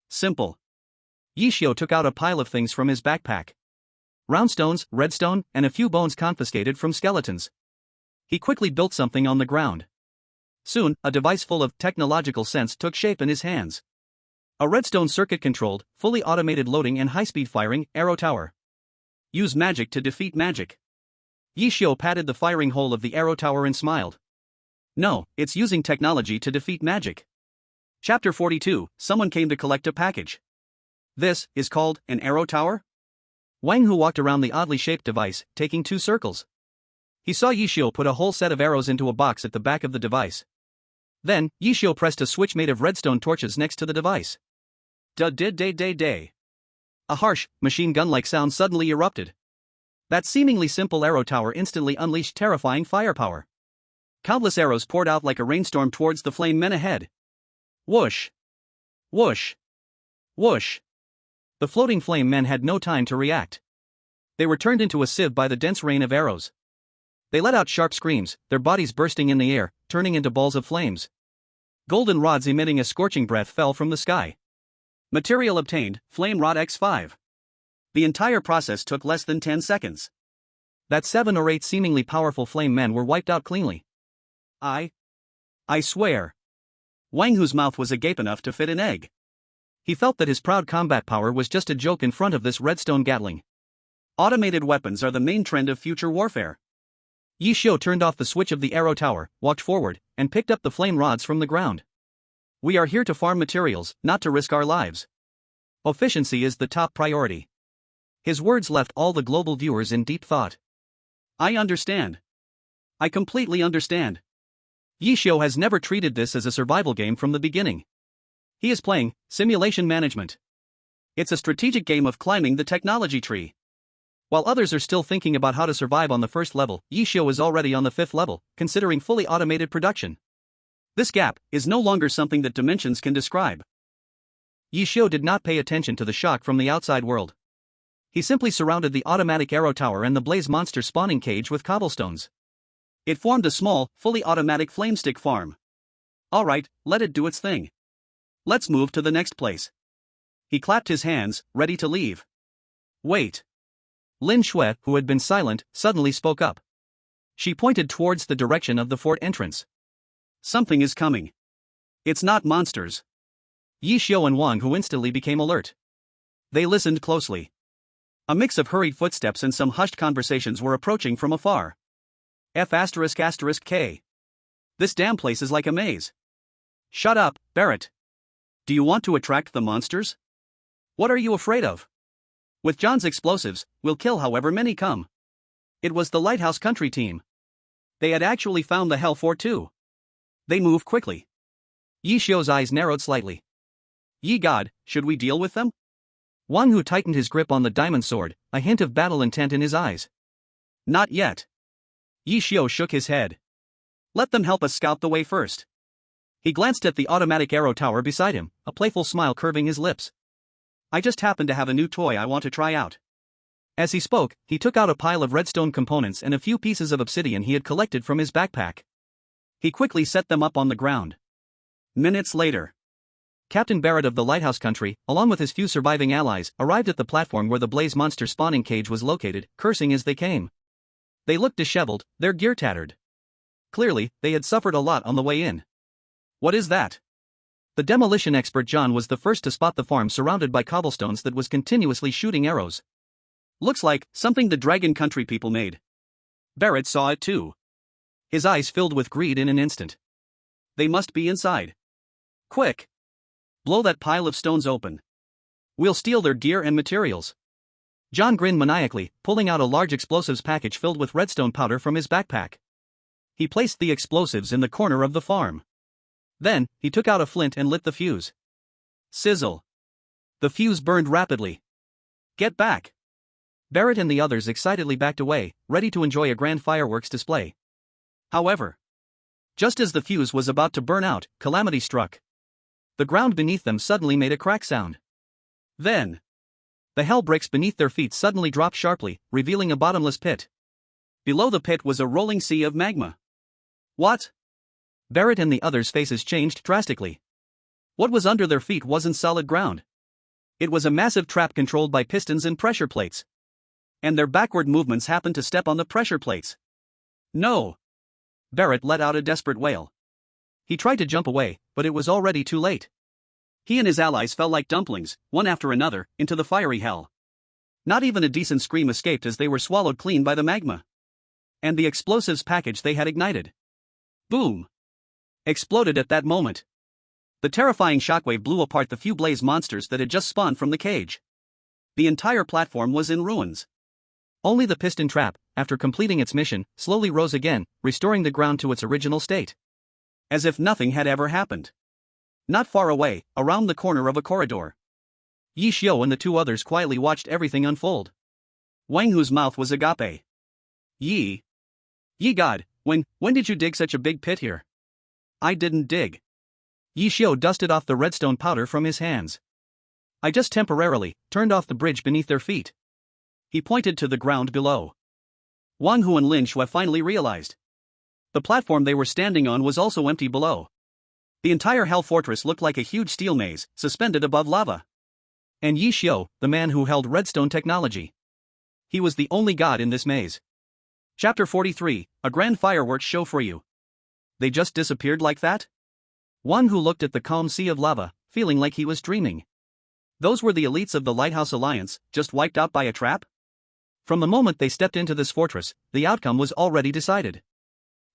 Simple. Ye Xiu took out a pile of things from his backpack. Round stones, redstone, and a few bones confiscated from skeletons. He quickly built something on the ground. Soon, a device full of technological sense took shape in his hands. A redstone circuit-controlled, fully automated loading and high-speed firing arrow tower. Use magic to defeat magic. Ye Xiu patted the firing hole of the arrow tower and smiled. No, it's using technology to defeat magic. Chapter 42, Someone came to collect a package. This is called an arrow tower? Wang Hu walked around the oddly shaped device, taking 2 circles. He saw Ye Xiu put a whole set of arrows into a box at the back of the device. Then, Ye Xiu pressed a switch made of redstone torches next to the device. Da-day-day-day-day. A harsh, machine gun-like sound suddenly erupted. That seemingly simple arrow tower instantly unleashed terrifying firepower. Countless arrows poured out like a rainstorm towards the flame men ahead. Whoosh! Whoosh! Whoosh! The floating flame men had no time to react. They were turned into a sieve by the dense rain of arrows. They let out sharp screams, their bodies bursting in the air, turning into balls of flames. Golden rods emitting a scorching breath fell from the sky. Material obtained, Flame Rod X5. The entire process took less than 10 seconds. That 7 or 8 seemingly powerful flame men were wiped out cleanly. I swear. Wang Hu's mouth was agape enough to fit an egg. He felt that his proud combat power was just a joke in front of this redstone Gatling. Automated weapons are the main trend of future warfare. Ye Xiu turned off the switch of the arrow tower, walked forward, and picked up the flame rods from the ground. We are here to farm materials, not to risk our lives. Efficiency is the top priority. His words left all the global viewers in deep thought. I understand. I completely understand. Ye Xiu has never treated this as a survival game from the beginning. He is playing simulation management. It's a strategic game of climbing the technology tree. While others are still thinking about how to survive on the first level, Ye Xiu is already on the 5th level, considering fully automated production. This gap is no longer something that dimensions can describe. Ye Xiu did not pay attention to the shock from the outside world. He simply surrounded the automatic arrow tower and the blaze monster spawning cage with cobblestones. It formed a small, fully automatic flamestick farm. Alright, let it do its thing. Let's move to the next place. He clapped his hands, ready to leave. Wait. Lin Shui, who had been silent, suddenly spoke up. She pointed towards the direction of the fort entrance. Something is coming. It's not monsters. Ye Xiu and Wang Hu instantly became alert. They listened closely. A mix of hurried footsteps and some hushed conversations were approaching from afar. F***K. This damn place is like a maze. Shut up, Barrett. Do you want to attract the monsters? What are you afraid of? With John's explosives, we'll kill however many come. It was the Lighthouse Country team. They had actually found the Hell Fort too. They move quickly. Ye Xiu's eyes narrowed slightly. Ye God, should we deal with them? Wang Hu tightened his grip on the diamond sword, a hint of battle intent in his eyes. Not yet. Ye Xiu shook his head. Let them help us scout the way first. He glanced at the automatic arrow tower beside him, a playful smile curving his lips. I just happen to have a new toy I want to try out. As he spoke, he took out a pile of redstone components and a few pieces of obsidian he had collected from his backpack. He quickly set them up on the ground. Minutes later, Captain Barrett of the Lighthouse Country, along with his few surviving allies, arrived at the platform where the blaze monster spawning cage was located, cursing as they came. They looked disheveled, their gear tattered. Clearly, they had suffered a lot on the way in. What is that? The demolition expert John was the first to spot the farm surrounded by cobblestones that was continuously shooting arrows. Looks like something the Dragon Country people made. Barrett saw it too. His eyes filled with greed in an instant. They must be inside. Quick! Blow that pile of stones open. We'll steal their gear and materials. John grinned maniacally, pulling out a large explosives package filled with redstone powder from his backpack. He placed the explosives in the corner of the farm. Then, he took out a flint and lit the fuse. Sizzle. The fuse burned rapidly. Get back! Barrett and the others excitedly backed away, ready to enjoy a grand fireworks display. However, just as the fuse was about to burn out, calamity struck. The ground beneath them suddenly made a crack sound. Then, the hell bricks beneath their feet suddenly dropped sharply, revealing a bottomless pit. Below the pit was a rolling sea of magma. What? Barrett and the others' faces changed drastically. What was under their feet wasn't solid ground. It was a massive trap controlled by pistons and pressure plates. And their backward movements happened to step on the pressure plates. No! Barrett let out a desperate wail. He tried to jump away, but it was already too late. He and his allies fell like dumplings, one after another, into the fiery hell. Not even a decent scream escaped as they were swallowed clean by the magma. And the explosives package they had ignited. Boom! Exploded at that moment. The terrifying shockwave blew apart the few blaze monsters that had just spawned from the cage. The entire platform was in ruins. Only the piston trap, after completing its mission, slowly rose again, restoring the ground to its original state. As if nothing had ever happened. Not far away, around the corner of a corridor, Ye Xiu and the two others quietly watched everything unfold. Wang Hu's mouth was agape. Ye God, when did you dig such a big pit here? I didn't dig. Ye Xiu dusted off the redstone powder from his hands. I just temporarily turned off the bridge beneath their feet. He pointed to the ground below. Wang Hu and Lin Shui finally realized. The platform they were standing on was also empty below. The entire Hell Fortress looked like a huge steel maze, suspended above lava. And Ye Xiu, the man who held redstone technology. He was the only god in this maze. Chapter 43, a grand fireworks show for you. They just disappeared like that? Wang Hu looked at the calm sea of lava, feeling like he was dreaming. Those were the elites of the Lighthouse Alliance, just wiped out by a trap? From the moment they stepped into this fortress, the outcome was already decided.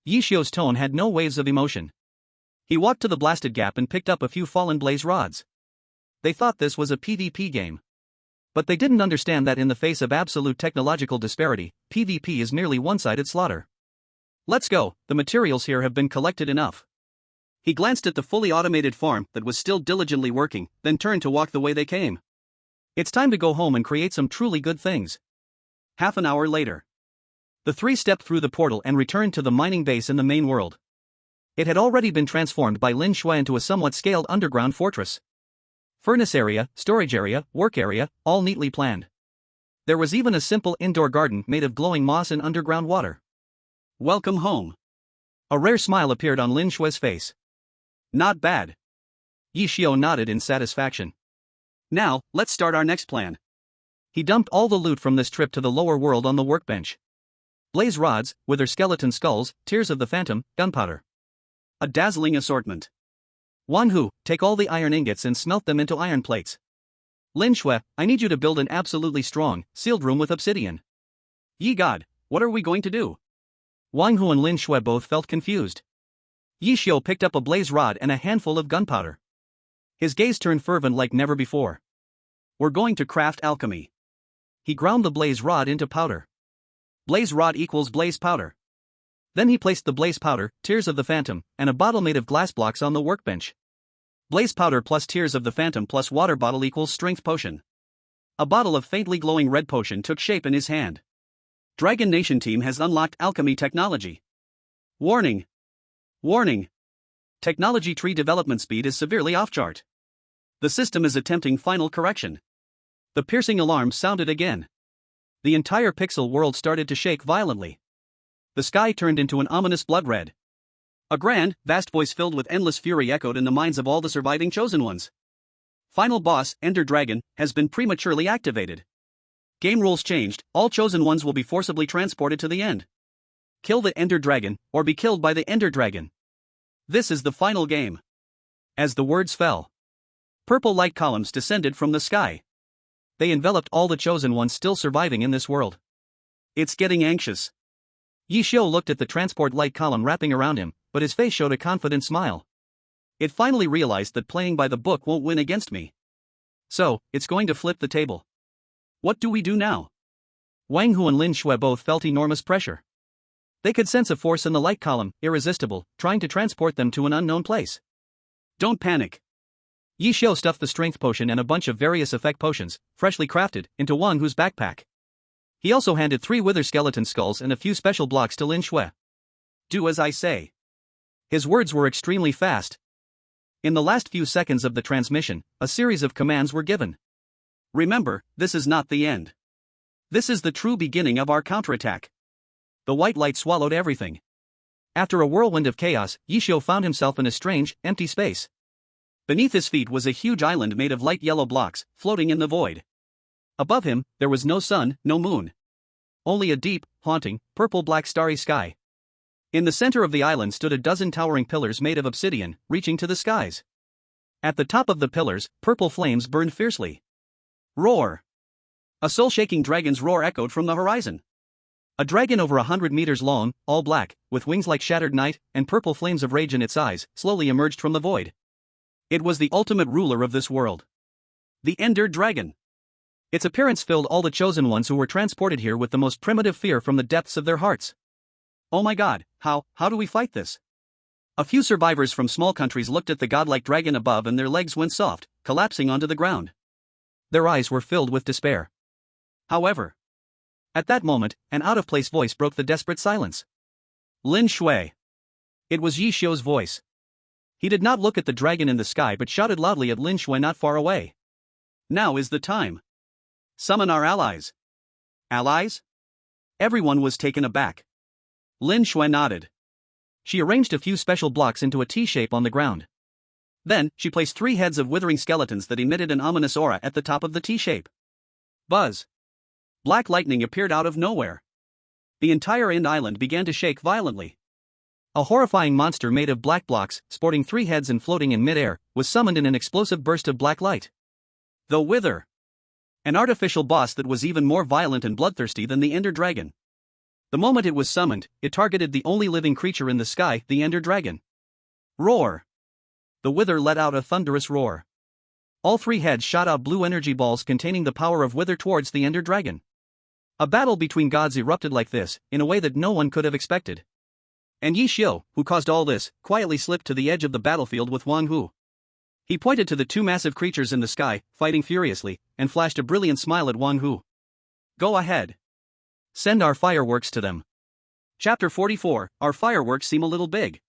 Ye Xiu's tone had no waves of emotion. He walked to the blasted gap and picked up a few fallen blaze rods. They thought this was a PvP game. But they didn't understand that in the face of absolute technological disparity, PvP is merely one-sided slaughter. Let's go, the materials here have been collected enough. He glanced at the fully automated farm that was still diligently working, then turned to walk the way they came. It's time to go home and create some truly good things. Half an hour later, the three stepped through the portal and returned to the mining base in the main world. It had already been transformed by Lin Shui into a somewhat scaled underground fortress. Furnace area, storage area, work area, all neatly planned. There was even a simple indoor garden made of glowing moss and underground water. Welcome home. A rare smile appeared on Lin Shui's face. Not bad. Ye Xiu nodded in satisfaction. Now, let's start our next plan. He dumped all the loot from this trip to the lower world on the workbench. Blaze rods, wither skeleton skulls, tears of the phantom, gunpowder. A dazzling assortment. Wang Hu, take all the iron ingots and smelt them into iron plates. Lin Shui, I need you to build an absolutely strong, sealed room with obsidian. Ye God, what are we going to do? Wang Hu and Lin Shui both felt confused. Ye Xiu picked up a blaze rod and a handful of gunpowder. His gaze turned fervent like never before. We're going to craft alchemy. He ground the blaze rod into powder. Blaze rod equals blaze powder. Then he placed the blaze powder, tears of the phantom, and a bottle made of glass blocks on the workbench. Blaze powder plus tears of the phantom plus water bottle equals strength potion. A bottle of faintly glowing red potion took shape in his hand. Dragon Nation team has unlocked alchemy technology. Warning! Warning! Technology tree development speed is severely off-chart. The system is attempting final correction. The piercing alarm sounded again. The entire pixel world started to shake violently. The sky turned into an ominous blood red. A grand, vast voice filled with endless fury echoed in the minds of all the surviving chosen ones. Final boss, Ender Dragon, has been prematurely activated. Game rules changed, all chosen ones will be forcibly transported to the end. Kill the Ender Dragon, or be killed by the Ender Dragon. This is the final game. As the words fell, purple light columns descended from the sky. They enveloped all the chosen ones still surviving in this world. It's getting anxious. Ye Xiu looked at the transport light column wrapping around him, but his face showed a confident smile. It finally realized that playing by the book won't win against me. So, it's going to flip the table. What do we do now? Wang Hu and Lin Shui both felt enormous pressure. They could sense a force in the light column, irresistible, trying to transport them to an unknown place. Don't panic. Ye Xiu stuffed the strength potion and a bunch of various effect potions, freshly crafted, into Wang Hu's backpack. He also handed 3 wither skeleton skulls and a few special blocks to Lin Shui. Do as I say. His words were extremely fast. In the last few seconds of the transmission, a series of commands were given. Remember, this is not the end. This is the true beginning of our counterattack. The white light swallowed everything. After a whirlwind of chaos, Ye Xiu found himself in a strange, empty space. Beneath his feet was a huge island made of light yellow blocks, floating in the void. Above him, there was no sun, no moon. Only a deep, haunting, purple-black starry sky. In the center of the island stood a dozen towering pillars made of obsidian, reaching to the skies. At the top of the pillars, purple flames burned fiercely. Roar! A soul-shaking dragon's roar echoed from the horizon. A dragon over 100 meters long, all black, with wings like shattered night, and purple flames of rage in its eyes, slowly emerged from the void. It was the ultimate ruler of this world. The Ender Dragon. Its appearance filled all the chosen ones who were transported here with the most primitive fear from the depths of their hearts. Oh my god, how do we fight this? A few survivors from small countries looked at the godlike dragon above and their legs went soft, collapsing onto the ground. Their eyes were filled with despair. However, at that moment, an out-of-place voice broke the desperate silence. Lin Shui. It was Ye Xiu's voice. He did not look at the dragon in the sky but shouted loudly at Lin Shui not far away. Now is the time. Summon our allies. Allies? Everyone was taken aback. Lin Shui nodded. She arranged a few special blocks into a T-shape on the ground. Then, she placed 3 heads of withering skeletons that emitted an ominous aura at the top of the T-shape. Buzz. Black lightning appeared out of nowhere. The entire End Island began to shake violently. A horrifying monster made of black blocks, sporting 3 heads and floating in mid-air, was summoned in an explosive burst of black light. The Wither. An artificial boss that was even more violent and bloodthirsty than the Ender Dragon. The moment it was summoned, it targeted the only living creature in the sky, the Ender Dragon. Roar. The Wither let out a thunderous roar. All 3 heads shot out blue energy balls containing the power of Wither towards the Ender Dragon. A battle between gods erupted like this, in a way that no one could have expected. And Ye Xiu, who caused all this, quietly slipped to the edge of the battlefield with Wang Hu. He pointed to the 2 massive creatures in the sky, fighting furiously, and flashed a brilliant smile at Wang Hu. Go ahead. Send our fireworks to them. Chapter 44, Our fireworks seem a little big.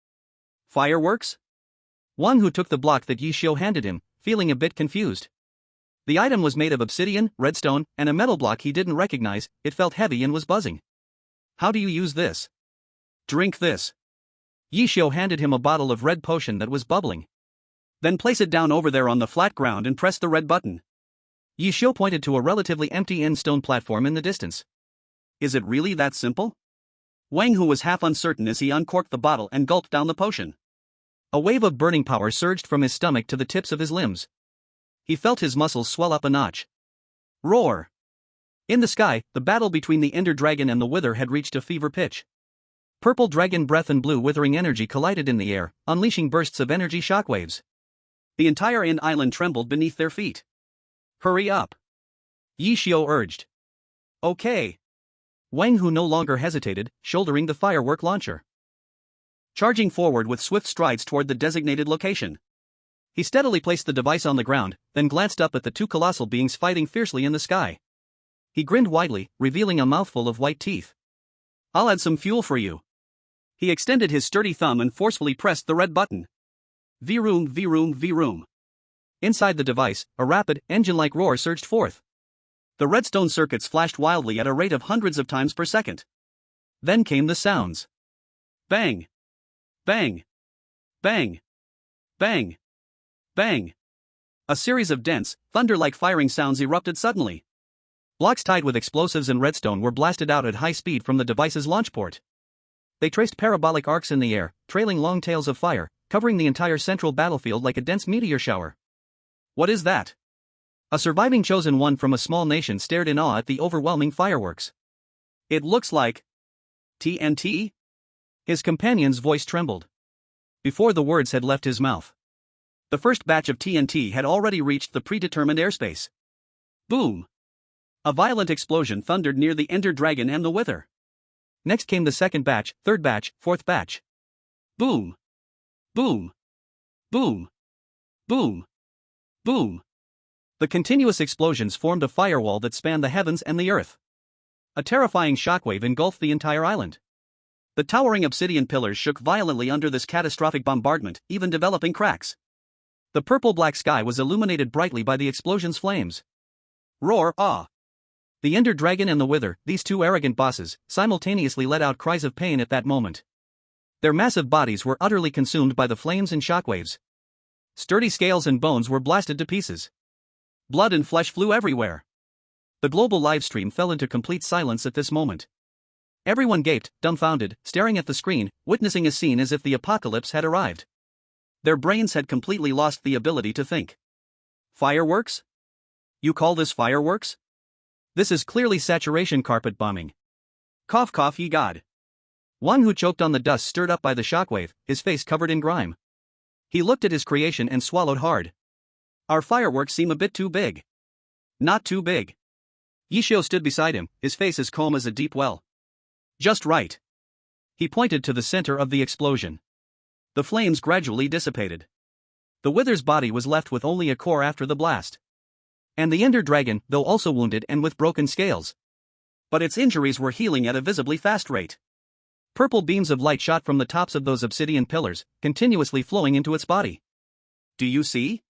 Fireworks? Wang Hu took the block that Ye Xiu handed him, feeling a bit confused. The item was made of obsidian, redstone, and a metal block he didn't recognize. It felt heavy and was buzzing. How do you use this? Drink this. Ye Xiu handed him a bottle of red potion that was bubbling. Then place it down over there on the flat ground and press the red button. Ye Xiu pointed to a relatively empty end stone platform in the distance. Is it really that simple? Wang Hu was half uncertain as he uncorked the bottle and gulped down the potion. A wave of burning power surged from his stomach to the tips of his limbs. He felt his muscles swell up a notch. Roar! In the sky, the battle between the Ender Dragon and the Wither had reached a fever pitch. Purple dragon breath and blue withering energy collided in the air, unleashing bursts of energy shockwaves. The entire island trembled beneath their feet. Hurry up! Ye Xiu urged. Okay. Wang Hu no longer hesitated, shouldering the firework launcher. Charging forward with swift strides toward the designated location. He steadily placed the device on the ground, then glanced up at the two colossal beings fighting fiercely in the sky. He grinned widely, revealing a mouthful of white teeth. I'll add some fuel for you. He extended his sturdy thumb and forcefully pressed the red button. Vroom, vroom, vroom. Inside the device, a rapid, engine-like roar surged forth. The redstone circuits flashed wildly at a rate of hundreds of times per second. Then came the sounds. Bang! Bang! Bang! Bang! Bang! A series of dense, thunder-like firing sounds erupted suddenly. Blocks tied with explosives and redstone were blasted out at high speed from the device's launch port. They traced parabolic arcs in the air, trailing long tails of fire, covering the entire central battlefield like a dense meteor shower. What is that? A surviving chosen one from a small nation stared in awe at the overwhelming fireworks. It looks like TNT? His companion's voice trembled. Before the words had left his mouth, the first batch of TNT had already reached the predetermined airspace. Boom! A violent explosion thundered near the Ender Dragon and the Wither. Next came the second batch, third batch, fourth batch. Boom! Boom! Boom! Boom! Boom! The continuous explosions formed a firewall that spanned the heavens and the earth. A terrifying shockwave engulfed the entire island. The towering obsidian pillars shook violently under this catastrophic bombardment, even developing cracks. The purple-black sky was illuminated brightly by the explosion's flames. Roar, ah! The Ender Dragon and the Wither, these two arrogant bosses, simultaneously let out cries of pain at that moment. Their massive bodies were utterly consumed by the flames and shockwaves. Sturdy scales and bones were blasted to pieces. Blood and flesh flew everywhere. The global livestream fell into complete silence at this moment. Everyone gaped, dumbfounded, staring at the screen, witnessing a scene as if the apocalypse had arrived. Their brains had completely lost the ability to think. Fireworks? You call this fireworks? This is clearly saturation carpet bombing. Cough cough ye god. One who choked on the dust stirred up by the shockwave, his face covered in grime. He looked at his creation and swallowed hard. Our fireworks seem a bit too big. Not too big. Ye Xiu stood beside him, his face as calm as a deep well. Just right. He pointed to the center of the explosion. The flames gradually dissipated. The Wither's body was left with only a core after the blast. And the Ender Dragon, though also wounded and with broken scales. But its injuries were healing at a visibly fast rate. Purple beams of light shot from the tops of those obsidian pillars, continuously flowing into its body. Do you see?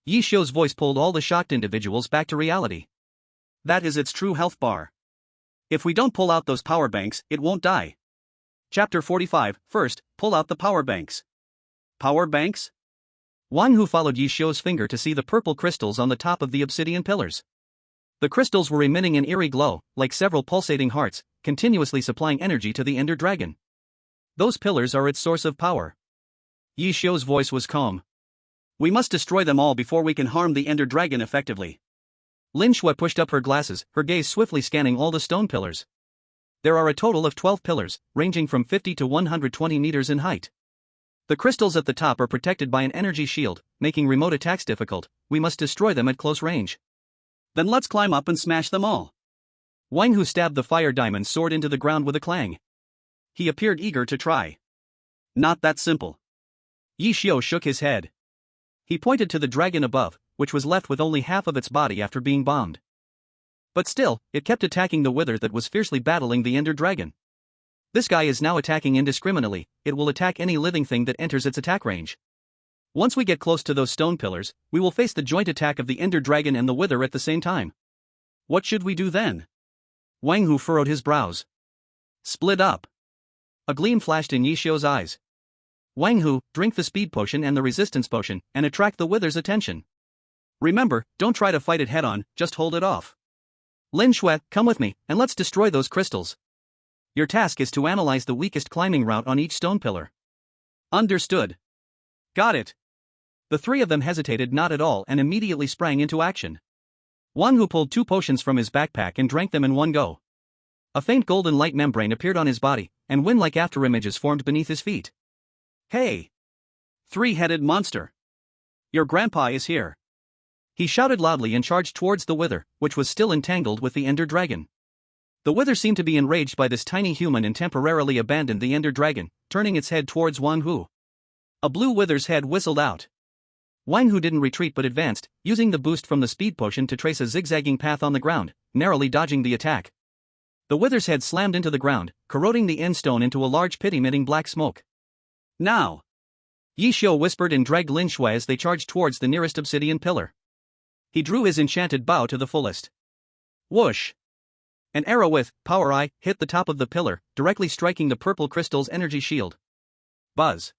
Ye Xiu's voice pulled all the shocked individuals back to reality. That is its true health bar. If we don't pull out those power banks, it won't die. Chapter 45. First, pull out the power banks. Power banks? Wang Hu followed Ye Xiu's finger to see the purple crystals on the top of the obsidian pillars. The crystals were emitting an eerie glow, like several pulsating hearts, continuously supplying energy to the Ender Dragon. Those pillars are its source of power. Ye Xiu's voice was calm. We must destroy them all before we can harm the Ender Dragon effectively. Lin Shui pushed up her glasses, her gaze swiftly scanning all the stone pillars. There are a total of 12 pillars, ranging from 50 to 120 meters in height. The crystals at the top are protected by an energy shield, making remote attacks difficult. We must destroy them at close range. Then let's climb up and smash them all. Wang Hu stabbed the fire diamond sword into the ground with a clang. He appeared eager to try. Not that simple. Ye Xiu shook his head. He pointed to the dragon above, which was left with only half of its body after being bombed. But still, it kept attacking the Wither that was fiercely battling the Ender Dragon. This guy is now attacking indiscriminately. It will attack any living thing that enters its attack range. Once we get close to those stone pillars, we will face the joint attack of the Ender Dragon and the Wither at the same time. What should we do then? Wang Hu furrowed his brows. Split up. A gleam flashed in Ye Xiu's eyes. Wang Hu, drink the speed potion and the resistance potion, and attract the Wither's attention. Remember, don't try to fight it head-on, just hold it off. Lin Shui, come with me, and let's destroy those crystals. Your task is to analyze the weakest climbing route on each stone pillar. Understood. Got it. The three of them hesitated not at all and immediately sprang into action. Wang Hu pulled 2 potions from his backpack and drank them in one go. A faint golden light membrane appeared on his body, and wind-like afterimages formed beneath his feet. Hey! 3-headed monster! Your grandpa is here. He shouted loudly and charged towards the wither, which was still entangled with the ender dragon. The wither seemed to be enraged by this tiny human and temporarily abandoned the ender dragon, turning its head towards Wang Hu. A blue wither's head whistled out. Wang Hu didn't retreat but advanced, using the boost from the speed potion to trace a zigzagging path on the ground, narrowly dodging the attack. The wither's head slammed into the ground, corroding the end stone into a large pit emitting black smoke. Now! Ye Xiu whispered and dragged Lin Shui as they charged towards the nearest obsidian pillar. He drew his enchanted bow to the fullest. Whoosh! An arrow with Power Eye hit the top of the pillar, directly striking the purple crystal's energy shield. Buzz!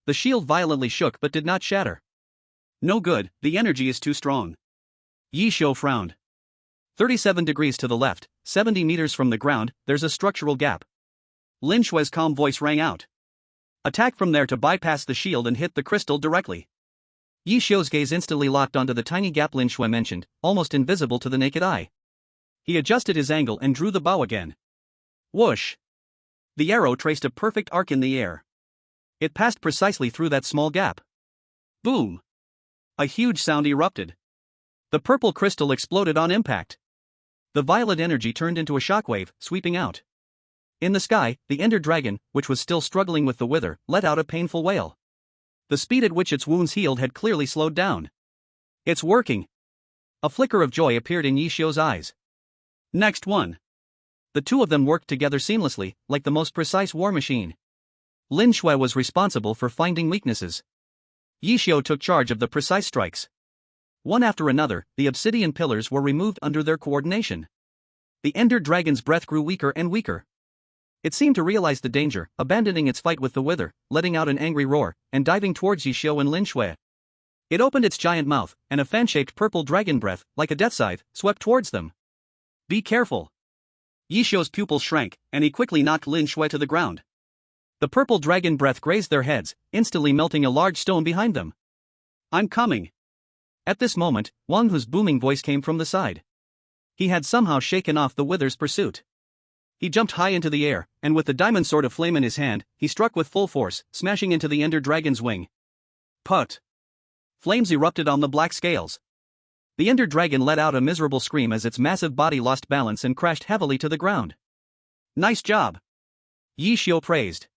The shield violently shook but did not shatter. No good, the energy is too strong. Ye Xiu frowned. 37 degrees to the left, 70 meters from the ground, there's a structural gap. Lin Shui's calm voice rang out. Attack from there to bypass the shield and hit the crystal directly. Ye Xiu's gaze instantly locked onto the tiny gap Lin Shui mentioned, almost invisible to the naked eye. He adjusted his angle and drew the bow again. Whoosh! The arrow traced a perfect arc in the air. It passed precisely through that small gap. Boom! A huge sound erupted. The purple crystal exploded on impact. The violet energy turned into a shockwave, sweeping out. In the sky, the ender dragon, which was still struggling with the wither, let out a painful wail. The speed at which its wounds healed had clearly slowed down. It's working! A flicker of joy appeared in Ye Xiu's eyes. Next one! The two of them worked together seamlessly, like the most precise war machine. Lin Shui was responsible for finding weaknesses. Ye Xiu took charge of the precise strikes. One after another, the obsidian pillars were removed under their coordination. The ender dragon's breath grew weaker and weaker. It seemed to realize the danger, abandoning its fight with the wither, letting out an angry roar, and diving towards Ye Xiu and Lin Shui. It opened its giant mouth, and a fan-shaped purple dragon breath, like a death scythe, swept towards them. Be careful! Ye Xiu's pupils shrank, and he quickly knocked Lin Shui to the ground. The purple dragon breath grazed their heads, instantly melting a large stone behind them. I'm coming! At this moment, Wang Hu's booming voice came from the side. He had somehow shaken off the wither's pursuit. He jumped high into the air, and with the diamond sword of flame in his hand, he struck with full force, smashing into the ender dragon's wing. Put! Flames erupted on the black scales. The ender dragon let out a miserable scream as its massive body lost balance and crashed heavily to the ground. Nice job! Ye Xiu praised.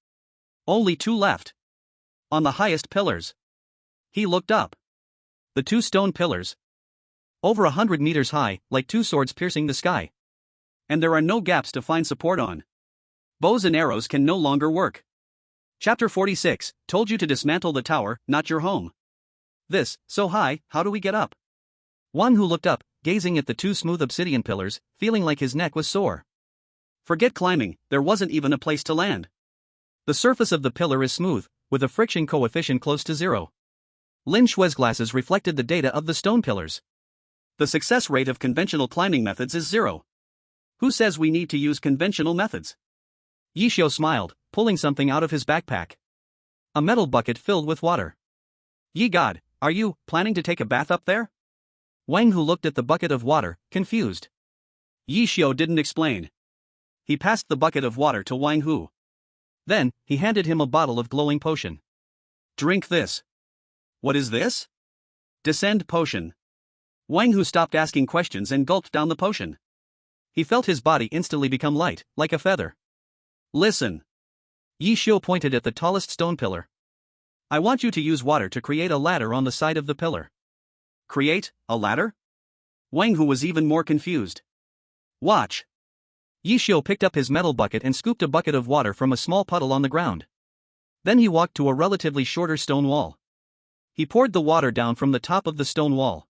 Only two left. On the highest pillars. He looked up. The two stone pillars. Over 100 meters high, like two swords piercing the sky. And there are no gaps to find support on. Bows and arrows can no longer work. Chapter 46, told you to dismantle the tower, not your home. This, so high, how do we get up? Wang Hu looked up, gazing at the two smooth obsidian pillars, feeling like his neck was sore. Forget climbing, there wasn't even a place to land. The surface of the pillar is smooth, with a friction coefficient close to 0. Lin Shui's glasses reflected the data of the stone pillars. The success rate of conventional climbing methods is 0. Who says we need to use conventional methods? Ye Xiu smiled, pulling something out of his backpack. A metal bucket filled with water. Ye God, are you planning to take a bath up there? Wang Hu looked at the bucket of water, confused. Ye Xiu didn't explain. He passed the bucket of water to Wang Hu. Then, he handed him a bottle of glowing potion. Drink this. What is this? Descend potion. Wang Hu stopped asking questions and gulped down the potion. He felt his body instantly become light, like a feather. Listen. Ye Xiu pointed at the tallest stone pillar. I want you to use water to create a ladder on the side of the pillar. Create a ladder? Wang Hu was even more confused. Watch. Ye Xiu picked up his metal bucket and scooped a bucket of water from a small puddle on the ground. Then he walked to a relatively shorter stone wall. He poured the water down from the top of the stone wall.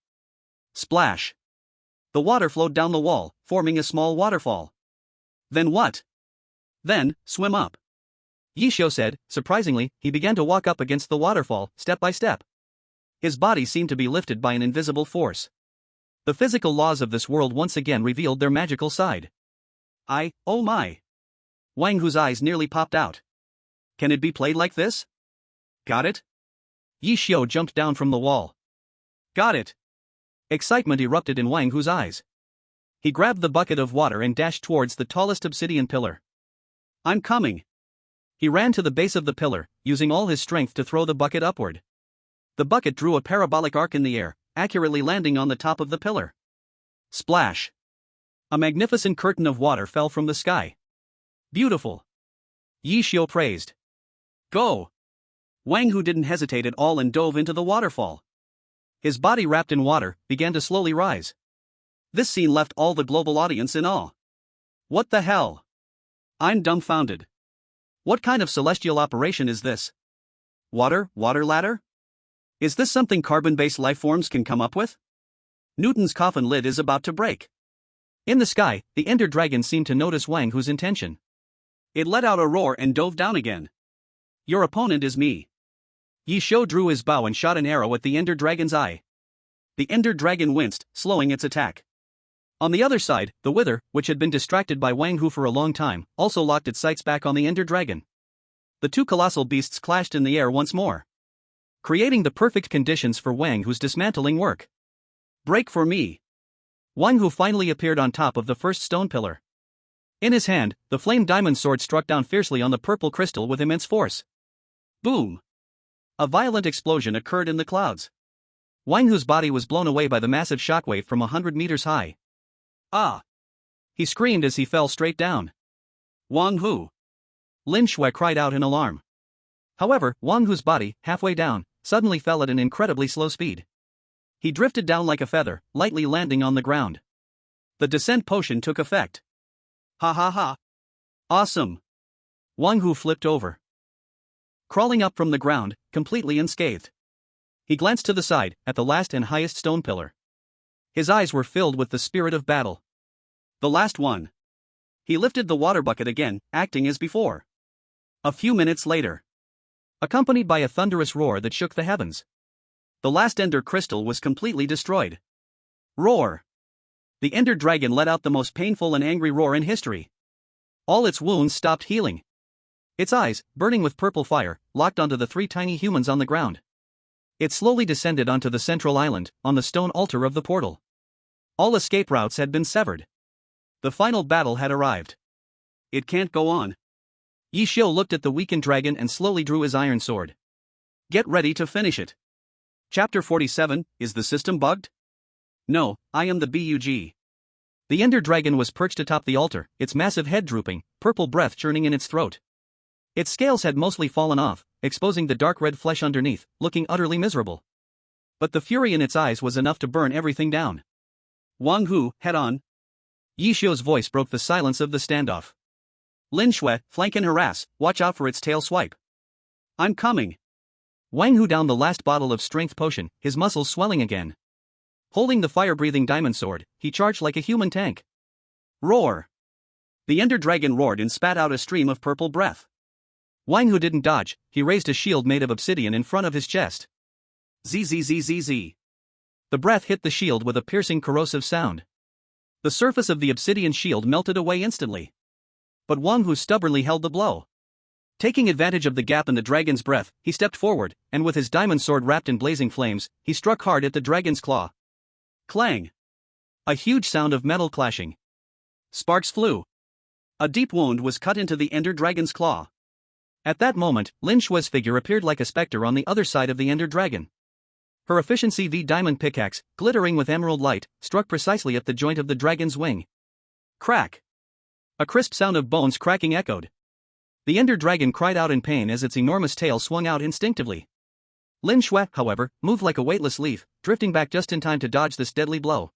Splash! The water flowed down the wall, forming a small waterfall. Then what? Then, swim up. Ye Xiu said. Surprisingly, he began to walk up against the waterfall, step by step. His body seemed to be lifted by an invisible force. The physical laws of this world once again revealed their magical side. Oh my! Wang Hu's eyes nearly popped out. Can it be played like this? Got it? Ye Xiu jumped down from the wall. Got it! Excitement erupted in Wang Hu's eyes. He grabbed the bucket of water and dashed towards the tallest obsidian pillar. I'm coming! He ran to the base of the pillar, using all his strength to throw the bucket upward. The bucket drew a parabolic arc in the air, accurately landing on the top of the pillar. Splash! A magnificent curtain of water fell from the sky. Beautiful! Ye Xiu praised. Go! Wang Hu didn't hesitate at all and dove into the waterfall. His body wrapped in water began to slowly rise. This scene left all the global audience in awe. What the hell? I'm dumbfounded. What kind of celestial operation is this? Water ladder? Is this something carbon-based life forms can come up with? Newton's coffin lid is about to break. In the sky, the Ender Dragon seemed to notice Wang Hu's intention. It let out a roar and dove down again. Your opponent is me. Ye Xiu drew his bow and shot an arrow at the Ender Dragon's eye. The Ender Dragon winced, slowing its attack. On the other side, the Wither, which had been distracted by Wang Hu for a long time, also locked its sights back on the Ender Dragon. The two colossal beasts clashed in the air once more, creating the perfect conditions for Wang Hu's dismantling work. Break for me! Wang Hu finally appeared on top of the first stone pillar. In his hand, the flame diamond sword struck down fiercely on the purple crystal with immense force. Boom! A violent explosion occurred in the clouds. Wang Hu's body was blown away by the massive shockwave from 100 meters high. Ah! He screamed as he fell straight down. Wang Hu! Lin Shui cried out in alarm. However, Wang Hu's body, halfway down, suddenly fell at an incredibly slow speed. He drifted down like a feather, lightly landing on the ground. The descent potion took effect. Ha ha ha! Awesome! Wang Hu flipped over, crawling up from the ground, completely unscathed. He glanced to the side, at the last and highest stone pillar. His eyes were filled with the spirit of battle. The last one. He lifted the water bucket again, acting as before. A few minutes later, accompanied by a thunderous roar that shook the heavens, the last Ender crystal was completely destroyed. Roar! The Ender Dragon let out the most painful and angry roar in history. All its wounds stopped healing. Its eyes, burning with purple fire, locked onto the three tiny humans on the ground. It slowly descended onto the central island, on the stone altar of the portal. All escape routes had been severed. The final battle had arrived. It can't go on. Ye Xiu looked at the weakened dragon and slowly drew his iron sword. Get ready to finish it. Chapter 47, Is the system bugged? No, I am the bug. The Ender Dragon was perched atop the altar, its massive head drooping, purple breath churning in its throat. Its scales had mostly fallen off, exposing the dark red flesh underneath, looking utterly miserable. But the fury in its eyes was enough to burn everything down. Wang Hu, head on. Ye Xiu's voice broke the silence of the standoff. Lin Shui, flank and harass, watch out for its tail swipe. I'm coming. Wang Hu downed the last bottle of strength potion, his muscles swelling again. Holding the fire-breathing diamond sword, he charged like a human tank. Roar! The Ender Dragon roared and spat out a stream of purple breath. Wang Hu didn't dodge, he raised a shield made of obsidian in front of his chest. Zzzzz. The breath hit the shield with a piercing corrosive sound. The surface of the obsidian shield melted away instantly. But Wang Hu stubbornly held the blow. Taking advantage of the gap in the dragon's breath, he stepped forward, and with his diamond sword wrapped in blazing flames, he struck hard at the dragon's claw. Clang! A huge sound of metal clashing. Sparks flew. A deep wound was cut into the Ender Dragon's claw. At that moment, Lin Shui's figure appeared like a specter on the other side of the Ender Dragon. Her efficiency V diamond pickaxe, glittering with emerald light, struck precisely at the joint of the dragon's wing. Crack! A crisp sound of bones cracking echoed. The Ender Dragon cried out in pain as its enormous tail swung out instinctively. Lin Shui, however, moved like a weightless leaf, drifting back just in time to dodge this deadly blow.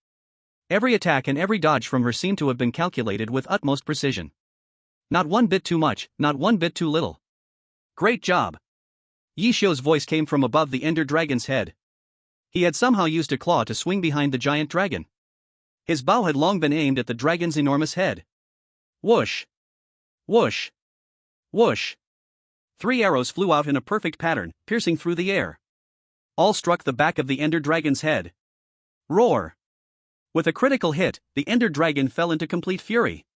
Every attack and every dodge from her seemed to have been calculated with utmost precision. Not one bit too much, not one bit too little. Great job! Ye Xiu's voice came from above the Ender Dragon's head. He had somehow used a claw to swing behind the giant dragon. His bow had long been aimed at the dragon's enormous head. Whoosh! Whoosh! Whoosh! 3 arrows flew out in a perfect pattern, piercing through the air. All struck the back of the Ender Dragon's head. Roar! With a critical hit, the Ender Dragon fell into complete fury.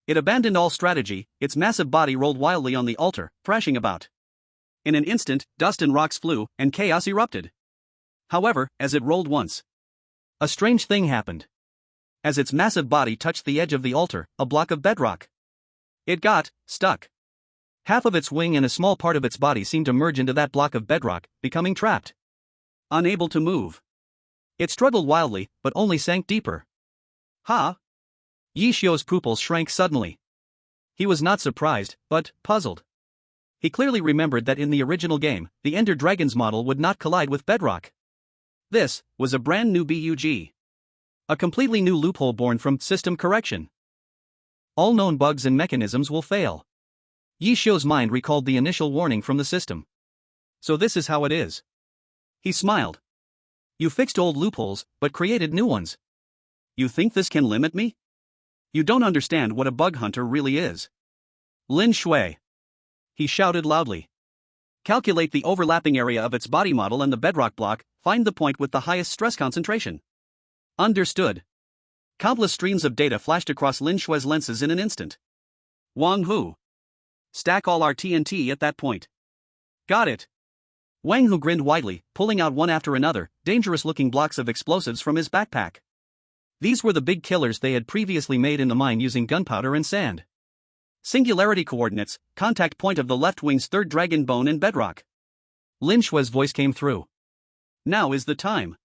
It abandoned all strategy, its massive body rolled wildly on the altar, thrashing about. In an instant, dust and rocks flew, and chaos erupted. However, as it rolled once, a strange thing happened. As its massive body touched the edge of the altar, a block of bedrock, it got stuck. Half of its wing and a small part of its body seemed to merge into that block of bedrock, becoming trapped. unable to move. It struggled wildly, but only sank deeper. Ha! Ye Xiu's pupils shrank suddenly. He was not surprised, but puzzled. He clearly remembered that in the original game, the Ender Dragon's model would not collide with bedrock. This was a brand new bug. A completely new loophole born from system correction. All known bugs and mechanisms will fail. Ye Xiu's mind recalled the initial warning from the system. So this is how it is. He smiled. You fixed old loopholes, but created new ones. You think this can limit me? You don't understand what a bug hunter really is. Lin Shui. He shouted loudly. Calculate the overlapping area of its body model and the bedrock block, find the point with the highest stress concentration. Understood. Countless streams of data flashed across Lin Shui's lenses in an instant. Wang Hu. Stack all our TNT at that point. Got it. Wang Hu grinned widely, pulling out one after another, dangerous-looking blocks of explosives from his backpack. These were the big killers they had previously made in the mine using gunpowder and sand. Singularity coordinates, contact point of the left wing's third dragon bone in bedrock. Lin Shui's voice came through. Now is the time.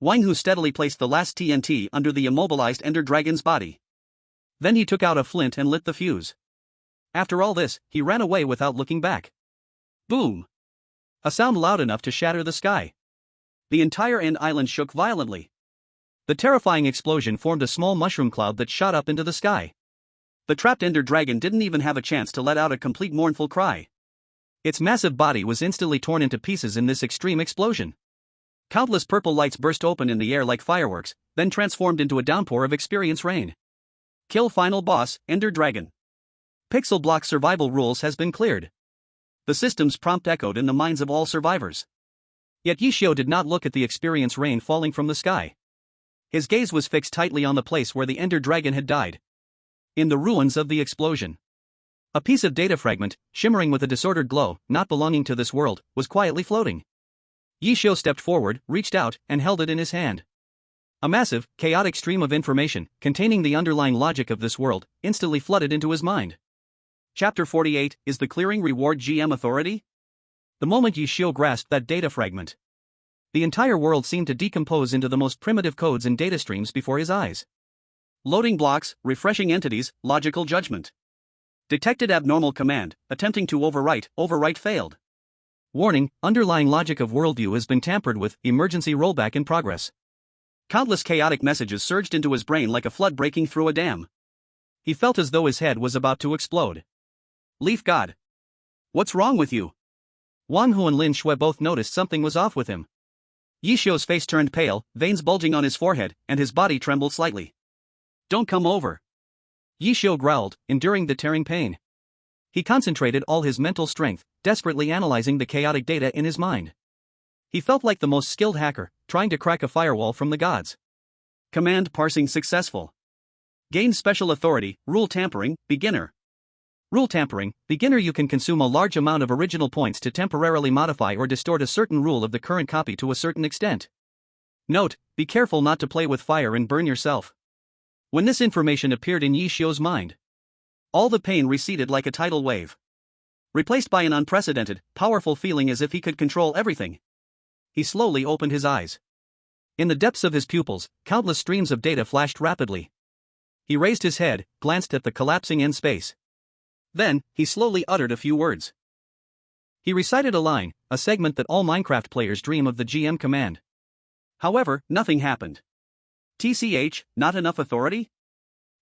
Wang Hu steadily placed the last TNT under the immobilized Ender Dragon's body. Then he took out a flint and lit the fuse. After all this, he ran away without looking back. Boom! A sound loud enough to shatter the sky. The entire End Island shook violently. The terrifying explosion formed a small mushroom cloud that shot up into the sky. The trapped Ender Dragon didn't even have a chance to let out a complete mournful cry. Its massive body was instantly torn into pieces in this extreme explosion. Countless purple lights burst open in the air like fireworks, then transformed into a downpour of experience rain. Kill final boss, Ender Dragon. Pixel block survival rules has been cleared. The system's prompt echoed in the minds of all survivors. Yet Ye Xiu did not look at the experience rain falling from the sky. His gaze was fixed tightly on the place where the Ender Dragon had died. In the ruins of the explosion. A piece of data fragment, shimmering with a disordered glow, not belonging to this world, was quietly floating. Ye Xiu stepped forward, reached out, and held it in his hand. A massive, chaotic stream of information, containing the underlying logic of this world, instantly flooded into his mind. Chapter 48, Is the Clearing Reward GM Authority? The moment Ye Xiu grasped that data fragment, the entire world seemed to decompose into the most primitive codes and data streams before his eyes. Loading blocks, refreshing entities, logical judgment. Detected abnormal command, attempting to overwrite failed. Warning, underlying logic of worldview has been tampered with, emergency rollback in progress. Countless chaotic messages surged into his brain like a flood breaking through a dam. He felt as though his head was about to explode. Leaf God. What's wrong with you? Wang Hu and Lin Shui both noticed something was off with him. Ye Xiu's face turned pale, veins bulging on his forehead, and his body trembled slightly. Don't come over. Ye Xiu growled, enduring the tearing pain. He concentrated all his mental strength, desperately analyzing the chaotic data in his mind. He felt like the most skilled hacker, trying to crack a firewall from the gods. Command parsing successful. Gain special authority, rule tampering, beginner. Rule tampering, beginner. You can consume a large amount of original points to temporarily modify or distort a certain rule of the current copy to a certain extent. Note, be careful not to play with fire and burn yourself. When this information appeared in Ye Xiu's mind, all the pain receded like a tidal wave, replaced by an unprecedented, powerful feeling as if he could control everything. He slowly opened his eyes. In the depths of his pupils, countless streams of data flashed rapidly. He raised his head, glanced at the collapsing end space. Then, he slowly uttered a few words. He recited a line, a segment that all Minecraft players dream of, the GM command. However, nothing happened. TCH, not enough authority?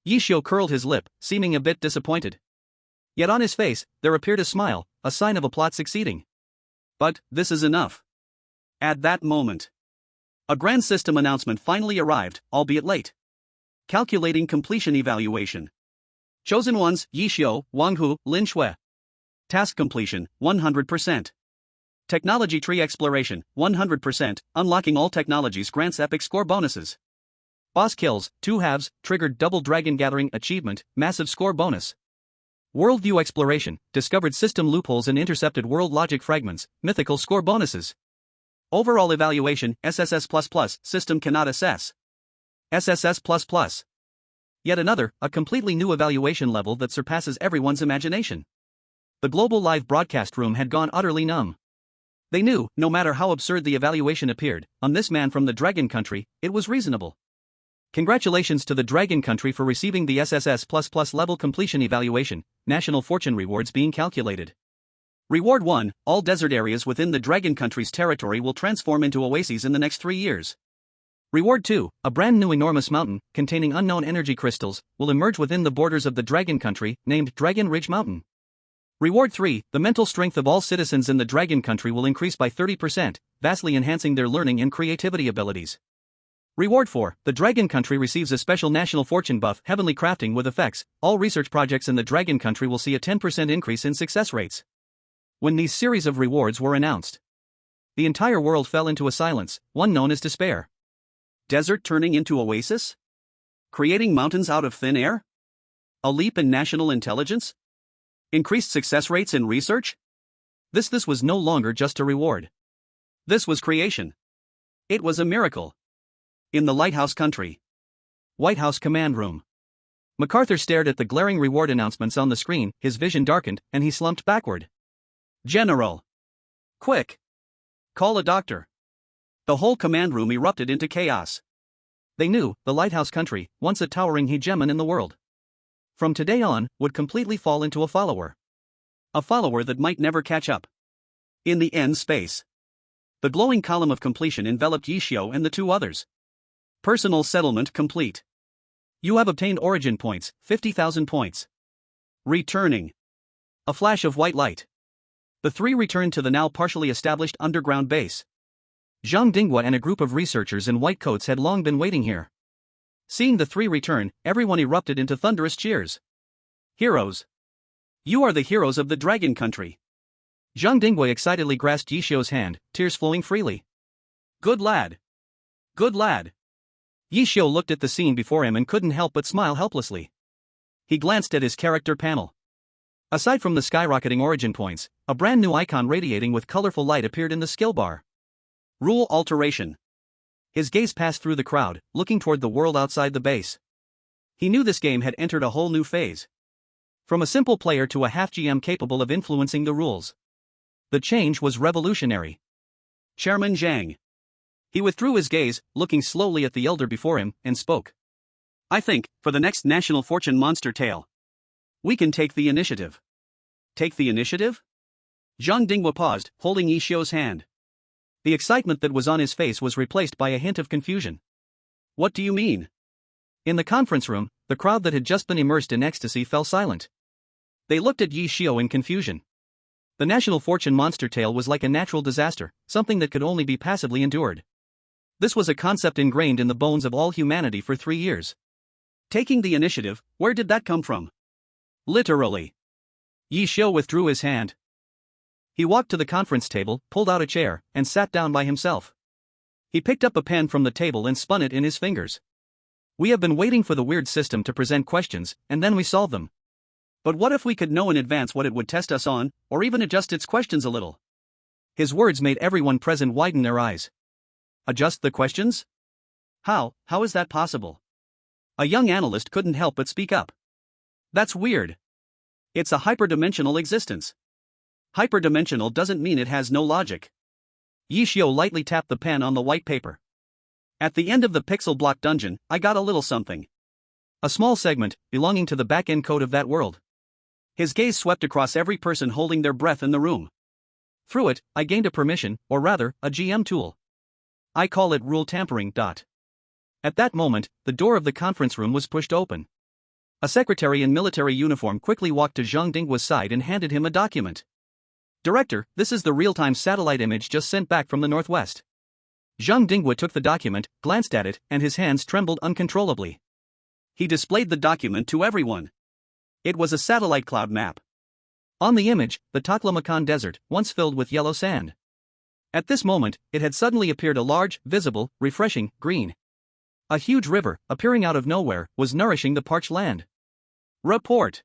Ye Xiu curled his lip, seeming a bit disappointed. Yet on his face, there appeared a smile, a sign of a plot succeeding. But, this is enough. At that moment, a grand system announcement finally arrived, albeit late. Calculating completion evaluation. Chosen ones, Ye Xiu, Wang Hu, Lin Shui. Task completion, 100%. Technology tree exploration, 100%, unlocking all technologies grants epic score bonuses. Boss kills, 2 halves, triggered double dragon gathering achievement, massive score bonus. Worldview exploration, discovered system loopholes and intercepted world logic fragments, mythical score bonuses. Overall evaluation, SSS++, system cannot assess. SSS++. Yet another, a completely new evaluation level that surpasses everyone's imagination. The global live broadcast room had gone utterly numb. They knew, no matter how absurd the evaluation appeared, on this man from the Dragon Country, it was reasonable. Congratulations to the Dragon Country for receiving the SSS++ level completion evaluation, national fortune rewards being calculated. Reward 1, all desert areas within the Dragon Country's territory will transform into oases in the next 3 years. Reward 2, a brand new enormous mountain, containing unknown energy crystals, will emerge within the borders of the Dragon Country, named Dragon Ridge Mountain. Reward 3, the mental strength of all citizens in the Dragon Country will increase by 30%, vastly enhancing their learning and creativity abilities. Reward 4, the Dragon Country receives a special national fortune buff, Heavenly Crafting with effects. All research projects in the Dragon Country will see a 10% increase in success rates. When these series of rewards were announced, the entire world fell into a silence, one known as despair. Desert turning into oasis? Creating mountains out of thin air? A leap in national intelligence? Increased success rates in research? This was no longer just a reward. This was creation. It was a miracle. In the Lighthouse Country. White House Command Room. MacArthur stared at the glaring reward announcements on the screen, his vision darkened, and he slumped backward. General! Quick! Call a doctor. The whole command room erupted into chaos. They knew, the Lighthouse Country, once a towering hegemon in the world, from today on, would completely fall into a follower. A follower that might never catch up. In the end space. The glowing column of completion enveloped Ye Xiu and the 2 others. Personal settlement complete. You have obtained origin points, 50,000 points. Returning. A flash of white light. The 3 returned to the now partially established underground base. Zhang Dinghua and a group of researchers in white coats had long been waiting here. Seeing the 3 return, everyone erupted into thunderous cheers. Heroes! You are the heroes of the Dragon Country. Zhang Dinghua excitedly grasped Ye Xiu's hand, tears flowing freely. Good lad! Good lad! Ye Xiu looked at the scene before him and couldn't help but smile helplessly. He glanced at his character panel. Aside from the skyrocketing origin points, a brand new icon radiating with colorful light appeared in the skill bar. Rule alteration. His gaze passed through the crowd, looking toward the world outside the base. He knew this game had entered a whole new phase. From a simple player to a half-GM capable of influencing the rules. The change was revolutionary. Chairman Zhang. He withdrew his gaze, looking slowly at the elder before him, and spoke. I think, for the next National Fortune Monster Tale, we can take the initiative. Take the initiative? Zhang Dinghua paused, holding Ye Xiu's hand. The excitement that was on his face was replaced by a hint of confusion. What do you mean? In the conference room, the crowd that had just been immersed in ecstasy fell silent. They looked at Ye Xiu in confusion. The National Fortune Monster Tale was like a natural disaster, something that could only be passively endured. This was a concept ingrained in the bones of all humanity for 3 years. Taking the initiative, where did that come from? Literally. Ye Xiu withdrew his hand. He walked to the conference table, pulled out a chair, and sat down by himself. He picked up a pen from the table and spun it in his fingers. We have been waiting for the weird system to present questions, and then we solve them. But what if we could know in advance what it would test us on, or even adjust its questions a little? His words made everyone present widen their eyes. Adjust the questions? How is that possible? A young analyst couldn't help but speak up. That's weird. It's a hyperdimensional existence. Hyperdimensional doesn't mean it has no logic. Ye Xiu lightly tapped the pen on the white paper. At the end of the pixel block dungeon, I got a little something. A small segment, belonging to the back-end code of that world. His gaze swept across every person holding their breath in the room. Through it, I gained a permission, or rather, a GM tool. I call it rule tampering. At that moment, the door of the conference room was pushed open. A secretary in military uniform quickly walked to Zhang Dinghua's side and handed him a document. Director, this is the real-time satellite image just sent back from the northwest. Zhang Dinghua took the document, glanced at it, and his hands trembled uncontrollably. He displayed the document to everyone. It was a satellite cloud map. On the image, the Taklamakan Desert, once filled with yellow sand. At this moment, it had suddenly appeared a large, visible, refreshing, green. A huge river, appearing out of nowhere, was nourishing the parched land. Report.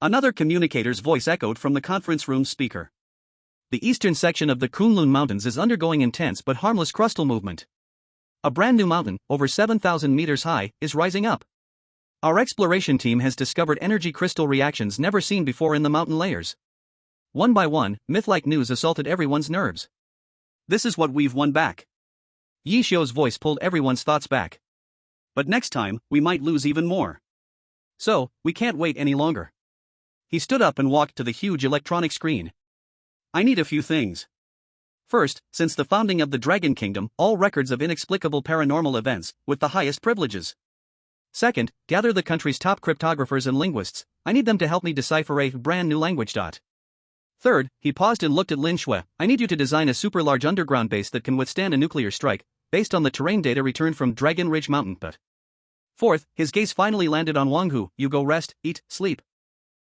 Another communicator's voice echoed from the conference room speaker. The eastern section of the Kunlun Mountains is undergoing intense but harmless crustal movement. A brand new mountain, over 7,000 meters high, is rising up. Our exploration team has discovered energy crystal reactions never seen before in the mountain layers. One by one, myth-like news assaulted everyone's nerves. This is what we've won back. Ye Xiu's voice pulled everyone's thoughts back. But next time, we might lose even more. So, we can't wait any longer. He stood up and walked to the huge electronic screen. I need a few things. First, since the founding of the Dragon Kingdom, all records of inexplicable paranormal events, with the highest privileges. Second, gather the country's top cryptographers and linguists. I need them to help me decipher a brand new language. Third, he paused and looked at Lin Shui. I need you to design a super large underground base that can withstand a nuclear strike, based on the terrain data returned from Dragon Ridge Mountain. But fourth, his gaze finally landed on Wang Hu. You go rest, eat, sleep.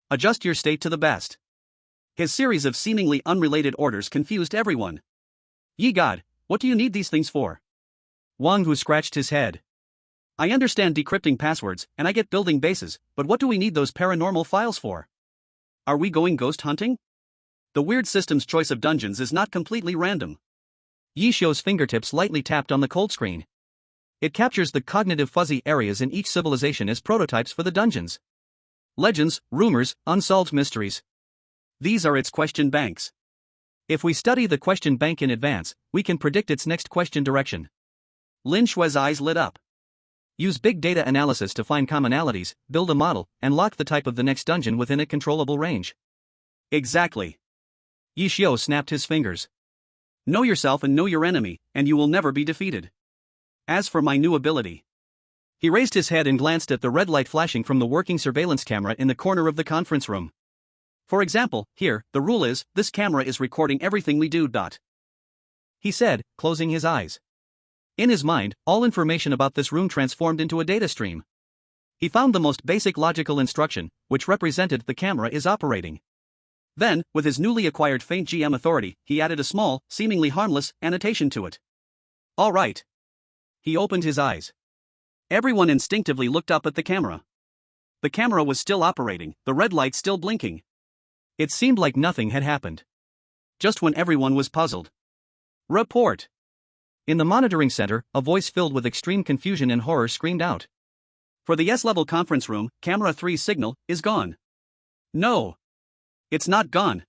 Adjust your state to the best. His series of seemingly unrelated orders confused everyone. Ye God, what do you need these things for? Wang Hu scratched his head. I understand decrypting passwords, and I get building bases, but what do we need those paranormal files for? Are we going ghost hunting? The weird system's choice of dungeons is not completely random. Ye Xiu's fingertips lightly tapped on the cold screen. It captures the cognitive fuzzy areas in each civilization as prototypes for the dungeons. Legends, rumors, unsolved mysteries. These are its question banks. If we study the question bank in advance, we can predict its next question direction. Lin Shui's eyes lit up. Use big data analysis to find commonalities, build a model, and lock the type of the next dungeon within a controllable range. Exactly. Ye Xiu snapped his fingers. Know yourself and know your enemy, and you will never be defeated. As for my new ability. He raised his head and glanced at the red light flashing from the working surveillance camera in the corner of the conference room. For example, here, the rule is, this camera is recording everything we do. He said, closing his eyes. In his mind, all information about this room transformed into a data stream. He found the most basic logical instruction, which represented the camera is operating. Then, with his newly acquired faint GM authority, he added a small, seemingly harmless, annotation to it. All right. He opened his eyes. Everyone instinctively looked up at the camera. The camera was still operating, the red light still blinking. It seemed like nothing had happened. Just when everyone was puzzled. Report. In the monitoring center, a voice filled with extreme confusion and horror screamed out. For the S-level conference room, camera 3's signal is gone. No. It's not gone.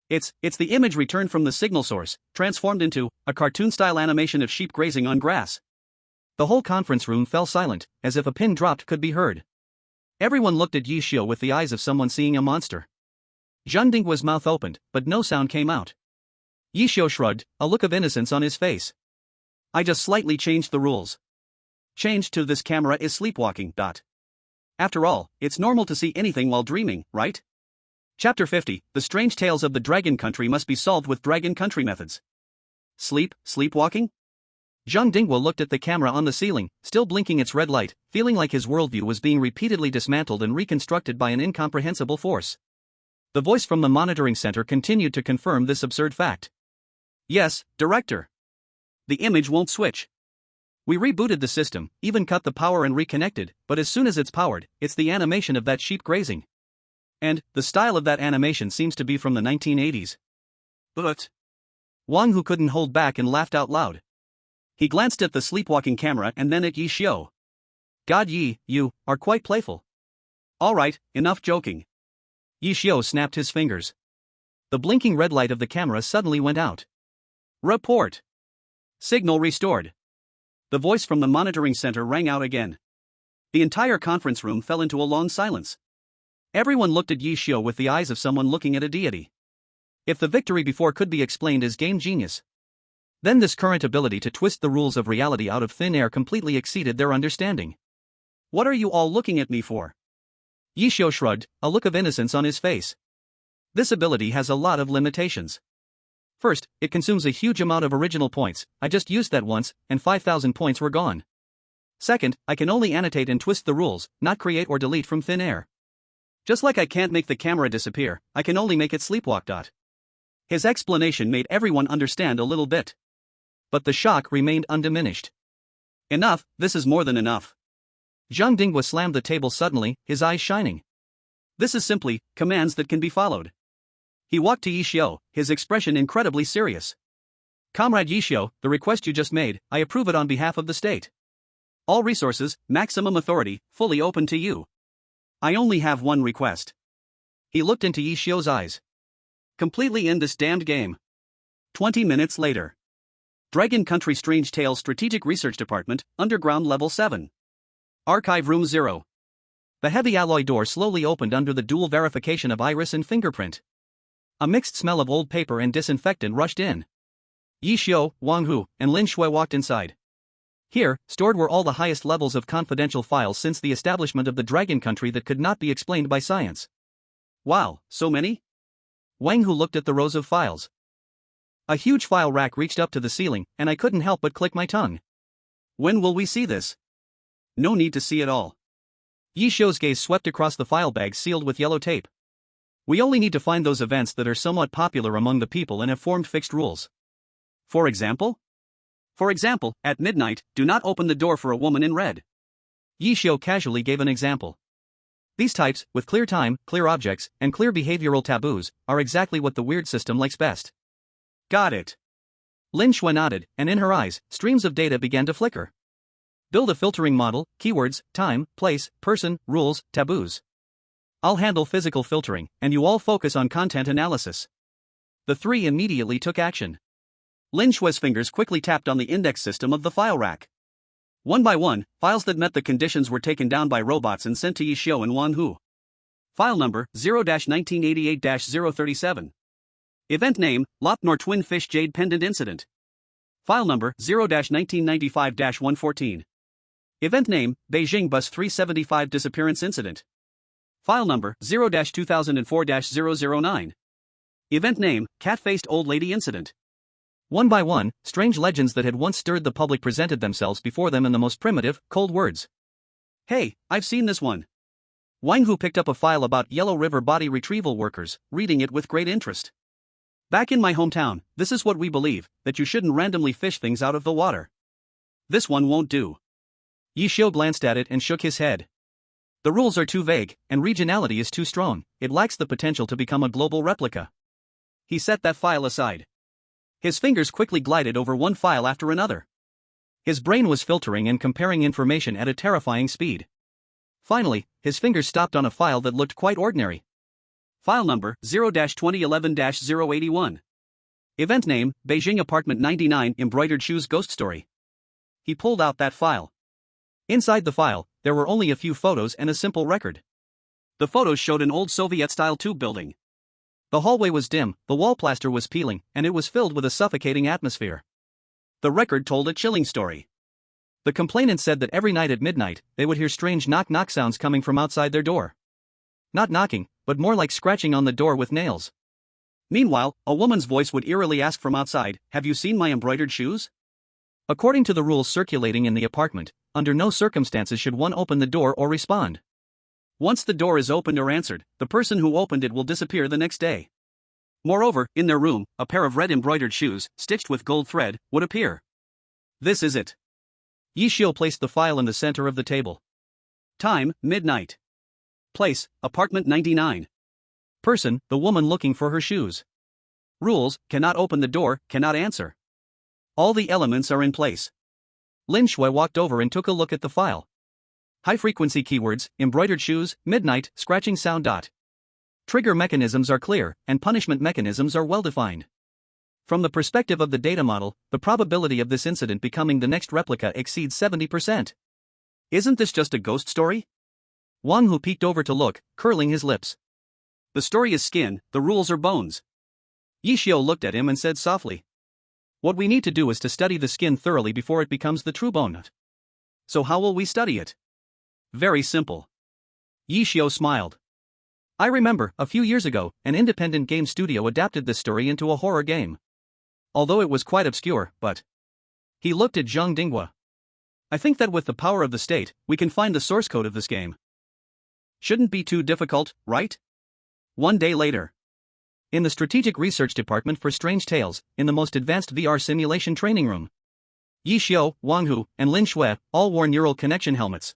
It's the image returned from the signal source, transformed into a cartoon-style animation of sheep grazing on grass. The whole conference room fell silent, as if a pin dropped could be heard. Everyone looked at Ye Xiu with the eyes of someone seeing a monster. Zhang Dinghua's mouth opened, but no sound came out. Ye Xiu shrugged, a look of innocence on his face. I just slightly changed the rules. Changed to this camera is sleepwalking. After all, it's normal to see anything while dreaming, right? Chapter 50, The Strange Tales of the Dragon Country must be solved with Dragon Country methods. Sleepwalking? Zhang Dinghua looked at the camera on the ceiling, still blinking its red light, feeling like his worldview was being repeatedly dismantled and reconstructed by an incomprehensible force. The voice from the monitoring center continued to confirm this absurd fact. Yes, Director. The image won't switch. We rebooted the system, even cut the power and reconnected, but as soon as it's powered, it's the animation of that sheep grazing. And, the style of that animation seems to be from the 1980s. But Wang Hu couldn't hold back and laughed out loud. He glanced at the sleepwalking camera and then at Ye Xiu. God Ye, you are quite playful. Alright, enough joking. Ye Xiu snapped his fingers. The blinking red light of the camera suddenly went out. Report. Signal restored. The voice from the monitoring center rang out again. The entire conference room fell into a long silence. Everyone looked at Ye Xiu with the eyes of someone looking at a deity. If the victory before could be explained as game genius, then this current ability to twist the rules of reality out of thin air completely exceeded their understanding. What are you all looking at me for? Ye Xiu shrugged, a look of innocence on his face. This ability has a lot of limitations. First, it consumes a huge amount of original points. I just used that once, and 5,000 points were gone. Second, I can only annotate and twist the rules, not create or delete from thin air. Just like I can't make the camera disappear, I can only make it sleepwalk. His explanation made everyone understand a little bit. But the shock remained undiminished. Enough, this is more than enough. Zhang Dinghua slammed the table suddenly, his eyes shining. This is simply commands that can be followed. He walked to Ye Xiu, his expression incredibly serious. Comrade Ye Xiu, the request you just made, I approve it on behalf of the state. All resources, maximum authority, fully open to you. I only have one request. He looked into Ye Xiu's eyes. Completely in this damned game. 20 minutes later. Dragon Country Strange Tales Strategic Research Department, Underground Level 7. Archive Room 0. The heavy alloy door slowly opened under the dual verification of iris and fingerprint. A mixed smell of old paper and disinfectant rushed in. Ye Xiu, Wang Hu, and Lin Shui walked inside. Here, stored were all the highest levels of confidential files since the establishment of the Dragon Country that could not be explained by science. Wow, so many? Wang Hu looked at the rows of files. A huge file rack reached up to the ceiling, and I couldn't help but click my tongue. When will we see this? No need to see it all. Ye Xiu's gaze swept across the file bags sealed with yellow tape. We only need to find those events that are somewhat popular among the people and have formed fixed rules. For example? For example, at midnight, do not open the door for a woman in red. Ye Xiu casually gave an example. These types, with clear time, clear objects, and clear behavioral taboos, are exactly what the weird system likes best. Got it. Lin Shui nodded, and in her eyes, streams of data began to flicker. Build a filtering model, keywords, time, place, person, rules, taboos. I'll handle physical filtering, and you all focus on content analysis. The three immediately took action. Lin Shui's fingers quickly tapped on the index system of the file rack. One by one, files that met the conditions were taken down by robots and sent to Ye Xiu and Wang Hu. File number 0-1988-037. Event name, Lopnor Twin Fish Jade Pendant Incident. File number 0-1995-114. Event name, Beijing Bus 375 Disappearance Incident. File number 0-2004-009. Event name, Cat-Faced Old Lady Incident. One by one, strange legends that had once stirred the public presented themselves before them in the most primitive, cold words. Hey, I've seen this one. Wang Hu picked up a file about Yellow River body retrieval workers, reading it with great interest. Back in my hometown, this is what we believe, that you shouldn't randomly fish things out of the water. This one won't do. Ye Xiu glanced at it and shook his head. The rules are too vague, and regionality is too strong, it lacks the potential to become a global replica. He set that file aside. His fingers quickly glided over one file after another. His brain was filtering and comparing information at a terrifying speed. Finally, his fingers stopped on a file that looked quite ordinary. File number 0-2011-081. Event name, Beijing Apartment 99 Embroidered Shoes Ghost Story. He pulled out that file. Inside the file, there were only a few photos and a simple record. The photos showed an old Soviet-style tube building. The hallway was dim, the wall plaster was peeling, and it was filled with a suffocating atmosphere. The record told a chilling story. The complainant said that every night at midnight, they would hear strange knock-knock sounds coming from outside their door. Not knocking, but more like scratching on the door with nails. Meanwhile, a woman's voice would eerily ask from outside, "Have you seen my embroidered shoes?" According to the rules circulating in the apartment, under no circumstances should one open the door or respond. Once the door is opened or answered, the person who opened it will disappear the next day. Moreover, in their room, a pair of red embroidered shoes, stitched with gold thread, would appear. This is it. Ye Xiu placed the file in the center of the table. Time, midnight. Place, apartment 99. Person, the woman looking for her shoes. Rules, cannot open the door, cannot answer. All the elements are in place. Lin Shui walked over and took a look at the file. High-frequency keywords, embroidered shoes, midnight, scratching sound. Trigger mechanisms are clear, and punishment mechanisms are well-defined. From the perspective of the data model, the probability of this incident becoming the next replica exceeds 70%. Isn't this just a ghost story? Wang Hu peeked over to look, curling his lips. The story is skin, the rules are bones. Ye Xiu looked at him and said softly. What we need to do is to study the skin thoroughly before it becomes the true bone. So how will we study it? Very simple. Ye Xiu smiled. I remember, a few years ago, an independent game studio adapted this story into a horror game. Although it was quite obscure, but... He looked at Zhang Dinghua. I think that with the power of the state, we can find the source code of this game. Shouldn't be too difficult, right? One day later. In the Strategic Research Department for Strange Tales, in the most advanced VR simulation training room. Ye Xiu, Wang Hu, and Lin Shui all wore neural connection helmets.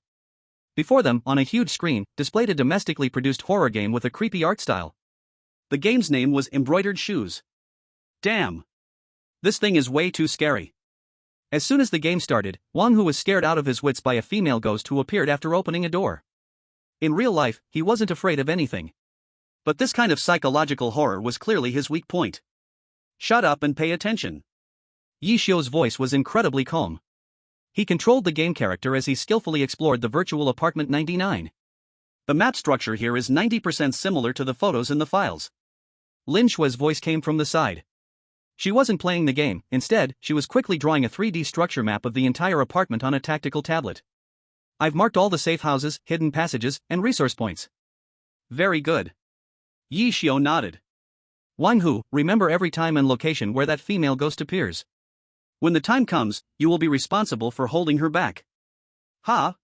Before them, on a huge screen, displayed a domestically produced horror game with a creepy art style. The game's name was Embroidered Shoes. Damn. This thing is way too scary. As soon as the game started, Wang Hu was scared out of his wits by a female ghost who appeared after opening a door. In real life, he wasn't afraid of anything. But this kind of psychological horror was clearly his weak point. Shut up and pay attention. Ye Xiu's voice was incredibly calm. He controlled the game character as he skillfully explored the virtual apartment 99. The map structure here is 90% similar to the photos in the files. Lin Shui's voice came from the side. She wasn't playing the game, instead, she was quickly drawing a 3D structure map of the entire apartment on a tactical tablet. I've marked all the safe houses, hidden passages, and resource points. Very good. Ye Xiu nodded. Wang Hu, remember every time and location where that female ghost appears. When the time comes, you will be responsible for holding her back. Ha?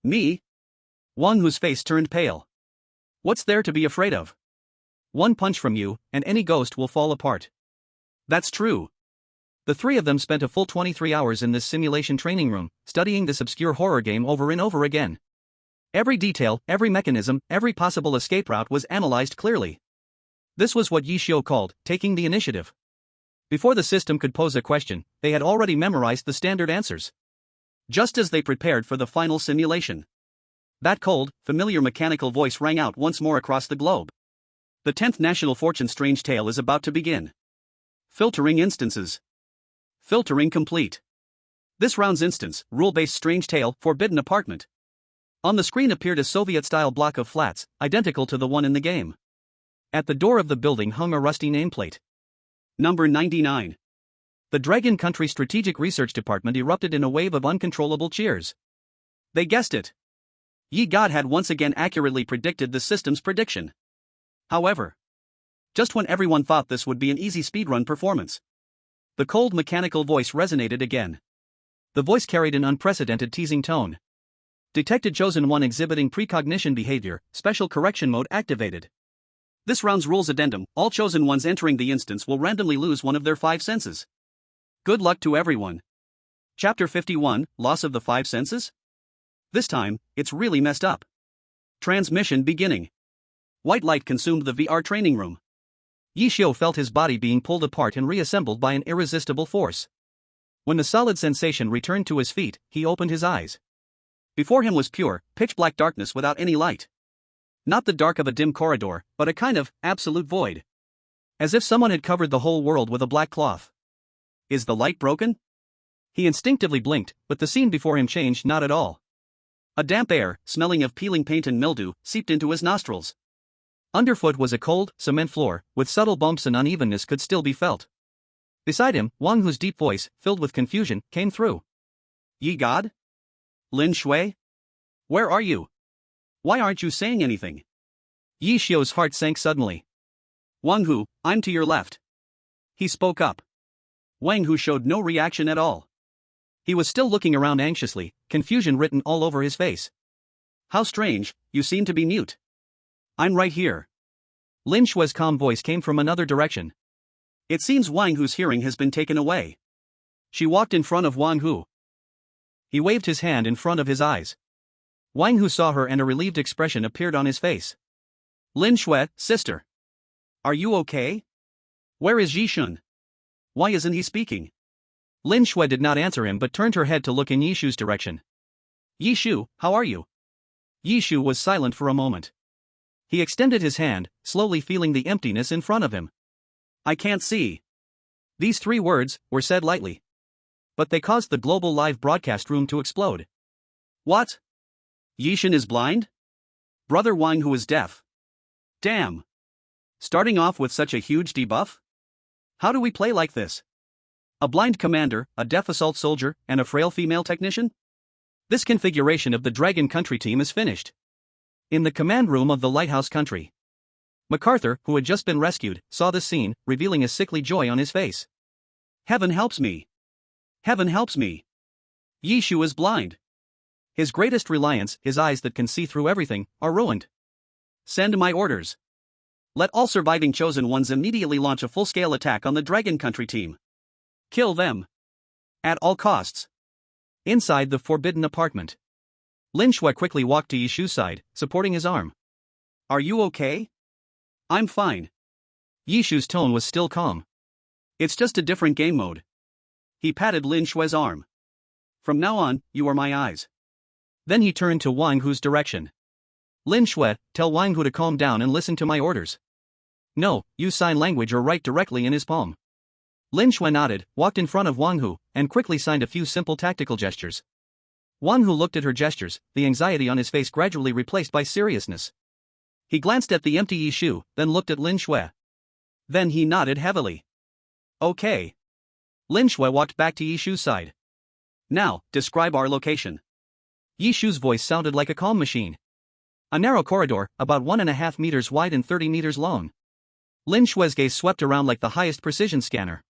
Me? Wang Hu's face turned pale. What's there to be afraid of? One punch from you, and any ghost will fall apart. That's true. The three of them spent a full 23 hours in this simulation training room, studying this obscure horror game over and over again. Every detail, every mechanism, every possible escape route was analyzed clearly. This was what Ye Xiu called taking the initiative. Before the system could pose a question, they had already memorized the standard answers. Just as they prepared for the final simulation. That cold, familiar mechanical voice rang out once more across the globe. The 10th National Fortune Strange Tale is about to begin. Filtering instances. Filtering complete. This round's instance, rule-based Strange Tale, Forbidden Apartment. On the screen appeared a Soviet-style block of flats, identical to the one in the game. At the door of the building hung a rusty nameplate. Number 99. The Dragon Country Strategic Research Department erupted in a wave of uncontrollable cheers. They guessed it. Ye God had once again accurately predicted the system's prediction. However, just when everyone thought this would be an easy speedrun performance, the cold mechanical voice resonated again. The voice carried an unprecedented teasing tone. Detected Chosen One exhibiting precognition behavior, special correction mode activated. This round's rules addendum, all Chosen Ones entering the instance will randomly lose one of their 5 senses. Good luck to everyone. Chapter 51, Loss of the 5 Senses? This time, it's really messed up. Transmission beginning. White light consumed the VR training room. Ye Xiu felt his body being pulled apart and reassembled by an irresistible force. When the solid sensation returned to his feet, he opened his eyes. Before him was pure, pitch-black darkness without any light. Not the dark of a dim corridor, but a kind of absolute void. As if someone had covered the whole world with a black cloth. Is the light broken? He instinctively blinked, but the scene before him changed not at all. A damp air, smelling of peeling paint and mildew, seeped into his nostrils. Underfoot was a cold, cement floor, with subtle bumps and unevenness could still be felt. Beside him, Wang Hu's deep voice, filled with confusion, came through. Ye God? Lin Shui? Where are you? Why aren't you saying anything? Ye Xiu's heart sank suddenly. Wang Hu, I'm to your left. He spoke up. Wang Hu showed no reaction at all. He was still looking around anxiously, confusion written all over his face. How strange, you seem to be mute. I'm right here. Lin Shui's calm voice came from another direction. It seems Wang Hu's hearing has been taken away. She walked in front of Wang Hu. He waved his hand in front of his eyes. Wang Hu saw her and a relieved expression appeared on his face. Lin Shui, sister. Are you okay? Where is Ye Xiu? Why isn't he speaking? Lin Shui did not answer him but turned her head to look in Ye Xiu's direction. Ye Xiu, how are you? Ye Xiu was silent for a moment. He extended his hand, slowly feeling the emptiness in front of him. I can't see. These 3 words were said lightly. But they caused the global live broadcast room to explode. What? Ye Xiu is blind? Brother Wang Hu is deaf. Damn. Starting off with such a huge debuff? How do we play like this? A blind commander, a deaf assault soldier, and a frail female technician? This configuration of the Dragon Country team is finished. In the command room of the Lighthouse Country. MacArthur, who had just been rescued, saw this scene, revealing a sickly joy on his face. Heaven helps me. Heaven helps me. Ye Xiu is blind. His greatest reliance, his eyes that can see through everything, are ruined. Send my orders. Let all surviving Chosen Ones immediately launch a full-scale attack on the Dragon Country team. Kill them. At all costs. Inside the forbidden apartment. Lin Shui quickly walked to Ye Xiu's side, supporting his arm. Are you okay? I'm fine. Ye Xiu's tone was still calm. It's just a different game mode. He patted Lin Shui's arm. From now on, you are my eyes. Then he turned to Wang Hu's direction. Lin Shui, tell Wang Hu to calm down and listen to my orders. No, use sign language or write directly in his palm. Lin Shui nodded, walked in front of Wang Hu, and quickly signed a few simple tactical gestures. Wang Hu looked at her gestures, the anxiety on his face gradually replaced by seriousness. He glanced at the empty Ye Xiu, then looked at Lin Shui. Then he nodded heavily. Okay. Lin Shui walked back to Ye Xiu's side. Now, describe our location. Ye Xiu's voice sounded like a calm machine. A narrow corridor, about 1.5 meters wide and 30 meters long. Lin Shui's gaze swept around like the highest precision scanner.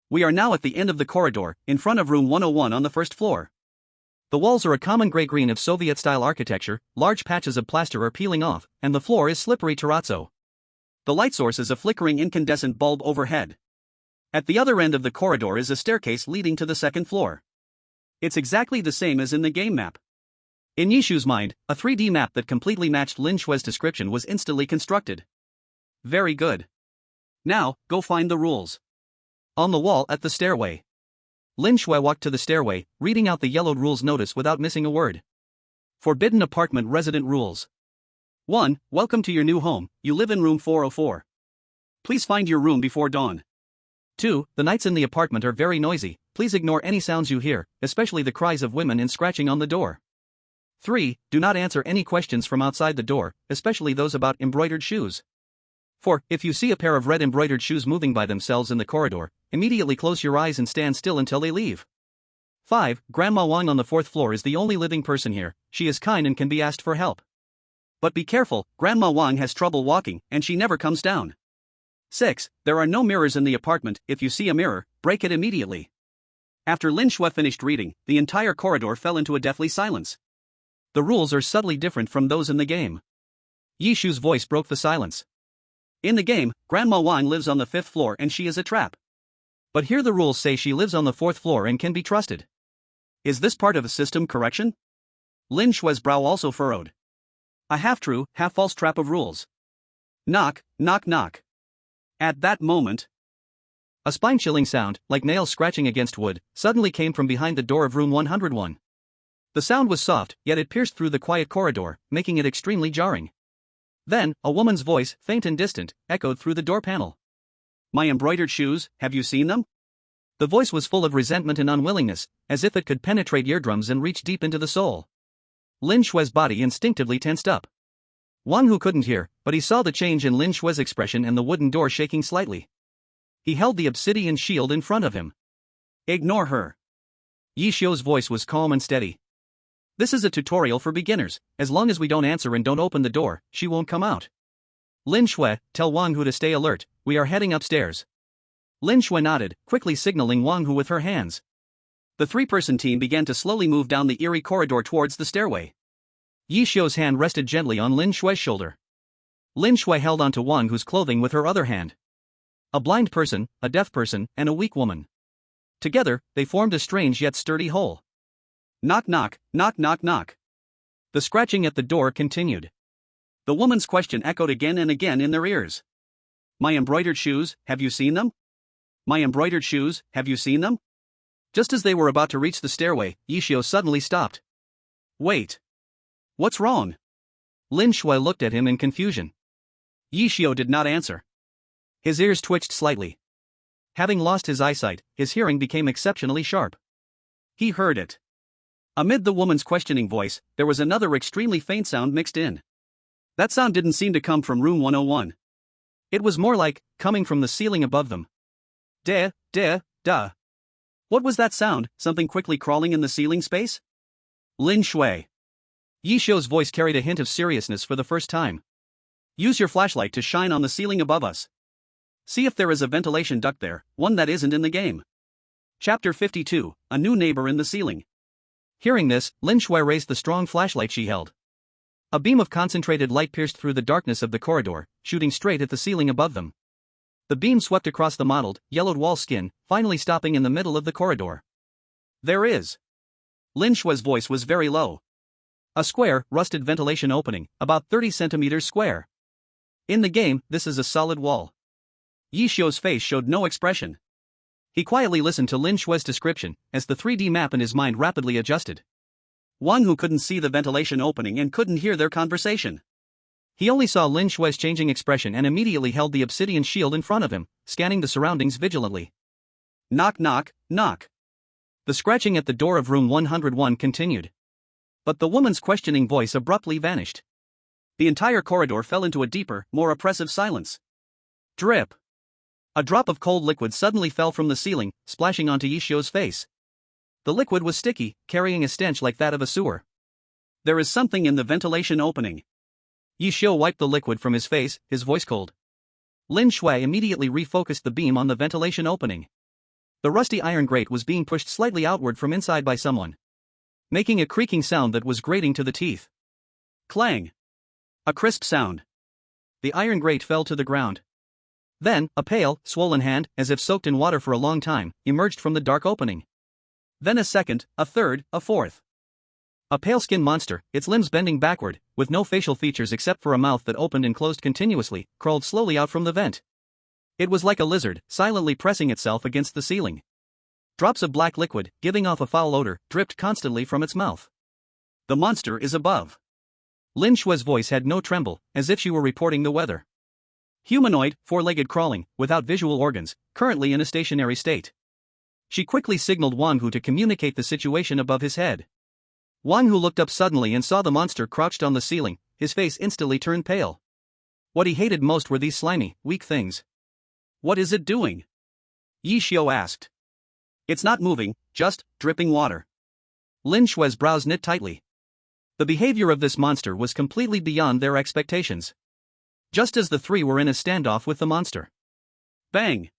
We are now at the end of the corridor, in front of room 101 on the first floor. The walls are a common gray-green of Soviet-style architecture, large patches of plaster are peeling off, and the floor is slippery terrazzo. The light source is a flickering incandescent bulb overhead. At the other end of the corridor is a staircase leading to the second floor. It's exactly the same as in the game map. In Ye Xiu's mind, a 3D map that completely matched Lin Shui's description was instantly constructed. Very good. Now, go find the rules. On the wall at the stairway. Lin Shui walked to the stairway, reading out the yellowed rules notice without missing a word. Forbidden apartment resident rules. 1. Welcome to your new home, you live in room 404. Please find your room before dawn. 2. The nights in the apartment are very noisy, please ignore any sounds you hear, especially the cries of women and scratching on the door. 3. Do not answer any questions from outside the door, especially those about embroidered shoes. 4. If you see a pair of red embroidered shoes moving by themselves in the corridor, immediately close your eyes and stand still until they leave. 5. Grandma Wang on the 4th floor is the only living person here, she is kind and can be asked for help. But be careful, Grandma Wang has trouble walking, and she never comes down. 6. There are no mirrors in the apartment, if you see a mirror, break it immediately. After Lin Shui finished reading, the entire corridor fell into a deathly silence. The rules are subtly different from those in the game. Ye Xiu's voice broke the silence. In the game, Grandma Wang lives on the 5th floor and she is a trap. But here the rules say she lives on the 4th floor and can be trusted. Is this part of a system correction? Lin Shui's brow also furrowed. A half-true, half-false trap of rules. Knock, knock, knock. At that moment, a spine-chilling sound, like nails scratching against wood, suddenly came from behind the door of room 101. The sound was soft, yet it pierced through the quiet corridor, making it extremely jarring. Then, a woman's voice, faint and distant, echoed through the door panel. My embroidered shoes, have you seen them? The voice was full of resentment and unwillingness, as if it could penetrate eardrums and reach deep into the soul. Lin Shui's body instinctively tensed up. Wang Hu couldn't hear, but he saw the change in Lin Shui's expression and the wooden door shaking slightly. He held the obsidian shield in front of him. Ignore her. Ye Xiu's voice was calm and steady. This is a tutorial for beginners, as long as we don't answer and don't open the door, she won't come out. Lin Shui, tell Wang Hu to stay alert, we are heading upstairs. Lin Shui nodded, quickly signaling Wang Hu with her hands. The 3-person team began to slowly move down the eerie corridor towards the stairway. Ye Xiu's hand rested gently on Lin Shui's shoulder. Lin Shui held onto Wang Hu's clothing with her other hand. A blind person, a deaf person, and a weak woman. Together, they formed a strange yet sturdy whole. Knock knock, knock knock knock. The scratching at the door continued. The woman's question echoed again and again in their ears. My embroidered shoes, have you seen them? My embroidered shoes, have you seen them? Just as they were about to reach the stairway, Ye Xiu suddenly stopped. Wait. What's wrong? Lin Shui looked at him in confusion. Ye Xiu did not answer. His ears twitched slightly. Having lost his eyesight, his hearing became exceptionally sharp. He heard it. Amid the woman's questioning voice, there was another extremely faint sound mixed in. That sound didn't seem to come from room 101. It was more like, coming from the ceiling above them. Duh. What was that sound, something quickly crawling in the ceiling space? Lin Shui. Ye Xiu's voice carried a hint of seriousness for the first time. Use your flashlight to shine on the ceiling above us. See if there is a ventilation duct there, one that isn't in the game. Chapter 52, A New Neighbor in the Ceiling. Hearing this, Lin Shui raised the strong flashlight she held. A beam of concentrated light pierced through the darkness of the corridor, shooting straight at the ceiling above them. The beam swept across the mottled, yellowed wall skin, finally stopping in the middle of the corridor. There is. Lin Shui's voice was very low. A square, rusted ventilation opening, about 30 centimeters square. In the game, this is a solid wall. Ye Xiu's face showed no expression. He quietly listened to Lin Shui's description, as the 3D map in his mind rapidly adjusted. Wang Hu couldn't see the ventilation opening and couldn't hear their conversation. He only saw Lin Shui's changing expression and immediately held the obsidian shield in front of him, scanning the surroundings vigilantly. Knock knock, knock. The scratching at the door of room 101 continued. But the woman's questioning voice abruptly vanished. The entire corridor fell into a deeper, more oppressive silence. Drip. A drop of cold liquid suddenly fell from the ceiling, splashing onto Ye Xiu's face. The liquid was sticky, carrying a stench like that of a sewer. There is something in the ventilation opening. Ye Xiu wiped the liquid from his face, his voice cold. Lin Shui immediately refocused the beam on the ventilation opening. The rusty iron grate was being pushed slightly outward from inside by someone, making a creaking sound that was grating to the teeth. Clang. A crisp sound. The iron grate fell to the ground. Then, a pale, swollen hand, as if soaked in water for a long time, emerged from the dark opening. Then a second, a third, a fourth. A pale-skinned monster, its limbs bending backward, with no facial features except for a mouth that opened and closed continuously, crawled slowly out from the vent. It was like a lizard, silently pressing itself against the ceiling. Drops of black liquid, giving off a foul odor, dripped constantly from its mouth. The monster is above. Lin Shui's voice had no tremble, as if she were reporting the weather. Humanoid, four-legged crawling, without visual organs, currently in a stationary state. She quickly signaled Wang Hu to communicate the situation above his head. Wang Hu looked up suddenly and saw the monster crouched on the ceiling, his face instantly turned pale. What he hated most were these slimy, weak things. What is it doing? Ye Xiu asked. It's not moving, just dripping water. Lin Shui's brows knit tightly. The behavior of this monster was completely beyond their expectations. Just as the three were in a standoff with the monster. Bang!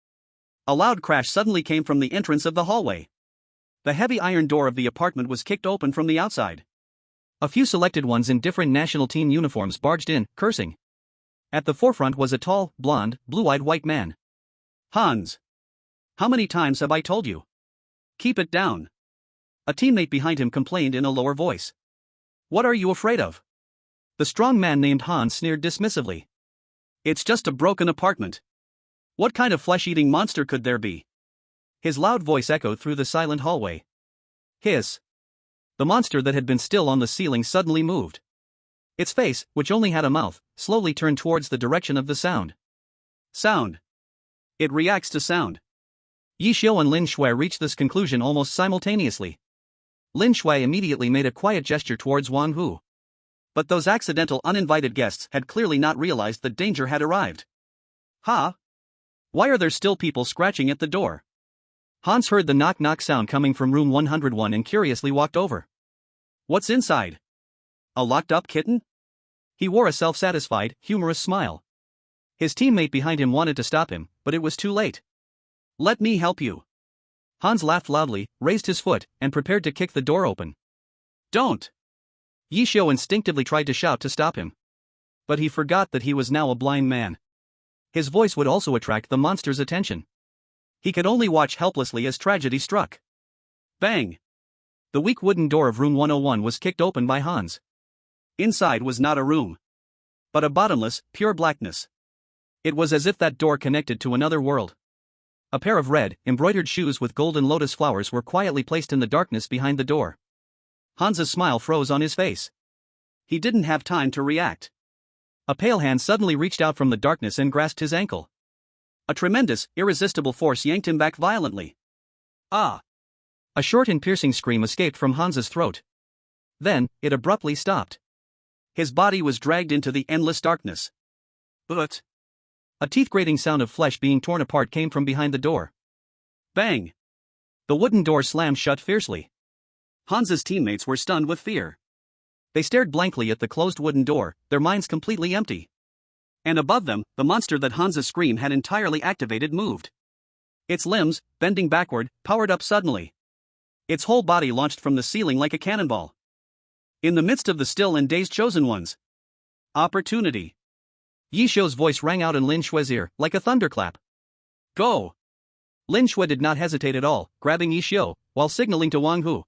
A loud crash suddenly came from the entrance of the hallway. The heavy iron door of the apartment was kicked open from the outside. A few selected ones in different national team uniforms barged in, cursing. At the forefront was a tall, blonde, blue-eyed white man. Hans! How many times have I told you? Keep it down. A teammate behind him complained in a lower voice. What are you afraid of? The strong man named Hans sneered dismissively. It's just a broken apartment. What kind of flesh-eating monster could there be? His loud voice echoed through the silent hallway. Hiss. The monster that had been still on the ceiling suddenly moved. Its face, which only had a mouth, slowly turned towards the direction of the sound. Sound. It reacts to sound. Ye Xiu and Lin Shui reached this conclusion almost simultaneously. Lin Shui immediately made a quiet gesture towards Wang Hu. But those accidental uninvited guests had clearly not realized that danger had arrived. Ha! Why are there still people scratching at the door? Hans heard the knock-knock sound coming from room 101 and curiously walked over. What's inside? A locked-up kitten? He wore a self-satisfied, humorous smile. His teammate behind him wanted to stop him, but it was too late. Let me help you. Hans laughed loudly, raised his foot, and prepared to kick the door open. Don't! Ye Xiu instinctively tried to shout to stop him. But he forgot that he was now a blind man. His voice would also attract the monster's attention. He could only watch helplessly as tragedy struck. Bang! The weak wooden door of room 101 was kicked open by Hans. Inside was not a room, but a bottomless, pure blackness. It was as if that door connected to another world. A pair of red, embroidered shoes with golden lotus flowers were quietly placed in the darkness behind the door. Hans's smile froze on his face. He didn't have time to react. A pale hand suddenly reached out from the darkness and grasped his ankle. A tremendous, irresistible force yanked him back violently. Ah! A short and piercing scream escaped from Hans's throat. Then, it abruptly stopped. His body was dragged into the endless darkness. But a teeth-grating sound of flesh being torn apart came from behind the door. Bang! The wooden door slammed shut fiercely. Hans's teammates were stunned with fear. They stared blankly at the closed wooden door, their minds completely empty. And above them, the monster that Hans's scream had entirely activated moved. Its limbs, bending backward, powered up suddenly. Its whole body launched from the ceiling like a cannonball. In the midst of the still and dazed chosen ones. Opportunity. Ye Xiu's voice rang out in Lin Shui's ear, like a thunderclap. Go! Lin Shui did not hesitate at all, grabbing Ye Xiu, while signaling to Wang Hu.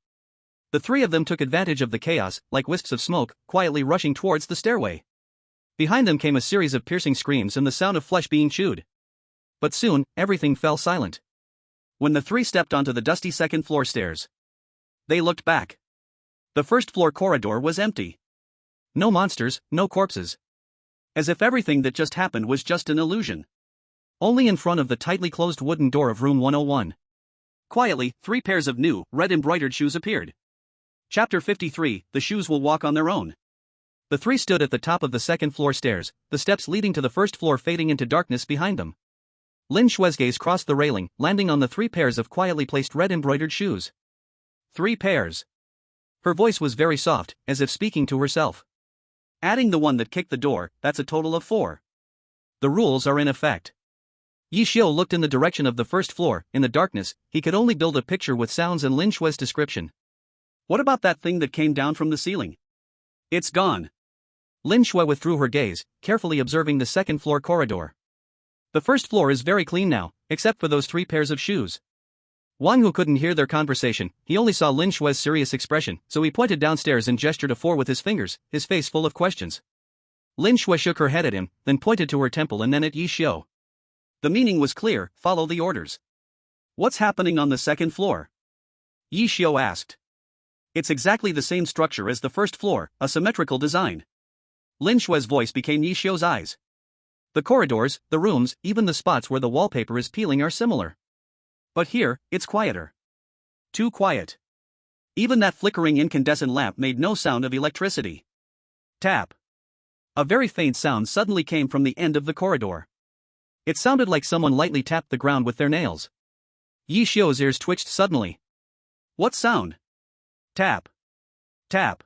The three of them took advantage of the chaos, like wisps of smoke, quietly rushing towards the stairway. Behind them came a series of piercing screams and the sound of flesh being chewed. But soon, everything fell silent. When the three stepped onto the dusty second-floor stairs, they looked back. The first floor corridor was empty. No monsters, no corpses. As if everything that just happened was just an illusion. Only in front of the tightly closed wooden door of room 101. Quietly, 3 pairs of new, red embroidered shoes appeared. Chapter 53, The Shoes Will Walk on Their Own. The 3 stood at the top of the second floor stairs, the steps leading to the first floor fading into darkness behind them. Lin Shui's gaze crossed the railing, landing on the 3 pairs of quietly placed red embroidered shoes. 3 pairs. Her voice was very soft, as if speaking to herself. Adding the one that kicked the door, that's a total of 4. The rules are in effect. Ye Xiu looked in the direction of the first floor. In the darkness, he could only build a picture with sounds and Lin Shui's description. What about that thing that came down from the ceiling? It's gone. Lin Shui withdrew her gaze, carefully observing the second floor corridor. The first floor is very clean now, except for those 3 pairs of shoes. Wang Hu couldn't hear their conversation, he only saw Lin Shui's serious expression, so he pointed downstairs and gestured a 4 with his fingers, his face full of questions. Lin Shui shook her head at him, then pointed to her temple and then at Ye Xiu. The meaning was clear, follow the orders. What's happening on the second floor? Ye Xiu asked. It's exactly the same structure as the first floor, a symmetrical design. Lin Shui's voice became Ye Xiu's eyes. The corridors, the rooms, even the spots where the wallpaper is peeling are similar. But here, it's quieter. Too quiet. Even that flickering incandescent lamp made no sound of electricity. Tap. A very faint sound suddenly came from the end of the corridor. It sounded like someone lightly tapped the ground with their nails. Ye Xiu's ears twitched suddenly. What sound? Tap. Tap.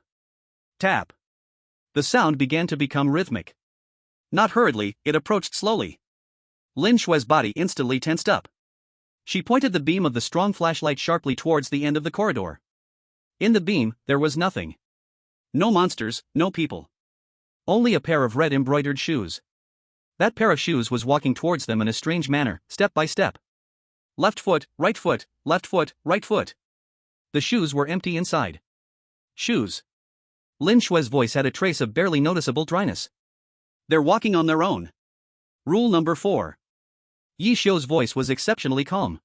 Tap. The sound began to become rhythmic. Not hurriedly, it approached slowly. Lin Shui's body instantly tensed up. She pointed the beam of the strong flashlight sharply towards the end of the corridor. In the beam, there was nothing. No monsters, no people. Only a pair of red embroidered shoes. That pair of shoes was walking towards them in a strange manner, step by step. Left foot, right foot, left foot, right foot. The shoes were empty inside. Shoes. Lin Shui's voice had a trace of barely noticeable dryness. They're walking on their own. Rule number 4. Ye Xiu's voice was exceptionally calm.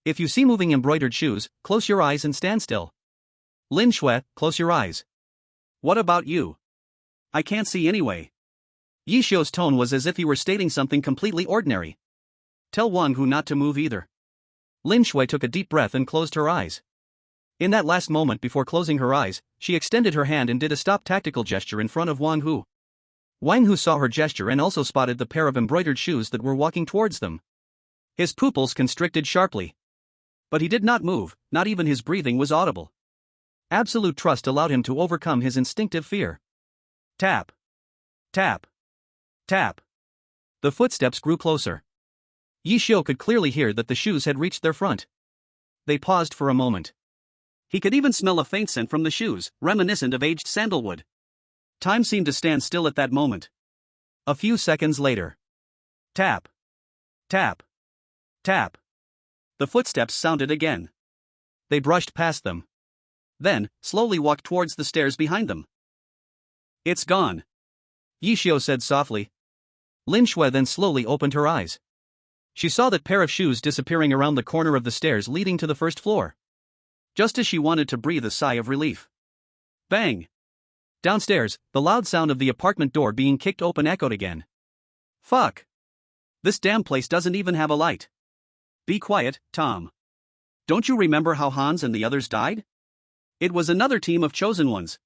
If you see moving embroidered shoes, close your eyes and stand still. Lin Shui, close your eyes. What about you? I can't see anyway. Ye Xiu's tone was as if he were stating something completely ordinary. Tell Wang Hu not to move either. Lin Shui took a deep breath and closed her eyes. In that last moment before closing her eyes, she extended her hand and did a stop tactical gesture in front of Wang Hu. Wang Hu saw her gesture and also spotted the pair of embroidered shoes that were walking towards them. His pupils constricted sharply. But he did not move, not even his breathing was audible. Absolute trust allowed him to overcome his instinctive fear. Tap. Tap. Tap. The footsteps grew closer. Ye Xiu could clearly hear that the shoes had reached their front. They paused for a moment. He could even smell a faint scent from the shoes, reminiscent of aged sandalwood. Time seemed to stand still at that moment. A few seconds later. Tap. Tap. Tap. The footsteps sounded again. They brushed past them. Then, slowly walked towards the stairs behind them. It's gone. Ye Xiu said softly. Lin Shui then slowly opened her eyes. She saw that pair of shoes disappearing around the corner of the stairs leading to the first floor. Just as she wanted to breathe a sigh of relief. Bang! Downstairs, the loud sound of the apartment door being kicked open echoed again. Fuck! This damn place doesn't even have a light. Be quiet, Tom. Don't you remember how Hans and the others died? It was another team of chosen ones.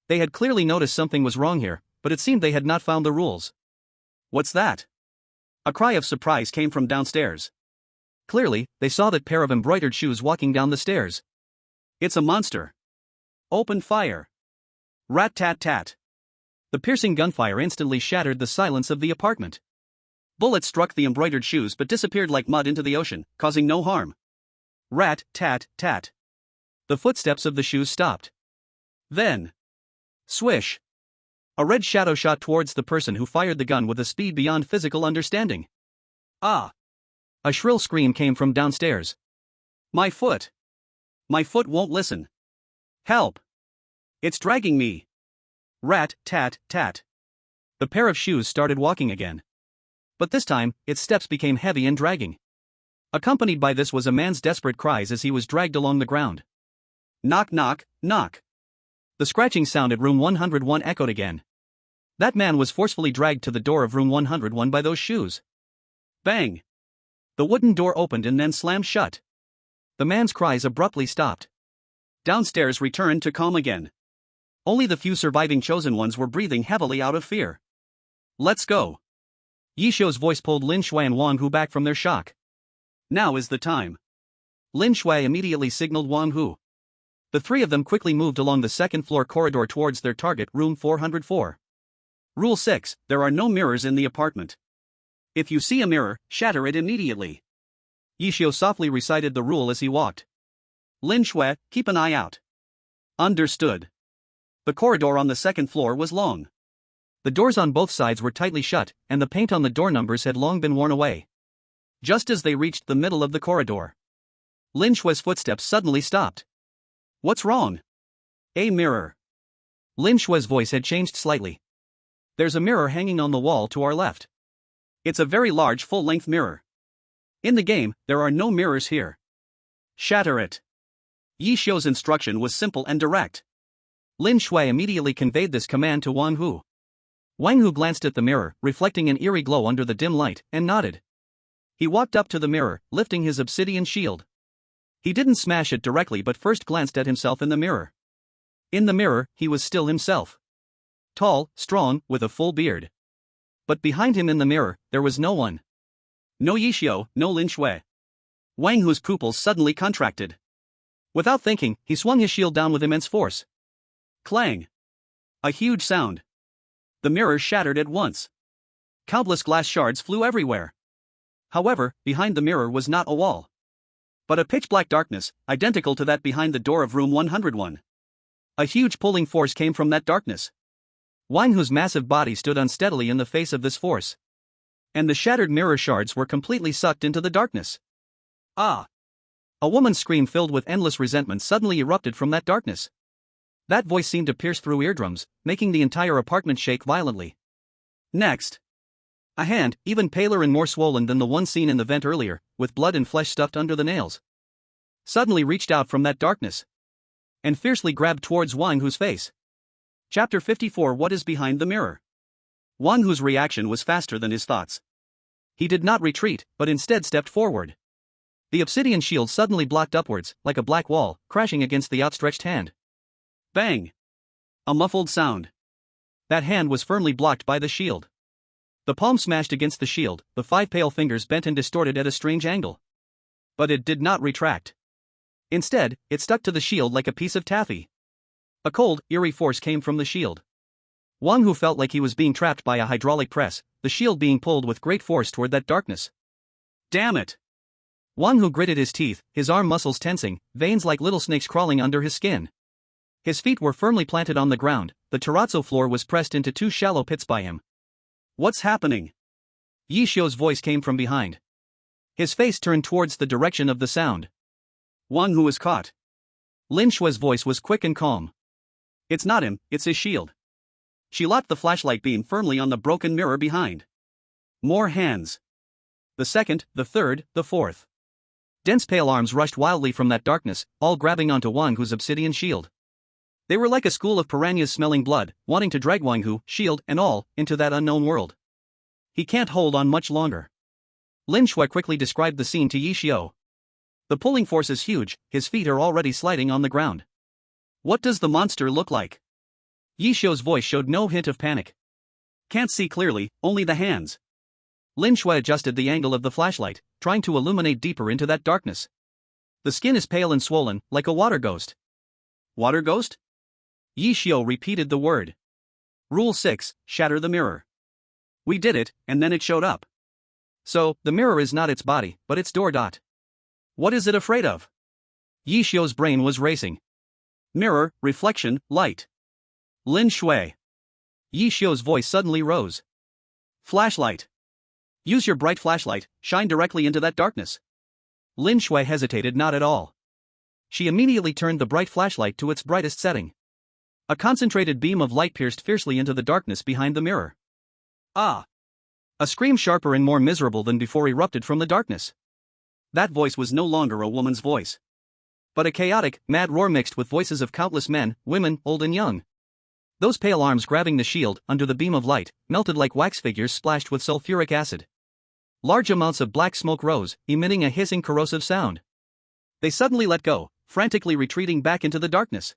They had clearly noticed something was wrong here, but it seemed they had not found the rules. What's that? A cry of surprise came from downstairs. Clearly, they saw that pair of embroidered shoes walking down the stairs. It's a monster. Open fire. Rat-tat-tat. The piercing gunfire instantly shattered the silence of the apartment. Bullets struck the embroidered shoes but disappeared like mud into the ocean, causing no harm. Rat-tat-tat. The footsteps of the shoes stopped. Then. Swish. A red shadow shot towards the person who fired the gun with a speed beyond physical understanding. Ah! A shrill scream came from downstairs. My foot! My foot won't listen. Help! It's dragging me. Rat-tat-tat. The pair of shoes started walking again. But this time, its steps became heavy and dragging. Accompanied by this was a man's desperate cries as he was dragged along the ground. Knock knock, knock. The scratching sound at room 101 echoed again. That man was forcefully dragged to the door of room 101 by those shoes. Bang! The wooden door opened and then slammed shut. The man's cries abruptly stopped. Downstairs returned to calm again. Only the few surviving chosen ones were breathing heavily out of fear. Let's go. Ye Xiu's voice pulled Lin Shui and Wang Hu back from their shock. Now is the time. Lin Shui immediately signaled Wang Hu. The three of them quickly moved along the second-floor corridor towards their target, room 404. Rule 6, there are no mirrors in the apartment. If you see a mirror, shatter it immediately. Ye Xiu softly recited the rule as he walked. Lin Shui, keep an eye out. Understood. The corridor on the second floor was long. The doors on both sides were tightly shut, and the paint on the door numbers had long been worn away. Just as they reached the middle of the corridor, Lin Shui's footsteps suddenly stopped. What's wrong? A mirror. Lin Shui's voice had changed slightly. There's a mirror hanging on the wall to our left. It's a very large full-length mirror. In the game, there are no mirrors here. Shatter it. Ye Xiu's instruction was simple and direct. Lin Shui immediately conveyed this command to Wang Hu. Wang Hu glanced at the mirror, reflecting an eerie glow under the dim light, and nodded. He walked up to the mirror, lifting his obsidian shield. He didn't smash it directly but first glanced at himself in the mirror. In the mirror, he was still himself. Tall, strong, with a full beard. But behind him in the mirror, there was no one. No Ye Xiu, no Lin Shui. Wang Hu's pupils suddenly contracted. Without thinking, he swung his shield down with immense force. Clang! A huge sound. The mirror shattered at once. Countless glass shards flew everywhere. However, behind the mirror was not a wall, but a pitch-black darkness, identical to that behind the door of room 101. A huge pulling force came from that darkness. Wang Hu's massive body stood unsteadily in the face of this force. And the shattered mirror shards were completely sucked into the darkness. Ah! A woman's scream filled with endless resentment suddenly erupted from that darkness. That voice seemed to pierce through eardrums, making the entire apartment shake violently. Next, a hand, even paler and more swollen than the one seen in the vent earlier, with blood and flesh stuffed under the nails, suddenly reached out from that darkness and fiercely grabbed towards Wang Hu's face. Chapter 54. What is behind the mirror? Wang Hu's reaction was faster than his thoughts. He did not retreat, but instead stepped forward. The obsidian shield suddenly blocked upwards, like a black wall, crashing against the outstretched hand. Bang! A muffled sound. That hand was firmly blocked by the shield. The palm smashed against the shield, the 5 pale fingers bent and distorted at a strange angle. But it did not retract. Instead, it stuck to the shield like a piece of taffy. A cold, eerie force came from the shield. Wang Hu felt like he was being trapped by a hydraulic press, the shield being pulled with great force toward that darkness. Damn it! Wang Hu gritted his teeth, his arm muscles tensing, veins like little snakes crawling under his skin. His feet were firmly planted on the ground, the terrazzo floor was pressed into 2 shallow pits by him. What's happening? Ye Xiu's voice came from behind. His face turned towards the direction of the sound. Wang Hu was caught. Lin Shui's voice was quick and calm. It's not him, it's his shield. She locked the flashlight beam firmly on the broken mirror behind. More hands. The second, the third, the fourth. Dense pale arms rushed wildly from that darkness, all grabbing onto Wang Hu's obsidian shield. They were like a school of piranhas smelling blood, wanting to drag Wang Hu, shield and all, into that unknown world. He can't hold on much longer. Lin Shui quickly described the scene to Ye Xiu. The pulling force is huge, his feet are already sliding on the ground. What does the monster look like? Ye Xiu's voice showed no hint of panic. Can't see clearly, only the hands. Lin Shui adjusted the angle of the flashlight, trying to illuminate deeper into that darkness. The skin is pale and swollen, like a water ghost. Water ghost? Ye Xiu repeated the word. Rule 6, shatter the mirror. We did it, and then it showed up. So, the mirror is not its body, but its door. What is it afraid of? Ye Xiu's brain was racing. Mirror, reflection, light. Lin Shui. Ye Xiu's voice suddenly rose. Flashlight. Use your bright flashlight, shine directly into that darkness. Lin Shui hesitated not at all. She immediately turned the bright flashlight to its brightest setting. A concentrated beam of light pierced fiercely into the darkness behind the mirror. Ah! A scream sharper and more miserable than before erupted from the darkness. That voice was no longer a woman's voice. but a chaotic, mad roar mixed with voices of countless men, women, old and young. Those pale arms grabbing the shield, under the beam of light, melted like wax figures splashed with sulfuric acid. Large amounts of black smoke rose, emitting a hissing corrosive sound. They suddenly let go, frantically retreating back into the darkness.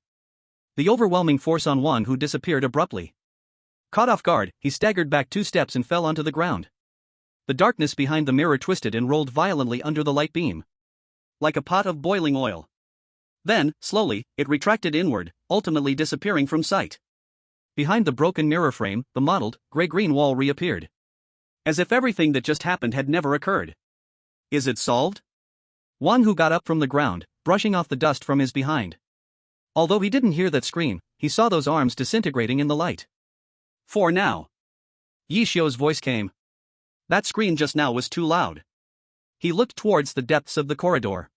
The overwhelming force on Wang Hu disappeared abruptly. Caught off guard, he staggered back 2 steps and fell onto the ground. The darkness behind the mirror twisted and rolled violently under the light beam. Like a pot of boiling oil. Then, slowly, it retracted inward, ultimately disappearing from sight. Behind the broken mirror frame, the mottled, gray-green wall reappeared. As if everything that just happened had never occurred. Is it solved? Wang Hu got up from the ground, brushing off the dust from his behind. Although he didn't hear that scream, he saw those arms disintegrating in the light. For now. Ye Xiu's voice came. That scream just now was too loud. He looked towards the depths of the corridor.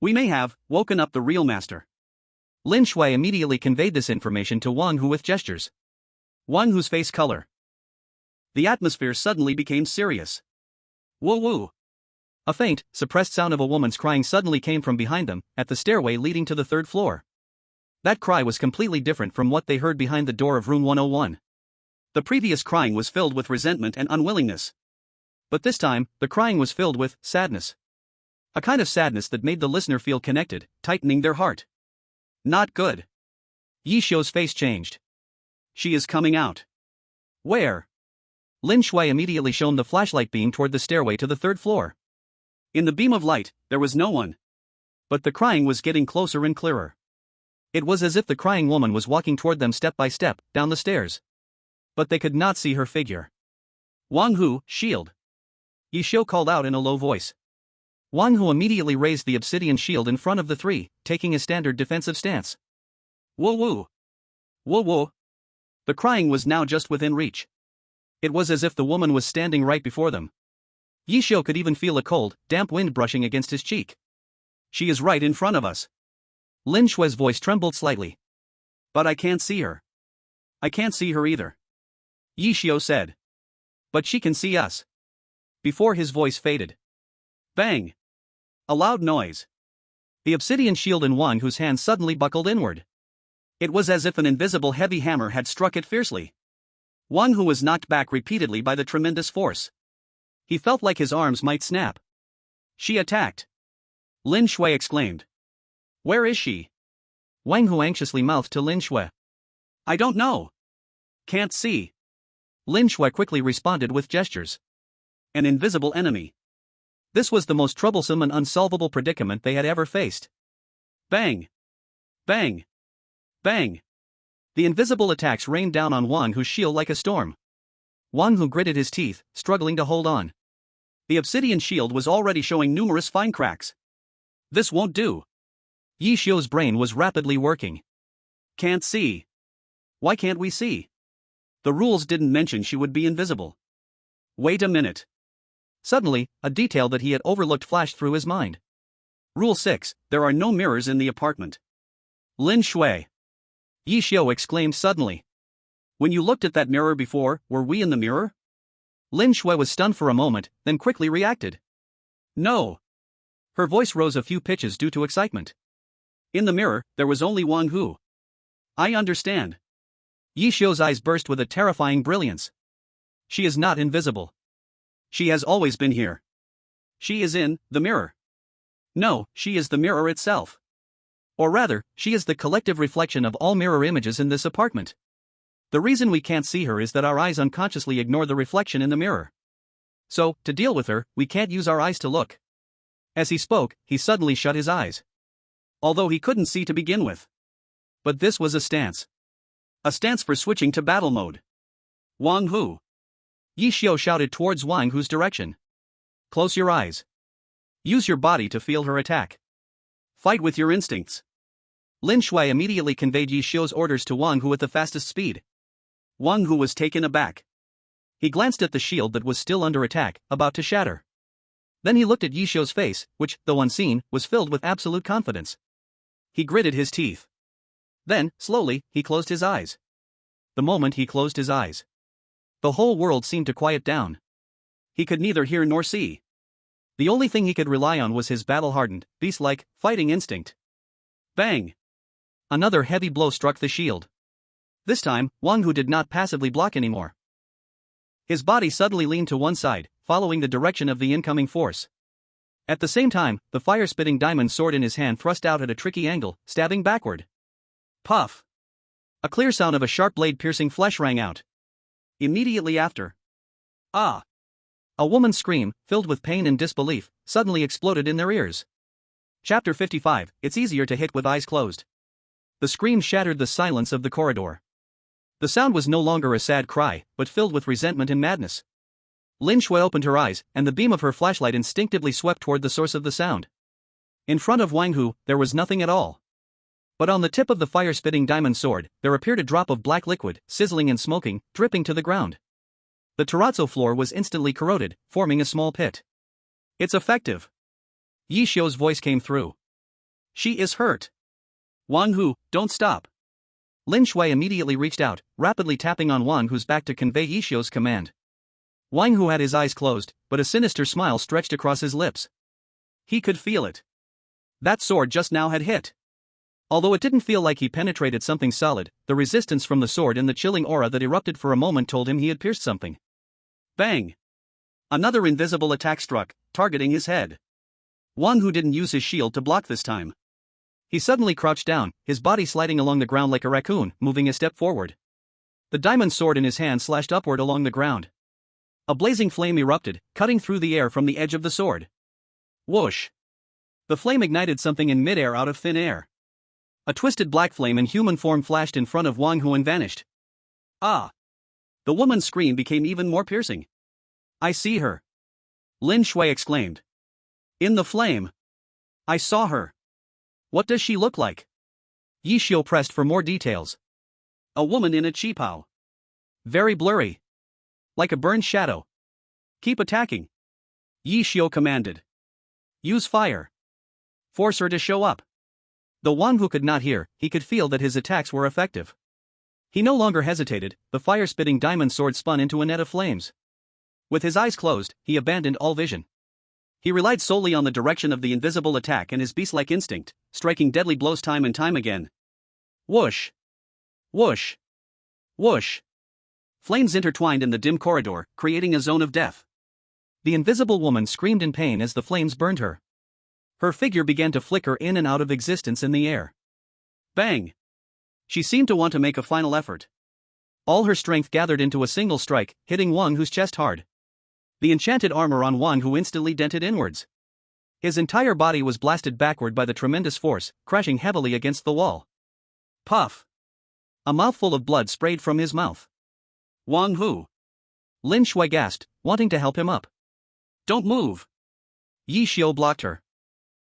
We may have woken up the real master. Lin Shui immediately conveyed this information to Wang Hu with gestures. Wang Hu's face color. The atmosphere suddenly became serious. Woo woo. A faint, suppressed sound of a woman's crying suddenly came from behind them, at the stairway leading to the 3rd floor. That cry was completely different from what they heard behind the door of room 101. The previous crying was filled with resentment and unwillingness. But this time, the crying was filled with sadness. A kind of sadness that made the listener feel connected, tightening their heart. Not good. Ye Xiu's face changed. She is coming out. Where? Lin Shui immediately shone the flashlight beam toward the stairway to the 3rd floor. In the beam of light, there was no one. But the crying was getting closer and clearer. It was as if the crying woman was walking toward them step by step, down the stairs. But they could not see her figure. Wang Hu, shield. Ye Xiu called out in a low voice. Wang Hu immediately raised the obsidian shield in front of the 3, taking a standard defensive stance. Woo woo. Woo woo. The crying was now just within reach. It was as if the woman was standing right before them. Ye Xiu could even feel a cold, damp wind brushing against his cheek. She is right in front of us. Lin Shui's voice trembled slightly. But I can't see her. I can't see her either. Ye Xiu said. But she can see us. Before his voice faded. Bang! A loud noise. The obsidian shield in Wang Hu's hand suddenly buckled inward. It was as if an invisible heavy hammer had struck it fiercely. Wang Hu was knocked back repeatedly by the tremendous force. He felt like his arms might snap. She attacked. Lin Shui exclaimed. Where is she? Wang Hu anxiously mouthed to Lin Shui. I don't know. Can't see. Lin Shui quickly responded with gestures. An invisible enemy. This was the most troublesome and unsolvable predicament they had ever faced. Bang! Bang! Bang! The invisible attacks rained down on Wang Hu's shield like a storm. Wang Hu gritted his teeth, struggling to hold on. The obsidian shield was already showing numerous fine cracks. This won't do. Ye Xiu's brain was rapidly working. Can't see. Why can't we see? The rules didn't mention she would be invisible. Wait a minute. Suddenly, a detail that he had overlooked flashed through his mind. Rule 6, there are no mirrors in the apartment. Lin Shui. Ye Xiu exclaimed suddenly. When you looked at that mirror before, were we in the mirror? Lin Shui was stunned for a moment, then quickly reacted. No. Her voice rose a few pitches due to excitement. In the mirror, there was only Wang Hu. I understand. Ye Xiu's eyes burst with a terrifying brilliance. She is not invisible. She has always been here. She is in the mirror. No, she is the mirror itself. Or rather, she is the collective reflection of all mirror images in this apartment. The reason we can't see her is that our eyes unconsciously ignore the reflection in the mirror. So, to deal with her, we can't use our eyes to look. As he spoke, he suddenly shut his eyes. Although he couldn't see to begin with. But this was a stance. A stance for switching to battle mode. Wang Hu. Ye Xiu shouted towards Wang Hu's direction. Close your eyes. Use your body to feel her attack. Fight with your instincts. Lin Shui immediately conveyed Ye Xiu's orders to Wang Hu at the fastest speed. Wang Hu was taken aback. He glanced at the shield that was still under attack, about to shatter. Then he looked at Ye Xiu's face, which, though unseen, was filled with absolute confidence. He gritted his teeth. Then, slowly, he closed his eyes. The moment he closed his eyes, the whole world seemed to quiet down. He could neither hear nor see. The only thing he could rely on was his battle-hardened, beast-like, fighting instinct. Bang! Another heavy blow struck the shield. This time, Wang Hu did not passively block anymore. His body suddenly leaned to one side, following the direction of the incoming force. At the same time, the fire-spitting diamond sword in his hand thrust out at a tricky angle, stabbing backward. Puff! A clear sound of a sharp blade piercing flesh rang out. Immediately after, ah! A woman's scream, filled with pain and disbelief, suddenly exploded in their ears. Chapter 55, It's easier to hit with eyes closed. The scream shattered the silence of the corridor. The sound was no longer a sad cry, but filled with resentment and madness. Lin Shui opened her eyes, and the beam of her flashlight instinctively swept toward the source of the sound. In front of Wang Hu, there was nothing at all. But on the tip of the fire-spitting diamond sword, there appeared a drop of black liquid, sizzling and smoking, dripping to the ground. The terrazzo floor was instantly corroded, forming a small pit. It's effective. Ye Xiu's voice came through. She is hurt. Wang Hu, don't stop. Lin Shui immediately reached out, rapidly tapping on Wang Hu's back to convey Ye Xiu's command. Wang Hu had his eyes closed, but a sinister smile stretched across his lips. He could feel it. That sword just now had hit. Although it didn't feel like he penetrated something solid, the resistance from the sword and the chilling aura that erupted for a moment told him he had pierced something. Bang! Another invisible attack struck, targeting his head. Wang Hu didn't use his shield to block this time. He suddenly crouched down, his body sliding along the ground like a raccoon, moving a step forward. The diamond sword in his hand slashed upward along the ground. A blazing flame erupted, cutting through the air from the edge of the sword. Whoosh! The flame ignited something in midair out of thin air. A twisted black flame in human form flashed in front of Wang Hu and vanished. Ah! The woman's scream became even more piercing. I see her. Lin Shui exclaimed. In the flame. I saw her. What does she look like? Ye Xiu pressed for more details. A woman in a qipao. Very blurry. Like a burned shadow. Keep attacking. Ye Xiu commanded. Use fire. Force her to show up. Though Wang Hu could not hear, he could feel that his attacks were effective. He no longer hesitated, the fire-spitting diamond sword spun into a net of flames. With his eyes closed, he abandoned all vision. He relied solely on the direction of the invisible attack and his beast-like instinct, striking deadly blows time and time again. Whoosh! Whoosh! Whoosh! Flames intertwined in the dim corridor, creating a zone of death. The invisible woman screamed in pain as the flames burned her. Her figure began to flicker in and out of existence in the air. Bang! She seemed to want to make a final effort. All her strength gathered into a single strike, hitting Wang Hu's chest hard. The enchanted armor on Wang Hu instantly dented inwards. His entire body was blasted backward by the tremendous force, crashing heavily against the wall. Puff! A mouthful of blood sprayed from his mouth. Wang Hu! Lin Shui gasped, wanting to help him up. Don't move! Ye Xiu blocked her.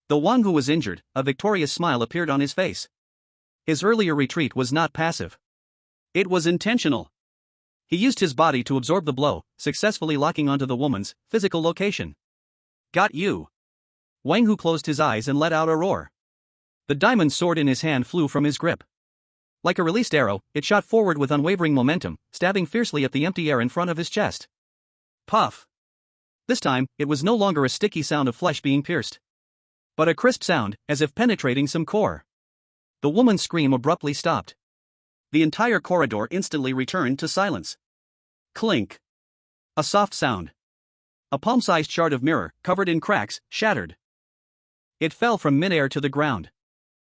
Though Wang Hu was injured, a victorious smile appeared on his face. His earlier retreat was not passive. It was intentional. He used his body to absorb the blow, successfully locking onto the woman's physical location. Got you! Wang Hu closed his eyes and let out a roar. The diamond sword in his hand flew from his grip. Like a released arrow, it shot forward with unwavering momentum, stabbing fiercely at the empty air in front of his chest. Puff! This time, it was no longer a sticky sound of flesh being pierced, but a crisp sound, as if penetrating some core. The woman's scream abruptly stopped. The entire corridor instantly returned to silence. Clink. A soft sound. A palm-sized shard of mirror, covered in cracks, shattered. It fell from midair to the ground.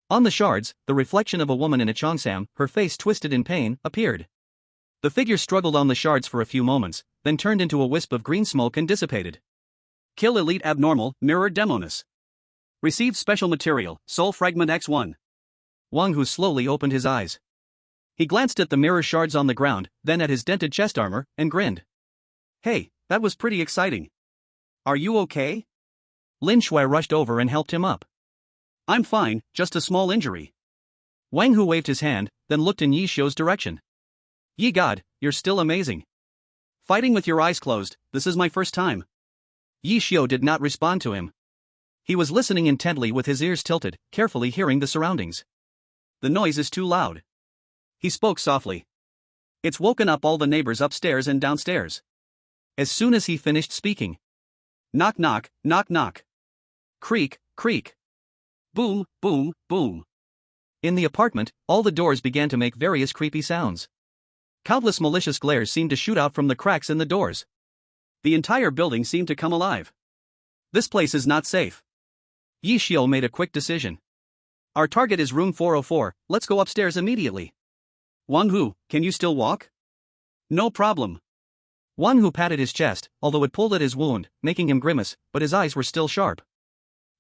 On the shards, the reflection of a woman in a cheongsam, her face twisted in pain, appeared. The figure struggled on the shards for a few moments, then turned into a wisp of green smoke and dissipated. Kill Elite Abnormal, Mirror Demoness. Received Special Material, Soul Fragment X1. Wang Hu slowly opened his eyes. He glanced at the mirror shards on the ground, then at his dented chest armor, and grinned. Hey, that was pretty exciting. Are you okay? Lin Shui rushed over and helped him up. I'm fine, just a small injury. Wang Hu waved his hand, then looked in Ye Xiu's direction. Ye God, you're still amazing. Fighting with your eyes closed, this is my first time. Ye Xiu did not respond to him. He was listening intently with his ears tilted, carefully hearing the surroundings. The noise is too loud. He spoke softly. It's woken up all the neighbors upstairs and downstairs. As soon as he finished speaking. Knock knock, knock knock. Creak, creak. Boom, boom, boom. In the apartment, all the doors began to make various creepy sounds. Countless malicious glares seemed to shoot out from the cracks in the doors. The entire building seemed to come alive. This place is not safe. Ye Xiu made a quick decision. Our target is room 404, let's go upstairs immediately. Wang Hu, can you still walk? No problem. Wang Hu patted his chest, although it pulled at his wound, making him grimace, but his eyes were still sharp.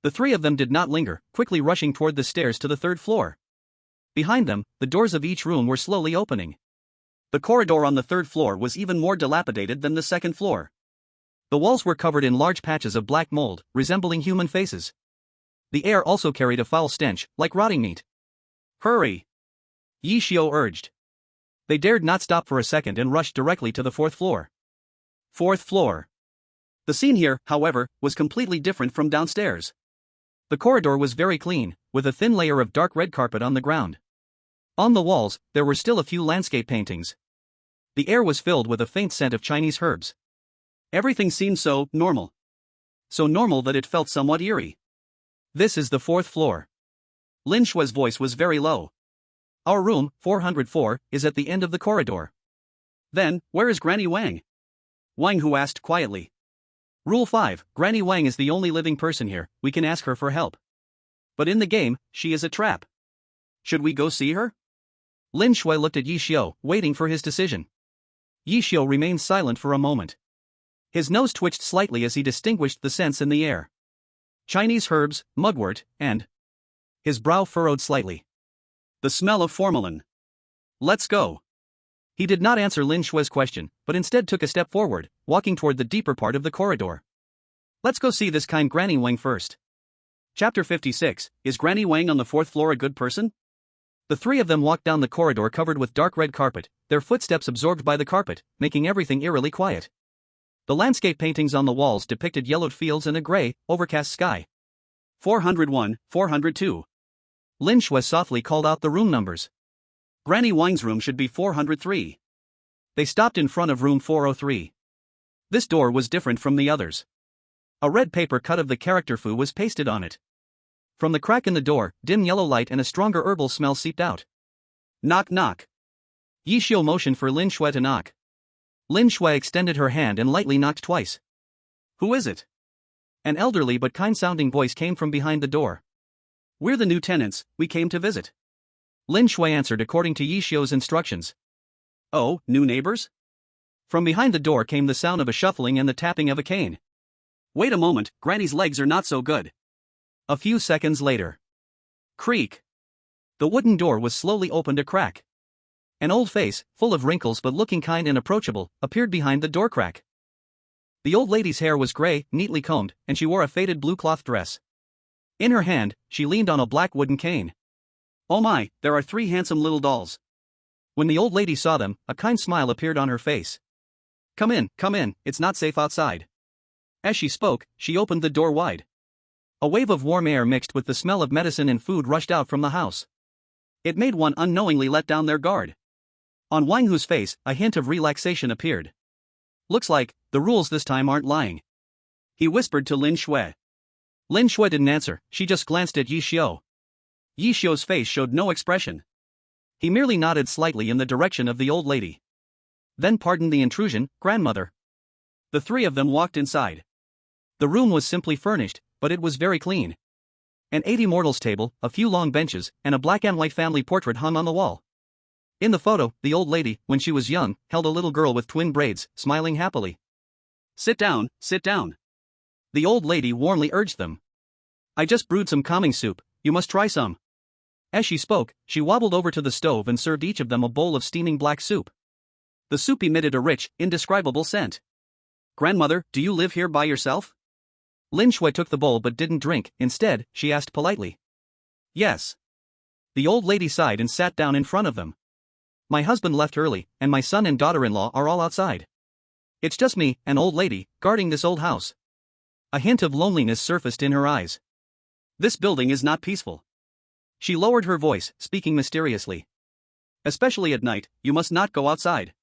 The three of them did not linger, quickly rushing toward the stairs to the third floor. Behind them, the doors of each room were slowly opening. The corridor on the third floor was even more dilapidated than the second floor. The walls were covered in large patches of black mold, resembling human faces. The air also carried a foul stench, like rotting meat. Hurry! Ye Xiu urged. They dared not stop for a second and rushed directly to the fourth floor. Fourth floor. The scene here, however, was completely different from downstairs. The corridor was very clean, with a thin layer of dark red carpet on the ground. On the walls, there were still a few landscape paintings. The air was filled with a faint scent of Chinese herbs. Everything seemed so normal. So normal that it felt somewhat eerie. This is the fourth floor. Lin Shui's voice was very low. Our room, 404, is at the end of the corridor. Then, where is Granny Wang? Wang Hu asked quietly. Rule 5, Granny Wang is the only living person here, we can ask her for help. But in the game, she is a trap. Should we go see her? Lin Shui looked at Ye Xiu, waiting for his decision. Ye Xiu remained silent for a moment. His nose twitched slightly as he distinguished the scents in the air. Chinese herbs, mugwort, and... His brow furrowed slightly. The smell of formalin. Let's go. He did not answer Lin Shui's question, but instead took a step forward, walking toward the deeper part of the corridor. Let's go see this kind Granny Wang first. Chapter 56, Is Granny Wang on the fourth floor a good person? The three of them walked down the corridor covered with dark red carpet, their footsteps absorbed by the carpet, making everything eerily quiet. The landscape paintings on the walls depicted yellowed fields and a gray, overcast sky. 401, 402. Lin Shui softly called out the room numbers. Granny Wang's room should be 403. They stopped in front of room 403. This door was different from the others. A red paper cut of the character Fu was pasted on it. From the crack in the door, dim yellow light and a stronger herbal smell seeped out. Knock knock. Ye Xiu motioned for Lin Shui to knock. Lin Shui extended her hand and lightly knocked twice. Who is it? An elderly but kind-sounding voice came from behind the door. We're the new tenants, we came to visit. Lin Shui answered according to Ye Xiu's instructions. Oh, new neighbors? From behind the door came the sound of a shuffling and the tapping of a cane. Wait a moment, Granny's legs are not so good. A few seconds later. Creak. The wooden door was slowly opened a crack. An old face, full of wrinkles but looking kind and approachable, appeared behind the door crack. The old lady's hair was gray, neatly combed, and she wore a faded blue cloth dress. In her hand, she leaned on a black wooden cane. Oh my, there are three handsome little dolls. When the old lady saw them, a kind smile appeared on her face. Come in, it's not safe outside. As she spoke, she opened the door wide. A wave of warm air mixed with the smell of medicine and food rushed out from the house. It made one unknowingly let down their guard. On Wang Hu's face, a hint of relaxation appeared. Looks like, the rules this time aren't lying. He whispered to Lin Shui. Lin Shui didn't answer, she just glanced at Ye Xiu. Ye Xiu's face showed no expression. He merely nodded slightly in the direction of the old lady. Then pardon the intrusion, grandmother. The three of them walked inside. The room was simply furnished, but it was very clean. An 80 mortals table, a few long benches, and a black and white family portrait hung on the wall. In the photo, the old lady, when she was young, held a little girl with twin braids, smiling happily. Sit down, sit down. The old lady warmly urged them. I just brewed some calming soup, you must try some. As she spoke, she wobbled over to the stove and served each of them a bowl of steaming black soup. The soup emitted a rich, indescribable scent. Grandmother, do you live here by yourself? Lin Shui took the bowl but didn't drink, instead, she asked politely. Yes. The old lady sighed and sat down in front of them. My husband left early, and my son and daughter-in-law are all outside. It's just me, an old lady, guarding this old house. A hint of loneliness surfaced in her eyes. This building is not peaceful. She lowered her voice, speaking mysteriously. Especially at night, you must not go outside.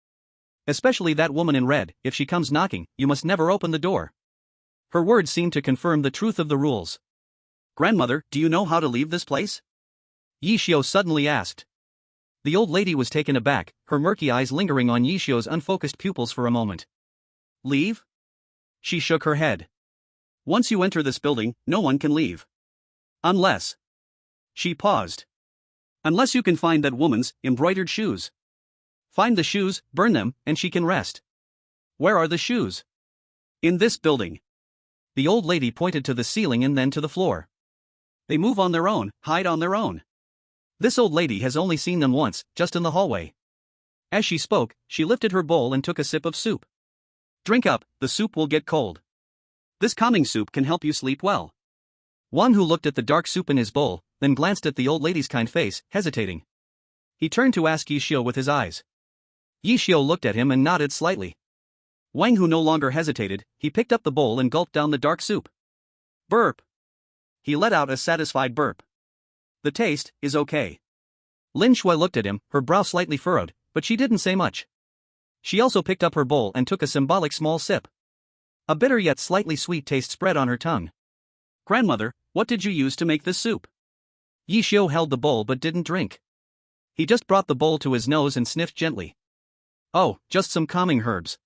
Especially that woman in red, if she comes knocking, you must never open the door. Her words seemed to confirm the truth of the rules. Grandmother, do you know how to leave this place? Ye Xiu suddenly asked. The old lady was taken aback, her murky eyes lingering on Ye Xiu's unfocused pupils for a moment. Leave? She shook her head. Once you enter this building, no one can leave. Unless. She paused. Unless you can find that woman's embroidered shoes. Find the shoes, burn them, and she can rest. Where are the shoes? In this building. The old lady pointed to the ceiling and then to the floor. They move on their own, hide on their own. This old lady has only seen them once, just in the hallway. As she spoke, she lifted her bowl and took a sip of soup. Drink up, the soup will get cold. This calming soup can help you sleep well. Wan Hu looked at the dark soup in his bowl, then glanced at the old lady's kind face, hesitating. He turned to ask Ye Xiu with his eyes. Ye Xiu looked at him and nodded slightly. Wang Hu no longer hesitated, he picked up the bowl and gulped down the dark soup. Burp. He let out a satisfied burp. The taste is okay. Lin Shui looked at him, her brow slightly furrowed, but she didn't say much. She also picked up her bowl and took a symbolic small sip. A bitter yet slightly sweet taste spread on her tongue. Grandmother, what did you use to make this soup? Ye Xiu held the bowl but didn't drink. He just brought the bowl to his nose and sniffed gently. Oh, just some calming herbs.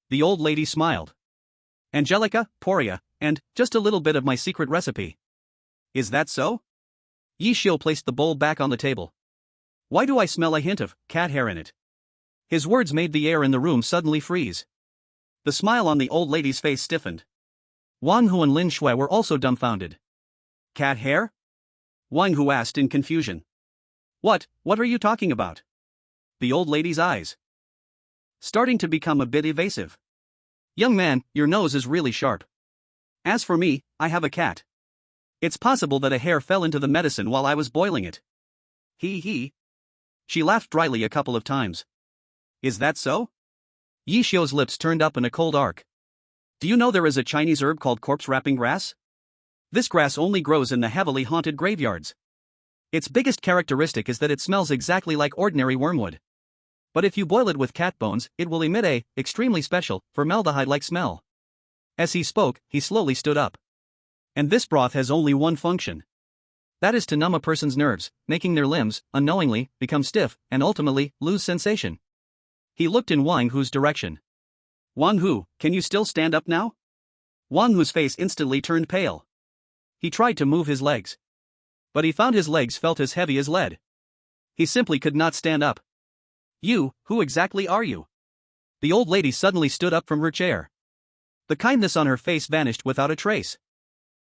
The old lady smiled. Angelica, Poria, and just a little bit of my secret recipe. Is that so? Ye Xiu placed the bowl back on the table. Why do I smell a hint of cat hair in it? His words made the air in the room suddenly freeze. The smile on the old lady's face stiffened. Wang Hu and Lin Shui were also dumbfounded. Cat hair? Wang Hu asked in confusion. What are you talking about? The old lady's eyes starting to become a bit evasive. Young man, your nose is really sharp. As for me, I have a cat. It's possible that a hair fell into the medicine while I was boiling it. He. She laughed dryly a couple of times. Is that so? Ye Xiu's lips turned up in a cold arc. Do you know there is a Chinese herb called corpse-wrapping grass? This grass only grows in the heavily haunted graveyards. Its biggest characteristic is that it smells exactly like ordinary wormwood. But if you boil it with cat bones, it will emit a extremely special, formaldehyde-like smell. As he spoke, he slowly stood up. And this broth has only one function. That is to numb a person's nerves, making their limbs, unknowingly, become stiff, and ultimately, lose sensation. He looked in Wang Hu's direction. Wang Hu, can you still stand up now? Wang Hu's face instantly turned pale. He tried to move his legs. But he found his legs felt as heavy as lead. He simply could not stand up. You, who exactly are you? The old lady suddenly stood up from her chair. The kindness on her face vanished without a trace.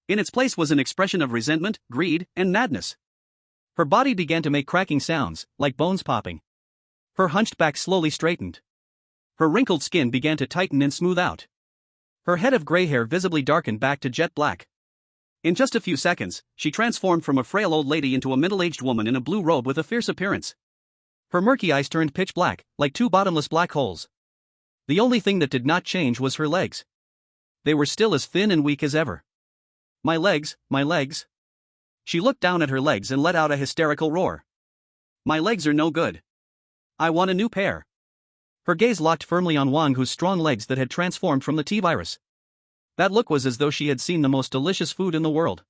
In its place was an expression of resentment, greed, and madness. Her body began to make cracking sounds, like bones popping. Her hunched back slowly straightened. Her wrinkled skin began to tighten and smooth out. Her head of gray hair visibly darkened back to jet black. In just a few seconds, she transformed from a frail old lady into a middle-aged woman in a blue robe with a fierce appearance. Her murky eyes turned pitch black, like two bottomless black holes. The only thing that did not change was her legs. They were still as thin and weak as ever. My legs, my legs. She looked down at her legs and let out a hysterical roar. My legs are no good. I want a new pair. Her gaze locked firmly on Wang Hu's strong legs that had transformed from the T-virus. That look was as though she had seen the most delicious food in the world.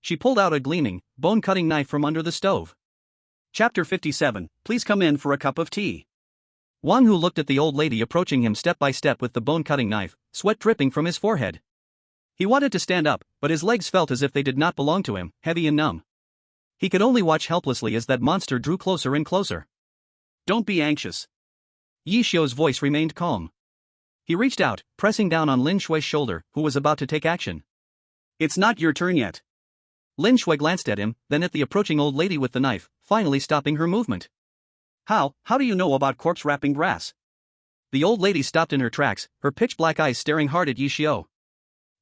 She pulled out a gleaming, bone-cutting knife from under the stove. Chapter 57, Please come in for a cup of tea. Wang Hu looked at the old lady approaching him step by step with the bone-cutting knife, sweat dripping from his forehead. He wanted to stand up, but his legs felt as if they did not belong to him, heavy and numb. He could only watch helplessly as that monster drew closer and closer. Don't be anxious. Ye Xiu's voice remained calm. He reached out, pressing down on Lin Shui's shoulder, who was about to take action. It's not your turn yet. Lin Shui glanced at him, then at the approaching old lady with the knife, finally stopping her movement. How do you know about corpse-wrapping grass? The old lady stopped in her tracks, her pitch-black eyes staring hard at Ye Xiu.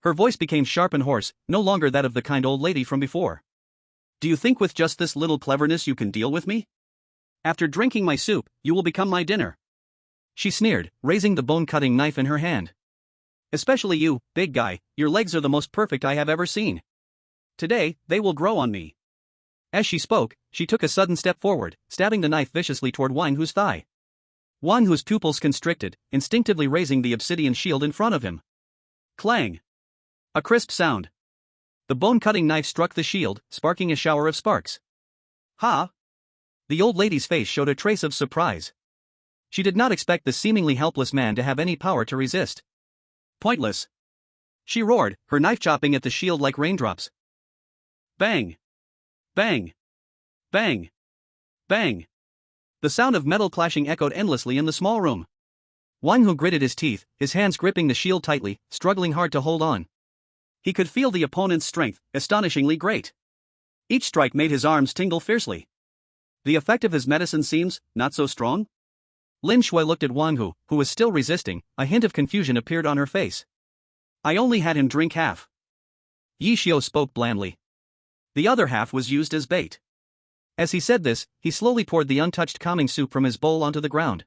Her voice became sharp and hoarse, no longer that of the kind old lady from before. Do you think with just this little cleverness you can deal with me? After drinking my soup, you will become my dinner. She sneered, raising the bone-cutting knife in her hand. Especially you, big guy, your legs are the most perfect I have ever seen. Today, they will grow on me. As she spoke, she took a sudden step forward, stabbing the knife viciously toward Wang Hu's thigh. Wang Hu's pupils constricted, instinctively raising the obsidian shield in front of him. Clang! A crisp sound. The bone-cutting knife struck the shield, sparking a shower of sparks. Ha! The old lady's face showed a trace of surprise. She did not expect the seemingly helpless man to have any power to resist. Pointless! She roared, her knife chopping at the shield like raindrops. Bang! Bang! Bang! Bang! The sound of metal clashing echoed endlessly in the small room. Wang Hu gritted his teeth, his hands gripping the shield tightly, struggling hard to hold on. He could feel the opponent's strength, astonishingly great. Each strike made his arms tingle fiercely. The effect of his medicine seems not so strong? Lin Shui looked at Wang Hu, who was still resisting. A hint of confusion appeared on her face. I only had him drink half. Ye Xiu spoke blandly. The other half was used as bait. As he said this, he slowly poured the untouched calming soup from his bowl onto the ground.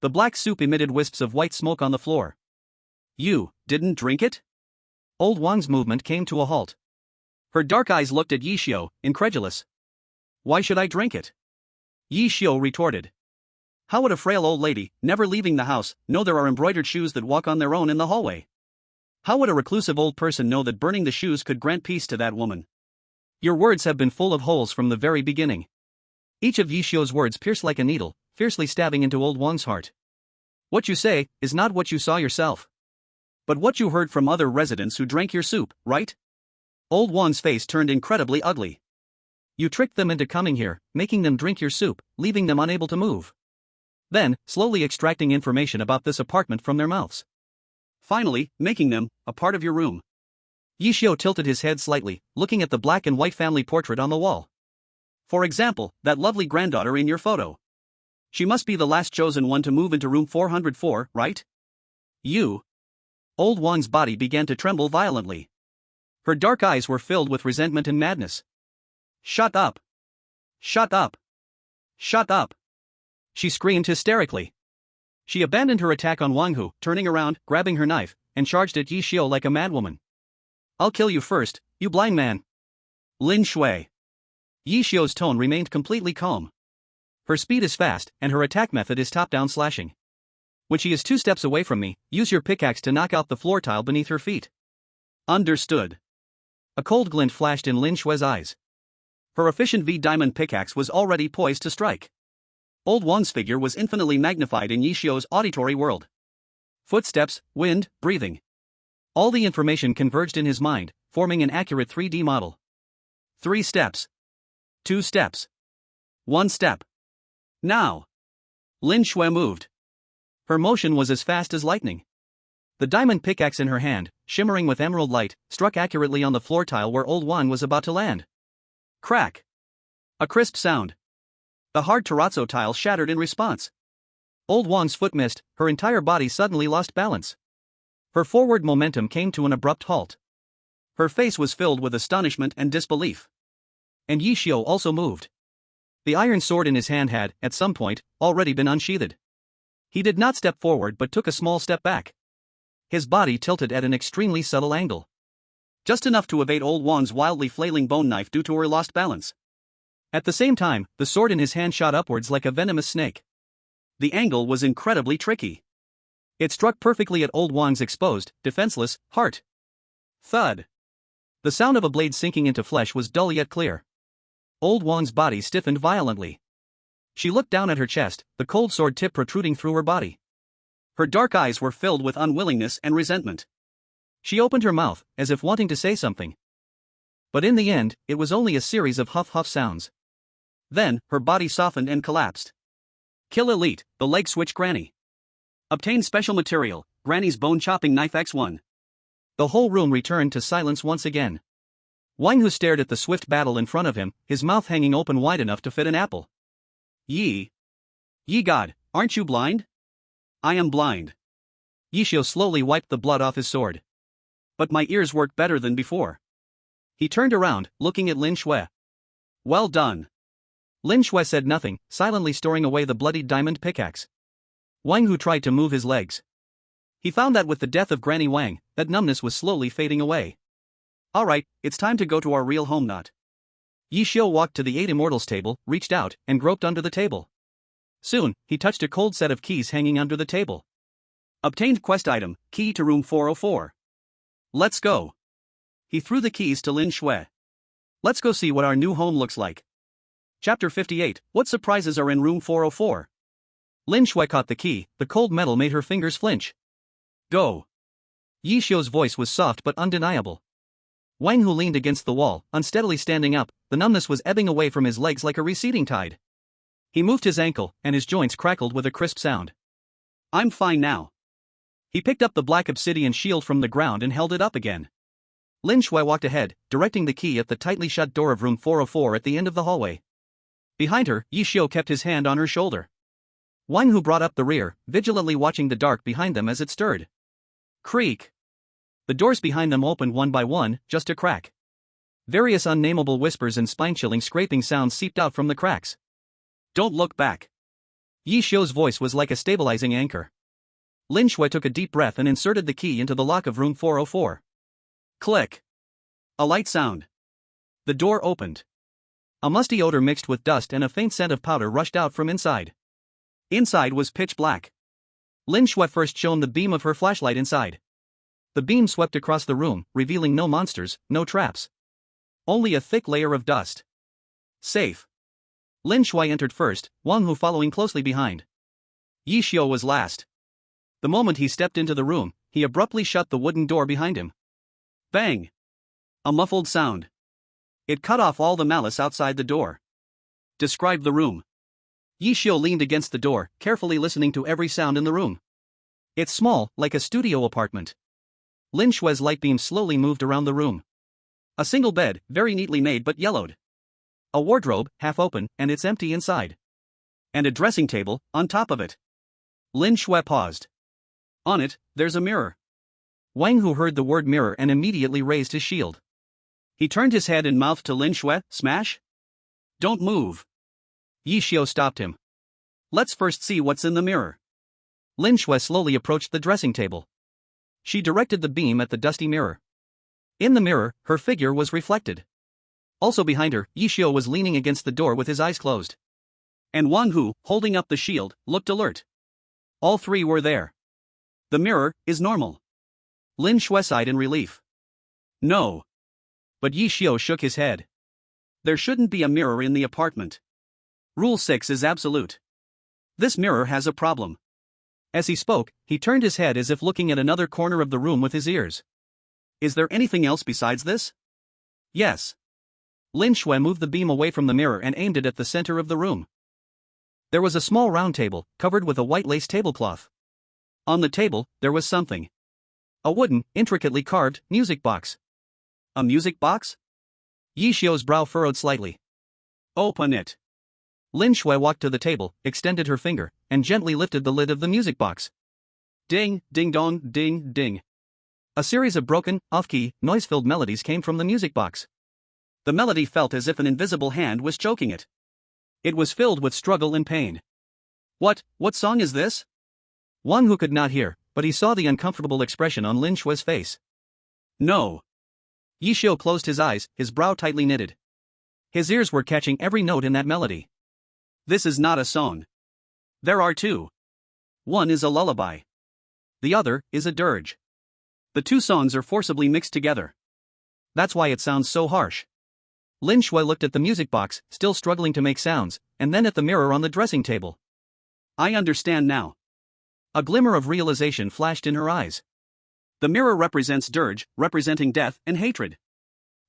The black soup emitted wisps of white smoke on the floor. You didn't drink it? Old Wang's movement came to a halt. Her dark eyes looked at Ye Xiu, incredulous. Why should I drink it? Ye Xiu retorted. How would a frail old lady, never leaving the house, know there are embroidered shoes that walk on their own in the hallway? How would a reclusive old person know that burning the shoes could grant peace to that woman? Your words have been full of holes from the very beginning. Each of Ye Xiu's words pierced like a needle, fiercely stabbing into old Wang's heart. What you say is not what you saw yourself, but what you heard from other residents who drank your soup, right? Old Wang's face turned incredibly ugly. You tricked them into coming here, making them drink your soup, leaving them unable to move. Then, slowly extracting information about this apartment from their mouths. Finally, making them a part of your room. Ye Xiu tilted his head slightly, looking at the black and white family portrait on the wall. For example, that lovely granddaughter in your photo. She must be the last chosen one to move into room 404, right? You. Old Wang's body began to tremble violently. Her dark eyes were filled with resentment and madness. Shut up! Shut up! Shut up! She screamed hysterically. She abandoned her attack on Wang Hu, turning around, grabbing her knife, and charged at Ye Xiu like a madwoman. I'll kill you first, you blind man. Lin Shui. Ye Xiu's tone remained completely calm. Her speed is fast, and her attack method is top-down slashing. When she is 2 steps away from me, use your pickaxe to knock out the floor tile beneath her feet. Understood. A cold glint flashed in Lin Shui's eyes. Her efficient V-diamond pickaxe was already poised to strike. Old Wang's figure was infinitely magnified in Ye Xiu's auditory world. Footsteps, wind, breathing. All the information converged in his mind, forming an accurate 3D model. 3 steps. 2 steps. 1 step. Now. Lin Shui moved. Her motion was as fast as lightning. The diamond pickaxe in her hand, shimmering with emerald light, struck accurately on the floor tile where Old Wang was about to land. Crack. A crisp sound. The hard terrazzo tile shattered in response. Old Wang's foot missed, her entire body suddenly lost balance. Her forward momentum came to an abrupt halt. Her face was filled with astonishment and disbelief. And Ye Xiu also moved. The iron sword in his hand had, at some point, already been unsheathed. He did not step forward but took a small step back. His body tilted at an extremely subtle angle. Just enough to evade Old Wang's wildly flailing bone knife due to her lost balance. At the same time, the sword in his hand shot upwards like a venomous snake. The angle was incredibly tricky. It struck perfectly at Old Wang's exposed, defenseless, heart. Thud. The sound of a blade sinking into flesh was dull yet clear. Old Wang's body stiffened violently. She looked down at her chest, the cold sword tip protruding through her body. Her dark eyes were filled with unwillingness and resentment. She opened her mouth, as if wanting to say something. But in the end, it was only a series of huff-huff sounds. Then, her body softened and collapsed. Kill Elite, the leg switch Granny. Obtain special material, Granny's bone chopping knife X1. The whole room returned to silence once again. Wang Hu stared at the swift battle in front of him, his mouth hanging open wide enough to fit an apple. Ye God, aren't you blind? I am blind. Ye Xiu slowly wiped the blood off his sword. But my ears work better than before. He turned around, looking at Lin Shui. Well done. Lin Shui said nothing, silently storing away the bloodied diamond pickaxe. Wang Hu tried to move his legs. He found that with the death of Granny Wang, that numbness was slowly fading away. Alright, it's time to go to our real home not. Ye Xiu walked to the 8 Immortals table, reached out, and groped under the table. Soon, he touched a cold set of keys hanging under the table. Obtained quest item, key to room 404. Let's go. He threw the keys to Lin Shui. Let's go see what our new home looks like. Chapter 58, What surprises are in room 404? Lin Shui caught the key, the cold metal made her fingers flinch. Go. Ye Xiu's voice was soft but undeniable. Wang Hu leaned against the wall, unsteadily standing up, the numbness was ebbing away from his legs like a receding tide. He moved his ankle, and his joints crackled with a crisp sound. I'm fine now. He picked up the black obsidian shield from the ground and held it up again. Lin Shui walked ahead, directing the key at the tightly shut door of room 404 at the end of the hallway. Behind her, Ye Xiu kept his hand on her shoulder. Wang Hu brought up the rear, vigilantly watching the dark behind them as it stirred. Creak. The doors behind them opened one by one, just a crack. Various unnameable whispers and spine-chilling scraping sounds seeped out from the cracks. Don't look back. Ye Xiu's voice was like a stabilizing anchor. Lin Shui took a deep breath and inserted the key into the lock of room 404. Click. A light sound. The door opened. A musty odor mixed with dust and a faint scent of powder rushed out from inside. Inside was pitch black. Lin Shui first shone the beam of her flashlight inside. The beam swept across the room, revealing no monsters, no traps. Only a thick layer of dust. Safe. Lin Shui entered first, Wang Hu following closely behind. Ye Xiu was last. The moment he stepped into the room, he abruptly shut the wooden door behind him. Bang! A muffled sound. It cut off all the malice outside the door. Describe the room. Ye Xiu leaned against the door, carefully listening to every sound in the room. It's small, like a studio apartment. Lin Shui's light beam slowly moved around the room. A single bed, very neatly made but yellowed. A wardrobe, half open, and it's empty inside. And a dressing table, on top of it. Lin Shui paused. On it, there's a mirror. Wang Hu heard the word mirror and immediately raised his shield. He turned his head and mouthed to Lin Shui, smash? Don't move. Ye Xiu stopped him. Let's first see what's in the mirror. Lin Shui slowly approached the dressing table. She directed the beam at the dusty mirror. In the mirror, her figure was reflected. Also behind her, Ye Xiu was leaning against the door with his eyes closed. And Wang Hu, holding up the shield, looked alert. All three were there. The mirror is normal. Lin Shui sighed in relief. No. But Ye Xiu shook his head. There shouldn't be a mirror in the apartment. Rule 6 is absolute. This mirror has a problem. As he spoke, he turned his head as if looking at another corner of the room with his ears. Is there anything else besides this? Yes. Lin Shui moved the beam away from the mirror and aimed it at the center of the room. There was a small round table, covered with a white lace tablecloth. On the table, there was something. A wooden, intricately carved, music box. A music box? Ye Xiu's brow furrowed slightly. Open it. Lin Shui walked to the table, extended her finger, and gently lifted the lid of the music box. Ding, ding dong, ding, ding. A series of broken, off-key, noise-filled melodies came from the music box. The melody felt as if an invisible hand was choking it. It was filled with struggle and pain. What song is this? Wang Hu could not hear, but he saw the uncomfortable expression on Lin Shui's face. No. Ye Xiu closed his eyes, his brow tightly knitted. His ears were catching every note in that melody. This is not a song. There are two. One is a lullaby. The other is a dirge. The two songs are forcibly mixed together. That's why it sounds so harsh. Lin Shui looked at the music box, still struggling to make sounds, and then at the mirror on the dressing table. I understand now. A glimmer of realization flashed in her eyes. The mirror represents dirge, representing death and hatred.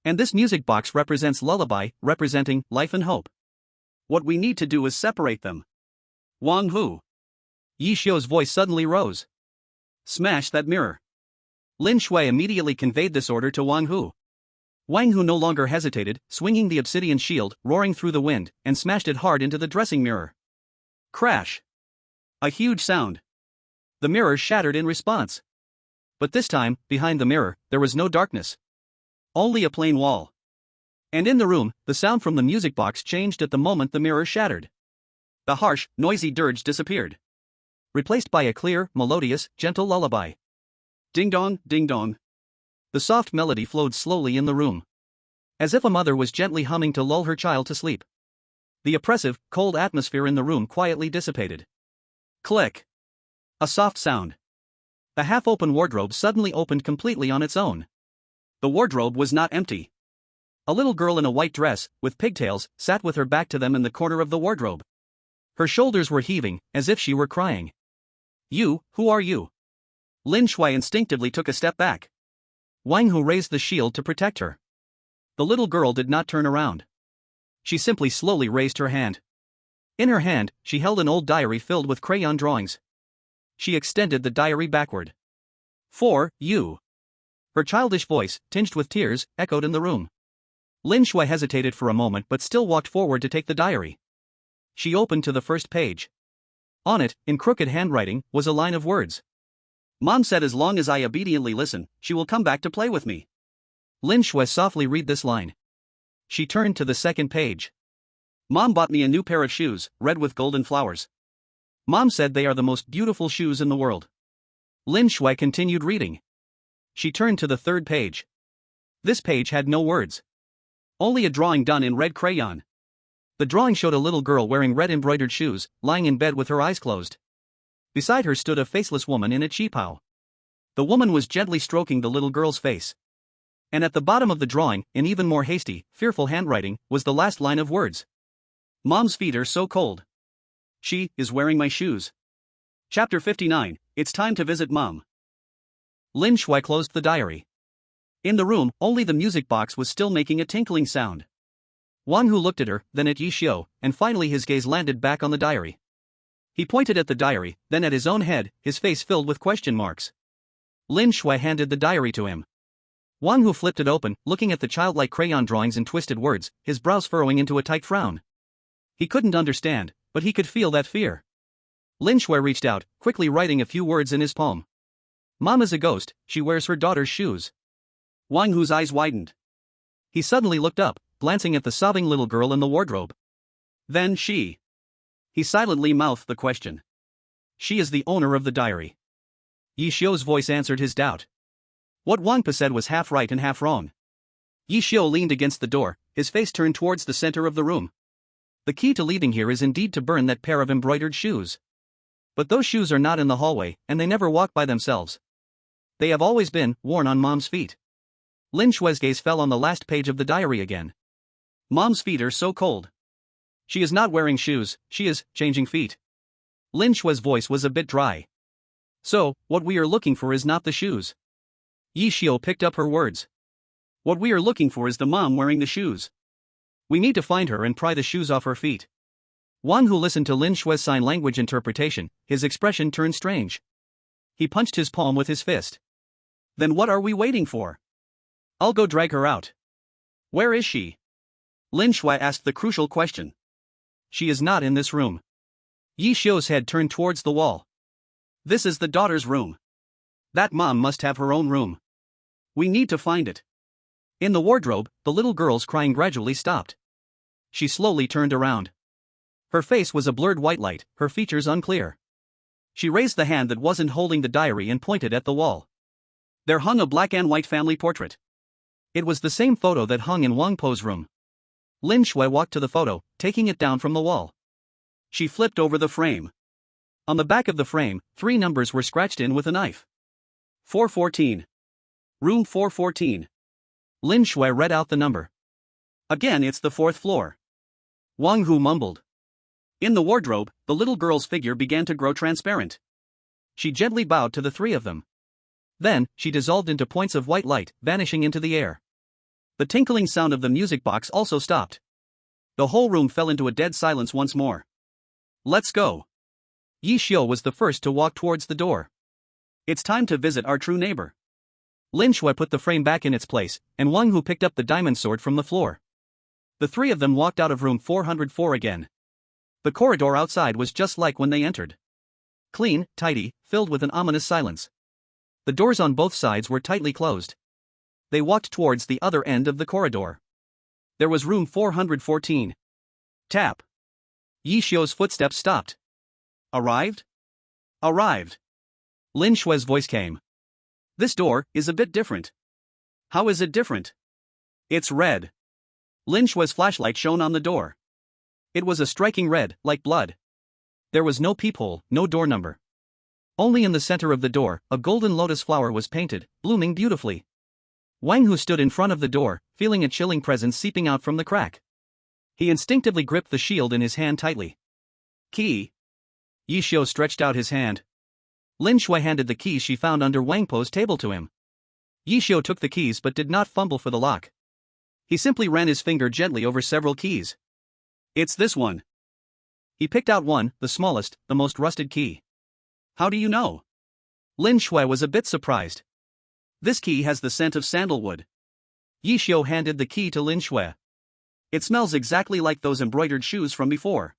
And this music box represents lullaby, representing life and hope. What we need to do is separate them. Wang Hu. Ye Xiu's voice suddenly rose. Smash that mirror. Lin Shui immediately conveyed this order to Wang Hu. Wang Hu no longer hesitated, swinging the obsidian shield, roaring through the wind, and smashed it hard into the dressing mirror. Crash. A huge sound. The mirror shattered in response. But this time, behind the mirror, there was no darkness. Only a plain wall. And in the room, the sound from the music box changed at the moment the mirror shattered. The harsh, noisy dirge disappeared. Replaced by a clear, melodious, gentle lullaby. Ding dong, ding dong. The soft melody flowed slowly in the room. As if a mother was gently humming to lull her child to sleep. The oppressive, cold atmosphere in the room quietly dissipated. Click. A soft sound. The half-open wardrobe suddenly opened completely on its own. The wardrobe was not empty. A little girl in a white dress, with pigtails, sat with her back to them in the corner of the wardrobe. Her shoulders were heaving, as if she were crying. "You, who are you?" Lin Shui instinctively took a step back. Wang Hu raised the shield to protect her. The little girl did not turn around. She simply slowly raised her hand. In her hand, she held an old diary filled with crayon drawings. She extended the diary backward. "For you." Her childish voice, tinged with tears, echoed in the room. Lin Shui hesitated for a moment but still walked forward to take the diary. She opened to the first page. On it, in crooked handwriting, was a line of words. "Mom said as long as I obediently listen, she will come back to play with me." Lin Shui softly read this line. She turned to the second page. "Mom bought me a new pair of shoes, red with golden flowers. Mom said they are the most beautiful shoes in the world." Lin Shui continued reading. She turned to the third page. This page had no words. Only a drawing done in red crayon. The drawing showed a little girl wearing red embroidered shoes, lying in bed with her eyes closed. Beside her stood a faceless woman in a qipao. The woman was gently stroking the little girl's face. And at the bottom of the drawing, in even more hasty, fearful handwriting, was the last line of words. "Mom's feet are so cold. She is wearing my shoes." Chapter 59, It's Time to Visit Mom. Lin Shui closed the diary. In the room, only the music box was still making a tinkling sound. Wang Hu looked at her, then at Ye Xiu, and finally his gaze landed back on the diary. He pointed at the diary, then at his own head, his face filled with question marks. Lin Shui handed the diary to him. Wang Hu flipped it open, looking at the childlike crayon drawings and twisted words, his brows furrowing into a tight frown. He couldn't understand, but he could feel that fear. Lin Shui reached out, quickly writing a few words in his palm. "Mom is a ghost, she wears her daughter's shoes." Wang Hu's eyes widened. He suddenly looked up, glancing at the sobbing little girl in the wardrobe. "Then she." He silently mouthed the question. "She is the owner of the diary." Ye Xiu's voice answered his doubt. What Wang Pa said was half right and half wrong. Ye Xiu leaned against the door, his face turned towards the center of the room. "The key to leaving here is indeed to burn that pair of embroidered shoes. But those shoes are not in the hallway, and they never walk by themselves. They have always been worn on Mom's feet." Lin Shui's gaze fell on the last page of the diary again. "Mom's feet are so cold. She is not wearing shoes, she is changing feet." Lin Shui's voice was a bit dry. "So, what we are looking for is not the shoes." Ye Xiu picked up her words. "What we are looking for is the mom wearing the shoes. We need to find her and pry the shoes off her feet." Wang Hu listened to Lin Shui's sign language interpretation, his expression turned strange. He punched his palm with his fist. "Then what are we waiting for? I'll go drag her out." "Where is she?" Lin Shui asked the crucial question. "She is not in this room." Ye Xiu's head turned towards the wall. "This is the daughter's room. That mom must have her own room. We need to find it." In the wardrobe, the little girl's crying gradually stopped. She slowly turned around. Her face was a blurred white light, her features unclear. She raised the hand that wasn't holding the diary and pointed at the wall. There hung a black and white family portrait. It was the same photo that hung in Wang Po's room. Lin Shui walked to the photo, taking it down from the wall. She flipped over the frame. On the back of the frame, 3 numbers were scratched in with a knife. 414. Room 414. Lin Shui read out the number. "Again, it's the 4th floor." Wang Hu mumbled. In the wardrobe, the little girl's figure began to grow transparent. She gently bowed to the 3 of them. Then, she dissolved into points of white light, vanishing into the air. The tinkling sound of the music box also stopped. The whole room fell into a dead silence once more. "Let's go." Ye Xiu was the first to walk towards the door. "It's time to visit our true neighbor." Lin Shui put the frame back in its place, and Wang Hu picked up the diamond sword from the floor. The 3 of them walked out of room 404 again. The corridor outside was just like when they entered. Clean, tidy, filled with an ominous silence. The doors on both sides were tightly closed. They walked towards the other end of the corridor. There was room 414. Tap. Ye Xiu's footsteps stopped. "Arrived?" "Arrived." Lin Shui's voice came. "This door is a bit different." "How is it different?" "It's red." Lin Shui's flashlight shone on the door. It was a striking red, like blood. There was no peephole, no door number. Only in the center of the door, a golden lotus flower was painted, blooming beautifully. Wang Hu stood in front of the door, feeling a chilling presence seeping out from the crack. He instinctively gripped the shield in his hand tightly. Key. Ye Xiu stretched out his hand. Lin Shui handed the keys she found under Wang Po's table to him. Ye Xiu took the keys but did not fumble for the lock. He simply ran his finger gently over several keys. It's this one. He picked out one, the smallest, the most rusted key. How do you know? Lin Shui was a bit surprised. This key has the scent of sandalwood. Ye Xiu handed the key to Lin Shui. It smells exactly like those embroidered shoes from before.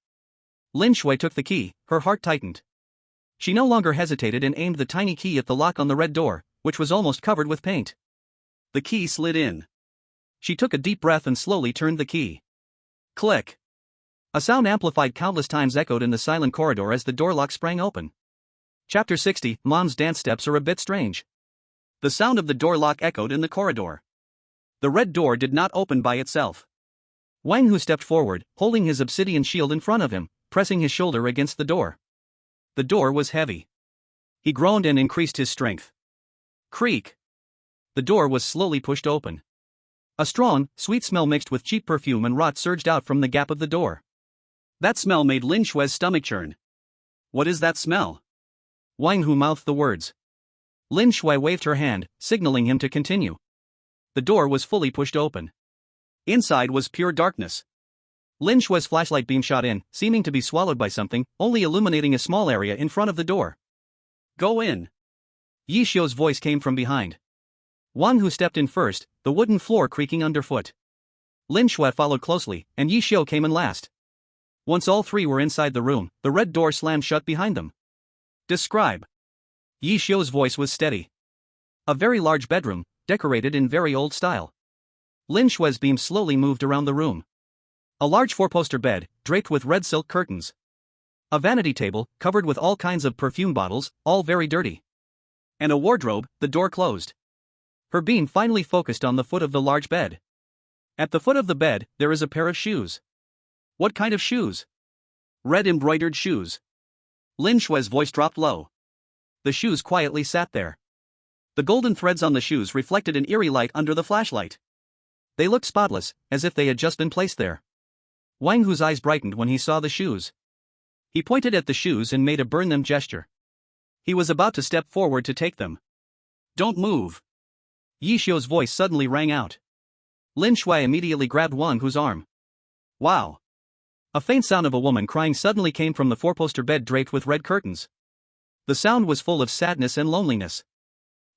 Lin Shui took the key, her heart tightened. She no longer hesitated and aimed the tiny key at the lock on the red door, which was almost covered with paint. The key slid in. She took a deep breath and slowly turned the key. Click. A sound amplified countless times echoed in the silent corridor as the door lock sprang open. Chapter 60, Mom's dance steps are a bit strange. The sound of the door lock echoed in the corridor. The red door did not open by itself. Wang Hu stepped forward, holding his obsidian shield in front of him, pressing his shoulder against the door. The door was heavy. He groaned and increased his strength. Creak. The door was slowly pushed open. A strong, sweet smell mixed with cheap perfume and rot surged out from the gap of the door. That smell made Lin Shui's stomach churn. What is that smell? Wang Hu mouthed the words. Lin Shui waved her hand, signaling him to continue. The door was fully pushed open. Inside was pure darkness. Lin Shui's flashlight beam shot in, seeming to be swallowed by something, only illuminating a small area in front of the door. Go in. Ye Xiu's voice came from behind. Wang Hu stepped in first, the wooden floor creaking underfoot. Lin Shui followed closely, and Ye Xiu came in last. Once all three were inside the room, the red door slammed shut behind them. Describe. Ye Xiu's voice was steady. A very large bedroom, decorated in very old style. Lin Shui's beam slowly moved around the room. A large four-poster bed, draped with red silk curtains. A vanity table, covered with all kinds of perfume bottles, all very dirty. And a wardrobe, the door closed. Her beam finally focused on the foot of the large bed. At the foot of the bed, there is a pair of shoes. What kind of shoes? Red embroidered shoes. Lin Shui's voice dropped low. The shoes quietly sat there. The golden threads on the shoes reflected an eerie light under the flashlight. They looked spotless, as if they had just been placed there. Wang Hu's eyes brightened when he saw the shoes. He pointed at the shoes and made a burn them gesture. He was about to step forward to take them. Don't move. Ye Xiu's voice suddenly rang out. Lin Shui immediately grabbed Wang Hu's arm. Wow. A faint sound of a woman crying suddenly came from the four-poster bed draped with red curtains. The sound was full of sadness and loneliness.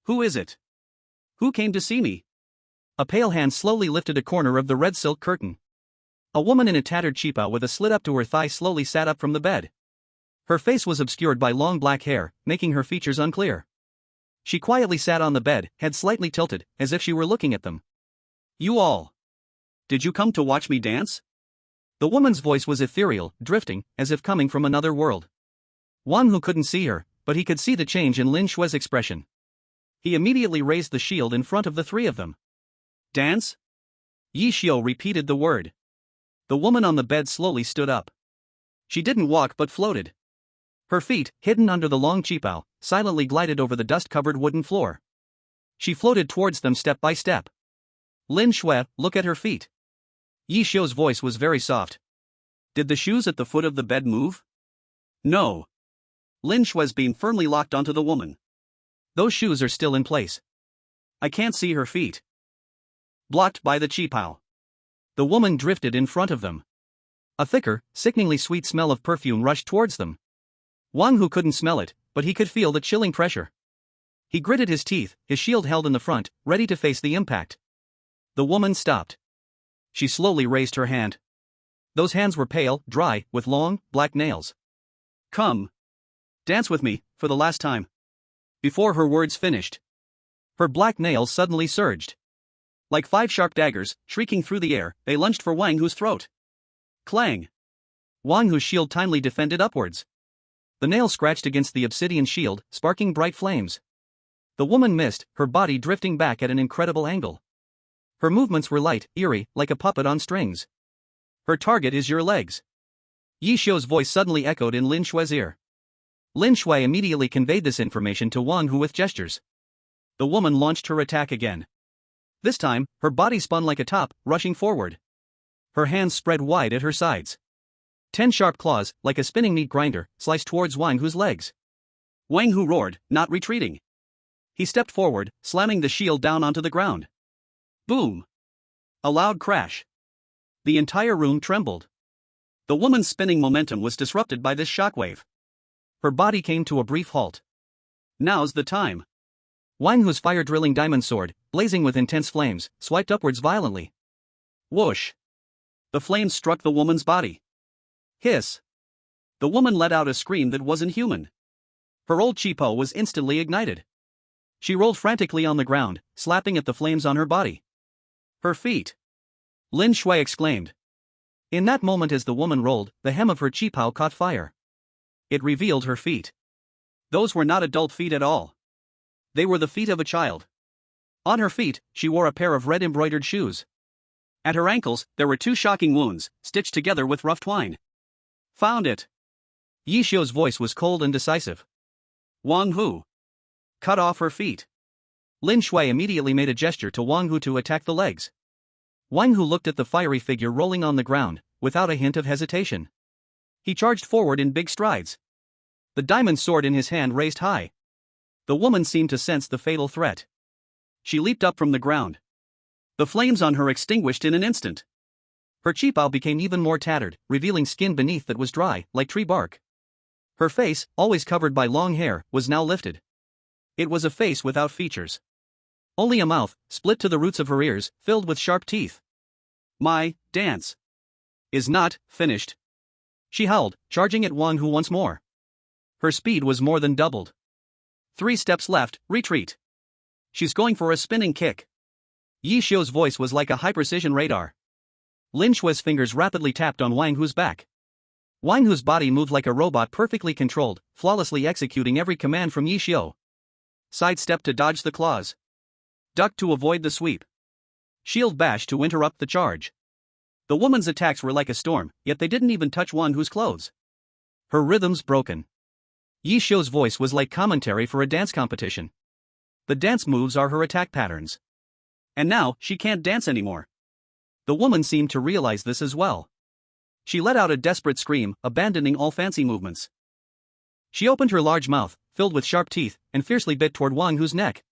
Who is it? Who came to see me? A pale hand slowly lifted a corner of the red silk curtain. A woman in a tattered cheapao with a slit up to her thigh slowly sat up from the bed. Her face was obscured by long black hair, making her features unclear. She quietly sat on the bed, head slightly tilted, as if she were looking at them. You all. Did you come to watch me dance? The woman's voice was ethereal, drifting, as if coming from another world. Wang Hu couldn't see her, but he could see the change in Lin Shui's expression. He immediately raised the shield in front of the three of them. Dance? Ye Xiu repeated the word. The woman on the bed slowly stood up. She didn't walk but floated. Her feet, hidden under the long cheapao, silently glided over the dust-covered wooden floor. She floated towards them step by step. Lin Shui, look at her feet. Ye Xiu's voice was very soft. Did the shoes at the foot of the bed move? No. Lin Shui's beam firmly locked onto the woman. Those shoes are still in place. I can't see her feet. Blocked by the cheapao. The woman drifted in front of them. A thicker, sickeningly sweet smell of perfume rushed towards them. Wang Hu couldn't smell it, but he could feel the chilling pressure. He gritted his teeth, his shield held in the front, ready to face the impact. The woman stopped. She slowly raised her hand. Those hands were pale, dry, with long, black nails. Come. Dance with me, for the last time. Before her words finished, her black nails suddenly surged. Like 5 sharp daggers, shrieking through the air, they lunged for Wang Hu's throat. Clang! Wang Hu's shield timely defended upwards. The nail scratched against the obsidian shield, sparking bright flames. The woman missed, her body drifting back at an incredible angle. Her movements were light, eerie, like a puppet on strings. Her target is your legs. Ye Xiu's voice suddenly echoed in Lin Shui's ear. Lin Shui immediately conveyed this information to Wang Hu with gestures. The woman launched her attack again. This time, her body spun like a top, rushing forward. Her hands spread wide at her sides. 10 sharp claws, like a spinning meat grinder, sliced towards Wang Hu's legs. Wang Hu roared, not retreating. He stepped forward, slamming the shield down onto the ground. Boom! A loud crash. The entire room trembled. The woman's spinning momentum was disrupted by this shockwave. Her body came to a brief halt. Now's the time. Wang Hu's fire-drilling diamond sword, blazing with intense flames, swiped upwards violently. Whoosh! The flames struck the woman's body. Hiss! The woman let out a scream that wasn't human. Her old cheapo was instantly ignited. She rolled frantically on the ground, slapping at the flames on her body. Her feet! Lin Shui exclaimed. In that moment, as the woman rolled, the hem of her cheapao caught fire. It revealed her feet. Those were not adult feet at all. They were the feet of a child. On her feet, she wore a pair of red embroidered shoes. At her ankles, there were 2 shocking wounds, stitched together with rough twine. Found it! Ye Xiu's voice was cold and decisive. Wang Hu. Cut off her feet. Lin Shui immediately made a gesture to Wang Hu to attack the legs. Wang Hu looked at the fiery figure rolling on the ground, without a hint of hesitation. He charged forward in big strides. The diamond sword in his hand raised high. The woman seemed to sense the fatal threat. She leaped up from the ground. The flames on her extinguished in an instant. Her cheapao became even more tattered, revealing skin beneath that was dry, like tree bark. Her face, always covered by long hair, was now lifted. It was a face without features. Only a mouth, split to the roots of her ears, filled with sharp teeth. My dance is not finished. She howled, charging at Wang Hu once more. Her speed was more than doubled. 3 steps left, retreat. She's going for a spinning kick. Ye Xiu's voice was like a high-precision radar. Lin Shui's fingers rapidly tapped on Wang Hu's back. Wang Hu's body moved like a robot, perfectly controlled, flawlessly executing every command from Ye Xiu. Sidestep to dodge the claws. Duck to avoid the sweep. Shield bash to interrupt the charge. The woman's attacks were like a storm, yet they didn't even touch Wang Hu's clothes. Her rhythms broken. Ye Xiu's voice was like commentary for a dance competition. The dance moves are her attack patterns. And now, she can't dance anymore. The woman seemed to realize this as well. She let out a desperate scream, abandoning all fancy movements. She opened her large mouth, filled with sharp teeth, and fiercely bit toward Wang Hu's neck.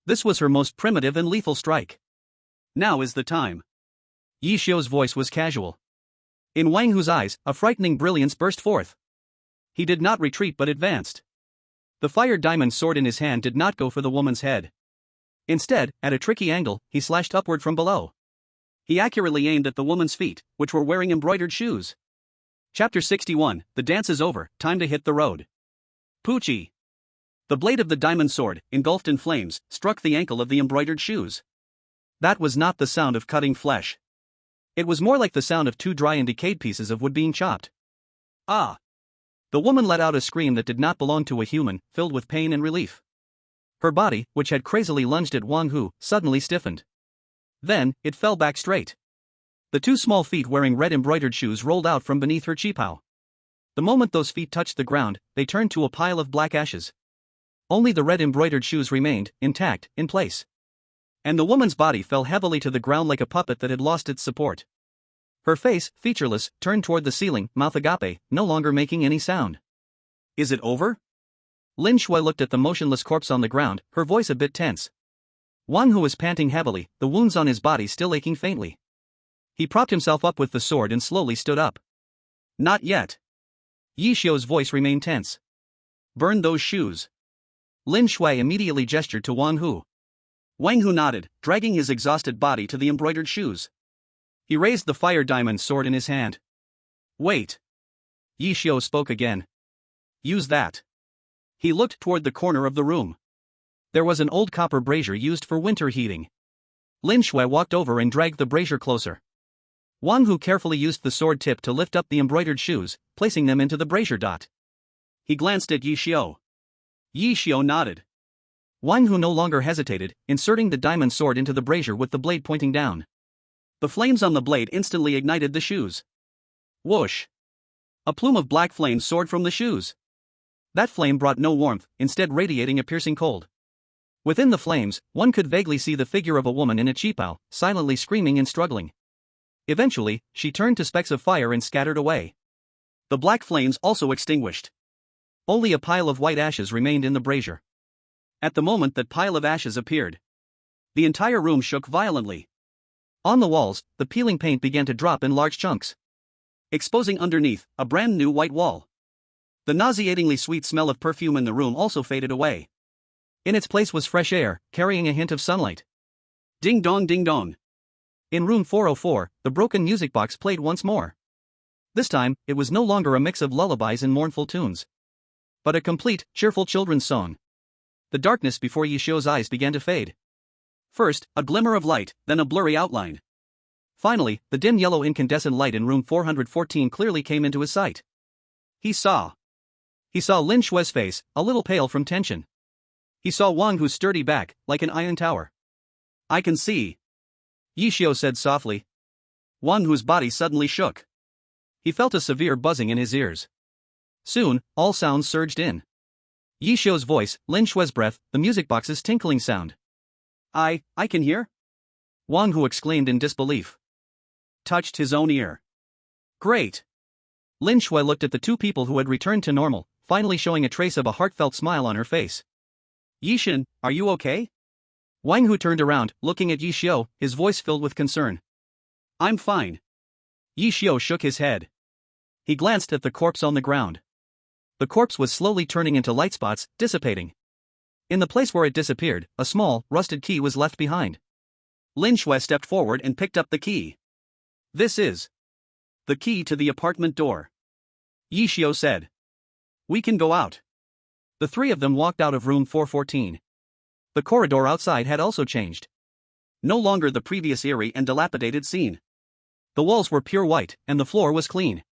This was her most primitive and lethal strike. Now is the time. Ye Xiu's voice was casual. In Wang Hu's eyes, a frightening brilliance burst forth. He did not retreat but advanced. The fire diamond sword in his hand did not go for the woman's head. Instead, at a tricky angle, he slashed upward from below. He accurately aimed at the woman's feet, which were wearing embroidered shoes. Chapter 61, The dance is over, time to hit the road. Poochie. The blade of the diamond sword, engulfed in flames, struck the ankle of the embroidered shoes. That was not the sound of cutting flesh. It was more like the sound of 2 dry and decayed pieces of wood being chopped. Ah! The woman let out a scream that did not belong to a human, filled with pain and relief. Her body, which had crazily lunged at Wang Hu, suddenly stiffened. Then, it fell back straight. The 2 small feet wearing red embroidered shoes rolled out from beneath her cheapao. The moment those feet touched the ground, they turned to a pile of black ashes. Only the red embroidered shoes remained, intact, in place. And the woman's body fell heavily to the ground like a puppet that had lost its support. Her face, featureless, turned toward the ceiling, mouth agape, no longer making any sound. Is it over? Lin Shui looked at the motionless corpse on the ground, her voice a bit tense. Wang Hu was panting heavily, the wounds on his body still aching faintly. He propped himself up with the sword and slowly stood up. Not yet. Ye Xiu's voice remained tense. Burn those shoes. Lin Shui immediately gestured to Wang Hu. Wang Hu nodded, dragging his exhausted body to the embroidered shoes. He raised the fire diamond sword in his hand. Wait. Ye Xiu spoke again. Use that. He looked toward the corner of the room. There was an old copper brazier used for winter heating. Lin Shui walked over and dragged the brazier closer. Wang Hu carefully used the sword tip to lift up the embroidered shoes, placing them into the brazier. He glanced at Ye Xiu. Ye Xiu nodded. Wang Hu no longer hesitated, inserting the diamond sword into the brazier with the blade pointing down. The flames on the blade instantly ignited the shoes. Whoosh! A plume of black flame soared from the shoes. That flame brought no warmth, instead radiating a piercing cold. Within the flames, one could vaguely see the figure of a woman in a cheapao, silently screaming and struggling. Eventually, she turned to specks of fire and scattered away. The black flames also extinguished. Only a pile of white ashes remained in the brazier. At the moment that pile of ashes appeared, the entire room shook violently. On the walls, the peeling paint began to drop in large chunks, exposing underneath a brand new white wall. The nauseatingly sweet smell of perfume in the room also faded away. In its place was fresh air, carrying a hint of sunlight. Ding dong ding dong. In room 404, the broken music box played once more. This time, it was no longer a mix of lullabies and mournful tunes, but a complete, cheerful children's song. The darkness before Ye Xiu's eyes began to fade. First, a glimmer of light, then a blurry outline. Finally, the dim yellow incandescent light in room 414 clearly came into his sight. He saw Lin Shui's face, a little pale from tension. He saw Wang Hu's sturdy back, like an iron tower. I can see, Ye Xiu said softly. Wang Hu's body suddenly shook. He felt a severe buzzing in his ears. Soon, all sounds surged in. Ye Xiu's voice, Lin Shui's breath, the music box's tinkling sound. I can hear? Wang Hu exclaimed in disbelief. Touched his own ear. Great. Lin Shui looked at the two people who had returned to normal, finally showing a trace of a heartfelt smile on her face. Yixin, are you okay? Wang Hu turned around, looking at Ye Xiu, his voice filled with concern. I'm fine. Ye Xiu shook his head. He glanced at the corpse on the ground. The corpse was slowly turning into light spots, dissipating. In the place where it disappeared, a small, rusted key was left behind. Lin Shui stepped forward and picked up the key. This is the key to the apartment door, Ye Xiu said. We can go out. The three of them walked out of room 414. The corridor outside had also changed. No longer the previous eerie and dilapidated scene. The walls were pure white, and the floor was clean.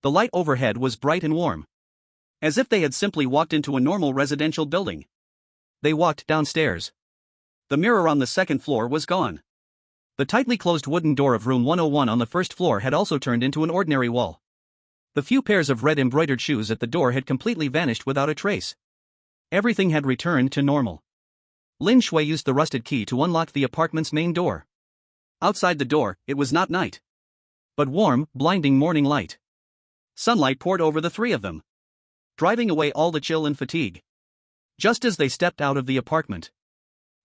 The light overhead was bright and warm, as if they had simply walked into a normal residential building. They walked downstairs. The mirror on the second floor was gone. The tightly closed wooden door of room 101 on the first floor had also turned into an ordinary wall. The few pairs of red embroidered shoes at the door had completely vanished without a trace. Everything had returned to normal. Lin Shui used the rusted key to unlock the apartment's main door. Outside the door, it was not night, but warm, blinding morning light. Sunlight poured over the three of them, driving away all the chill and fatigue. Just as they stepped out of the apartment,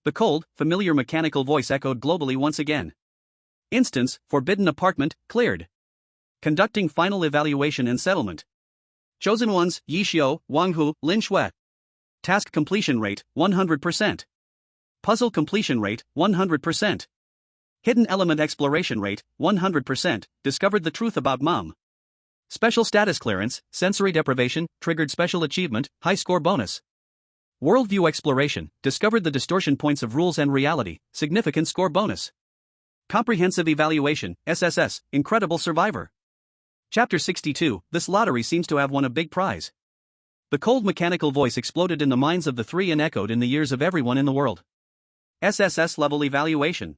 the cold, familiar mechanical voice echoed globally once again. Instance, forbidden apartment, cleared. Conducting final evaluation and settlement. Chosen ones, Ye Xiu, Wang Hu, Lin Shui. Task completion rate, 100%. Puzzle completion rate, 100%. Hidden element exploration rate, 100%, discovered the truth about Mom. Special status clearance, sensory deprivation, triggered special achievement, high score bonus. Worldview exploration, discovered the distortion points of rules and reality, significant score bonus. Comprehensive evaluation, SSS, incredible survivor. Chapter 62, this lottery seems to have won a big prize. The cold mechanical voice exploded in the minds of the three and echoed in the ears of everyone in the world. SSS level evaluation.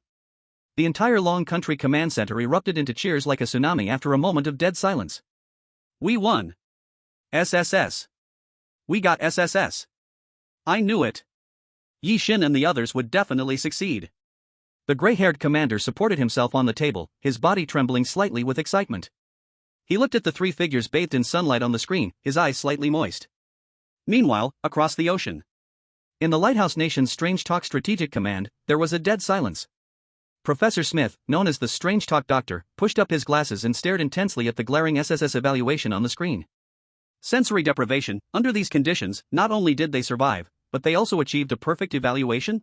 The entire Long Country Command Center erupted into cheers like a tsunami after a moment of dead silence. We won. SSS. We got SSS. I knew it. Yi Xin and the others would definitely succeed. The gray-haired commander supported himself on the table, his body trembling slightly with excitement. He looked at the three figures bathed in sunlight on the screen, his eyes slightly moist. Meanwhile, across the ocean, in the Lighthouse Nation's Strange Talk Strategic Command, there was a dead silence. Professor Smith, known as the Strange Talk Doctor, pushed up his glasses and stared intensely at the glaring SSS evaluation on the screen. Sensory deprivation, under these conditions, not only did they survive, but they also achieved a perfect evaluation?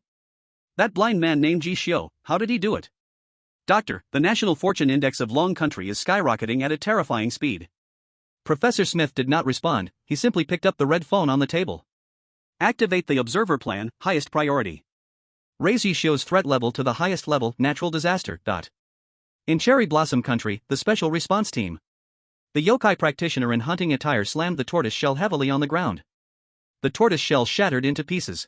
That blind man named Ye Xiu, how did he do it? Doctor, the National Fortune Index of Long Country is skyrocketing at a terrifying speed. Professor Smith did not respond, he simply picked up the red phone on the table. Activate the Observer Plan, highest priority. Raise Ye Xiu's threat level to the highest level, natural disaster. In Cherry Blossom Country, the Special Response Team. The yokai practitioner in hunting attire slammed the tortoise shell heavily on the ground. The tortoise shell shattered into pieces.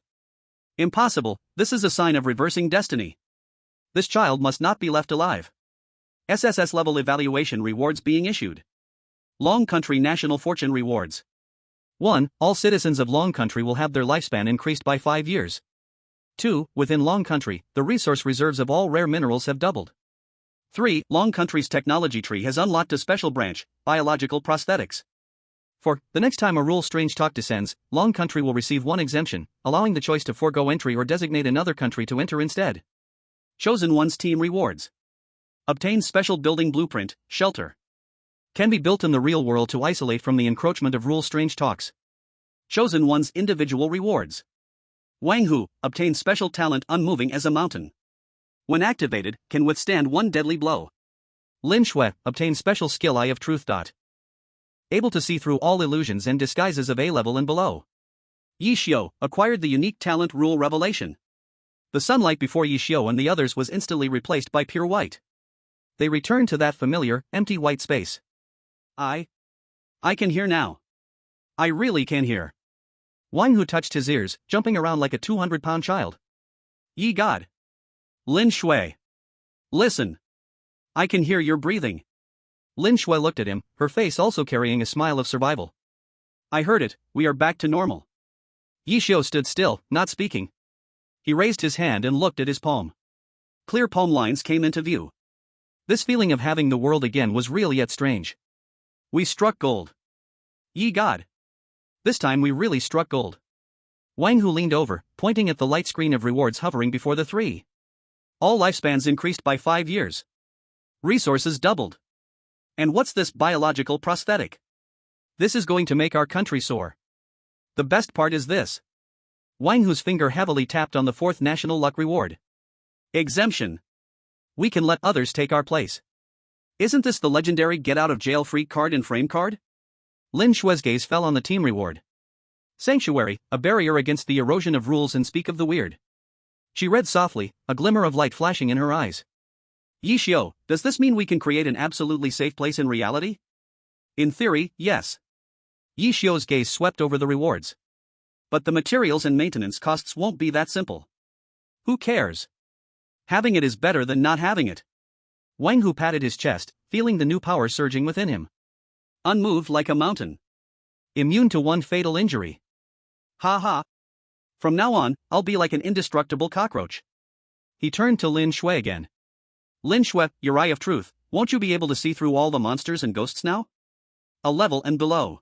Impossible, this is a sign of reversing destiny. This child must not be left alive. SSS level evaluation rewards being issued. Long Country National Fortune Rewards. 1. All citizens of Long Country will have their lifespan increased by 5 years. 2. Within Long Country, the resource reserves of all rare minerals have doubled. 3. Long Country's technology tree has unlocked a special branch, biological prosthetics. 4. The next time a rule strange talk descends, Long Country will receive one exemption, allowing the choice to forego entry or designate another country to enter instead. Chosen one's team rewards. Obtain special building blueprint, shelter. Can be built in the real world to isolate from the encroachment of rule strange talks. Chosen one's individual rewards. Wang Hu, obtain special talent unmoving as a mountain. When activated, can withstand one deadly blow. Lin Shui, obtain special skill Eye of Truth. Able to see through all illusions and disguises of A level and below. Ye Xiu, acquired the unique talent Rule Revelation. The sunlight before Ye Xiu and the others was instantly replaced by pure white. They returned to that familiar, empty white space. I can hear now. I really can hear. Wang Hu touched his ears, jumping around like a 200-pound child. Ye God. Lin Shui. Listen. I can hear your breathing. Lin Shui looked at him, her face also carrying a smile of survival. I heard it, we are back to normal. Ye Xiu stood still, not speaking. He raised his hand and looked at his palm. Clear palm lines came into view. This feeling of having the world again was real yet strange. We struck gold. Ye God. This time we really struck gold. Wang Hu leaned over, pointing at the light screen of rewards hovering before the three. All lifespans increased by 5 years. Resources doubled. And what's this biological prosthetic? This is going to make our country soar. The best part is this. Wang Hu's finger heavily tapped on the 4th national luck reward. Exemption. We can let others take our place. Isn't this the legendary get-out-of-jail-free card and frame card? Lin Shui's gaze fell on the team reward. Sanctuary, a barrier against the erosion of rules and speak of the weird. She read softly, a glimmer of light flashing in her eyes. Ye Xiu, does this mean we can create an absolutely safe place in reality? In theory, yes. Ye Xiu's gaze swept over the rewards. But the materials and maintenance costs won't be that simple. Who cares? Having it is better than not having it. Wang Hu patted his chest, feeling the new power surging within him. Unmoved like a mountain. Immune to one fatal injury. Ha ha. From now on, I'll be like an indestructible cockroach. He turned to Lin Shui again. Lin Shui, your Eye of Truth, won't you be able to see through all the monsters and ghosts now? A level and below.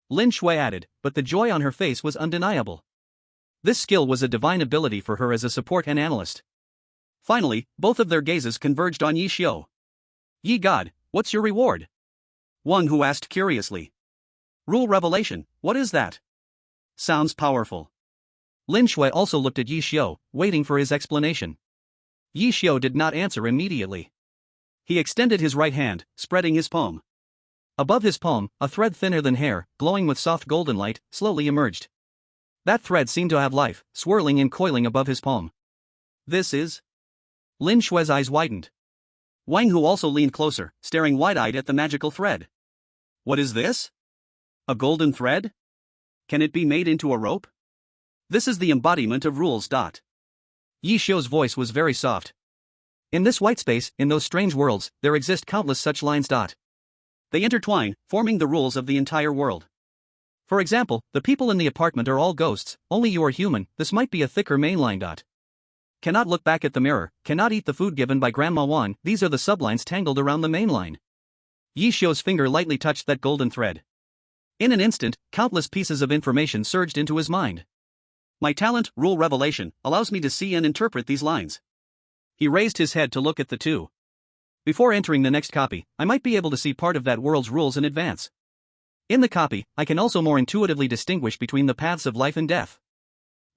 Lin Shui added, but the joy on her face was undeniable. This skill was a divine ability for her as a support and analyst. Finally, both of their gazes converged on Ye Xiu. Ye God, what's your reward? Wang Hu asked curiously. Rule Revelation, what is that? Sounds powerful. Lin Shui also looked at Ye Xiu, waiting for his explanation. Ye Xiu did not answer immediately. He extended his right hand, spreading his palm. Above his palm, a thread thinner than hair, glowing with soft golden light, slowly emerged. That thread seemed to have life, swirling and coiling above his palm. This is... Lin Shui's eyes widened. Wang Hu also leaned closer, staring wide-eyed at the magical thread. What is this? A golden thread? Can it be made into a rope? This is the embodiment of rules. Ye Xiu's voice was very soft. In this white space, in those strange worlds, there exist countless such lines. They intertwine, forming the rules of the entire world. For example, the people in the apartment are all ghosts, only you are human. This might be a thicker main line. Cannot look back at the mirror, cannot eat the food given by Grandma Wan. These are the sublines tangled around the main line. Ye Xiu's finger lightly touched that golden thread. In an instant, countless pieces of information surged into his mind. My talent, Rule Revelation, allows me to see and interpret these lines. He raised his head to look at the two. Before entering the next copy, I might be able to see part of that world's rules in advance. In the copy, I can also more intuitively distinguish between the paths of life and death.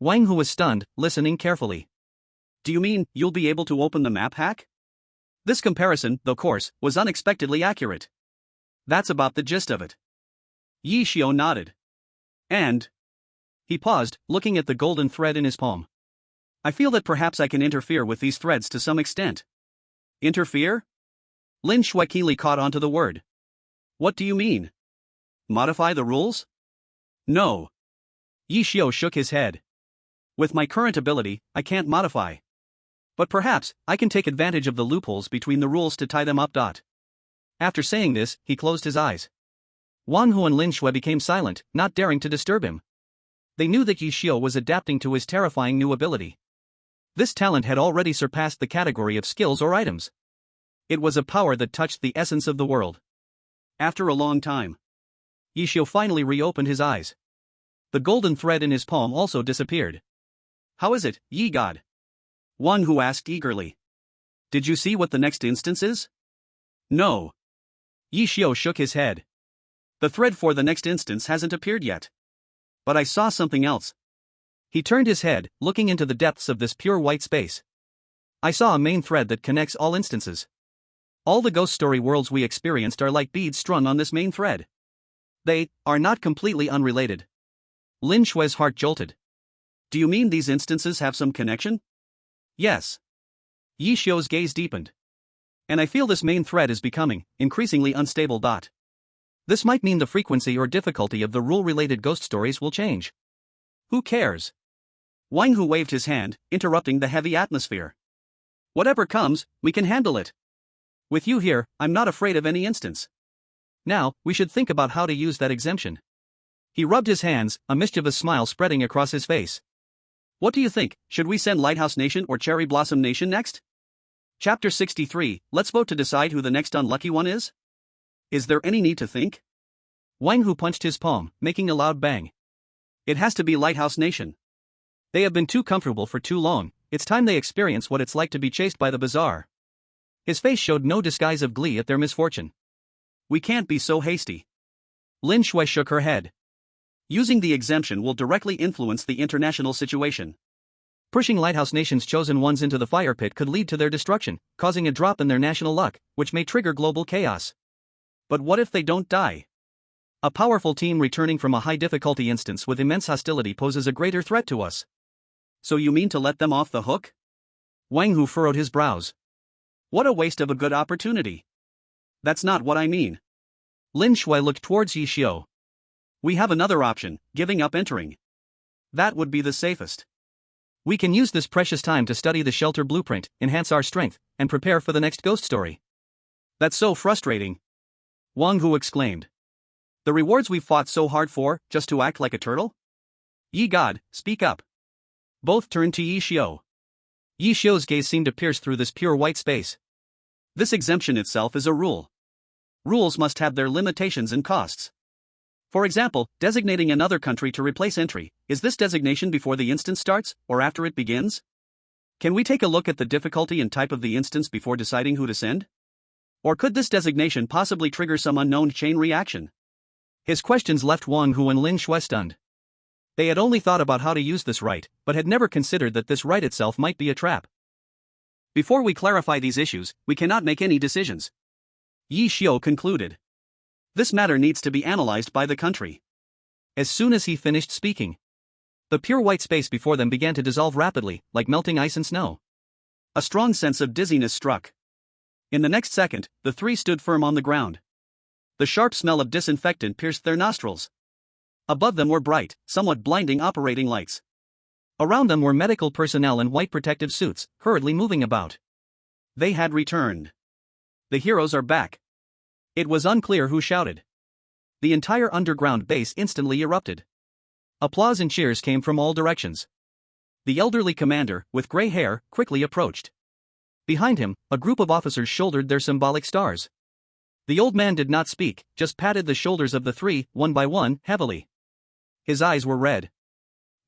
Wang Hu was stunned, listening carefully. Do you mean, you'll be able to open the map hack? This comparison, though coarse, was unexpectedly accurate. That's about the gist of it. Ye Xiu nodded. And... He paused, looking at the golden thread in his palm. I feel that perhaps I can interfere with these threads to some extent. Interfere? Lin Shui keenly caught onto the word. What do you mean? Modify the rules? No. Ye Xiu shook his head. With my current ability, I can't modify. But perhaps, I can take advantage of the loopholes between the rules to tie them up. After saying this, he closed his eyes. Wang Hu and Lin Shui became silent, not daring to disturb him. They knew that Ye Xiu was adapting to his terrifying new ability. This talent had already surpassed the category of skills or items. It was a power that touched the essence of the world. After a long time, Ye Xiu finally reopened his eyes. The golden thread in his palm also disappeared. How is it, Ye God? Wang Hu asked eagerly. Did you see what the next instance is? No. Ye Xiu shook his head. The thread for the next instance hasn't appeared yet. But I saw something else. He turned his head, looking into the depths of this pure white space. I saw a main thread that connects all instances. All the ghost story worlds we experienced are like beads strung on this main thread. They are not completely unrelated. Lin Shui's heart jolted. Do you mean these instances have some connection? Yes. Ye Xiu's gaze deepened. And I feel this main thread is becoming increasingly unstable. This might mean the frequency or difficulty of the rule-related ghost stories will change. Who cares? Wang Hu waved his hand, interrupting the heavy atmosphere. Whatever comes, we can handle it. With you here, I'm not afraid of any instance. Now, we should think about how to use that exemption. He rubbed his hands, a mischievous smile spreading across his face. What do you think, should we send Lighthouse Nation or Cherry Blossom Nation next? Chapter 63, let's vote to decide who the next unlucky one is? Is there any need to think? Wang Hu punched his palm, making a loud bang. It has to be Lighthouse Nation. They have been too comfortable for too long, it's time they experience what it's like to be chased by the bazaar. His face showed no disguise of glee at their misfortune. We can't be so hasty. Lin Shui shook her head. Using the exemption will directly influence the international situation. Pushing Lighthouse Nation's chosen ones into the fire pit could lead to their destruction, causing a drop in their national luck, which may trigger global chaos. But what if they don't die? A powerful team returning from a high-difficulty instance with immense hostility poses a greater threat to us. So you mean to let them off the hook? Wang Hu furrowed his brows. What a waste of a good opportunity. That's not what I mean. Lin Shui looked towards Ye Xiu. We have another option, giving up entering. That would be the safest. We can use this precious time to study the shelter blueprint, enhance our strength, and prepare for the next ghost story. That's so frustrating. Wang Hu exclaimed. The rewards we've fought so hard for, just to act like a turtle? Ye God, speak up. Both turned to Ye Xiu. Ye Xiu's gaze seemed to pierce through this pure white space. This exemption itself is a rule. Rules must have their limitations and costs. For example, designating another country to replace entry, is this designation before the instance starts, or after it begins? Can we take a look at the difficulty and type of the instance before deciding who to send? Or could this designation possibly trigger some unknown chain reaction? His questions left Wang Hu and Lin Shui stunned. They had only thought about how to use this right, but had never considered that this right itself might be a trap. Before we clarify these issues, we cannot make any decisions. Ye Xiu concluded. This matter needs to be analyzed by the country. As soon as he finished speaking, the pure white space before them began to dissolve rapidly, like melting ice and snow. A strong sense of dizziness struck. In the next second, the three stood firm on the ground. The sharp smell of disinfectant pierced their nostrils. Above them were bright, somewhat blinding operating lights. Around them were medical personnel in white protective suits, hurriedly moving about. They had returned. The heroes are back. It was unclear who shouted. The entire underground base instantly erupted. Applause and cheers came from all directions. The elderly commander, with gray hair, quickly approached. Behind him, a group of officers shouldered their symbolic stars. The old man did not speak, just patted the shoulders of the three, one by one, heavily. His eyes were red.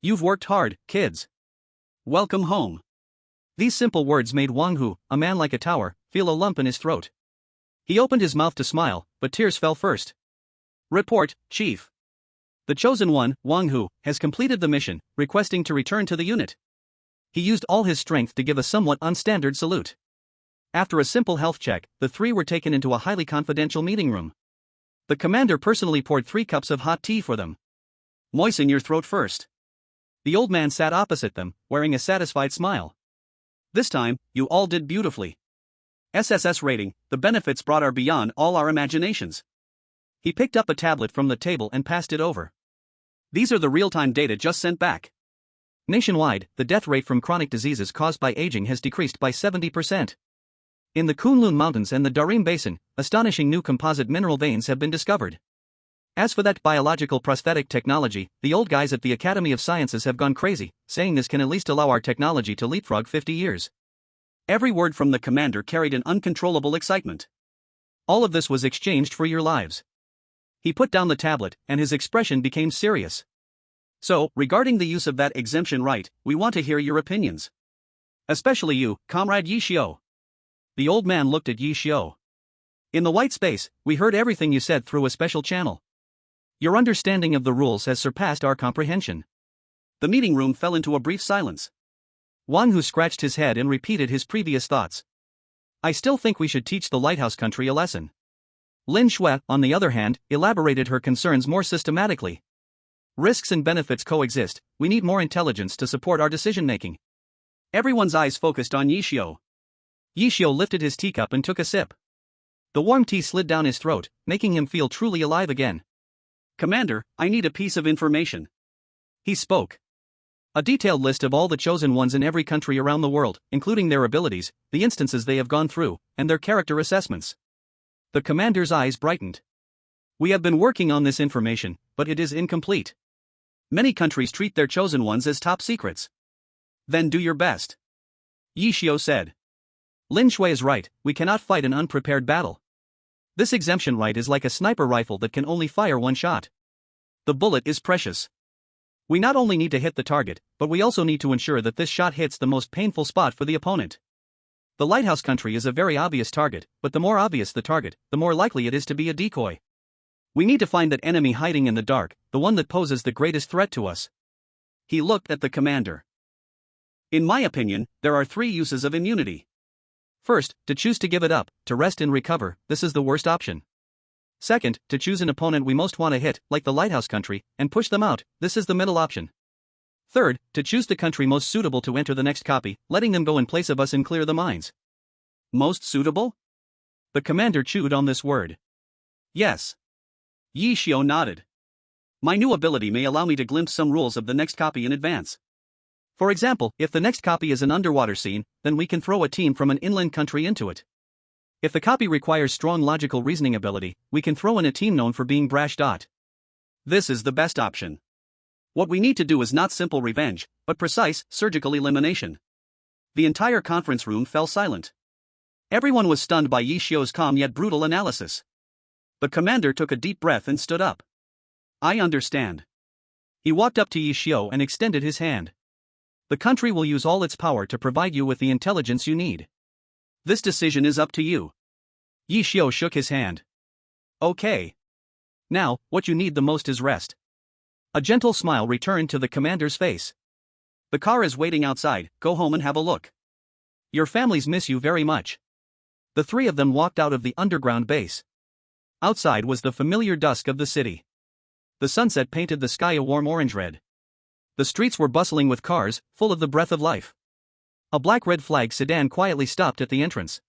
You've worked hard, kids. Welcome home. These simple words made Wang Hu, a man like a tower, feel a lump in his throat. He opened his mouth to smile, but tears fell first. Report, Chief. The chosen one, Wang Hu, has completed the mission, requesting to return to the unit. He used all his strength to give a somewhat unstandard salute. After a simple health check, the three were taken into a highly confidential meeting room. The commander personally poured 3 cups of hot tea for them. Moisten your throat first. The old man sat opposite them, wearing a satisfied smile. This time, you all did beautifully. SSS rating, the benefits brought are beyond all our imaginations. He picked up a tablet from the table and passed it over. These are the real-time data just sent back. Nationwide, the death rate from chronic diseases caused by aging has decreased by 70%. In the Kunlun Mountains and the Darim Basin, astonishing new composite mineral veins have been discovered. As for that biological prosthetic technology, the old guys at the Academy of Sciences have gone crazy, saying this can at least allow our technology to leapfrog 50 years. Every word from the commander carried an uncontrollable excitement. All of this was exchanged for your lives. He put down the tablet, and his expression became serious. So, regarding the use of that exemption right, we want to hear your opinions. Especially you, Comrade Ye Xiu. The old man looked at Ye Xiu. In the white space, we heard everything you said through a special channel. Your understanding of the rules has surpassed our comprehension. The meeting room fell into a brief silence. Wang Hu scratched his head and repeated his previous thoughts. I still think we should teach the lighthouse country a lesson. Lin Shui, on the other hand, elaborated her concerns more systematically. Risks and benefits coexist, we need more intelligence to support our decision-making. Everyone's eyes focused on Ye Xiu. Ye Xiu lifted his teacup and took a sip. The warm tea slid down his throat, making him feel truly alive again. Commander, I need a piece of information. He spoke. A detailed list of all the chosen ones in every country around the world, including their abilities, the instances they have gone through, and their character assessments. The commander's eyes brightened. We have been working on this information, but it is incomplete. Many countries treat their chosen ones as top secrets. Then do your best. Ye Xiu said. Lin Shui is right, we cannot fight an unprepared battle. This exemption right is like a sniper rifle that can only fire one shot. The bullet is precious. We not only need to hit the target, but we also need to ensure that this shot hits the most painful spot for the opponent. The lighthouse country is a very obvious target, but the more obvious the target, the more likely it is to be a decoy. We need to find that enemy hiding in the dark, the one that poses the greatest threat to us. He looked at the commander. In my opinion, there are 3 uses of immunity. First, to choose to give it up, to rest and recover, this is the worst option. Second, to choose an opponent we most want to hit, like the lighthouse country, and push them out, this is the middle option. Third, to choose the country most suitable to enter the next copy, letting them go in place of us and clear the mines. Most suitable? The commander chewed on this word. Yes. Ye Xiu nodded. My new ability may allow me to glimpse some rules of the next copy in advance. For example, if the next copy is an underwater scene, then we can throw a team from an inland country into it. If the copy requires strong logical reasoning ability, we can throw in a team known for being brash. This is the best option. What we need to do is not simple revenge, but precise, surgical elimination. The entire conference room fell silent. Everyone was stunned by Ye Xiu's calm yet brutal analysis. The commander took a deep breath and stood up. I understand. He walked up to Ye Xiu and extended his hand. The country will use all its power to provide you with the intelligence you need. This decision is up to you. Ye Xiu shook his hand. Okay. Now, what you need the most is rest. A gentle smile returned to the commander's face. The car is waiting outside, go home and have a look. Your families miss you very much. The 3 of them walked out of the underground base. Outside was the familiar dusk of the city. The sunset painted the sky a warm orange-red. The streets were bustling with cars, full of the breath of life. A black-red flag sedan quietly stopped at the entrance.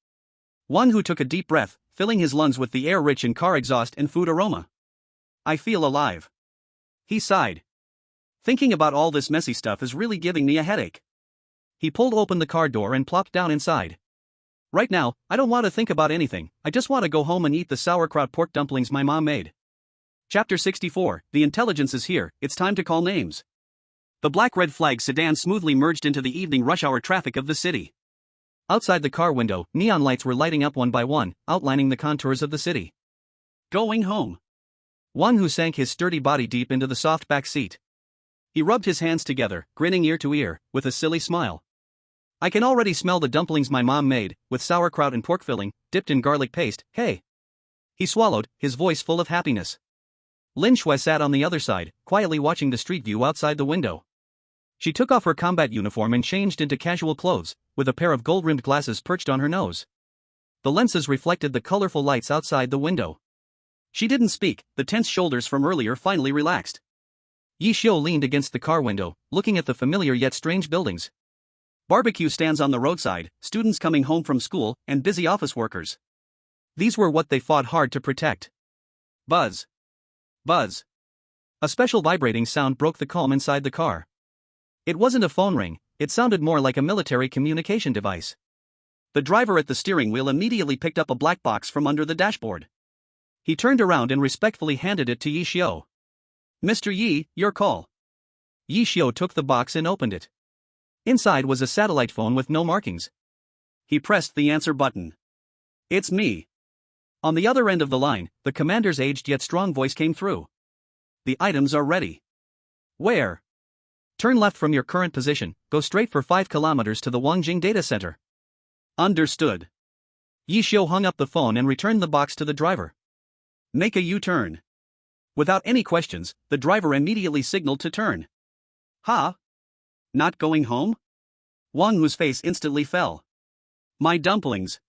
Wang Hu took a deep breath, filling his lungs with the air rich in car exhaust and food aroma. I feel alive. He sighed. Thinking about all this messy stuff is really giving me a headache. He pulled open the car door and plopped down inside. Right now, I don't want to think about anything, I just want to go home and eat the sauerkraut pork dumplings my mom made. Chapter 64, The Intelligence is Here, It's Time to Call Names. The black-red flag sedan smoothly merged into the evening rush-hour traffic of the city. Outside the car window, neon lights were lighting up one by one, outlining the contours of the city. Going home. Wang Hu sank his sturdy body deep into the soft back seat. He rubbed his hands together, grinning ear to ear, with a silly smile. I can already smell the dumplings my mom made, with sauerkraut and pork filling, dipped in garlic paste, hey. He swallowed, his voice full of happiness. Lin Shui sat on the other side, quietly watching the street view outside the window. She took off her combat uniform and changed into casual clothes, with a pair of gold-rimmed glasses perched on her nose. The lenses reflected the colorful lights outside the window. She didn't speak, the tense shoulders from earlier finally relaxed. Ye Xiu leaned against the car window, looking at the familiar yet strange buildings. Barbecue stands on the roadside, students coming home from school, and busy office workers. These were what they fought hard to protect. Buzz. Buzz. A special vibrating sound broke the calm inside the car. It wasn't a phone ring, it sounded more like a military communication device. The driver at the steering wheel immediately picked up a black box from under the dashboard. He turned around and respectfully handed it to Ye Xiu. "Mr. Yi, your call." Ye Xiu took the box and opened it. Inside was a satellite phone with no markings. He pressed the answer button. "It's me." On the other end of the line, the commander's aged yet strong voice came through. "The items are ready." "Where?" "Turn left from your current position, go straight for 5 kilometers to the Wangjing data center." "Understood." Ye Xiu hung up the phone and returned the box to the driver. "Make a U-turn." Without any questions, the driver immediately signaled to turn. "Ha? Not going home?" Wang Hu's face instantly fell. "My dumplings.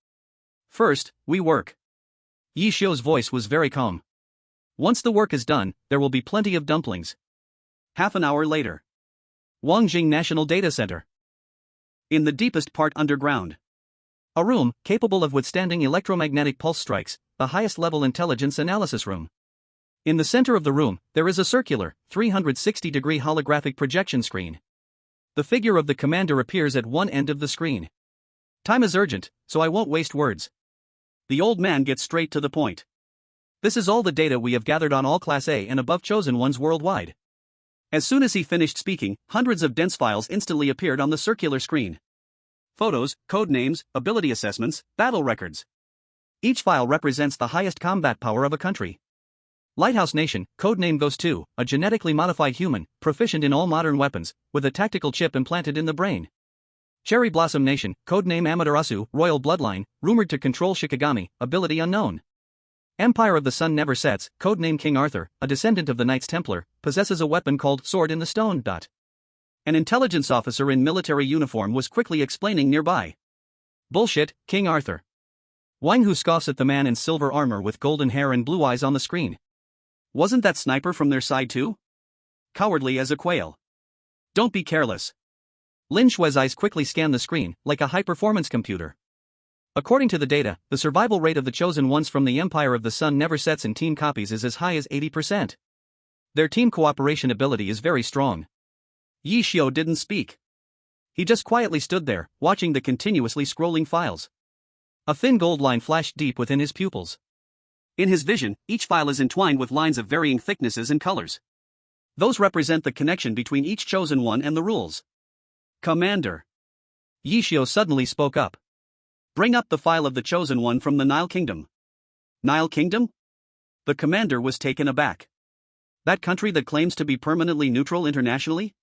First, we work." Ye Xiu's voice was very calm. "Once the work is done, there will be plenty of dumplings." Half an hour later. Wangjing National Data Center. In the deepest part underground. A room capable of withstanding electromagnetic pulse strikes, the highest level intelligence analysis room. In the center of the room, there is a circular, 360-degree holographic projection screen. The figure of the commander appears at one end of the screen. "Time is urgent, so I won't waste words." The old man gets straight to the point. "This is all the data we have gathered on all Class A and above chosen ones worldwide." As soon as he finished speaking, hundreds of dense files instantly appeared on the circular screen. Photos, code names, ability assessments, battle records. Each file represents the highest combat power of a country. Lighthouse Nation, codename goes to, a genetically modified human, proficient in all modern weapons, with a tactical chip implanted in the brain. Cherry Blossom Nation, codename Amaterasu, royal bloodline, rumored to control Shikigami, ability unknown. Empire of the Sun Never Sets, codename King Arthur, a descendant of the Knights Templar, possesses a weapon called Sword in the Stone. An intelligence officer in military uniform was quickly explaining nearby. "Bullshit, King Arthur." Wang Hu scoffs at the man in silver armor with golden hair and blue eyes on the screen. "Wasn't that sniper from their side too? Cowardly as a quail. Don't be careless." Lin Shui's eyes quickly scan the screen, like a high-performance computer. According to the data, the survival rate of the chosen ones from the Empire of the Sun Never Sets in team copies is as high as 80%. Their team cooperation ability is very strong. Ye Xiu didn't speak. He just quietly stood there, watching the continuously scrolling files. A thin gold line flashed deep within his pupils. In his vision, each file is entwined with lines of varying thicknesses and colors. Those represent the connection between each chosen one and the rules. "Commander." Ye Xiu suddenly spoke up. "Bring up the file of the chosen one from the Nile Kingdom." "Nile Kingdom?" The commander was taken aback. "That country that claims to be permanently neutral internationally?"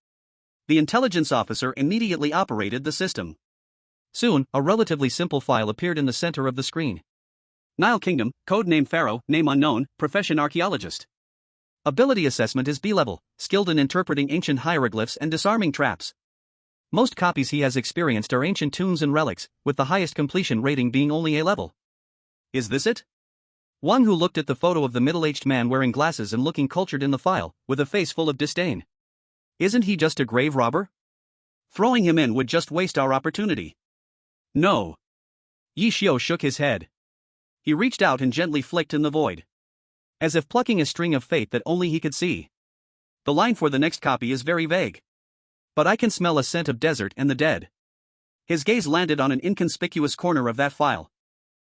The intelligence officer immediately operated the system. Soon, a relatively simple file appeared in the center of the screen. Nile Kingdom, codename Pharaoh, name unknown, profession archaeologist. Ability assessment is B-level, skilled in interpreting ancient hieroglyphs and disarming traps. Most copies he has experienced are ancient tombs and relics, with the highest completion rating being only A-level. "Is this it?" Wang Hu looked at the photo of the middle-aged man wearing glasses and looking cultured in the file, with a face full of disdain. "Isn't he just a grave robber? Throwing him in would just waste our opportunity." "No." Ye Xiu shook his head. He reached out and gently flicked in the void, as if plucking a string of fate that only he could see. "The line for the next copy is very vague. But I can smell a scent of desert and the dead." His gaze landed on an inconspicuous corner of that file.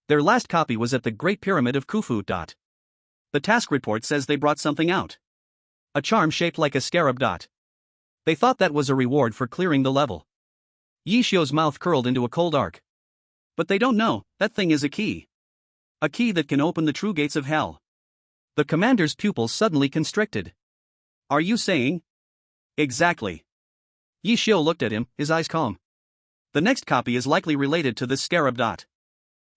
Their last copy was at the Great Pyramid of Khufu. The task report says they brought something out. A charm shaped like a scarab. They thought that was a reward for clearing the level. Ye Xiu's mouth curled into a cold arc. "But they don't know, that thing is a key. A key that can open the true gates of hell." The commander's pupils suddenly constricted. "Are you saying?" "Exactly." Ye Xiu looked at him, his eyes calm. "The next copy is likely related to this scarab.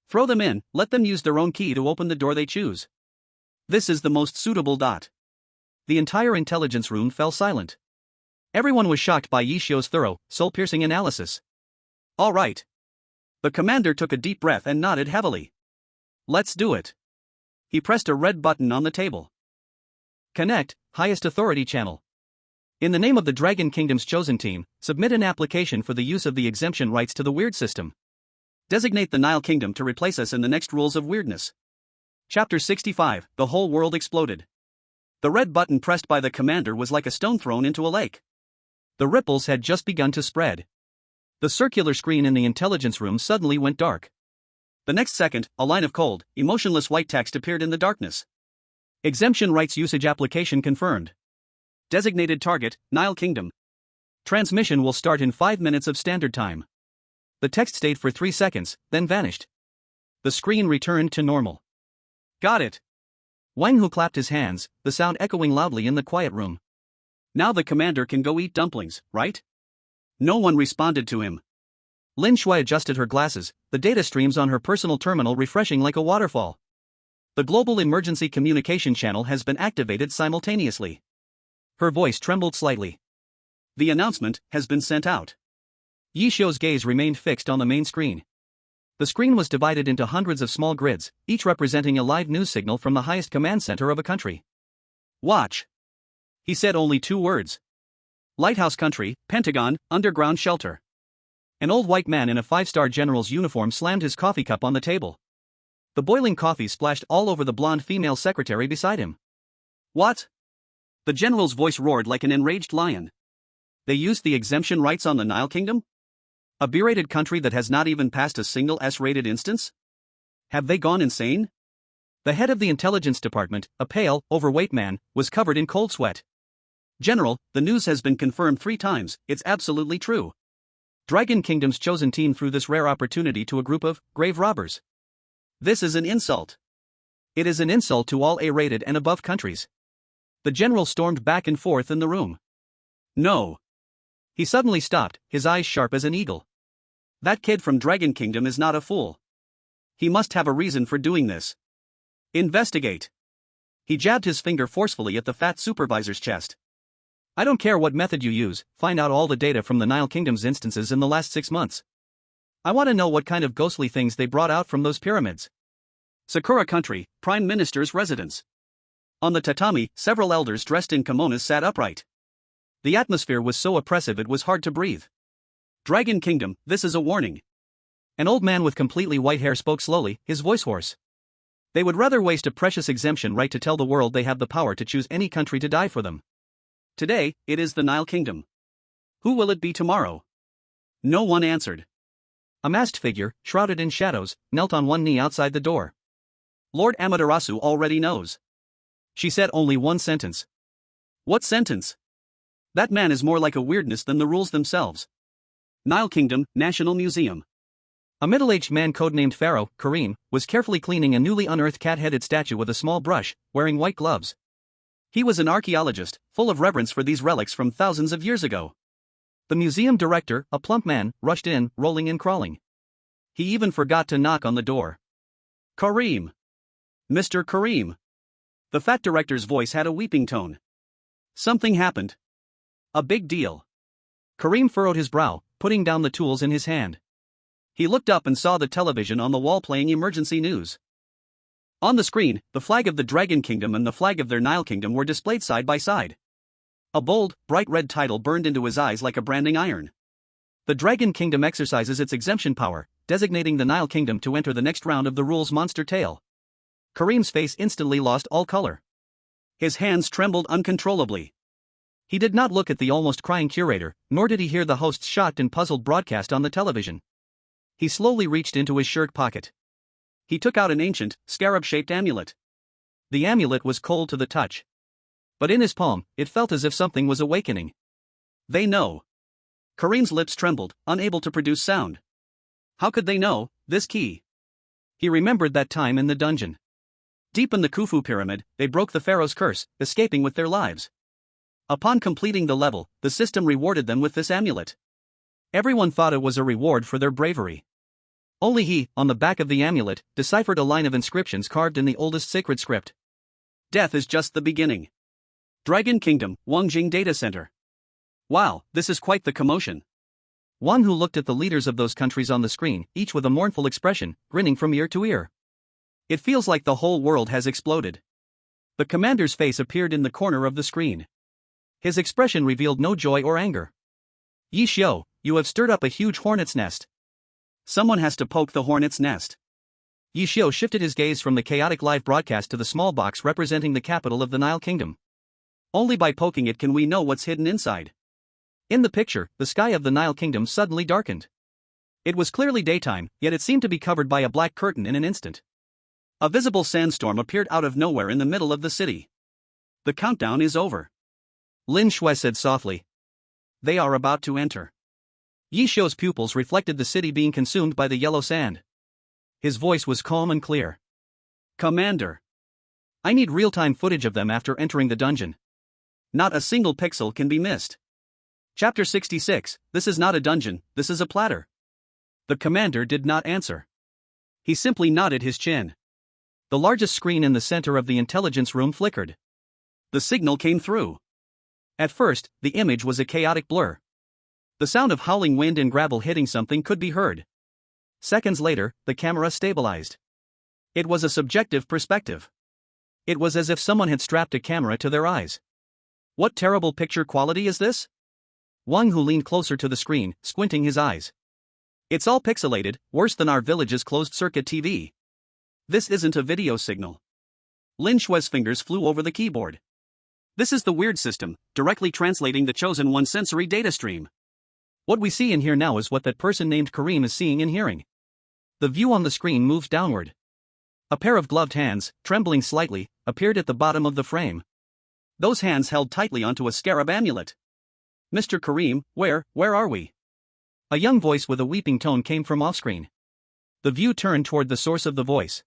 Throw them in, let them use their own key to open the door they choose. This is the most suitable. The entire intelligence room fell silent. Everyone was shocked by Ye Xiu's thorough, soul-piercing analysis. "All right." The commander took a deep breath and nodded heavily. "Let's do it." He pressed a red button on the table. "Connect, highest authority channel. In the name of the Dragon Kingdom's chosen team, submit an application for the use of the exemption rights to the Weird system. Designate the Nile Kingdom to replace us in the next rules of Weirdness." Chapter 65, The Whole World Exploded. The red button pressed by the commander was like a stone thrown into a lake. The ripples had just begun to spread. The circular screen in the intelligence room suddenly went dark. The next second, a line of cold, emotionless white text appeared in the darkness. Exemption rights usage application confirmed. Designated target, Nile Kingdom. Transmission will start in 5 minutes of standard time. The text stayed for 3 seconds, then vanished. The screen returned to normal. Got it. Wang Hu clapped his hands, the sound echoing loudly in the quiet room. Now the commander can go eat dumplings, right? No one responded to him. Lin Shui adjusted her glasses, the data streams on her personal terminal refreshing like a waterfall. The global emergency communication channel has been activated simultaneously. Her voice trembled slightly. The announcement has been sent out. Ye Xiu's gaze remained fixed on the main screen. The screen was divided into hundreds of small grids, each representing a live news signal from the highest command center of a country. Watch. He said only 2 words. Lighthouse country, Pentagon, underground shelter. An old white man in a 5-star general's uniform slammed his coffee cup on the table. The boiling coffee splashed all over the blonde female secretary beside him. What? The general's voice roared like an enraged lion. They used the exemption rights on the Nile Kingdom? A B-rated country that has not even passed a single S-rated instance? Have they gone insane? The head of the intelligence department, a pale, overweight man, was covered in cold sweat. General, the news has been confirmed 3 times, it's absolutely true. Dragon Kingdom's chosen team threw this rare opportunity to a group of grave robbers. This is an insult. It is an insult to all A-rated and above countries. The general stormed back and forth in the room. No. He suddenly stopped, his eyes sharp as an eagle. That kid from Dragon Kingdom is not a fool. He must have a reason for doing this. Investigate. He jabbed his finger forcefully at the fat supervisor's chest. I don't care what method you use, find out all the data from the Nile Kingdom's instances in the last 6 months. I want to know what kind of ghostly things they brought out from those pyramids. Sakura Country, Prime Minister's residence. On the tatami, several elders dressed in kimonos sat upright. The atmosphere was so oppressive it was hard to breathe. Dragon Kingdom, this is a warning. An old man with completely white hair spoke slowly, his voice hoarse. They would rather waste a precious exemption right to tell the world they have the power to choose any country to die for them. Today, it is the Nile Kingdom. Who will it be tomorrow? No one answered. A masked figure, shrouded in shadows, knelt on one knee outside the door. Lord Amaterasu already knows. She said only one sentence. What sentence? That man is more like a weirdness than the rules themselves. Nile Kingdom, National Museum. A middle-aged man codenamed Pharaoh, Kareem, was carefully cleaning a newly unearthed cat-headed statue with a small brush, wearing white gloves. He was an archaeologist, full of reverence for these relics from thousands of years ago. The museum director, a plump man, rushed in, rolling and crawling. He even forgot to knock on the door. Kareem. Mr. Kareem. The fat director's voice had a weeping tone. Something happened. A big deal. Kareem furrowed his brow, putting down the tools in his hand. He looked up and saw the television on the wall playing emergency news. On the screen, the flag of the Dragon Kingdom and the flag of their Nile Kingdom were displayed side by side. A bold, bright red title burned into his eyes like a branding iron. The Dragon Kingdom exercises its exemption power, designating the Nile Kingdom to enter the next round of the rules monster tale. Kareem's face instantly lost all color. His hands trembled uncontrollably. He did not look at the almost crying curator, nor did he hear the host's shocked and puzzled broadcast on the television. He slowly reached into his shirt pocket. He took out an ancient, scarab-shaped amulet. The amulet was cold to the touch. But in his palm, it felt as if something was awakening. They know. Kareem's lips trembled, unable to produce sound. How could they know this key? He remembered that time in the dungeon. Deep in the Khufu pyramid, they broke the pharaoh's curse, escaping with their lives. Upon completing the level, the system rewarded them with this amulet. Everyone thought it was a reward for their bravery. Only he, on the back of the amulet, deciphered a line of inscriptions carved in the oldest sacred script. Death is just the beginning. Dragon Kingdom, Wangjing Data Center. Wow, this is quite the commotion. Wang Hu looked at the leaders of those countries on the screen, each with a mournful expression, grinning from ear to ear. It feels like the whole world has exploded. The commander's face appeared in the corner of the screen. His expression revealed no joy or anger. Ye Xiu, you have stirred up a huge hornet's nest. Someone has to poke the hornet's nest. Ye Xiu shifted his gaze from the chaotic live broadcast to the small box representing the capital of the Nile Kingdom. Only by poking it can we know what's hidden inside. In the picture, the sky of the Nile Kingdom suddenly darkened. It was clearly daytime, yet it seemed to be covered by a black curtain in an instant. A visible sandstorm appeared out of nowhere in the middle of the city. The countdown is over. Lin Shui said softly. They are about to enter. Ye Xiu's pupils reflected the city being consumed by the yellow sand. His voice was calm and clear. Commander. I need real-time footage of them after entering the dungeon. Not a single pixel can be missed. Chapter 66, This is not a dungeon, this is a platter. The commander did not answer. He simply nodded his chin. The largest screen in the center of the intelligence room flickered. The signal came through. At first, the image was a chaotic blur. The sound of howling wind and gravel hitting something could be heard. Seconds later, the camera stabilized. It was a subjective perspective. It was as if someone had strapped a camera to their eyes. What terrible picture quality is this? Wang Hu leaned closer to the screen, squinting his eyes. It's all pixelated, worse than our village's closed-circuit TV. This isn't a video signal. Lin Shui's fingers flew over the keyboard. This is the weird system, directly translating the chosen one sensory data stream. What we see and hear now is what that person named Kareem is seeing and hearing. The view on the screen moved downward. A pair of gloved hands, trembling slightly, appeared at the bottom of the frame. Those hands held tightly onto a scarab amulet. Mr. Kareem, where are we? A young voice with a weeping tone came from off-screen. The view turned toward the source of the voice.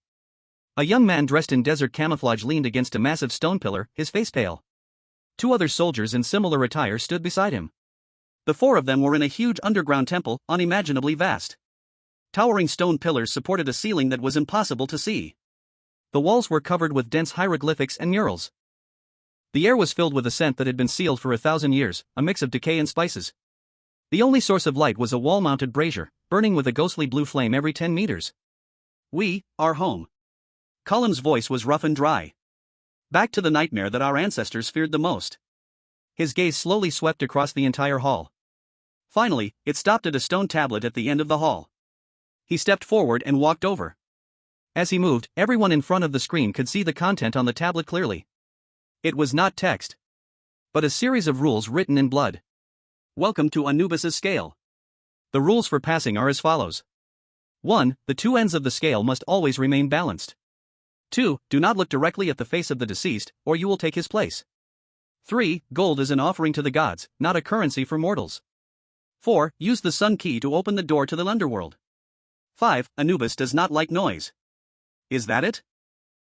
A young man dressed in desert camouflage leaned against a massive stone pillar, his face pale. 2 other soldiers in similar attire stood beside him. The 4 of them were in a huge underground temple, unimaginably vast. Towering stone pillars supported a ceiling that was impossible to see. The walls were covered with dense hieroglyphics and murals. The air was filled with a scent that had been sealed for 1,000 years, a mix of decay and spices. The only source of light was a wall-mounted brazier, burning with a ghostly blue flame every 10 meters. We are home. Column's voice was rough and dry. Back to the nightmare that our ancestors feared the most. His gaze slowly swept across the entire hall. Finally, it stopped at a stone tablet at the end of the hall. He stepped forward and walked over. As he moved, everyone in front of the screen could see the content on the tablet clearly. It was not text, but a series of rules written in blood. Welcome to Anubis's scale. The rules for passing are as follows. 1. The 2 ends of the scale must always remain balanced. 2. Do not look directly at the face of the deceased, or you will take his place. 3. Gold is an offering to the gods, not a currency for mortals. 4. Use the sun key to open the door to the underworld. 5. Anubis does not like noise. Is that it?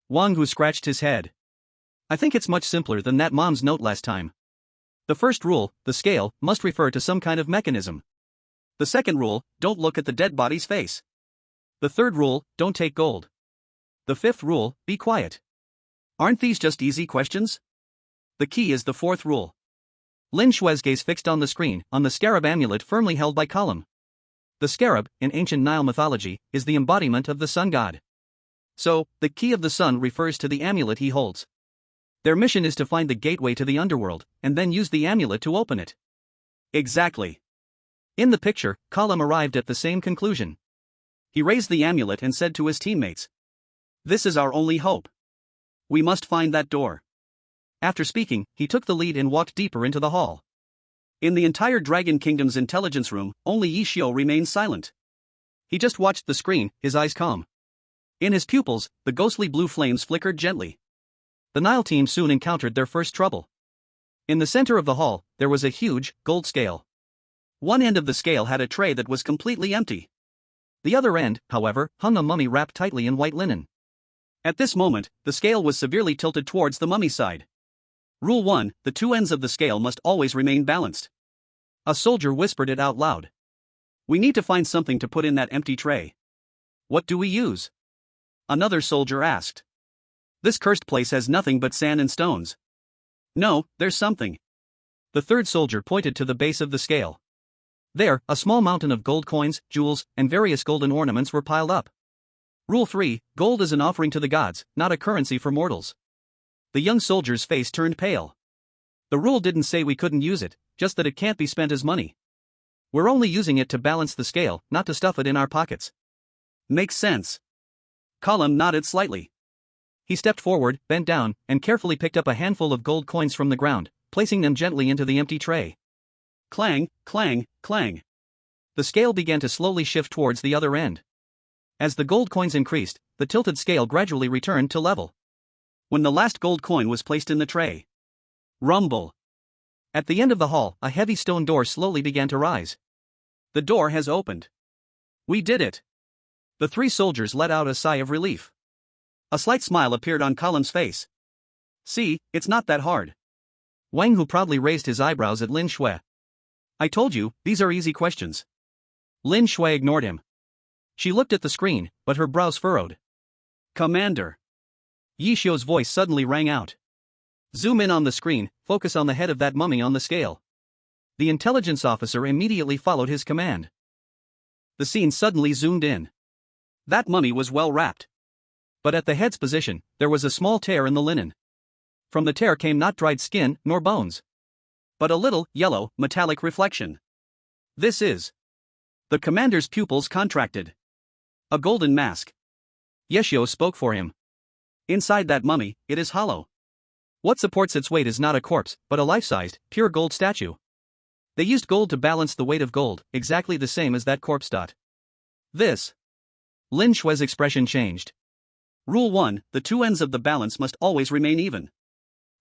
Wang Hu scratched his head. I think it's much simpler than that mom's note last time. The first rule, the scale, must refer to some kind of mechanism. The second rule, don't look at the dead body's face. The third rule, don't take gold. The fifth rule, be quiet. Aren't these just easy questions? The key is the fourth rule. Lin Shui's gaze fixed on the screen, on the scarab amulet firmly held by Column. The scarab, in ancient Nile mythology, is the embodiment of the sun god. So, the key of the sun refers to the amulet he holds. Their mission is to find the gateway to the underworld, and then use the amulet to open it. Exactly. In the picture, Column arrived at the same conclusion. He raised the amulet and said to his teammates, "This is our only hope. We must find that door." After speaking, he took the lead and walked deeper into the hall. In the entire Dragon Kingdom's intelligence room, only Ye Xiu remained silent. He just watched the screen, his eyes calm. In his pupils, the ghostly blue flames flickered gently. The Nile team soon encountered their first trouble. In the center of the hall, there was a huge, gold scale. One end of the scale had a tray that was completely empty. The other end, however, hung a mummy wrapped tightly in white linen. At this moment, the scale was severely tilted towards the mummy's side. Rule 1, the 2 ends of the scale must always remain balanced. A soldier whispered it out loud. We need to find something to put in that empty tray. What do we use? Another soldier asked. This cursed place has nothing but sand and stones. No, there's something. The third soldier pointed to the base of the scale. There, a small mountain of gold coins, jewels, and various golden ornaments were piled up. Rule 3, gold is an offering to the gods, not a currency for mortals. The young soldier's face turned pale. The rule didn't say we couldn't use it, just that it can't be spent as money. We're only using it to balance the scale, not to stuff it in our pockets. Makes sense. Column nodded slightly. He stepped forward, bent down, and carefully picked up a handful of gold coins from the ground, placing them gently into the empty tray. Clang, clang, clang. The scale began to slowly shift towards the other end. As the gold coins increased, the tilted scale gradually returned to level. When the last gold coin was placed in the tray. Rumble. At the end of the hall, a heavy stone door slowly began to rise. The door has opened. We did it. The three soldiers let out a sigh of relief. A slight smile appeared on Column's face. See, it's not that hard. Wang Hu proudly raised his eyebrows at Lin Shui. I told you, these are easy questions. Lin Shui ignored him. She looked at the screen, but her brows furrowed. Commander. Ye Xiu's voice suddenly rang out. Zoom in on the screen, focus on the head of that mummy on the scale. The intelligence officer immediately followed his command. The scene suddenly zoomed in. That mummy was well wrapped. But at the head's position, there was a small tear in the linen. From the tear came not dried skin nor bones, but a little, yellow, metallic reflection. This is. The commander's pupils contracted. A golden mask. Ye Xiu spoke for him. Inside that mummy, it is hollow. What supports its weight is not a corpse, but a life-sized, pure gold statue. They used gold to balance the weight of gold, exactly the same as that corpse. This. Lin Shui's expression changed. Rule 1, the two ends of the balance must always remain even.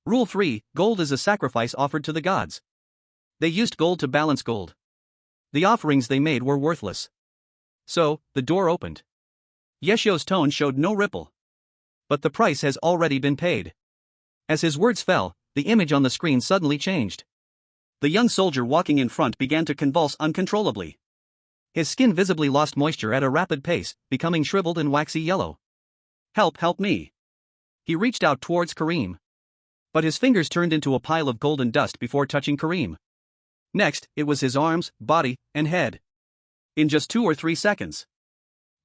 Rule 3, gold is a sacrifice offered to the gods. They used gold to balance gold. The offerings they made were worthless. So, the door opened. Ye Xiu's tone showed no ripple. But the price has already been paid. As his words fell, the image on the screen suddenly changed. The young soldier walking in front began to convulse uncontrollably. His skin visibly lost moisture at a rapid pace, becoming shriveled and waxy yellow. Help me. He reached out towards Kareem. But his fingers turned into a pile of golden dust before touching Kareem. Next, it was his arms, body, and head. In just 2 or 3 seconds,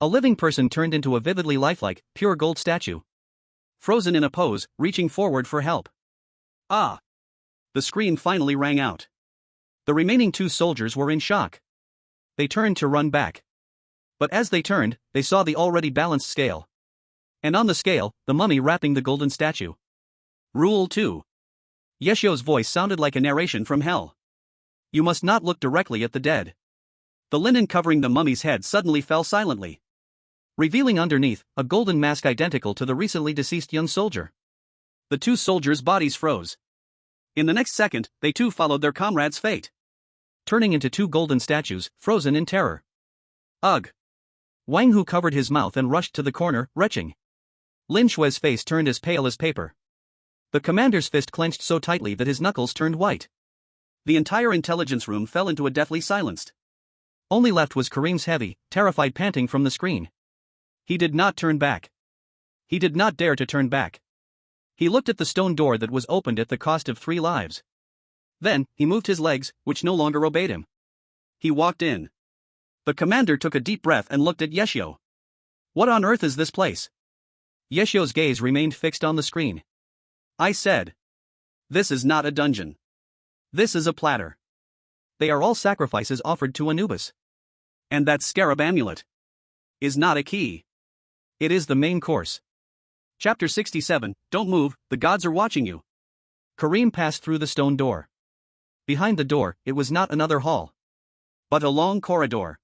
a living person turned into a vividly lifelike, pure gold statue. Frozen in a pose, reaching forward for help. Ah! The screen finally rang out. The remaining 2 soldiers were in shock. They turned to run back. But as they turned, they saw the already balanced scale. And on the scale, the mummy wrapping the golden statue. Rule 2. Ye Xiu's voice sounded like a narration from hell. You must not look directly at the dead. The linen covering the mummy's head suddenly fell silently, revealing underneath a golden mask identical to the recently deceased young soldier. The 2 soldiers' bodies froze. In the next second, they too followed their comrade's fate, turning into 2 golden statues, frozen in terror. Ugh! Wang Hu covered his mouth and rushed to the corner, retching. Lin Shui's face turned as pale as paper. The commander's fist clenched so tightly that his knuckles turned white. The entire intelligence room fell into a deathly silence. Only left was Kareem's heavy, terrified panting from the screen. He did not turn back. He did not dare to turn back. He looked at the stone door that was opened at the cost of 3 lives. Then, he moved his legs, which no longer obeyed him. He walked in. The commander took a deep breath and looked at Ye Xiu. What on earth is this place? Ye Xiu's gaze remained fixed on the screen. I said. This is not a dungeon. This is a platter. They are all sacrifices offered to Anubis. And that scarab amulet is not a key. It is the main course. Chapter 67, Don't move, the gods are watching you. Kareem passed through the stone door. Behind the door, it was not another hall, but a long corridor.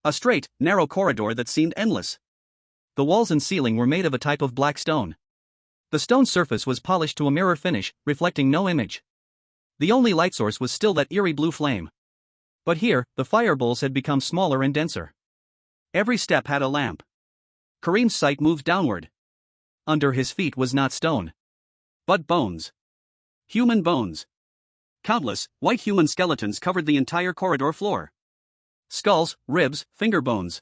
A straight, narrow corridor that seemed endless. The walls and ceiling were made of a type of black stone. The stone surface was polished to a mirror finish, reflecting no image. The only light source was still that eerie blue flame. But here, the fire bowls had become smaller and denser. Every step had a lamp. Kareem's sight moved downward. Under his feet was not stone, but bones. Human bones. Countless, white human skeletons covered the entire corridor floor. Skulls, ribs, finger bones.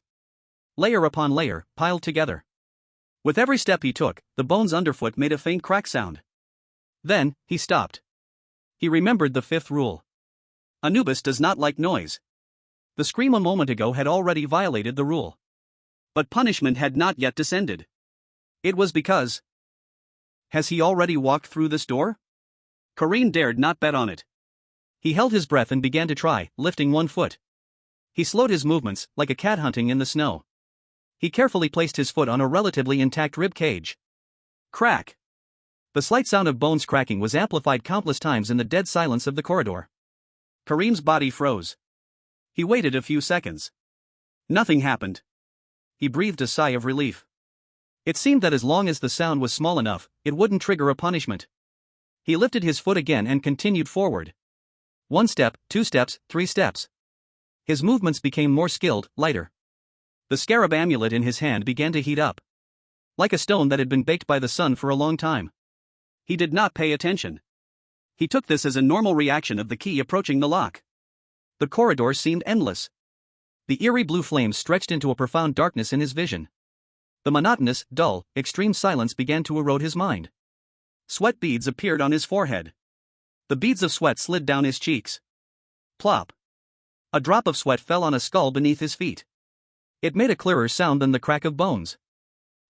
Layer upon layer, piled together. With every step he took, the bones underfoot made a faint crack sound. Then, he stopped. He remembered the 5th rule. Anubis does not like noise. The scream a moment ago had already violated the rule. But punishment had not yet descended. It was because. Has he already walked through this door? Kareem dared not bet on it. He held his breath and began to try, lifting one foot. He slowed his movements, like a cat hunting in the snow. He carefully placed his foot on a relatively intact rib cage. Crack! The slight sound of bones cracking was amplified countless times in the dead silence of the corridor. Kareem's body froze. He waited a few seconds. Nothing happened. He breathed a sigh of relief. It seemed that as long as the sound was small enough, it wouldn't trigger a punishment. He lifted his foot again and continued forward. 1 step, 2 steps, 3 steps. His movements became more skilled, lighter. The scarab amulet in his hand began to heat up. Like a stone that had been baked by the sun for a long time. He did not pay attention. He took this as a normal reaction of the key approaching the lock. The corridor seemed endless. The eerie blue flames stretched into a profound darkness in his vision. The monotonous, dull, extreme silence began to erode his mind. Sweat beads appeared on his forehead. The beads of sweat slid down his cheeks. Plop. A drop of sweat fell on a skull beneath his feet. It made a clearer sound than the crack of bones.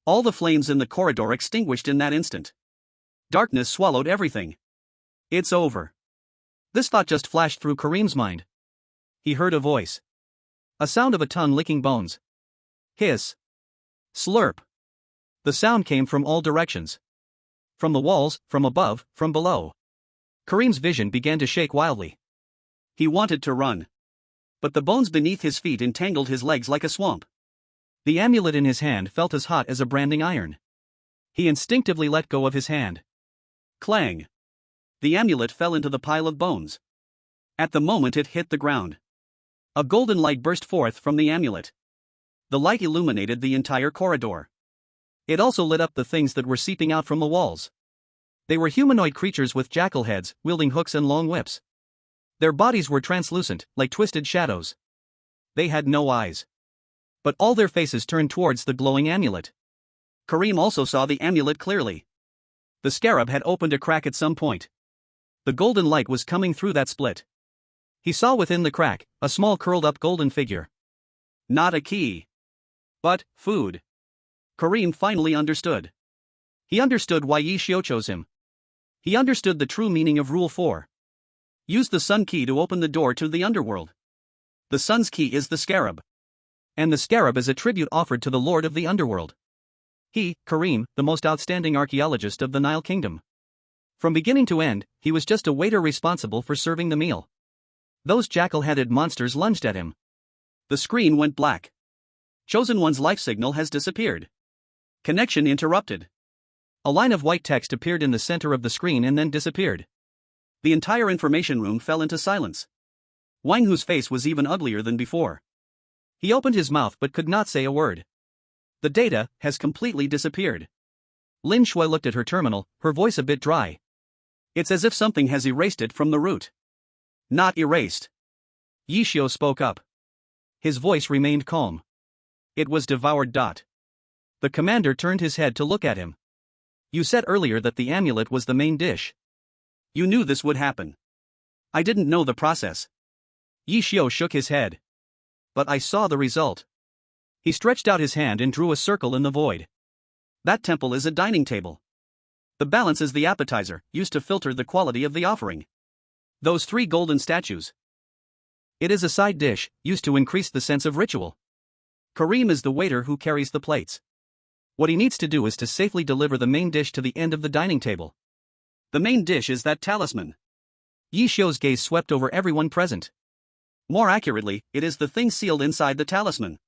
All the flames in the corridor extinguished in that instant. Darkness swallowed everything. It's over. This thought just flashed through Kareem's mind. He heard a voice. A sound of a tongue licking bones. Hiss. Slurp. The sound came from all directions. From the walls, from above, from below. Kareem's vision began to shake wildly. He wanted to run. But the bones beneath his feet entangled his legs like a swamp. The amulet in his hand felt as hot as a branding iron. He instinctively let go of his hand. Clang. The amulet fell into the pile of bones. At the moment it hit the ground. A golden light burst forth from the amulet. The light illuminated the entire corridor. It also lit up the things that were seeping out from the walls. They were humanoid creatures with jackal heads, wielding hooks and long whips. Their bodies were translucent, like twisted shadows. They had no eyes. But all their faces turned towards the glowing amulet. Kareem also saw the amulet clearly. The scarab had opened a crack at some point. The golden light was coming through that split. He saw within the crack a small curled-up golden figure. Not a key. But food. Kareem finally understood. He understood why Ye Xiu chose him. He understood the true meaning of Rule 4. Use the sun key to open the door to the underworld. The sun's key is the scarab. And the scarab is a tribute offered to the Lord of the underworld. He, Kareem, the most outstanding archaeologist of the Nile Kingdom. From beginning to end, he was just a waiter responsible for serving the meal. Those jackal-headed monsters lunged at him. The screen went black. Chosen One's life signal has disappeared. Connection interrupted. A line of white text appeared in the center of the screen and then disappeared. The entire information room fell into silence. Wang Hu's face was even uglier than before. He opened his mouth but could not say a word. The data has completely disappeared. Lin Shui looked at her terminal, her voice a bit dry. It's as if something has erased it from the root. Not erased. Ye Xiu spoke up. His voice remained calm. It was devoured. The commander turned his head to look at him. You said earlier that the amulet was the main dish. You knew this would happen. I didn't know the process. Ye Xiu shook his head. But I saw the result. He stretched out his hand and drew a circle in the void. That temple is a dining table. The balance is the appetizer, used to filter the quality of the offering. Those 3 golden statues. It is a side dish, used to increase the sense of ritual. Kareem is the waiter who carries the plates. What he needs to do is to safely deliver the main dish to the end of the dining table. The main dish is that talisman. Ye Xiu's gaze swept over everyone present. More accurately, it is the thing sealed inside the talisman.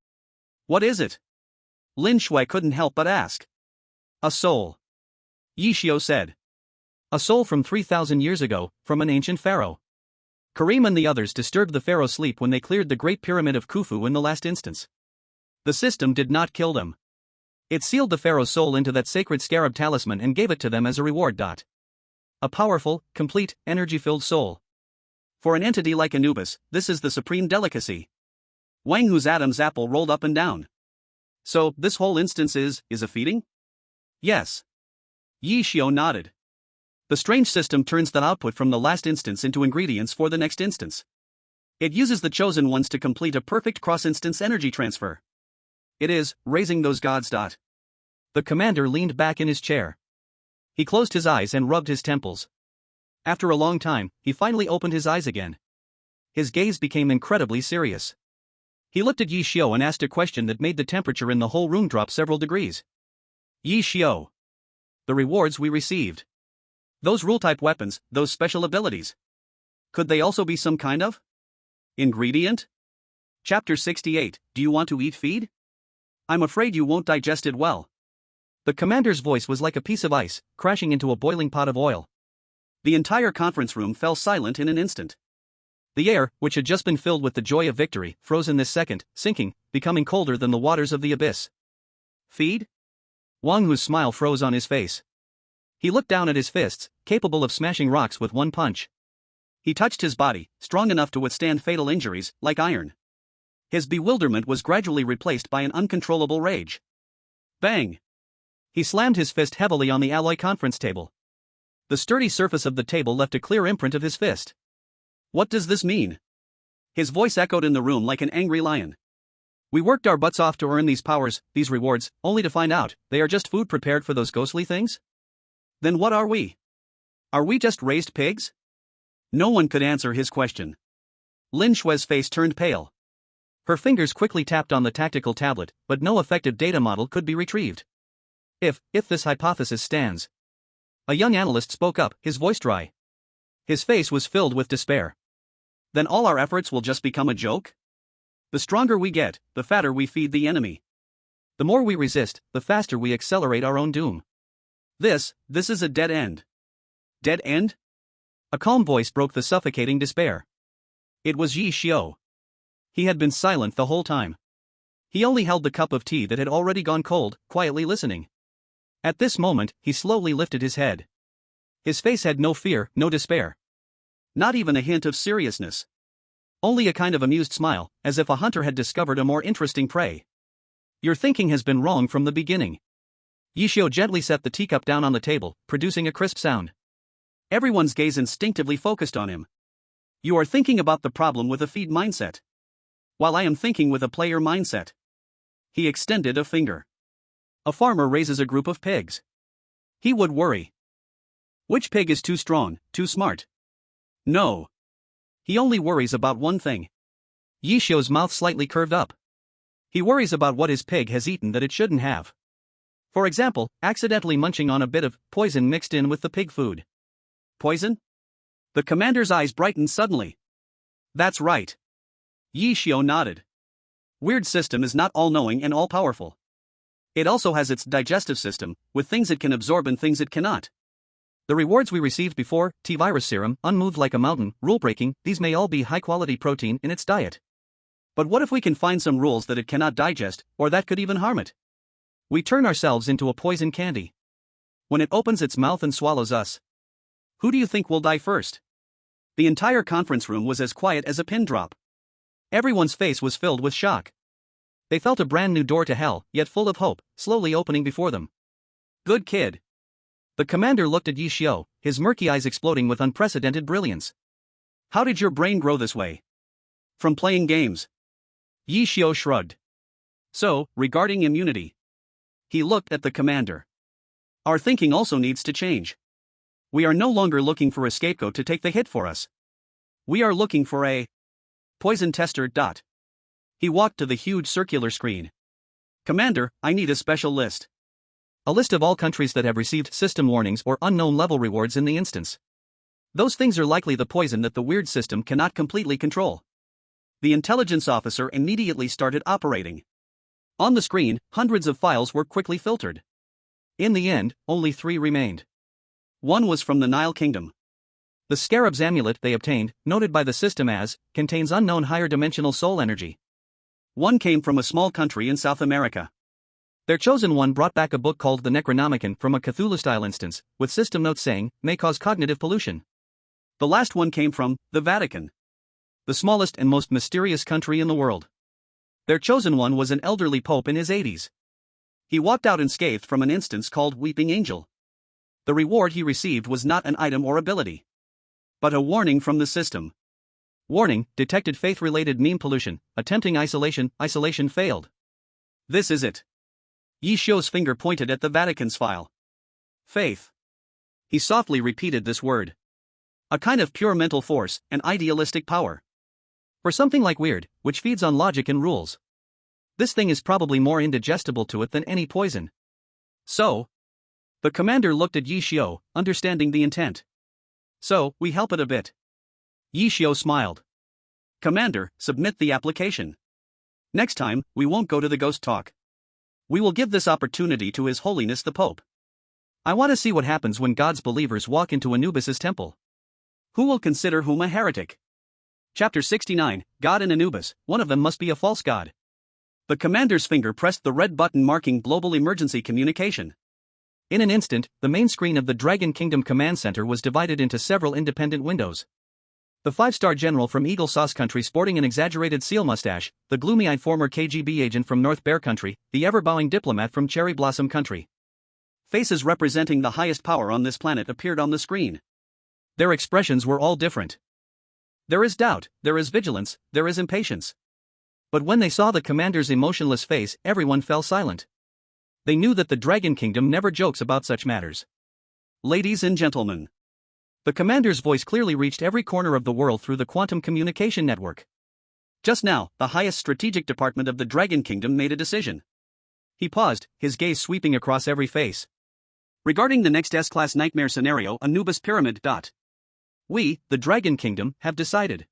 What is it? Lin Shui couldn't help but ask. A soul. Ye Xiu said. A soul from 3,000 years ago, from an ancient pharaoh. Kareem and the others disturbed the pharaoh's sleep when they cleared the Great Pyramid of Khufu in the last instance. The system did not kill them. It sealed the pharaoh's soul into that sacred scarab talisman and gave it to them as a reward. A powerful, complete, energy-filled soul. For an entity like Anubis, this is the supreme delicacy. Wang Hu's Adam's apple rolled up and down. So, this whole instance is a feeding? Yes. Ye Xiu nodded. The strange system turns the output from the last instance into ingredients for the next instance. It uses the chosen ones to complete a perfect cross-instance energy transfer. It is raising those gods. The commander leaned back in his chair. He closed his eyes and rubbed his temples. After a long time, he finally opened his eyes again. His gaze became incredibly serious. He looked at Ye Xiu and asked a question that made the temperature in the whole room drop several degrees. Ye Xiu. The rewards we received. Those rule-type weapons, those special abilities. Could they also be some kind of ingredient? Chapter 68, Do you want to eat feed? I'm afraid you won't digest it well. The commander's voice was like a piece of ice, crashing into a boiling pot of oil. The entire conference room fell silent in an instant. The air, which had just been filled with the joy of victory, froze in this second, sinking, becoming colder than the waters of the abyss. Feed? Wang Hu's smile froze on his face. He looked down at his fists, capable of smashing rocks with one punch. He touched his body, strong enough to withstand fatal injuries, like iron. His bewilderment was gradually replaced by an uncontrollable rage. Bang! He slammed his fist heavily on the alloy conference table. The sturdy surface of the table left a clear imprint of his fist. What does this mean? His voice echoed in the room like an angry lion. We worked our butts off to earn these powers, these rewards, only to find out they are just food prepared for those ghostly things? Then what are we? Are we just raised pigs? No one could answer his question. Lin Shui's face turned pale. Her fingers quickly tapped on the tactical tablet, but no effective data model could be retrieved. If this hypothesis stands. A young analyst spoke up, his voice dry. His face was filled with despair. Then all our efforts will just become a joke? The stronger we get, the fatter we feed the enemy. The more we resist, the faster we accelerate our own doom. This is a dead end. Dead end? A calm voice broke the suffocating despair. It was Ye Xiu. He had been silent the whole time. He only held the cup of tea that had already gone cold, quietly listening. At this moment, he slowly lifted his head. His face had no fear, no despair. Not even a hint of seriousness. Only a kind of amused smile, as if a hunter had discovered a more interesting prey. Your thinking has been wrong from the beginning. Ye Xiu gently set the teacup down on the table, producing a crisp sound. Everyone's gaze instinctively focused on him. You are thinking about the problem with a feed mindset, while I am thinking with a player mindset. He extended a finger. A farmer raises a group of pigs. He would worry. Which pig is too strong, too smart? No. He only worries about one thing. Ye Xiu's mouth slightly curved up. He worries about what his pig has eaten that it shouldn't have. For example, accidentally munching on a bit of poison mixed in with the pig food. Poison? The commander's eyes brightened suddenly. That's right. Ye Xiu nodded. Weird system is not all-knowing and all-powerful. It also has its digestive system, with things it can absorb and things it cannot. The rewards we received before, T-virus serum, unmoved like a mountain, rule-breaking, these may all be high-quality protein in its diet. But what if we can find some rules that it cannot digest, or that could even harm it? We turn ourselves into a poison candy. When it opens its mouth and swallows us, who do you think will die first? The entire conference room was as quiet as a pin drop. Everyone's face was filled with shock. They felt a brand new door to hell, yet full of hope, slowly opening before them. Good kid. The commander looked at Ye Xiu, his murky eyes exploding with unprecedented brilliance. How did your brain grow this way? From playing games. Ye Xiu shrugged. So, regarding immunity. He looked at the commander. Our thinking also needs to change. We are no longer looking for a scapegoat to take the hit for us. We are looking for a poison tester. He walked to the huge circular screen. Commander, I need a special list. A list of all countries that have received system warnings or unknown level rewards in the instance. Those things are likely the poison that the weird system cannot completely control. The intelligence officer immediately started operating. On the screen, hundreds of files were quickly filtered. In the end, only 3 remained. One was from the Nile Kingdom. The Scarab's amulet they obtained, noted by the system as, contains unknown higher dimensional soul energy. One came from a small country in South America. Their chosen one brought back a book called the Necronomicon from a Cthulhu-style instance, with system notes saying, may cause cognitive pollution. The last one came from the Vatican, the smallest and most mysterious country in the world. Their chosen one was an elderly pope in his 80s. He walked out unscathed from an instance called Weeping Angel. The reward he received was not an item or ability, but a warning from the system. Warning, detected faith-related meme pollution, attempting isolation failed. This is it. Ye Xiu's finger pointed at the Vatican's file. Faith. He softly repeated this word. A kind of pure mental force, an idealistic power. For something like weird, which feeds on logic and rules. This thing is probably more indigestible to it than any poison. So? The commander looked at Ye Xiu, understanding the intent. So, we help it a bit. Ye Xiu smiled. Commander, submit the application. Next time, we won't go to the ghost talk. We will give this opportunity to His Holiness the Pope. I want to see what happens when God's believers walk into Anubis's temple. Who will consider whom a heretic? Chapter 69, God and Anubis, one of them must be a false god. The commander's finger pressed the red button marking global emergency communication. In an instant, the main screen of the Dragon Kingdom Command Center was divided into several independent windows. The five-star general from Eagle Sauce Country sporting an exaggerated seal mustache, the gloomy-eyed former KGB agent from North Bear Country, the ever-bowing diplomat from Cherry Blossom Country. Faces representing the highest power on this planet appeared on the screen. Their expressions were all different. There is doubt, there is vigilance, there is impatience. But when they saw the commander's emotionless face, everyone fell silent. They knew that the Dragon Kingdom never jokes about such matters. Ladies and gentlemen. The commander's voice clearly reached every corner of the world through the quantum communication network. Just now, the highest strategic department of the Dragon Kingdom made a decision. He paused, his gaze sweeping across every face. Regarding the next S-class nightmare scenario, Anubis Pyramid. We, the Dragon Kingdom, have decided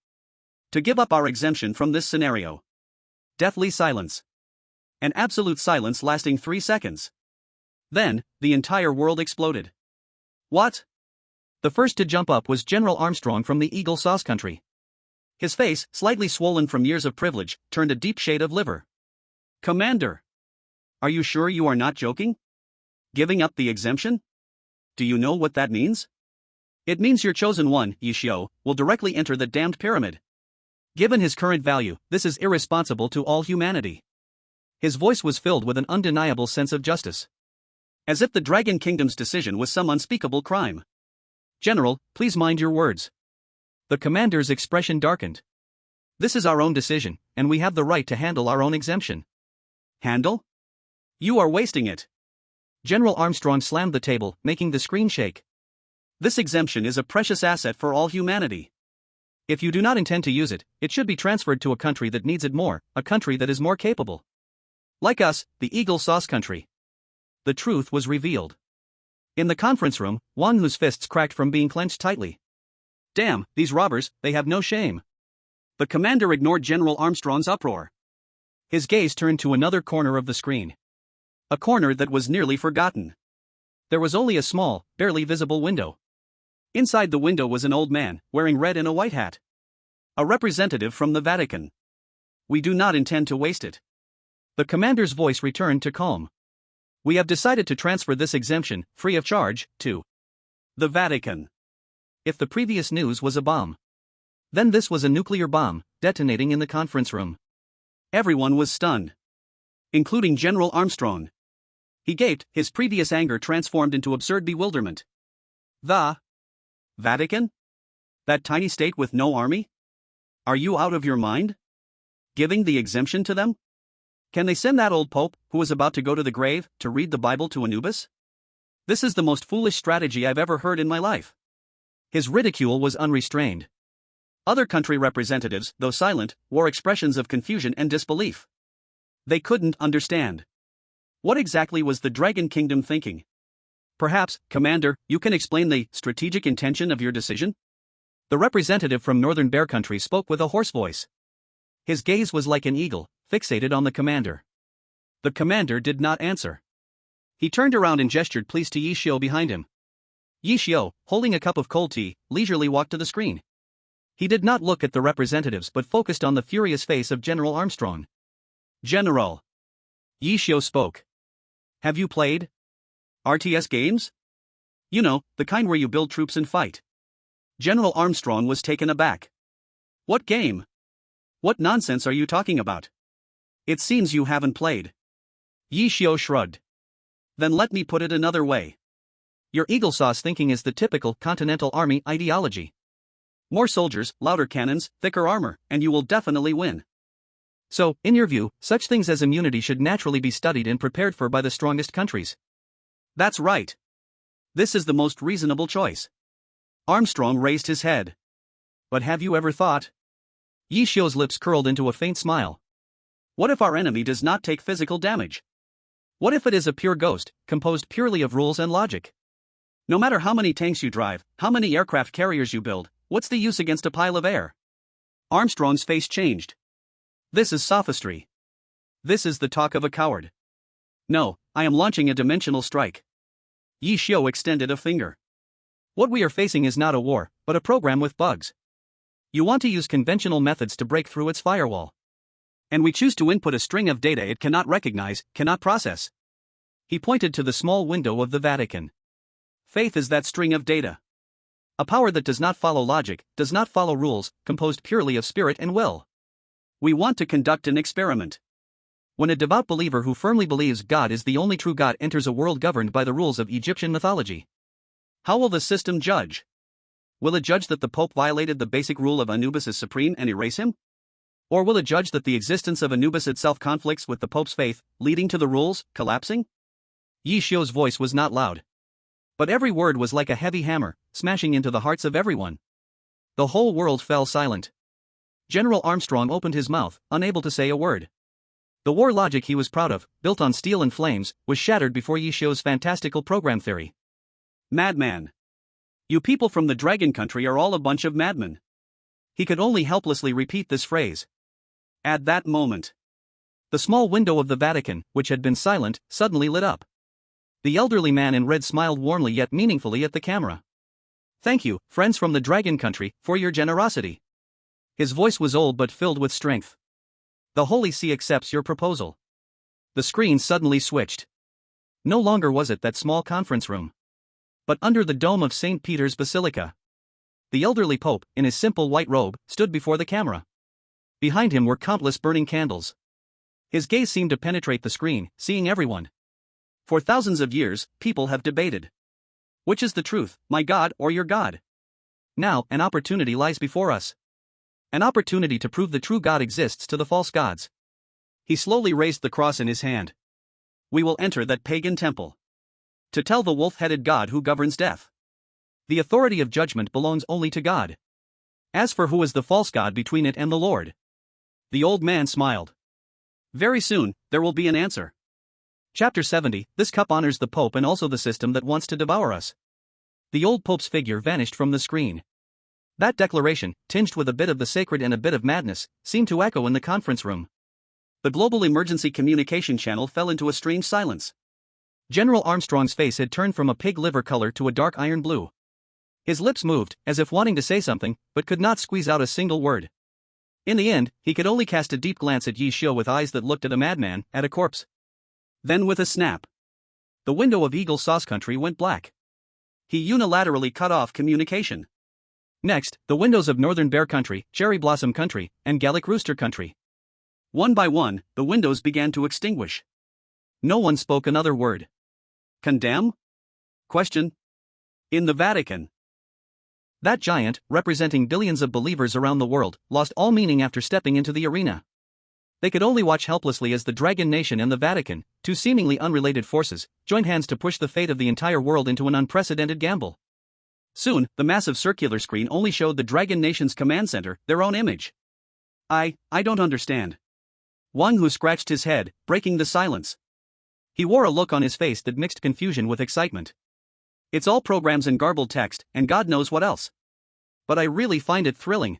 to give up our exemption from this scenario. Deathly silence. An absolute silence lasting 3 seconds. Then, the entire world exploded. What? The first to jump up was General Armstrong from the Eagle Sauce Country. His face, slightly swollen from years of privilege, turned a deep shade of liver. Commander! Are you sure you are not joking? Giving up the exemption? Do you know what that means? It means your chosen one, Ye Xiu, will directly enter the damned pyramid. Given his current value, this is irresponsible to all humanity. His voice was filled with an undeniable sense of justice. As if the Dragon Kingdom's decision was some unspeakable crime. General, please mind your words. The commander's expression darkened. This is our own decision, and we have the right to handle our own exemption. Handle? You are wasting it. General Armstrong slammed the table, making the screen shake. This exemption is a precious asset for all humanity. If you do not intend to use it, it should be transferred to a country that needs it more, a country that is more capable. Like us, the Eagle Sauce Country. The truth was revealed. In the conference room, Wang Hu's fists cracked from being clenched tightly. Damn, these robbers, they have no shame. The commander ignored General Armstrong's uproar. His gaze turned to another corner of the screen. A corner that was nearly forgotten. There was only a small, barely visible window. Inside the window was an old man, wearing red and a white hat. A representative from the Vatican. We do not intend to waste it. The commander's voice returned to calm. We have decided to transfer this exemption, free of charge, to the Vatican. If the previous news was a bomb, then this was a nuclear bomb, detonating in the conference room. Everyone was stunned. Including General Armstrong. He gaped, his previous anger transformed into absurd bewilderment. The Vatican? That tiny state with no army? Are you out of your mind? Giving the exemption to them? Can they send that old pope, who is about to go to the grave, to read the Bible to Anubis? This is the most foolish strategy I've ever heard in my life. His ridicule was unrestrained. Other country representatives, though silent, wore expressions of confusion and disbelief. They couldn't understand. What exactly was the Dragon Kingdom thinking? Perhaps, Commander, you can explain the strategic intention of your decision? The representative from Northern Bear Country spoke with a hoarse voice. His gaze was like an eagle, fixated on the commander. The commander did not answer. He turned around and gestured please to Ye Xiu behind him. Ye Xiu, holding a cup of cold tea, leisurely walked to the screen. He did not look at the representatives but focused on the furious face of General Armstrong. General. Ye Xiu spoke. Have you played RTS games? You know, the kind where you build troops and fight. General Armstrong was taken aback. What game? What nonsense are you talking about? It seems you haven't played. Ye Xiu shrugged. Then let me put it another way. Your Eagle Sauce thinking is the typical Continental Army ideology. More soldiers, louder cannons, thicker armor, and you will definitely win. So, in your view, such things as immunity should naturally be studied and prepared for by the strongest countries. That's right. This is the most reasonable choice. Armstrong raised his head. But have you ever thought? Ye Xiu's lips curled into a faint smile. What if our enemy does not take physical damage? What if it is a pure ghost, composed purely of rules and logic? No matter how many tanks you drive, how many aircraft carriers you build, what's the use against a pile of air? Armstrong's face changed. This is sophistry. This is the talk of a coward. No, I am launching a dimensional strike. Ye Xiu extended a finger. What we are facing is not a war, but a program with bugs. You want to use conventional methods to break through its firewall. And we choose to input a string of data it cannot recognize, cannot process. He pointed to the small window of the Vatican. Faith is that string of data. A power that does not follow logic, does not follow rules, composed purely of spirit and will. We want to conduct an experiment. When a devout believer who firmly believes God is the only true God enters a world governed by the rules of Egyptian mythology, how will the system judge? Will it judge that the Pope violated the basic rule of Anubis is supreme and erase him? Or will it judge that the existence of Anubis itself conflicts with the Pope's faith, leading to the rules collapsing? Ye Xiu's voice was not loud. But every word was like a heavy hammer, smashing into the hearts of everyone. The whole world fell silent. General Armstrong opened his mouth, unable to say a word. The war logic he was proud of, built on steel and flames, was shattered before Ye Xiu's fantastical program theory. Madman. You people from the Dragon Country are all a bunch of madmen. He could only helplessly repeat this phrase. At that moment, the small window of the Vatican, which had been silent, suddenly lit up. The elderly man in red smiled warmly yet meaningfully at the camera. Thank you, friends from the Dragon Country, for your generosity. His voice was old but filled with strength. The Holy See accepts your proposal. The screen suddenly switched. No longer was it that small conference room, but under the dome of St. Peter's Basilica. The elderly Pope, in his simple white robe, stood before the camera. Behind him were countless burning candles. His gaze seemed to penetrate the screen, seeing everyone. For thousands of years, people have debated. Which is the truth, my God or your God? Now, an opportunity lies before us. An opportunity to prove the true God exists to the false gods. He slowly raised the cross in his hand. We will enter that pagan temple to tell the wolf-headed God who governs death. The authority of judgment belongs only to God. As for who is the false God between it and the Lord? The old man smiled. Very soon, there will be an answer. Chapter 70, This cup honors the Pope and also the system that wants to devour us. The old Pope's figure vanished from the screen. That declaration, tinged with a bit of the sacred and a bit of madness, seemed to echo in the conference room. The global emergency communication channel fell into a strange silence. General Armstrong's face had turned from a pig liver color to a dark iron blue. His lips moved, as if wanting to say something, but could not squeeze out a single word. In the end, he could only cast a deep glance at Ye Xiu with eyes that looked at a madman, at a corpse. Then with a snap, the window of Eagle Sauce Country went black. He unilaterally cut off communication. Next, the windows of Northern Bear Country, Cherry Blossom Country, and Gallic Rooster Country. One by one, the windows began to extinguish. No one spoke another word. Condemn? Question. In the Vatican. That giant, representing billions of believers around the world, lost all meaning after stepping into the arena. They could only watch helplessly as the Dragon Nation and the Vatican, two seemingly unrelated forces, joined hands to push the fate of the entire world into an unprecedented gamble. Soon, the massive circular screen only showed the Dragon Nation's command center, their own image. I don't understand. Wang Hu scratched his head, breaking the silence. He wore a look on his face that mixed confusion with excitement. It's all programs and garbled text, and God knows what else. But I really find it thrilling.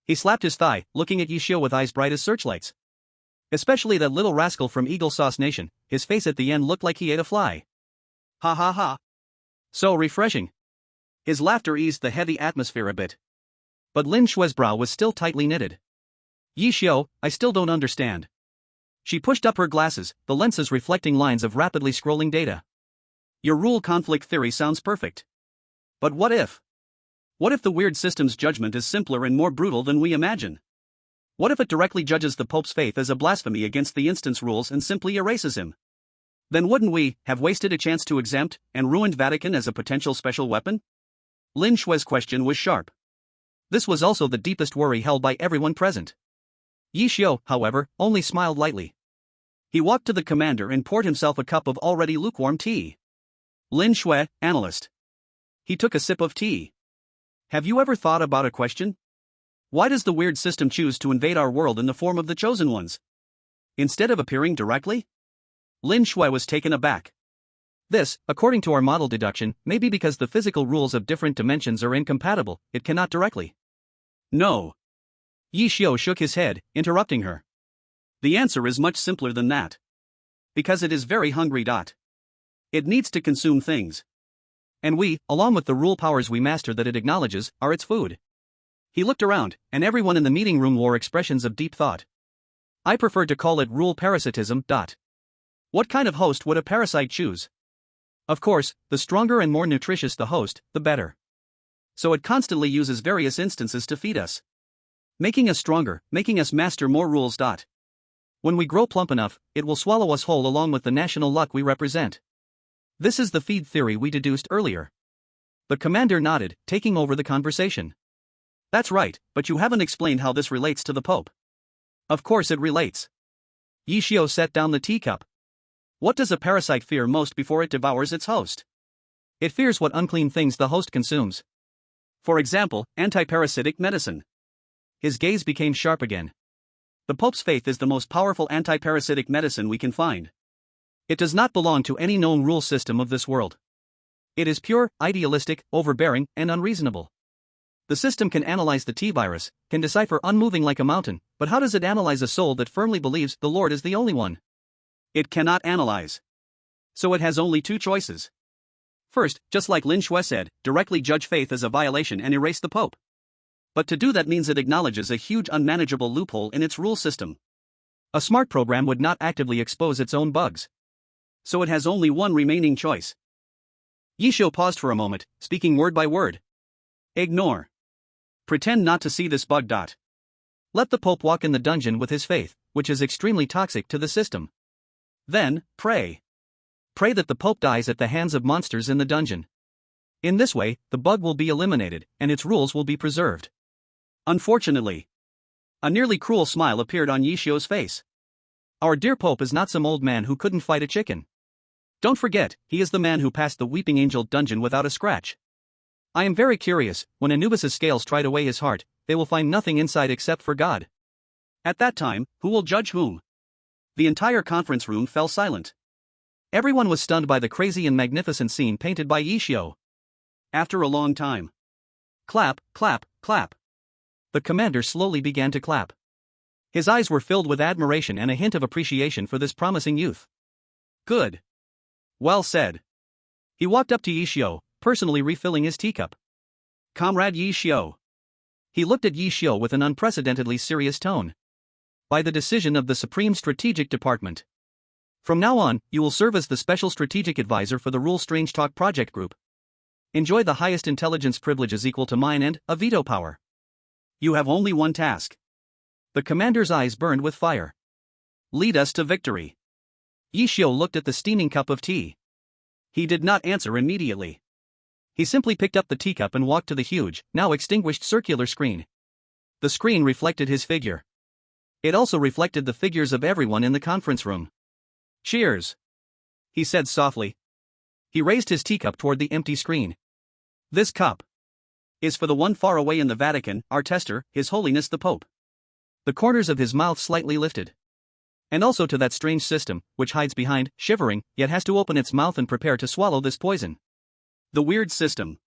He slapped his thigh, looking at Ye Xiu with eyes bright as searchlights. Especially that little rascal from Eagle Sauce Nation, his face at the end looked like he ate a fly. Ha ha ha. So refreshing. His laughter eased the heavy atmosphere a bit. But Lin Shue's brow was still tightly knitted. Ye Xiu, I still don't understand. She pushed up her glasses, the lenses reflecting lines of rapidly scrolling data. Your rule conflict theory sounds perfect. But what if? What if the weird system's judgment is simpler and more brutal than we imagine? What if it directly judges the Pope's faith as a blasphemy against the instance rules and simply erases him? Then wouldn't we have wasted a chance to exempt and ruined Vatican as a potential special weapon? Lin Shue's question was sharp. This was also the deepest worry held by everyone present. Ye Xiu, however, only smiled lightly. He walked to the commander and poured himself a cup of already lukewarm tea. Lin Shui, analyst. He took a sip of tea. Have you ever thought about a question? Why does the weird system choose to invade our world in the form of the chosen ones, instead of appearing directly? Lin Shui was taken aback. This, according to our model deduction, may be because the physical rules of different dimensions are incompatible, it cannot directly. No. Ye Xiu shook his head, interrupting her. The answer is much simpler than that. Because it is very hungry. It needs to consume things. And we, along with the rule powers we master that it acknowledges, are its food. He looked around, and everyone in the meeting room wore expressions of deep thought. I prefer to call it rule parasitism. What kind of host would a parasite choose? Of course, the stronger and more nutritious the host, the better. So it constantly uses various instances to feed us. Making us stronger, making us master more rules. When we grow plump enough, it will swallow us whole along with the national luck we represent. This is the feed theory we deduced earlier. The commander nodded, taking over the conversation. That's right, but you haven't explained how this relates to the Pope. Of course it relates. Ye Xiu set down the teacup. What does a parasite fear most before it devours its host? It fears what unclean things the host consumes. For example, antiparasitic medicine. His gaze became sharp again. The Pope's faith is the most powerful antiparasitic medicine we can find. It does not belong to any known rule system of this world. It is pure, idealistic, overbearing, and unreasonable. The system can analyze the T-virus, can decipher unmoving like a mountain, but how does it analyze a soul that firmly believes the Lord is the only one? It cannot analyze. So it has only two choices. First, just like Lin Shui said, directly judge faith as a violation and erase the Pope. But to do that means it acknowledges a huge unmanageable loophole in its rule system. A smart program would not actively expose its own bugs. So it has only one remaining choice. Ye Xiu paused for a moment, speaking word by word. Ignore. Pretend not to see this bug. Let the Pope walk in the dungeon with his faith, which is extremely toxic to the system. Then, pray. Pray that the Pope dies at the hands of monsters in the dungeon. In this way, the bug will be eliminated, and its rules will be preserved. Unfortunately. A nearly cruel smile appeared on Ye Xiu's face. Our dear Pope is not some old man who couldn't fight a chicken. Don't forget, he is the man who passed the Weeping Angel dungeon without a scratch. I am very curious, when Anubis's scales try to weigh his heart, they will find nothing inside except for God. At that time, who will judge whom? The entire conference room fell silent. Everyone was stunned by the crazy and magnificent scene painted by Ye Xiu. After a long time. Clap, clap, clap. The commander slowly began to clap. His eyes were filled with admiration and a hint of appreciation for this promising youth. Good. Well said. He walked up to Ye Xiu, personally refilling his teacup. Comrade Ye Xiu. He looked at Ye Xiu with an unprecedentedly serious tone. By the decision of the Supreme Strategic Department. From now on, you will serve as the Special Strategic Advisor for the Rule Strange Talk Project Group. Enjoy the highest intelligence privileges equal to mine and a veto power. You have only one task. The commander's eyes burned with fire. Lead us to victory. Ye Xiu looked at the steaming cup of tea. He did not answer immediately. He simply picked up the teacup and walked to the huge, now extinguished circular screen. The screen reflected his figure. It also reflected the figures of everyone in the conference room. Cheers, he said softly. He raised his teacup toward the empty screen. This cup is for the one far away in the Vatican, our tester, His Holiness the Pope. The corners of his mouth slightly lifted. And also to that strange system, which hides behind, shivering, yet has to open its mouth and prepare to swallow this poison. The weird system.